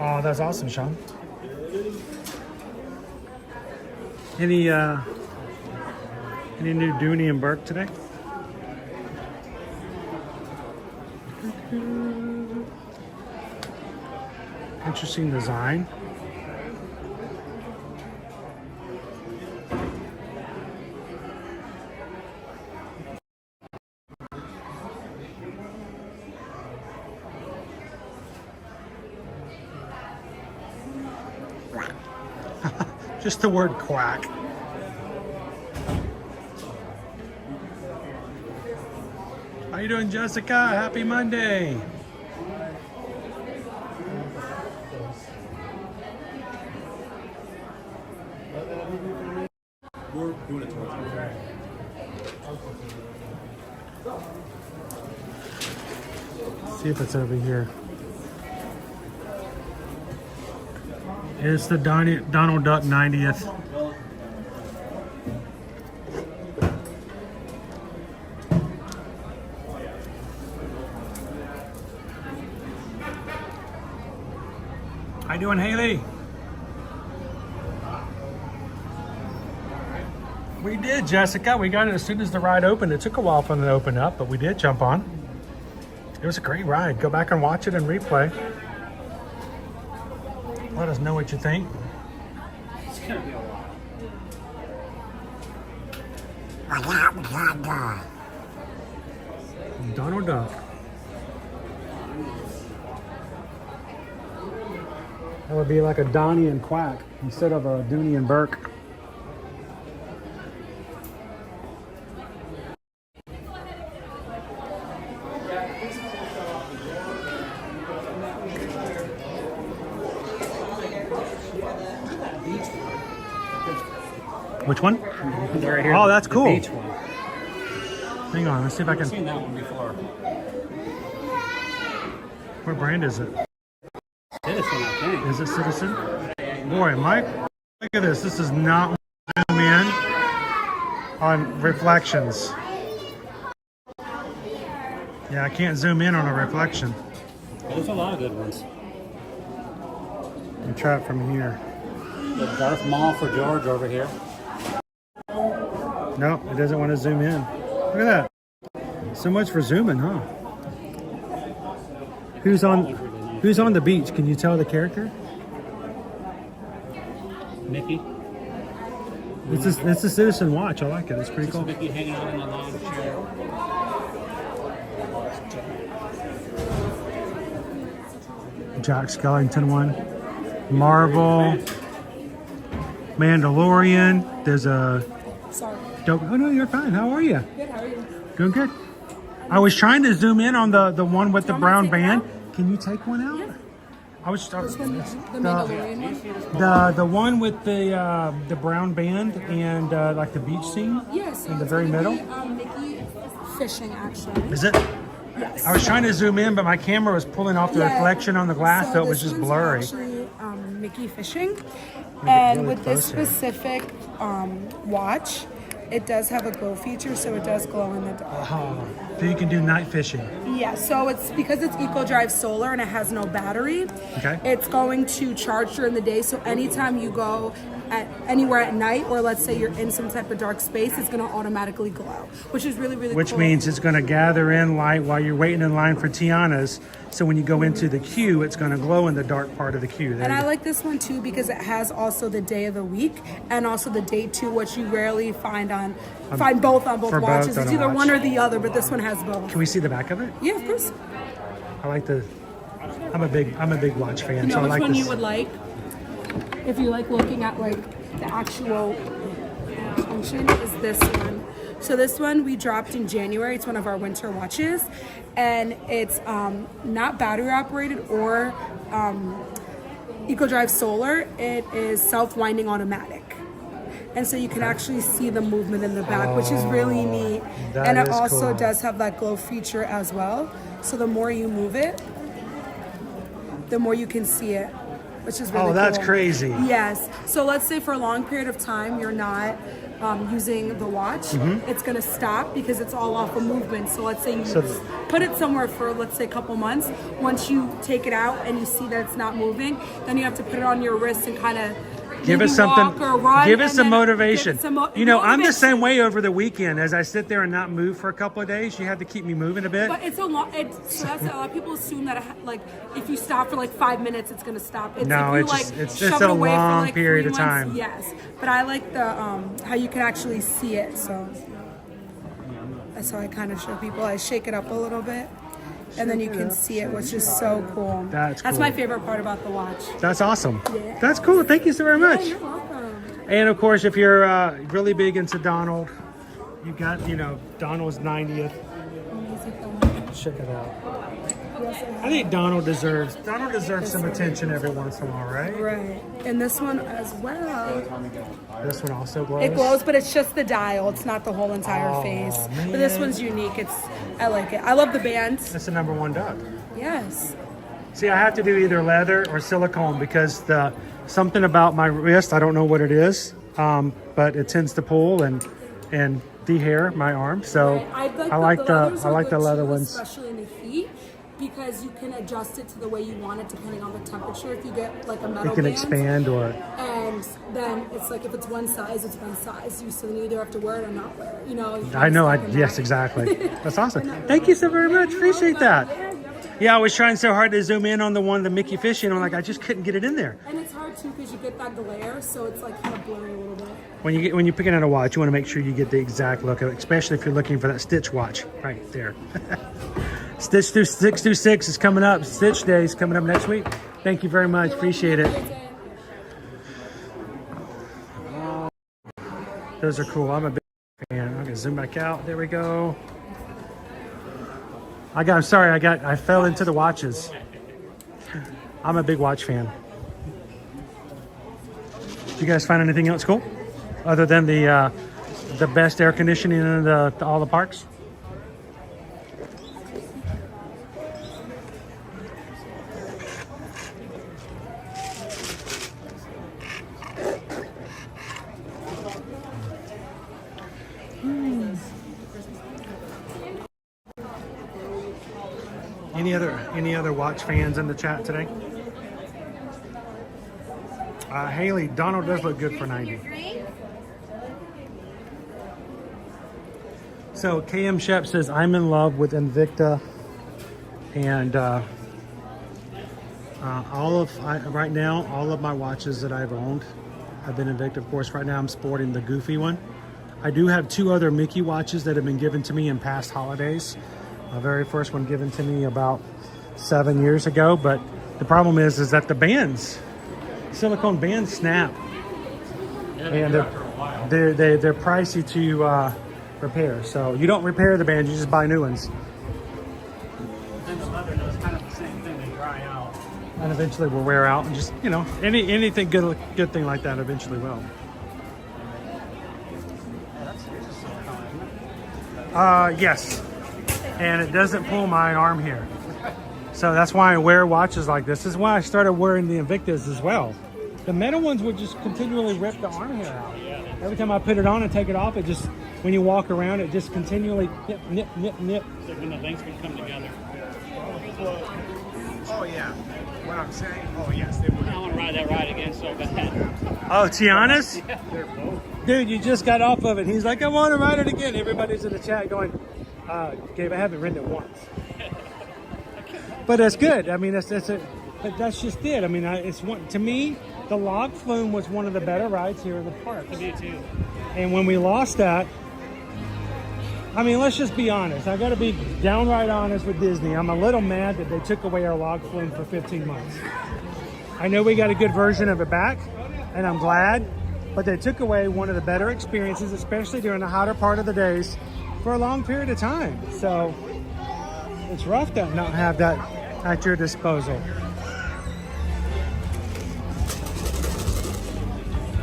Speaker 17: Oh, that's awesome, Sean. Any new Dooney and Burke today? Interesting design. Just the word quack. How you doing, Jessica? Happy Monday.
Speaker 21: We're doing it towards
Speaker 17: See if it's over here. It's the Donald Duck 90th. How you doing, Haley? We did, Jessica. We got it as soon as the ride opened. It took a while for them to open up, but we did jump on. It was a great ride. Go back and watch it in replay. Let us know what you think.
Speaker 21: It's gonna be a lot.
Speaker 17: Donald Duck. That would be like a Donnie and Quack instead of a Dooney and Burke. Which one?
Speaker 4: Right here,
Speaker 17: Oh, that's
Speaker 4: the
Speaker 17: cool.
Speaker 4: beach one.
Speaker 17: Hang on, let's see if I
Speaker 4: I've
Speaker 17: can.
Speaker 4: seen that one before.
Speaker 17: What brand is it?
Speaker 4: Citizen, I think.
Speaker 17: Is it Citizen? Boy, Mike, look at this. This is not zoom in on reflections. Yeah, I can't zoom in on a reflection.
Speaker 4: There's a lot of good ones.
Speaker 17: Let me try it from here.
Speaker 4: The Darth Maul for George over here.
Speaker 17: No, it doesn't want to zoom in. Look at that. So much for zooming, huh? Who's on the beach? Can you tell the character?
Speaker 4: Mickey.
Speaker 17: It's a Citizen watch. I like it. It's pretty cool.
Speaker 4: Mickey hanging out in the lawn chair.
Speaker 17: Jack Skellington one. Marvel. Mandalorian. There's a...
Speaker 15: Sorry.
Speaker 17: Oh no, you're fine. How are you?
Speaker 15: Good, how are you?
Speaker 17: Doing good. I was trying to zoom in on the one with the brown band. Can you take one out?
Speaker 15: Yeah.
Speaker 17: I was
Speaker 15: The Mandalorian one?
Speaker 17: the one with the brown band and like the beach scene
Speaker 15: Yes.
Speaker 17: in the very middle.
Speaker 15: Mickey fishing, actually.
Speaker 17: Is it?
Speaker 15: Yes.
Speaker 17: I was trying to zoom in, but my camera was pulling off the
Speaker 15: Yeah.
Speaker 17: reflection on the glass, so it was
Speaker 15: this
Speaker 17: just
Speaker 15: one's
Speaker 17: blurry.
Speaker 15: Actually, Mickey fishing, and
Speaker 17: really
Speaker 15: with this
Speaker 17: close here.
Speaker 15: specific watch, it does have a glow feature, so it does glow in the dark.
Speaker 17: Oh, so you can do night fishing.
Speaker 15: Yeah, so it's because it's EcoDrive solar and it has no battery.
Speaker 17: Okay.
Speaker 15: It's going to charge during the day, so anytime you go anywhere at night, or let's say you're in some type of dark space, it's going to automatically glow, which is really, really
Speaker 17: Which
Speaker 15: cool.
Speaker 17: means it's going to gather in light while you're waiting in line for Tiana's. So when you go into the queue, it's going to glow in the dark part of the queue. There
Speaker 15: And
Speaker 17: you
Speaker 15: I
Speaker 17: go.
Speaker 15: like this one too because it has also the day of the week and also the day too, which you rarely find both on both
Speaker 17: for both
Speaker 15: watches.
Speaker 17: on
Speaker 15: It's
Speaker 17: a
Speaker 15: either
Speaker 17: watch.
Speaker 15: one or the other, but this one has both.
Speaker 17: Can we see the back of it?
Speaker 15: Yeah, of course.
Speaker 17: I like the. I'm a big watch fan,
Speaker 15: You know
Speaker 17: so I
Speaker 15: which
Speaker 17: like
Speaker 15: one
Speaker 17: this.
Speaker 15: you would like? If you like looking at like the actual function, is this one. So this one we dropped in January. It's one of our winter watches, and it's not battery operated or EcoDrive solar. It is self-winding automatic. And so you can actually see the movement in the back, which is really neat.
Speaker 17: that
Speaker 15: And it
Speaker 17: is
Speaker 15: also
Speaker 17: cool.
Speaker 15: does have that glow feature as well. So the more you move it, the more you can see it, which is really
Speaker 17: Oh, that's
Speaker 15: cool.
Speaker 17: crazy.
Speaker 15: Yes. So let's say for a long period of time, you're not using the watch,
Speaker 17: Mhm.
Speaker 15: it's going to stop because it's all off of movement. So let's say you
Speaker 17: So-
Speaker 15: put it somewhere for, let's say, a couple months. Once you take it out and you see that it's not moving, then you have to put it on your wrist and kind of
Speaker 17: Give
Speaker 15: maybe
Speaker 17: us something.
Speaker 15: walk or run,
Speaker 17: Give us
Speaker 15: and
Speaker 17: some
Speaker 15: then
Speaker 17: motivation.
Speaker 15: give it some
Speaker 17: You know, I'm the
Speaker 15: motivation.
Speaker 17: same way over the weekend. As I sit there and not move for a couple of days, you have to keep me moving a bit.
Speaker 15: But it's a lot. So that's a lot of people assume that like if you stop for like 5 minutes, it's gonna stop. It's
Speaker 17: No,
Speaker 15: if you,
Speaker 17: it's
Speaker 15: like,
Speaker 17: just- it's
Speaker 15: shove
Speaker 17: just
Speaker 15: it
Speaker 17: a
Speaker 15: away for,
Speaker 17: long
Speaker 15: like,
Speaker 17: period
Speaker 15: 3
Speaker 17: of
Speaker 15: months,
Speaker 17: time.
Speaker 15: Yes, but I like the how you can actually see it. So that's how I kind of show people. I shake it up a little bit, and then you can see it, which is so cool.
Speaker 17: That's
Speaker 15: my
Speaker 17: cool.
Speaker 15: favorite part about the watch.
Speaker 17: That's awesome.
Speaker 15: Yeah.
Speaker 17: That's cool. Thank you so very much.
Speaker 15: Yeah, you're welcome.
Speaker 17: And of course, if you're really big into Donald, you got, Donald's 90th. Check it out. I think Donald deserves some attention every once in a while, right?
Speaker 15: Right, and this one as well.
Speaker 17: This one also glows.
Speaker 15: It glows, but it's just the dial. It's not the whole entire
Speaker 17: Oh,
Speaker 15: face. But this
Speaker 17: man.
Speaker 15: one's unique. I like it. I love the band.
Speaker 17: That's the #1 duck.
Speaker 15: Yes.
Speaker 17: See, I have to do either leather or silicone because something about my wrist, I don't know what it is, but it tends to pull and dehair my arm. So I like the
Speaker 15: leathers are good
Speaker 17: leather
Speaker 15: too,
Speaker 17: ones.
Speaker 15: especially in the heat, because you can adjust it to the way you want it depending on the temperature. If you get like a metal
Speaker 17: It can
Speaker 15: band,
Speaker 17: expand or.
Speaker 15: and then it's like if it's one size, it's one size. You still either have to wear it or not wear it. You know. you
Speaker 17: I know.
Speaker 15: can't
Speaker 17: Yes, exactly. That's awesome. Thank you so very much. Appreciate that. Yeah, I was trying so hard to zoom in on the Mickey fishing. I'm like, I just couldn't get it in there.
Speaker 15: And it's hard too because you get that glare, so it's like kind of blurry a little bit.
Speaker 17: When you're picking out a watch, you want to make sure you get the exact look of it, especially if you're looking for that Stitch watch right there. Stitch through 626 is coming up. Stitch Day is coming up next week. Thank you very much. Appreciate it. Those are cool. I'm a big fan. I'm gonna zoom back out. There we go. I fell into the watches. I'm a big watch fan. Did you guys find anything else cool?
Speaker 1: other than the best air conditioning in all the parks. Any other watch fans in the chat today? Haley, Donald does look good for 90. So KM Shep says, I'm in love with Invicta, and right now, all of my watches that I've owned have been Invicta. Of course, right now I'm sporting the Goofy one. I do have 2 other Mickey watches that have been given to me in past holidays. My very first one given to me about 7 years ago, but the problem is that the bands, silicone bands, snap, and they're pricey to repair. So you don't repair the bands, you just buy new ones.
Speaker 4: And the leather does kind of the same thing, they dry out.
Speaker 1: And eventually will wear out, and just, you know, anything good thing like that eventually will. Yes, and it doesn't pull my arm here. So that's why I wear watches like this. This is why I started wearing the Invictas as well. The metal ones would just continually rip the arm hair out. Every time I put it on and take it off, it just, when you walk around, it just continually nip.
Speaker 4: It's like when the things can come together.
Speaker 9: Oh yeah. What I'm saying? Oh yes, they would.
Speaker 4: I want to ride that ride again so bad.
Speaker 1: Oh, Tiana's?
Speaker 4: Yeah, they're both.
Speaker 1: Dude, you just got off of it. He's like, I want to ride it again. Everybody's in the chat going, Gabe, I haven't ridden it once. But that's good. I mean, but that's just it. I mean, to me, the log flume was one of the better rides here in the park.
Speaker 4: To me too.
Speaker 1: And when we lost that, I mean, let's just be honest. I got to be downright honest with Disney. I'm a little mad that they took away our log flume for 15 months. I know we got a good version of it back, and I'm glad, but they took away one of the better experiences, especially during the hotter part of the days, for a long period of time. So it's rough to not have that at your disposal.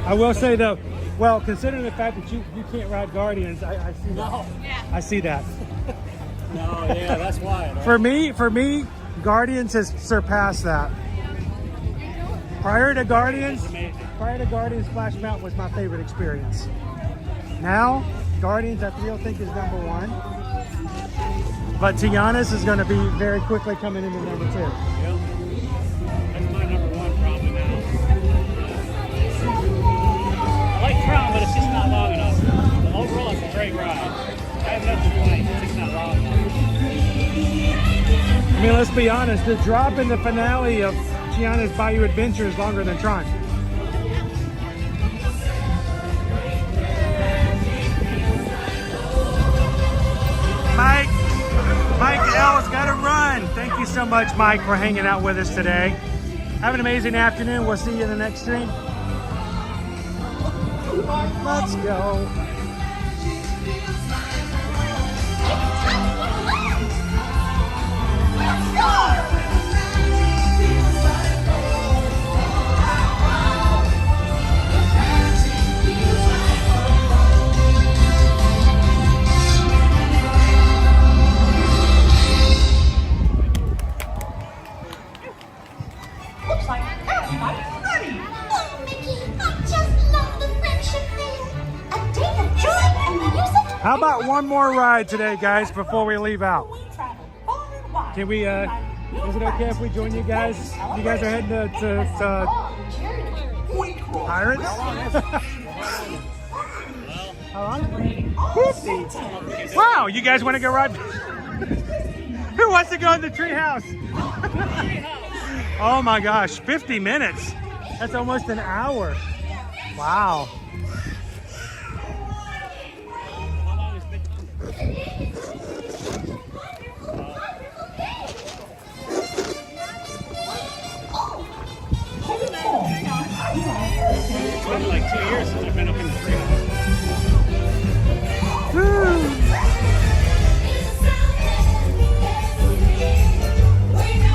Speaker 1: I will say though, well, considering the fact that you can't ride Guardians, I see that.
Speaker 4: No.
Speaker 1: I see that.
Speaker 4: No, yeah, that's why. Right?
Speaker 1: For me, Guardians has surpassed that. Prior to Guardians, Splash Mountain was my favorite experience. Now, Guardians I think is number 1. But Tiana's is going to be very quickly coming into number 2.
Speaker 4: Yep. That's my number 1 probably now. I like Crown, but it's just not long enough. But overall, it's a great ride. I have nothing to like, it's just not long enough.
Speaker 1: I mean, let's be honest, the drop in the finale of Tiana's Bayou Adventure is longer than Tron. Mike L's got to run. Thank you so much, Mike, for hanging out with us today. Have an amazing afternoon. We'll see you in the next stream. Let's go. How about one more ride today, guys, before we leave out? Can we, is it okay if we join you guys? You guys are heading to Pirates? How long? 50. Wow, you guys want to go ride? Who wants to go in the Treehouse? Oh my gosh, 50 minutes. That's almost an hour. Wow.
Speaker 4: It's been like 2 years since I've been up in the Treehouse.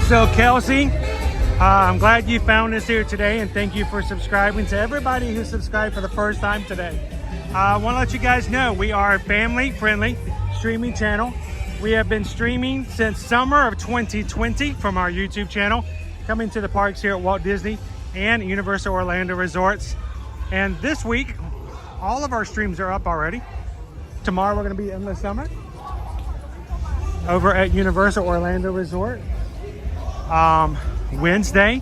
Speaker 1: So Kelsey, I'm glad you found us here today, and thank you for subscribing. To everybody who subscribed for the first time today, I want to let you guys know we are a family-friendly streaming channel. We have been streaming since summer of 2020 from our YouTube channel, coming to the parks here at Walt Disney and Universal Orlando Resorts. And this week, all of our streams are up already. Tomorrow we're going to be in the summer over at Universal Orlando Resort. Wednesday,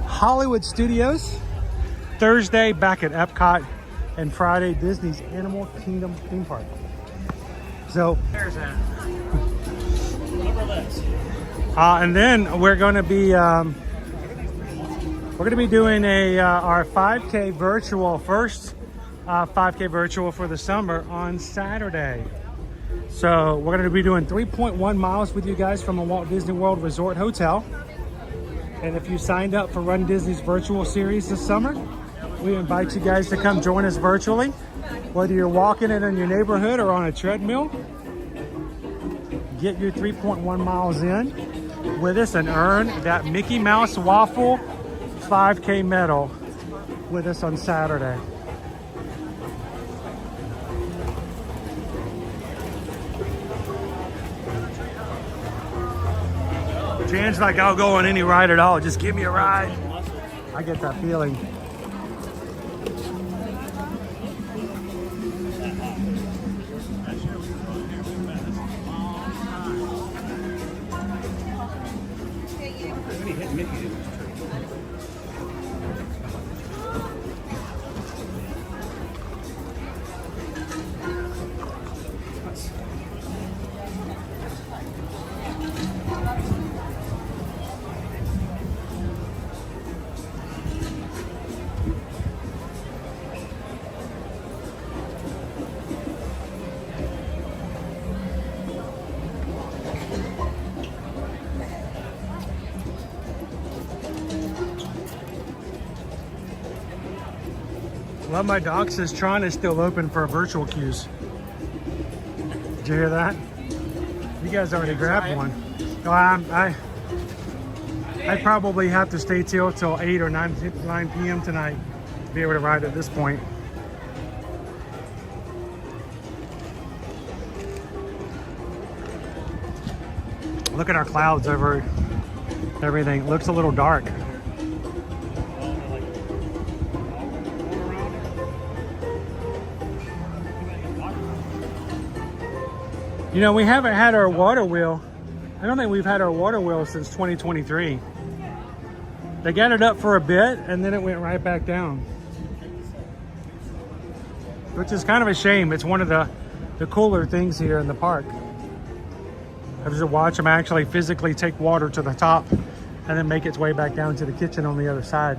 Speaker 1: Hollywood Studios. Thursday, back at Epcot. And Friday, Disney's Animal Kingdom theme park. So
Speaker 4: There's that.
Speaker 1: and then we're going to be doing our 5K virtual, first 5K virtual for the summer on Saturday. So we're going to be doing 3.1 miles with you guys from a Walt Disney World Resort Hotel. And if you signed up for Run Disney's virtual series this summer, we invite you guys to come join us virtually. Whether you're walking it in your neighborhood or on a treadmill, get your 3.1 miles in with us and earn that Mickey Mouse Waffle 5K medal with us on Saturday. Jan's like, I'll go on any ride at all. Just give me a ride. I get that feeling. Well, my dog says Tron is still open for virtual queues. Did you hear that? You guys already grabbed one. No, I probably have to stay till 8 or 9 p.m. tonight to be able to ride at this point. Look at our clouds over everything. It looks a little dark. You know, we haven't had our water wheel. I don't think we've had our water wheel since 2023. They got it up for a bit and then it went right back down, which is kind of a shame. It's one of the cooler things here in the park. I have to watch them actually physically take water to the top and then make its way back down to the kitchen on the other side.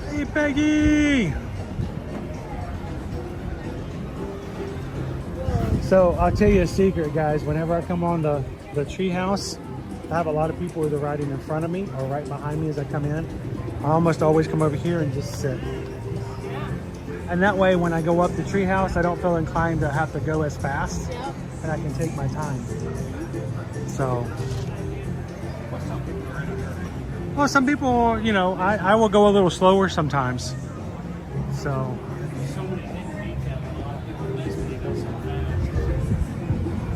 Speaker 1: Hey, Peggy! So I'll tell you a secret, guys. Whenever I come on the Treehouse, I have a lot of people either riding in front of me or right behind me as I come in. I almost always come over here and just sit. And that way, when I go up the Treehouse, I don't feel inclined to have to go as fast, and I can take my time. So, well, some people, you know, I will go a little slower sometimes. So,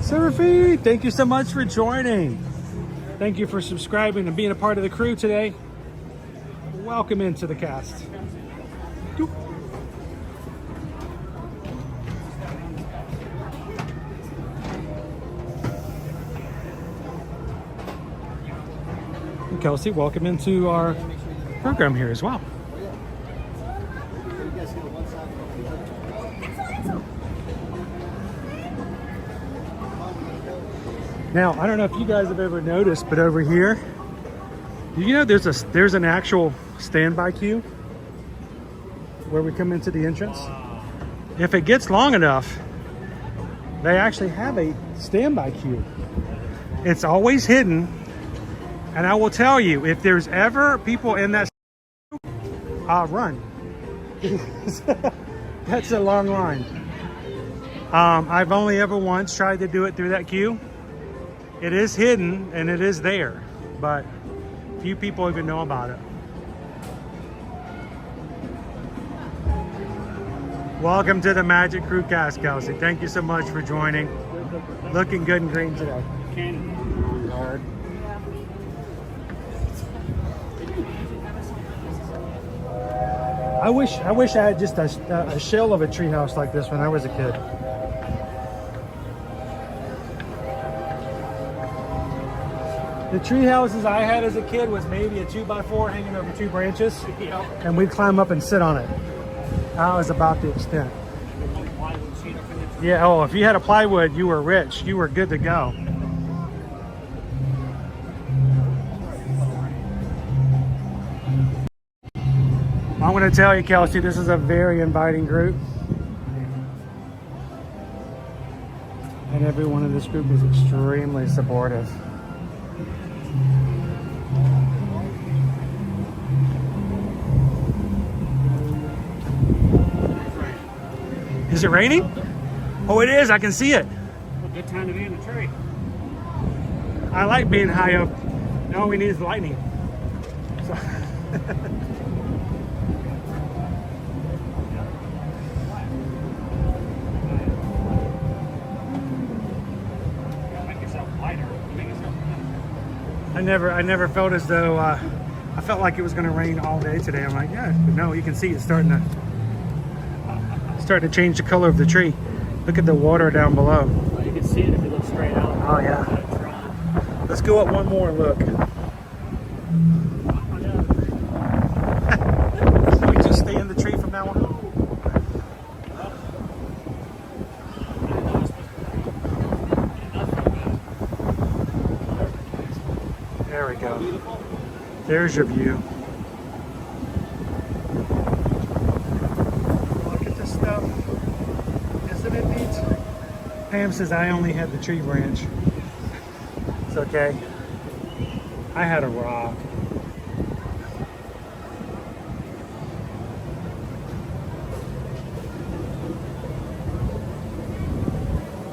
Speaker 1: Surfy, thank you so much for joining. Thank you for subscribing and being a part of the crew today. Welcome into the cast. And Kelsey, welcome into our program here as well. Now, I don't know if you guys have ever noticed, but over here, you know, there's an actual standby queue where we come into the entrance. If it gets long enough, they actually have a standby queue. It's always hidden, and I will tell you, if there's ever people in that run. That's a long line. I've only ever once tried to do it through that queue. It is hidden and it is there, but Few people even know about it. Welcome to the Magic Crewcast, Kelsey. Thank you so much for joining. Looking good and green today. Hard. I wish I had just a shell of a treehouse like this when I was a kid. The tree houses I had as a kid was maybe a 2x4 hanging over 2 branches, and we'd climb up and sit on it. That was about the extent. Yeah, oh, if you had a plywood, you were rich. You were good to go. I'm going to tell you, Kelsey, this is a very inviting group. And everyone in this group is extremely supportive. Is it raining? Oh, it is. I can see it.
Speaker 4: Well, good time to be in the tree.
Speaker 1: I like being high up. All we need is lightning. So
Speaker 4: Make yourself lighter. Make yourself
Speaker 1: I never felt as though I felt like it was going to rain all day today. I'm like, yeah, but no, you can see it's starting to change the color of the tree. Look at the water down below.
Speaker 4: Well, you can see it if you look straight out.
Speaker 1: Oh yeah. Let's go up one more and look. Can we just stay in the tree from now on? There we go. There's your view. Pam says I only had the tree branch. It's okay. I had a rock.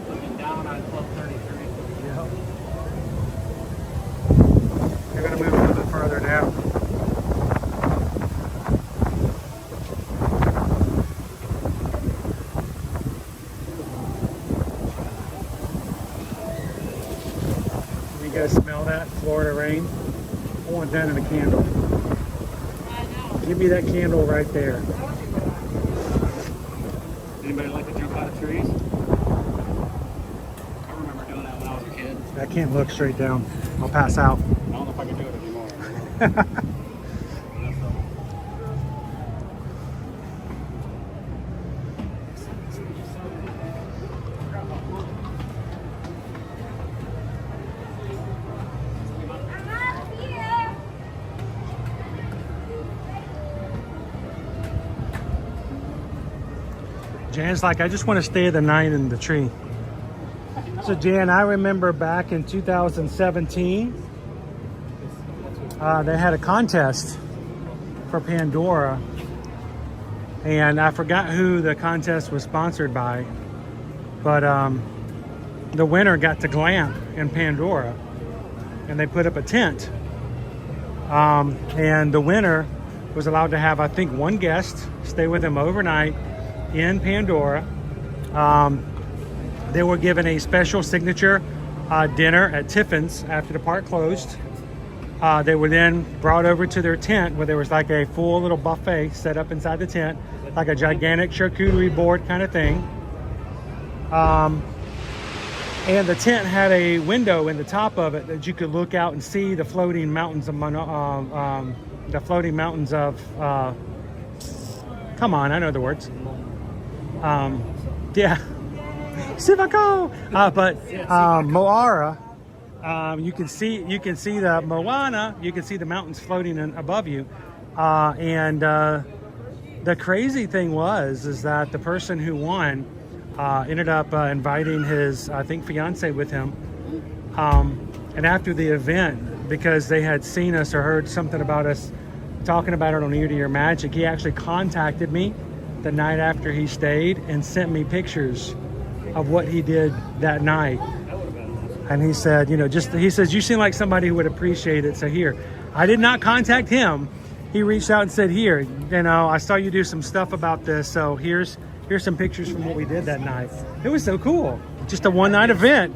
Speaker 4: Looking down on Club 33.
Speaker 1: Yep. You're going to move a little bit further down. You guys smell that? Florida rain? I want that in a candle. Give me that candle right there.
Speaker 4: Anybody like to jump out of trees? I remember doing that when I was a kid.
Speaker 1: I can't look straight down. I'll pass out.
Speaker 4: I don't know if I can do it anymore.
Speaker 1: Jan's like, I just want to stay the night in the tree. So Jan, I remember back in 2017, they had a contest for Pandora, and I forgot who the contest was sponsored by, but the winner got to glamp in Pandora, and they put up a tent, and the winner was allowed to have, I think, one guest stay with him overnight in Pandora. They were given a special signature dinner at Tiffin's after the park closed. They were then brought over to their tent where there was like a full little buffet set up inside the tent, like a gigantic charcuterie board kind of thing. And the tent had a window in the top of it that you could look out and see the floating mountains of come on, I know the words. Yeah, Sivako. But Moara, you can see the Moana. You can see the mountains floating above you. And the crazy thing is that the person who won ended up inviting his, I think, fiance with him. And after the event, because they had seen us or heard something about us talking about it on Ear to Ear Magic, he actually contacted me the night after he stayed and sent me pictures of what he did that night. And he said, he says, you seem like somebody who would appreciate it. So here, I did not contact him. He reached out and said, here, you know, I saw you do some stuff about this, so here's some pictures from what we did that night. It was so cool. Just a one-night event.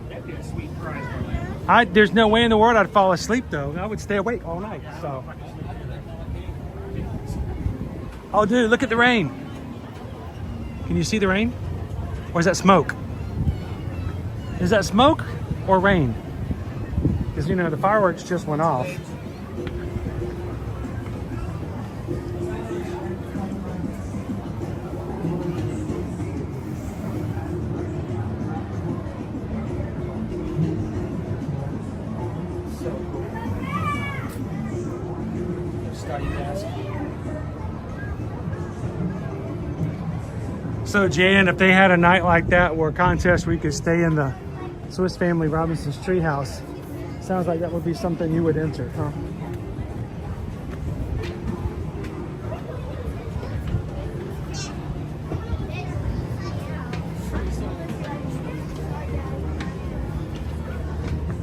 Speaker 1: There's no way in the world I'd fall asleep though. I would stay awake all night. So, oh dude, look at the rain. Can you see the rain? Or is that smoke? Is that smoke or rain? Because you know the fireworks just went off. So Jan, if they had a night like that or a contest where you could stay in the Swiss Family Robinson's treehouse, sounds like that would be something you would enter, huh?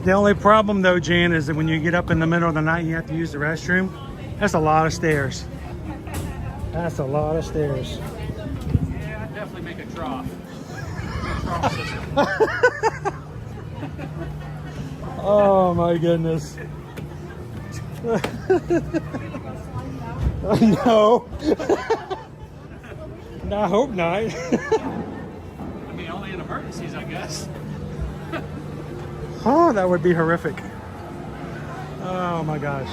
Speaker 1: The only problem though, Jan, is that when you get up in the middle of the night and you have to use the restroom, that's a lot of stairs. That's a lot of stairs.
Speaker 4: Definitely make a trough.
Speaker 1: Oh my goodness. No. No, I hope not.
Speaker 4: I mean, only in emergencies, I guess.
Speaker 1: Oh, that would be horrific. Oh my gosh.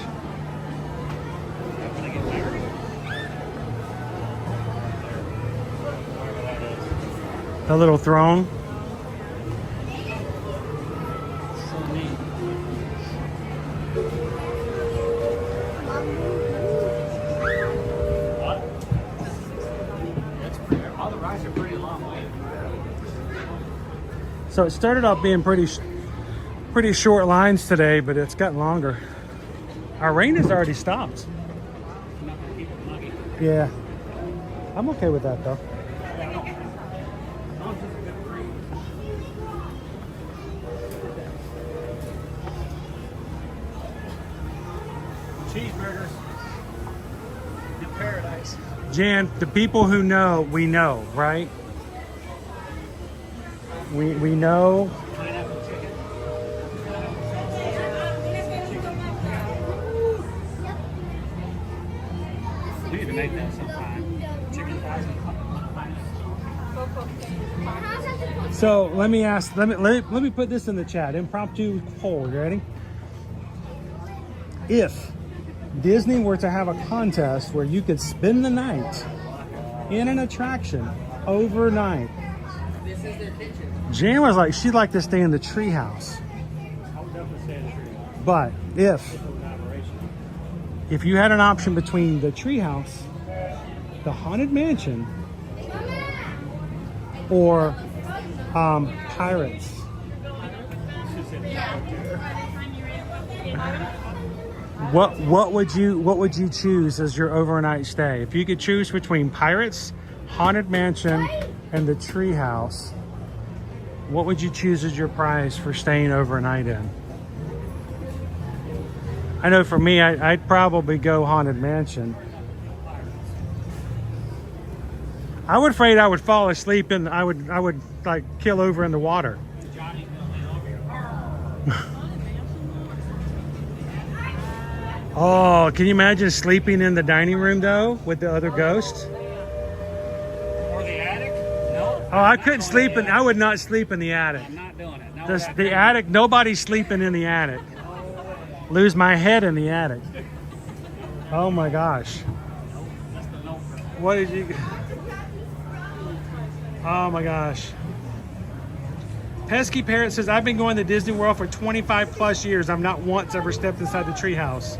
Speaker 1: The little throne.
Speaker 4: So neat. What? That's pretty. All the rides are pretty long way.
Speaker 1: So it started off being pretty short lines today, but it's gotten longer. Our rain has already stopped.
Speaker 4: I'm not gonna keep it muggy.
Speaker 1: Yeah. I'm okay with that though.
Speaker 4: Cheeseburgers in paradise.
Speaker 1: Jan, the people who know, we know, right? We know.
Speaker 4: Pineapple chicken. We need to make that sometime. Chicken thighs and pineapple.
Speaker 1: So let me ask. Let me put this in the chat. Impromptu poll. You ready? If Disney were to have a contest where you could spend the night in an attraction overnight, Jan was like, she'd like to stay in the treehouse.
Speaker 4: I would definitely stay in the treehouse.
Speaker 1: But if you had an option between the treehouse, the haunted mansion, or pirates, what would you choose as your overnight stay? If you could choose between pirates, haunted mansion, and the treehouse, what would you choose as your prize for staying overnight in? I know for me, I'd probably go haunted mansion. I would afraid I would fall asleep and I would like kill over in the water. Oh, can you imagine sleeping in the dining room though with the other ghosts?
Speaker 4: Or the attic? No.
Speaker 1: Oh, I couldn't sleep I would not sleep in the attic.
Speaker 4: I'm not doing it. No,
Speaker 1: The attic, nobody's sleeping in the attic. Lose my head in the attic. Oh my gosh. What did you... Oh my gosh. Pesky Parrot says, I've been going to Disney World for 25 plus years. I've not once ever stepped inside the treehouse.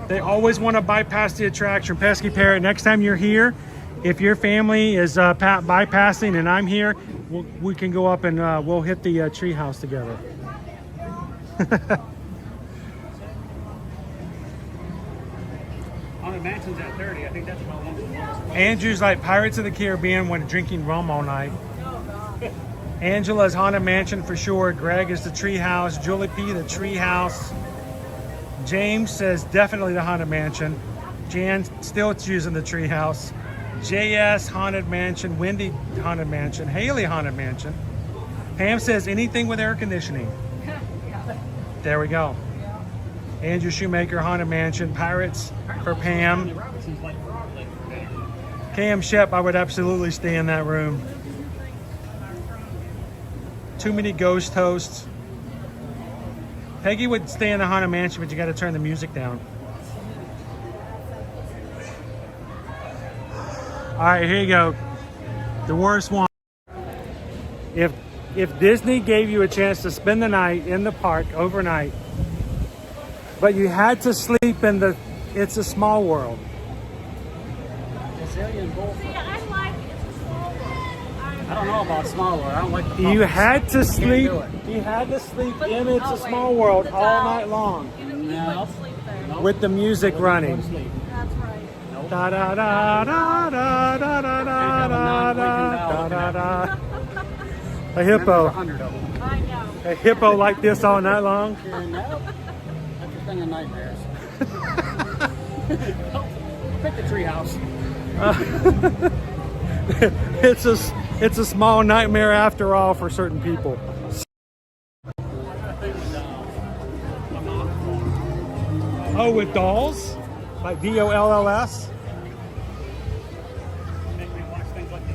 Speaker 1: They always want to bypass the attraction. Pesky Parrot, next time you're here, if your family is bypassing and I'm here, we can go up and we'll hit the treehouse together.
Speaker 4: Haunted Mansion's at 30. I think that's about one of the longest.
Speaker 1: Andrew's like Pirates of the Caribbean when drinking rum all night. Angela's Haunted Mansion for sure. Greg is the treehouse. Julie P, the treehouse. James says definitely the Haunted Mansion. Jan still choosing the Treehouse. JS Haunted Mansion. Wendy Haunted Mansion. Haley Haunted Mansion. Pam says anything with air conditioning. There we go. Andrew Shoemaker Haunted Mansion. Pirates for Pam. Cam Shep, I would absolutely stay in that room. Too many ghost hosts. Peggy would stay in the Haunted Mansion, but you got to turn the music down. All right, here you go. The worst one. If Disney gave you a chance to spend the night in the park overnight, but you had to sleep in the It's a Small World.
Speaker 4: See, I like It's a Small World. I don't know about Small World. I don't like the
Speaker 1: You had to
Speaker 4: Can't
Speaker 1: sleep.
Speaker 4: do it.
Speaker 1: You had to sleep in It's a Small World all night long
Speaker 4: No.
Speaker 1: with the music running.
Speaker 4: That's right.
Speaker 1: Da da da da da da da da da da da da. A hippo.
Speaker 4: I know.
Speaker 1: A hippo like this all night long.
Speaker 4: That's your thing of nightmares. Pick the Treehouse.
Speaker 1: It's a small nightmare after all for certain people. Oh, with dolls? Like DOLLS?
Speaker 4: Make me watch things like The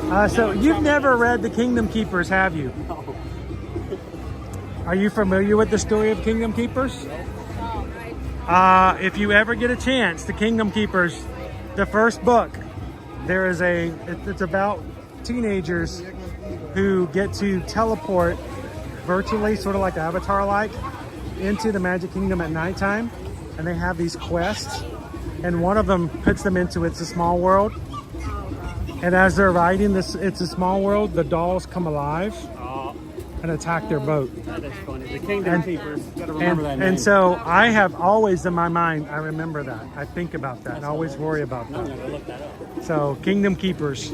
Speaker 4: Exorcist.
Speaker 1: So you've never read The Kingdom Keepers, have you?
Speaker 4: No.
Speaker 1: Are you familiar with the story of Kingdom Keepers? If you ever get a chance, The Kingdom Keepers, the first book, there is it's about teenagers who get to teleport virtually, sort of like Avatar-like, into the Magic Kingdom at nighttime, and they have these quests, and one of them puts them into It's a Small World, and as they're riding this It's a Small World, the dolls come alive and attack their boat.
Speaker 4: That is funny. The Kingdom Keepers. You gotta remember that name.
Speaker 1: And so I have always in my mind, I remember that. I think about that and always worry about
Speaker 4: I'm
Speaker 1: that.
Speaker 4: gonna look that up.
Speaker 1: So Kingdom Keepers.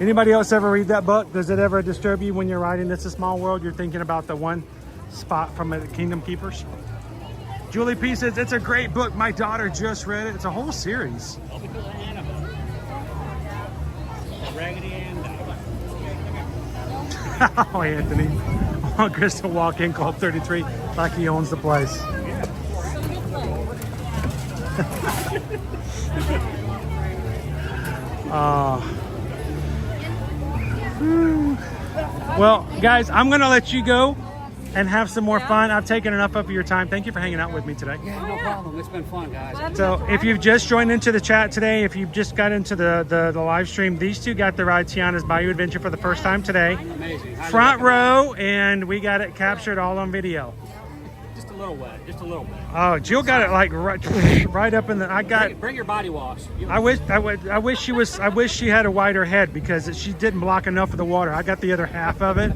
Speaker 1: Anybody else ever read that book? Does it ever disturb you when you're writing It's a Small World? You're thinking about the one spot from the Kingdom Keepers? Julie P says, it's a great book. My daughter just read it. It's a whole series.
Speaker 4: All because of Annabelle. Raggedy Ann.
Speaker 1: Oh, Anthony. Oh, Crystal walk in, called 33 like he owns the place. Well, guys, I'm going to let you go and have some more fun. I've taken enough of your time. Thank you for hanging out with me today.
Speaker 4: Yeah, no problem. It's been fun, guys.
Speaker 1: So if you've just joined into the chat today, if you've just got into the live stream, these two got to ride Tiana's Bayou Adventure for the first time today.
Speaker 4: Amazing.
Speaker 1: Front row, and we got it captured all on video.
Speaker 4: Just a little wet. Just a little bit.
Speaker 1: Oh, Jill got it like right up in the.
Speaker 4: Bring your body wash.
Speaker 1: I wish she had a wider head because she didn't block enough of the water. I got the other half of it.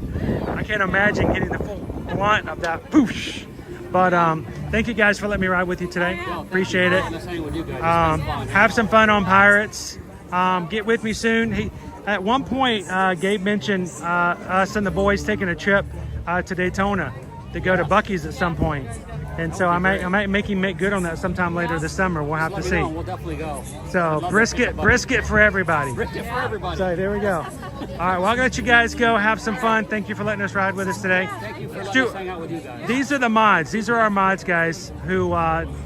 Speaker 1: I can't imagine getting the full blunt of that. Poosh. But thank you guys for letting me ride with you today. Appreciate it. Have some fun on Pirates. Get with me soon. At one point, Gabe mentioned us and the boys taking a trip to Daytona to go to Buc-ee's at some point. And so I might make him make good on that sometime later this summer. We'll have to see.
Speaker 4: We'll definitely go.
Speaker 1: So brisket for everybody.
Speaker 4: Brisket for everybody.
Speaker 1: So there we go. All right, well, I'll let you guys go. Have some fun. Thank you for letting us ride with us today.
Speaker 4: Thank you for letting us hang out with you guys.
Speaker 1: These are the mods. These are our mods, guys, who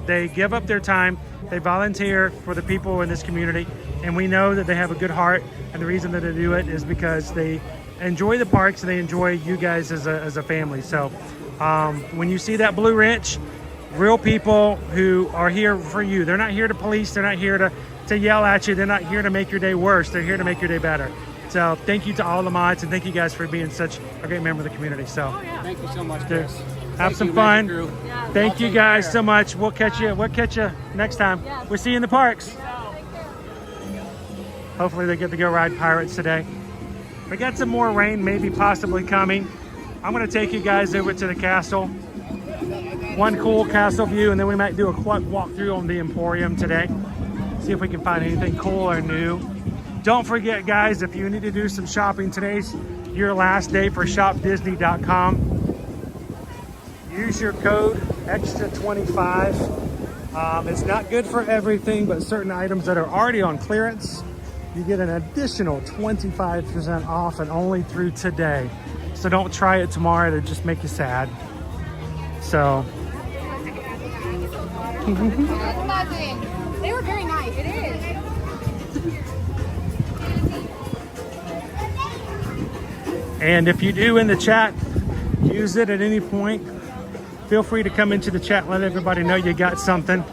Speaker 1: they give up their time. They volunteer for the people in this community, and we know that they have a good heart. And the reason that they do it is because they enjoy the parks and they enjoy you guys as a family. So when you see that blue wrench, real people who are here for you. They're not here to police. They're not here to yell at you. They're not here to make your day worse. They're here to make your day better. So thank you to all the mods, and thank you guys for being such a great member of the community. So
Speaker 4: thank you so much, Chris.
Speaker 1: Have some fun. Thank you guys so much. We'll catch you next time. We'll see you in the parks. Hopefully they get to go ride Pirates today. We got some more rain maybe possibly coming. I'm going to take you guys over to the castle. One cool castle view, and then we might do a quick walkthrough on the Emporium today. See if we can find anything cool or new. Don't forget, guys, if you need to do some shopping, today's your last day for shopdisney.com. use your code extra 25. It's not good for everything, but certain items that are already on clearance, you get an additional 25% off, and only through today. So don't try it tomorrow, it'll just make you sad. So.
Speaker 3: They were very nice. It is.
Speaker 1: And if you do in the chat, use it at any point. Feel free to come into the chat, let everybody know you got something.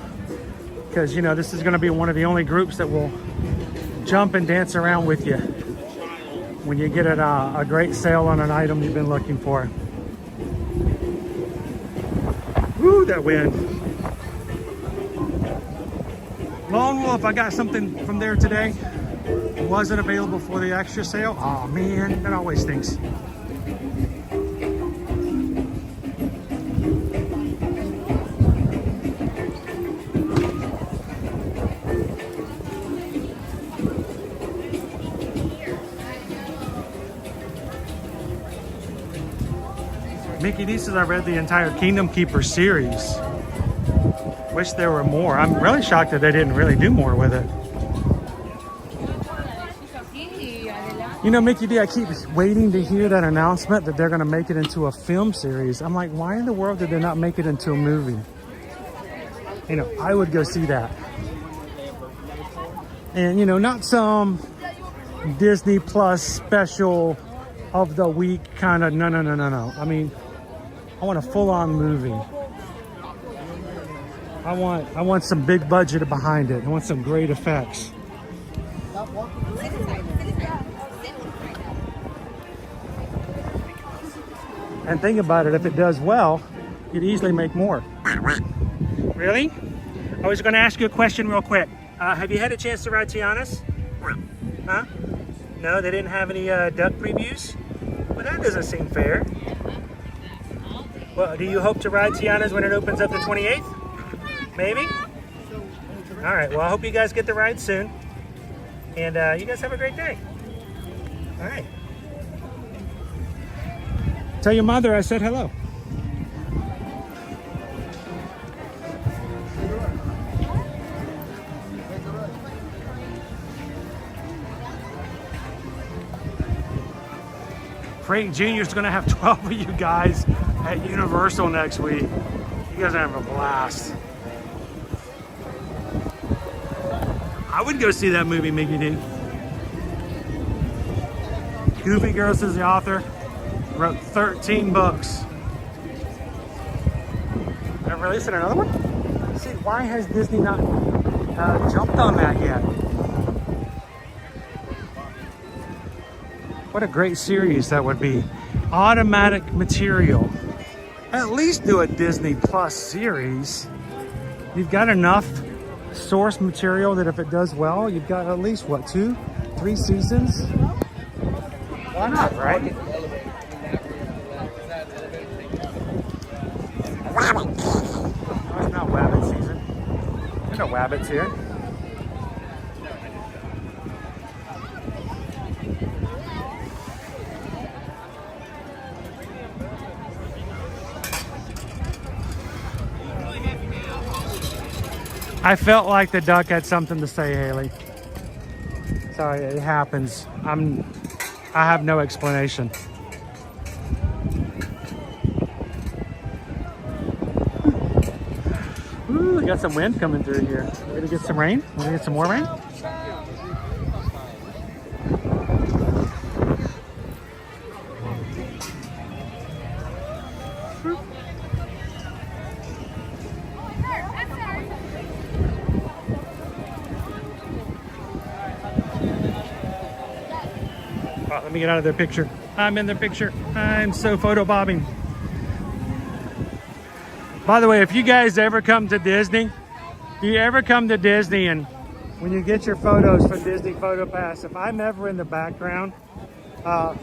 Speaker 1: Because, you know, this is going to be one of the only groups that will jump and dance around with you when you get a great sale on an item you've been looking for. Woo, that wind. Lone Wolf, I got something from there today. It wasn't available for the extra sale. Oh man, that always stinks. Mickey D says I read the entire Kingdom Keeper series. Wish there were more. I'm really shocked that they didn't really do more with it. You know, Mickey D, I keep waiting to hear that announcement that they're going to make it into a film series. I'm like, why in the world did they not make it into a movie? You know, I would go see that. And, you know, not some Disney Plus special of the week kind of, no. I mean, I want a full-on movie. I want some big budget behind it. I want some great effects. And think about it, if it does well, you'd easily make more. Really? I was going to ask you a question real quick. Have you had a chance to ride Tiana's? Huh? No, they didn't have any duck previews? Well, that doesn't seem fair. Well, do you hope to ride Tiana's when it opens up the 28th? Maybe? All right, well, I hope you guys get the ride soon. And you guys have a great day. All right. Tell your mother I said hello. Frank Jr. is going to have 12 of you guys at Universal next week. You guys are having a blast. I would go see that movie, Mickey D. Goofy Girls is the author. Wrote 13 books. They're releasing another one? See, why has Disney not jumped on that yet? What a great series that would be. Automatic material. At least do a Disney Plus series. You've got enough source material that if it does well, you've got at least, what, 2, 3 seasons? Why not, right? Oh, it's not Wabbit season. There's no Wabbits here. I felt like the duck had something to say, Haley. Sorry, it happens. I have no explanation. Ooh, we got some wind coming through here. We're gonna get some rain. We're gonna get some more rain. Let me get out of their picture. I'm in their picture. I'm so photobombing. By the way, if you guys ever come to Disney, and when you get your photos from Disney Photo Pass, if I'm ever in the background,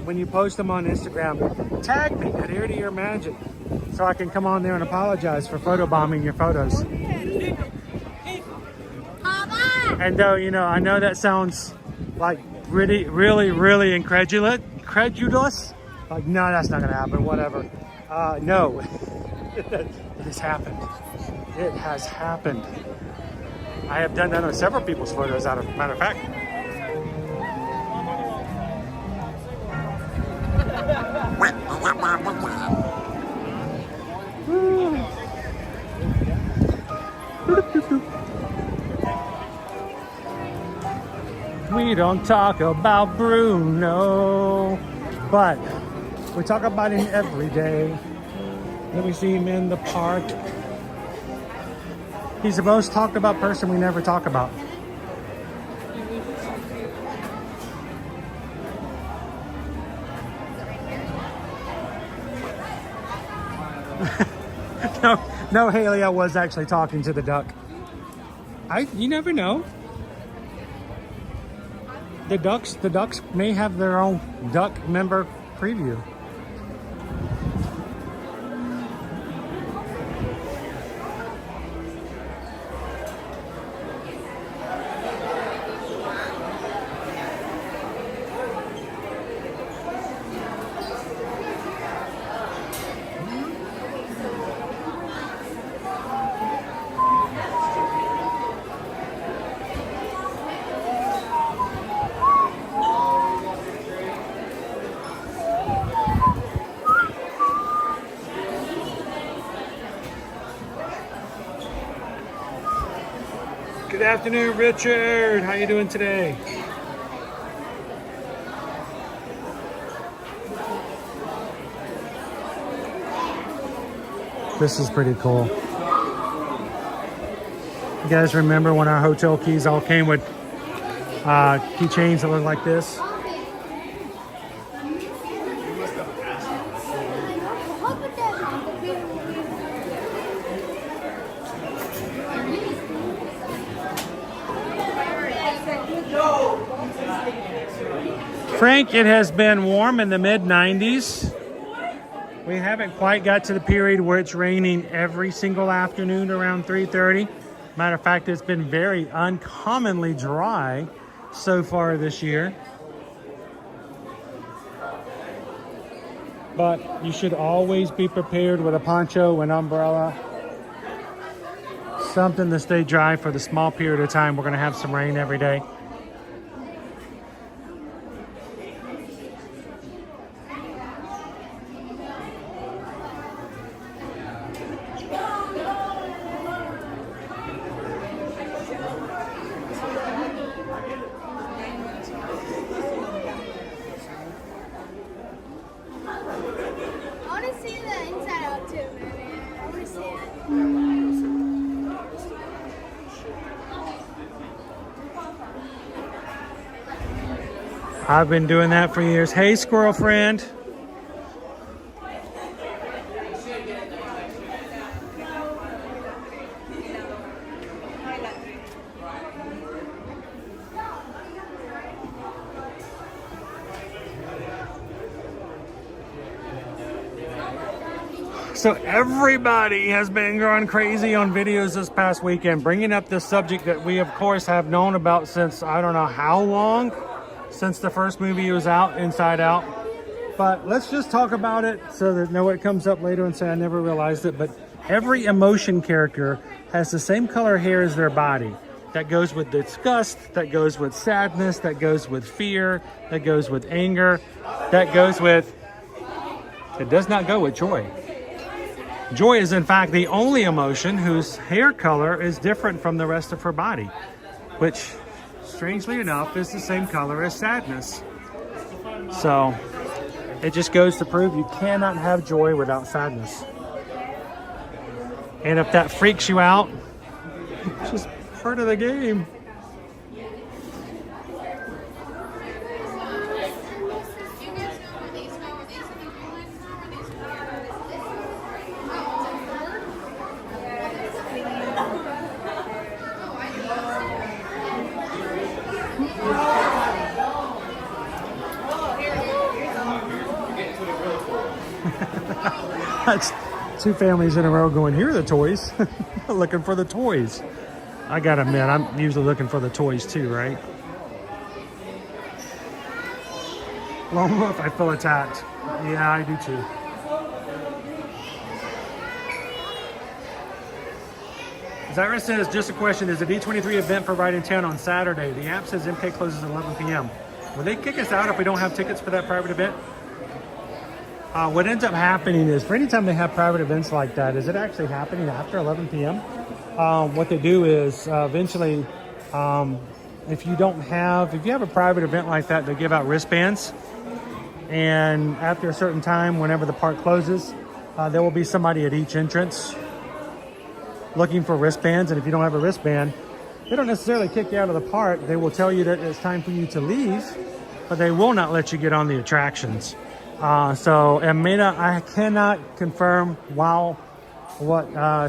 Speaker 1: when you post them on Instagram, tag me at Ear to Ear Magic so I can come on there and apologize for photobombing your photos. And though, you know, I know that sounds like really incredulous. Like, no, that's not gonna happen, whatever. No. It has happened. It has happened. I have done that on several people's photos, out of matter of fact. We don't talk about Bruno, but we talk about him every day. Then we see him in the park. He's the most talked about person we never talk about. No, Haley, I was actually talking to the duck. You never know. The ducks may have their own duck member preview. Good afternoon, Richard. How you doing today? This is pretty cool. You guys remember when our hotel keys all came with keychains that look like this? Frank, it has been warm in the mid-90s. We haven't quite got to the period where it's raining every single afternoon around 3:30. Matter of fact, it's been very uncommonly dry so far this year. But you should always be prepared with a poncho, an umbrella, something to stay dry for the small period of time we're going to have some rain every day. I've been doing that for years. Hey, squirrel friend. So everybody has been going crazy on videos this past weekend, bringing up this subject that we, of course, have known about since I don't know how long. Since the first movie was out, Inside Out. But let's just talk about it so that no one comes up later and say I never realized it. But every emotion character has the same color hair as their body. That goes with disgust, that goes with sadness, that goes with fear, that goes with anger, that goes with... It does not go with joy. Joy is in fact the only emotion whose hair color is different from the rest of her body, which... strangely enough, is the same color as sadness. So it just goes to prove you cannot have joy without sadness. And if that freaks you out, it's just part of the game. That's two families in a row going, here are the toys. Looking for the toys. I gotta admit, I'm usually looking for the toys too, right? Lone Wolf, I feel attacked. Yeah, I do too. Zyra says, just a question, is the D23 event for Ride in Town on Saturday? The app says MK closes at 11 p.m. Will they kick us out if we don't have tickets for that private event? What ends up happening is, for any time they have private events like that, is it actually happening after 11 p.m.? What they do is eventually, if you have a private event like that, they give out wristbands. And after a certain time, whenever the park closes, there will be somebody at each entrance looking for wristbands. And if you don't have a wristband, they don't necessarily kick you out of the park. They will tell you that it's time for you to leave, but they will not let you get on the attractions. So, and I cannot confirm what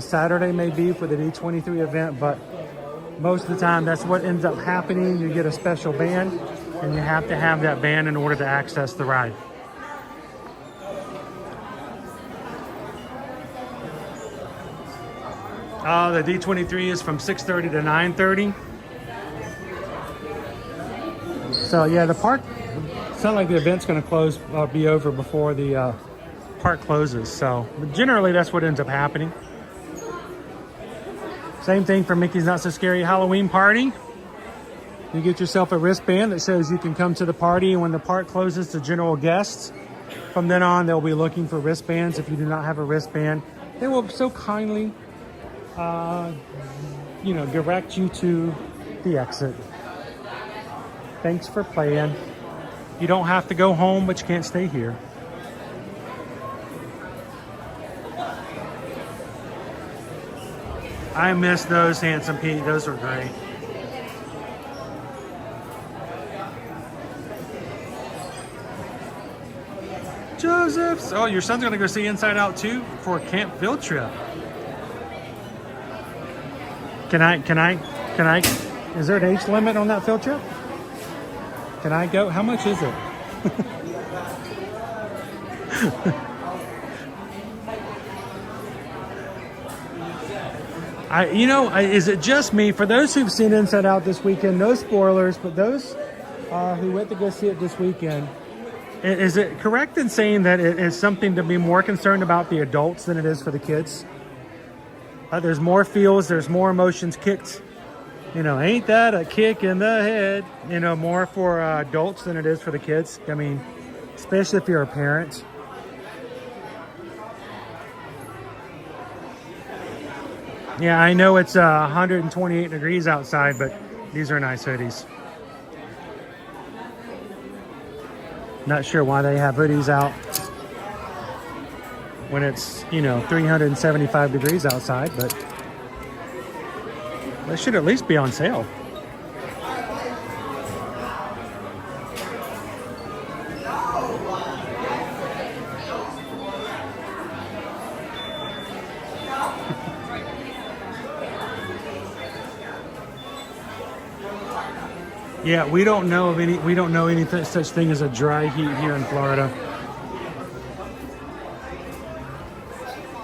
Speaker 1: Saturday may be for the D23 event, but most of the time that's what ends up happening. You get a special band, and you have to have that band in order to access the ride. The D23 is from 6:30 to 9:30. So yeah, the park, it's not like the event's going to be over before the park closes. So but generally that's what ends up happening. Same thing for Mickey's Not So Scary Halloween Party. You get yourself a wristband that shows you can come to the party, and when the park closes to general guests, from then on they'll be looking for wristbands. If you do not have a wristband, they will so kindly direct you to the exit. Thanks for playing. You don't have to go home, but you can't stay here. I miss those, Handsome Pete. Those were great. Joseph's. Oh, your son's gonna go see Inside Out 2 for a camp field trip. Can I, is there an age limit on that field trip? Can I go? How much is it? Is it just me? For those who've seen Inside Out this weekend, no spoilers, but those who went to go see it this weekend, is it correct in saying that it is something to be more concerned about the adults than it is for the kids? There's more feels, there's more emotions kicked. Ain't that a kick in the head? More for adults than it is for the kids. I mean, especially if you're a parent. Yeah, I know it's 128 degrees outside, but these are nice hoodies. Not sure why they have hoodies out when it's, 375 degrees outside, but they should at least be on sale. Yeah, we don't know any such thing as a dry heat here in Florida.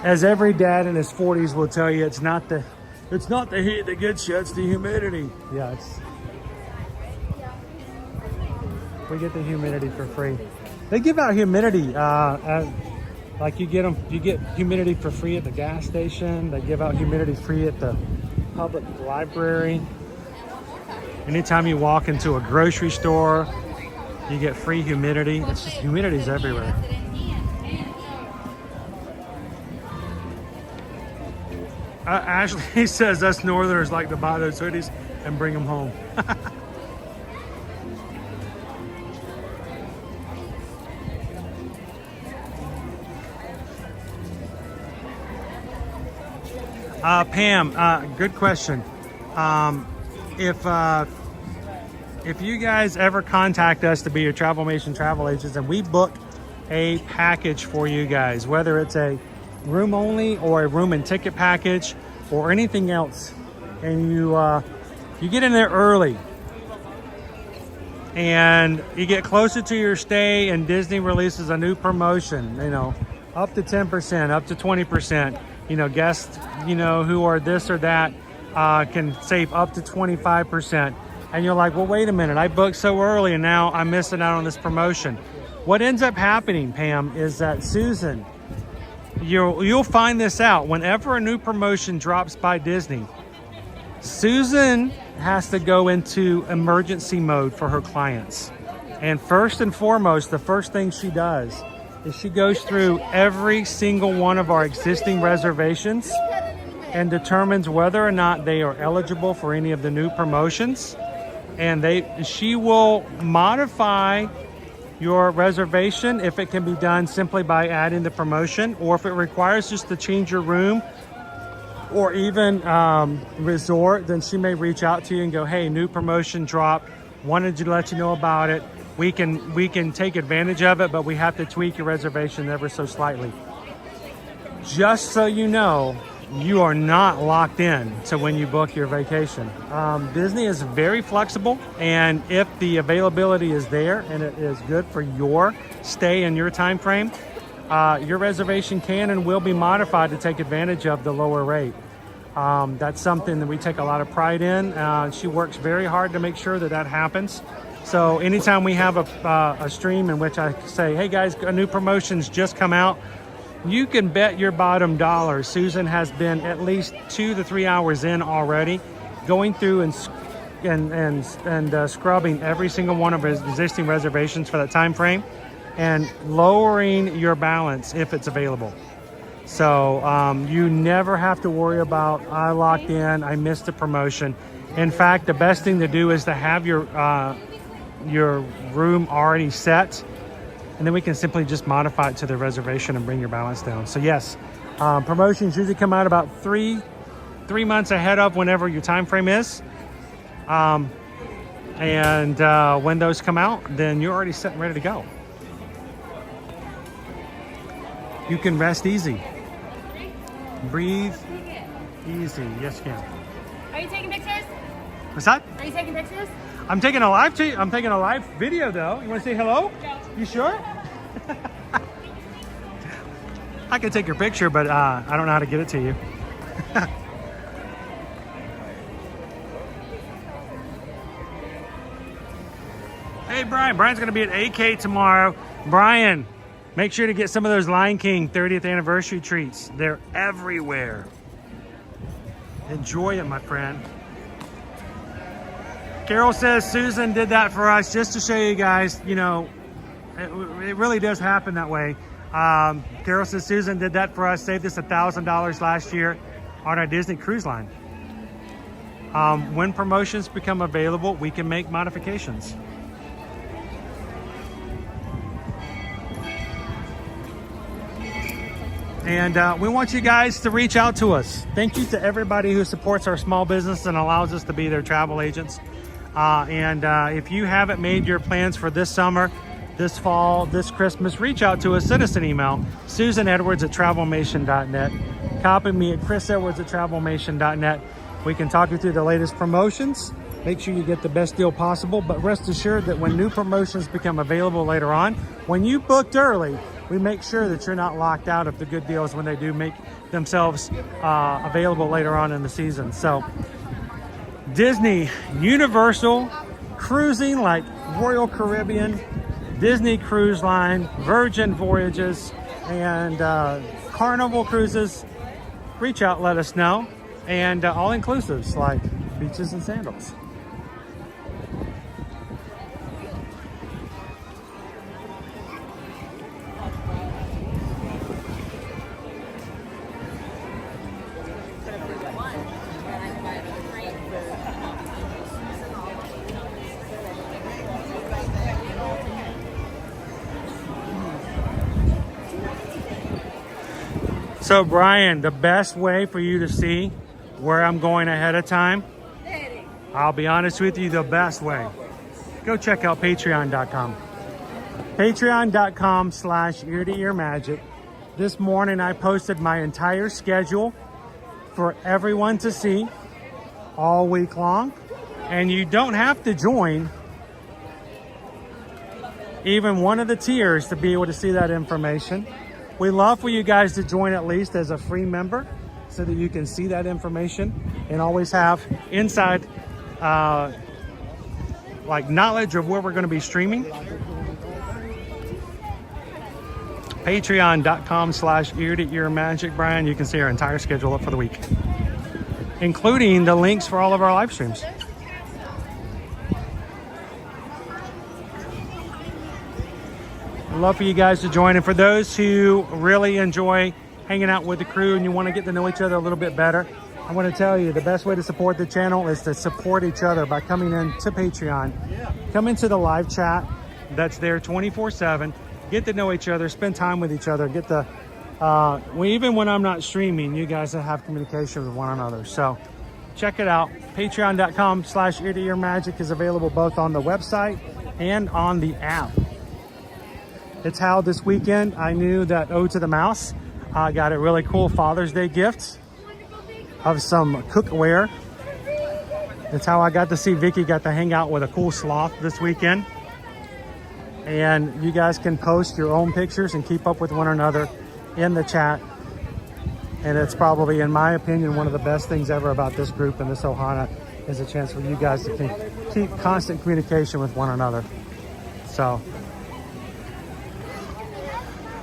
Speaker 1: As every dad in his 40s will tell you, it's not the heat that gets you, it's the humidity. Yeah, we get the humidity for free. They give out humidity, like you get humidity for free at the gas station. They give out humidity free at the public library. Anytime you walk into a grocery store, you get free humidity. It's just humidity's everywhere. Ashley says us Northerners like to buy those hoodies and bring them home. Pam, good question. If you guys ever contact us to be your Travelmation travel agents and we book a package for you guys, whether it's a room only or a room and ticket package or anything else, and you get in there early and you get closer to your stay and Disney releases a new promotion, up to 10%, up to 20%, guests, who are this or that, can save up to 25%. And you're like, well, wait a minute, I booked so early and now I'm missing out on this promotion. What ends up happening, Pam, is that Susan, you'll find this out. Whenever a new promotion drops by Disney, Susan has to go into emergency mode for her clients. And first and foremost, the first thing she does is she goes through every single one of our existing reservations and determines whether or not they are eligible for any of the new promotions. And she will modify your reservation if it can be done simply by adding the promotion, or if it requires just to change your room or even resort, then she may reach out to you and go, hey, new promotion dropped, wanted to let you know about it. We can take advantage of it, but we have to tweak your reservation ever so slightly. Just so you know, you are not locked in to when you book your vacation. Disney is very flexible, and if the availability is there and it is good for your stay and your time frame, your reservation can and will be modified to take advantage of the lower rate. That's something that we take a lot of pride in. She works very hard to make sure that that happens. So anytime we have a stream in which I say, hey guys, a new promotion's just come out, you can bet your bottom dollar Susan has been at least 2 to 3 hours in already, going through and scrubbing every single one of his existing reservations for that time frame and lowering your balance if it's available. So you never have to worry about, I locked in, I missed a promotion. In fact, the best thing to do is to have your room already set, and then we can simply just modify it to the reservation and bring your balance down. So yes, promotions usually come out about three months ahead of whenever your time frame is. And when those come out, then you're already set and ready to go. You can rest easy. Breathe easy. Yes, you can.
Speaker 3: Are you taking pictures?
Speaker 1: What's that?
Speaker 3: Are you taking pictures?
Speaker 1: I'm taking a live video though. You want to say hello?
Speaker 3: Yeah.
Speaker 1: You sure? I can take your picture, but I don't know how to get it to you. Hey, Brian. Brian's going to be at AK tomorrow. Brian, make sure to get some of those Lion King 30th anniversary treats. They're everywhere. Enjoy it, my friend. Carol says Susan did that for us just to show you guys, you know, it really does happen that way. Carol says Susan did that for us, saved us $1,000 last year on our Disney Cruise Line. When promotions become available, we can make modifications. And we want you guys to reach out to us. Thank you to everybody who supports our small business and allows us to be their travel agents. If you haven't made your plans for this summer, this fall, this Christmas, reach out to us. Send us an email, susanedwards@travelmation.net. Copy me at chrisedwards@travelmation.net. We can talk you through the latest promotions. Make sure you get the best deal possible, but rest assured that when new promotions become available later on, when you booked early, we make sure that you're not locked out of the good deals when they do make themselves available later on in the season. So Disney, Universal, cruising like Royal Caribbean, Disney Cruise Line, Virgin Voyages, and Carnival Cruises. Reach out, let us know. And all-inclusives like beaches and sandals. So Brian, the best way for you to see where I'm going ahead of time, I'll be honest with you, the best way, go check out patreon.com. Patreon.com/ear-to-ear-magic. This morning I posted my entire schedule for everyone to see all week long. And you don't have to join even one of the tiers to be able to see that information. We love for you guys to join at least as a free member so that you can see that information and always have inside like knowledge of where we're going to be streaming. Patreon.com/ear-to-ear-magic. Brian, you can see our entire schedule up for the week. including the links for all of our live streams. I'd love for you guys to join. And for those who really enjoy hanging out with the crew and you want to get to know each other a little bit better, I want to tell you the best way to support the channel is to support each other by coming in to Patreon. Come into the live chat that's there 24/7. Get to know each other, spend time with each other, get the even when I'm not streaming, you guys have communication with one another. So check it out. Patreon.com/ear-to-ear-magic is available both on the website and on the app. It's how this weekend I knew that Ode to the Mouse got a really cool Father's Day gift of some cookware. It's how I got to see Vicky got to hang out with a cool sloth this weekend. And you guys can post your own pictures and keep up with one another in the chat. And it's probably, in my opinion, one of the best things ever about this group and this Ohana is a chance for you guys to keep constant communication with one another. So,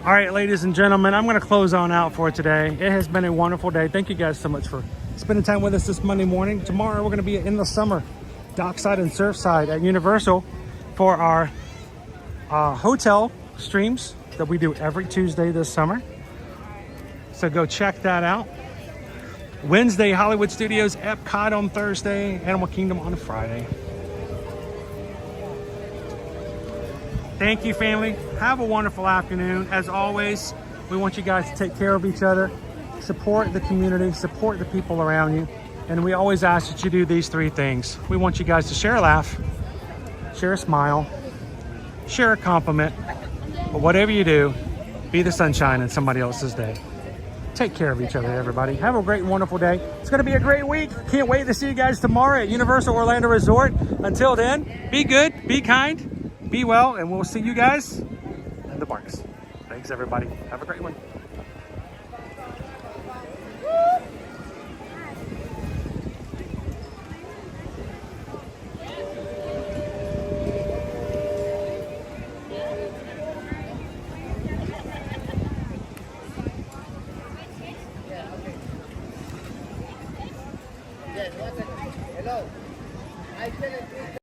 Speaker 1: all right, ladies and gentlemen, I'm going to close on out for today. It has been a wonderful day. Thank you guys so much for spending time with us this Monday morning. Tomorrow, we're going to be in the summer, dockside and surfside at Universal for our hotel streams that we do every Tuesday this summer. So go check that out. Wednesday, Hollywood Studios, Epcot on Thursday, Animal Kingdom on Friday. Thank you, family. Have a wonderful afternoon. As always, we want you guys to take care of each other, support the community, support the people around you. And we always ask that you do these three things. We want you guys to share a laugh, share a smile, share a compliment, but whatever you do, be the sunshine in somebody else's day. Take care of each other, everybody. Have a great and wonderful day. It's going to be a great week. Can't wait to see you guys tomorrow at Universal Orlando Resort. Until then, be good, be kind, be well, and we'll see you guys in the parks. Thanks, everybody. Have a great one.
Speaker 2: Hello. I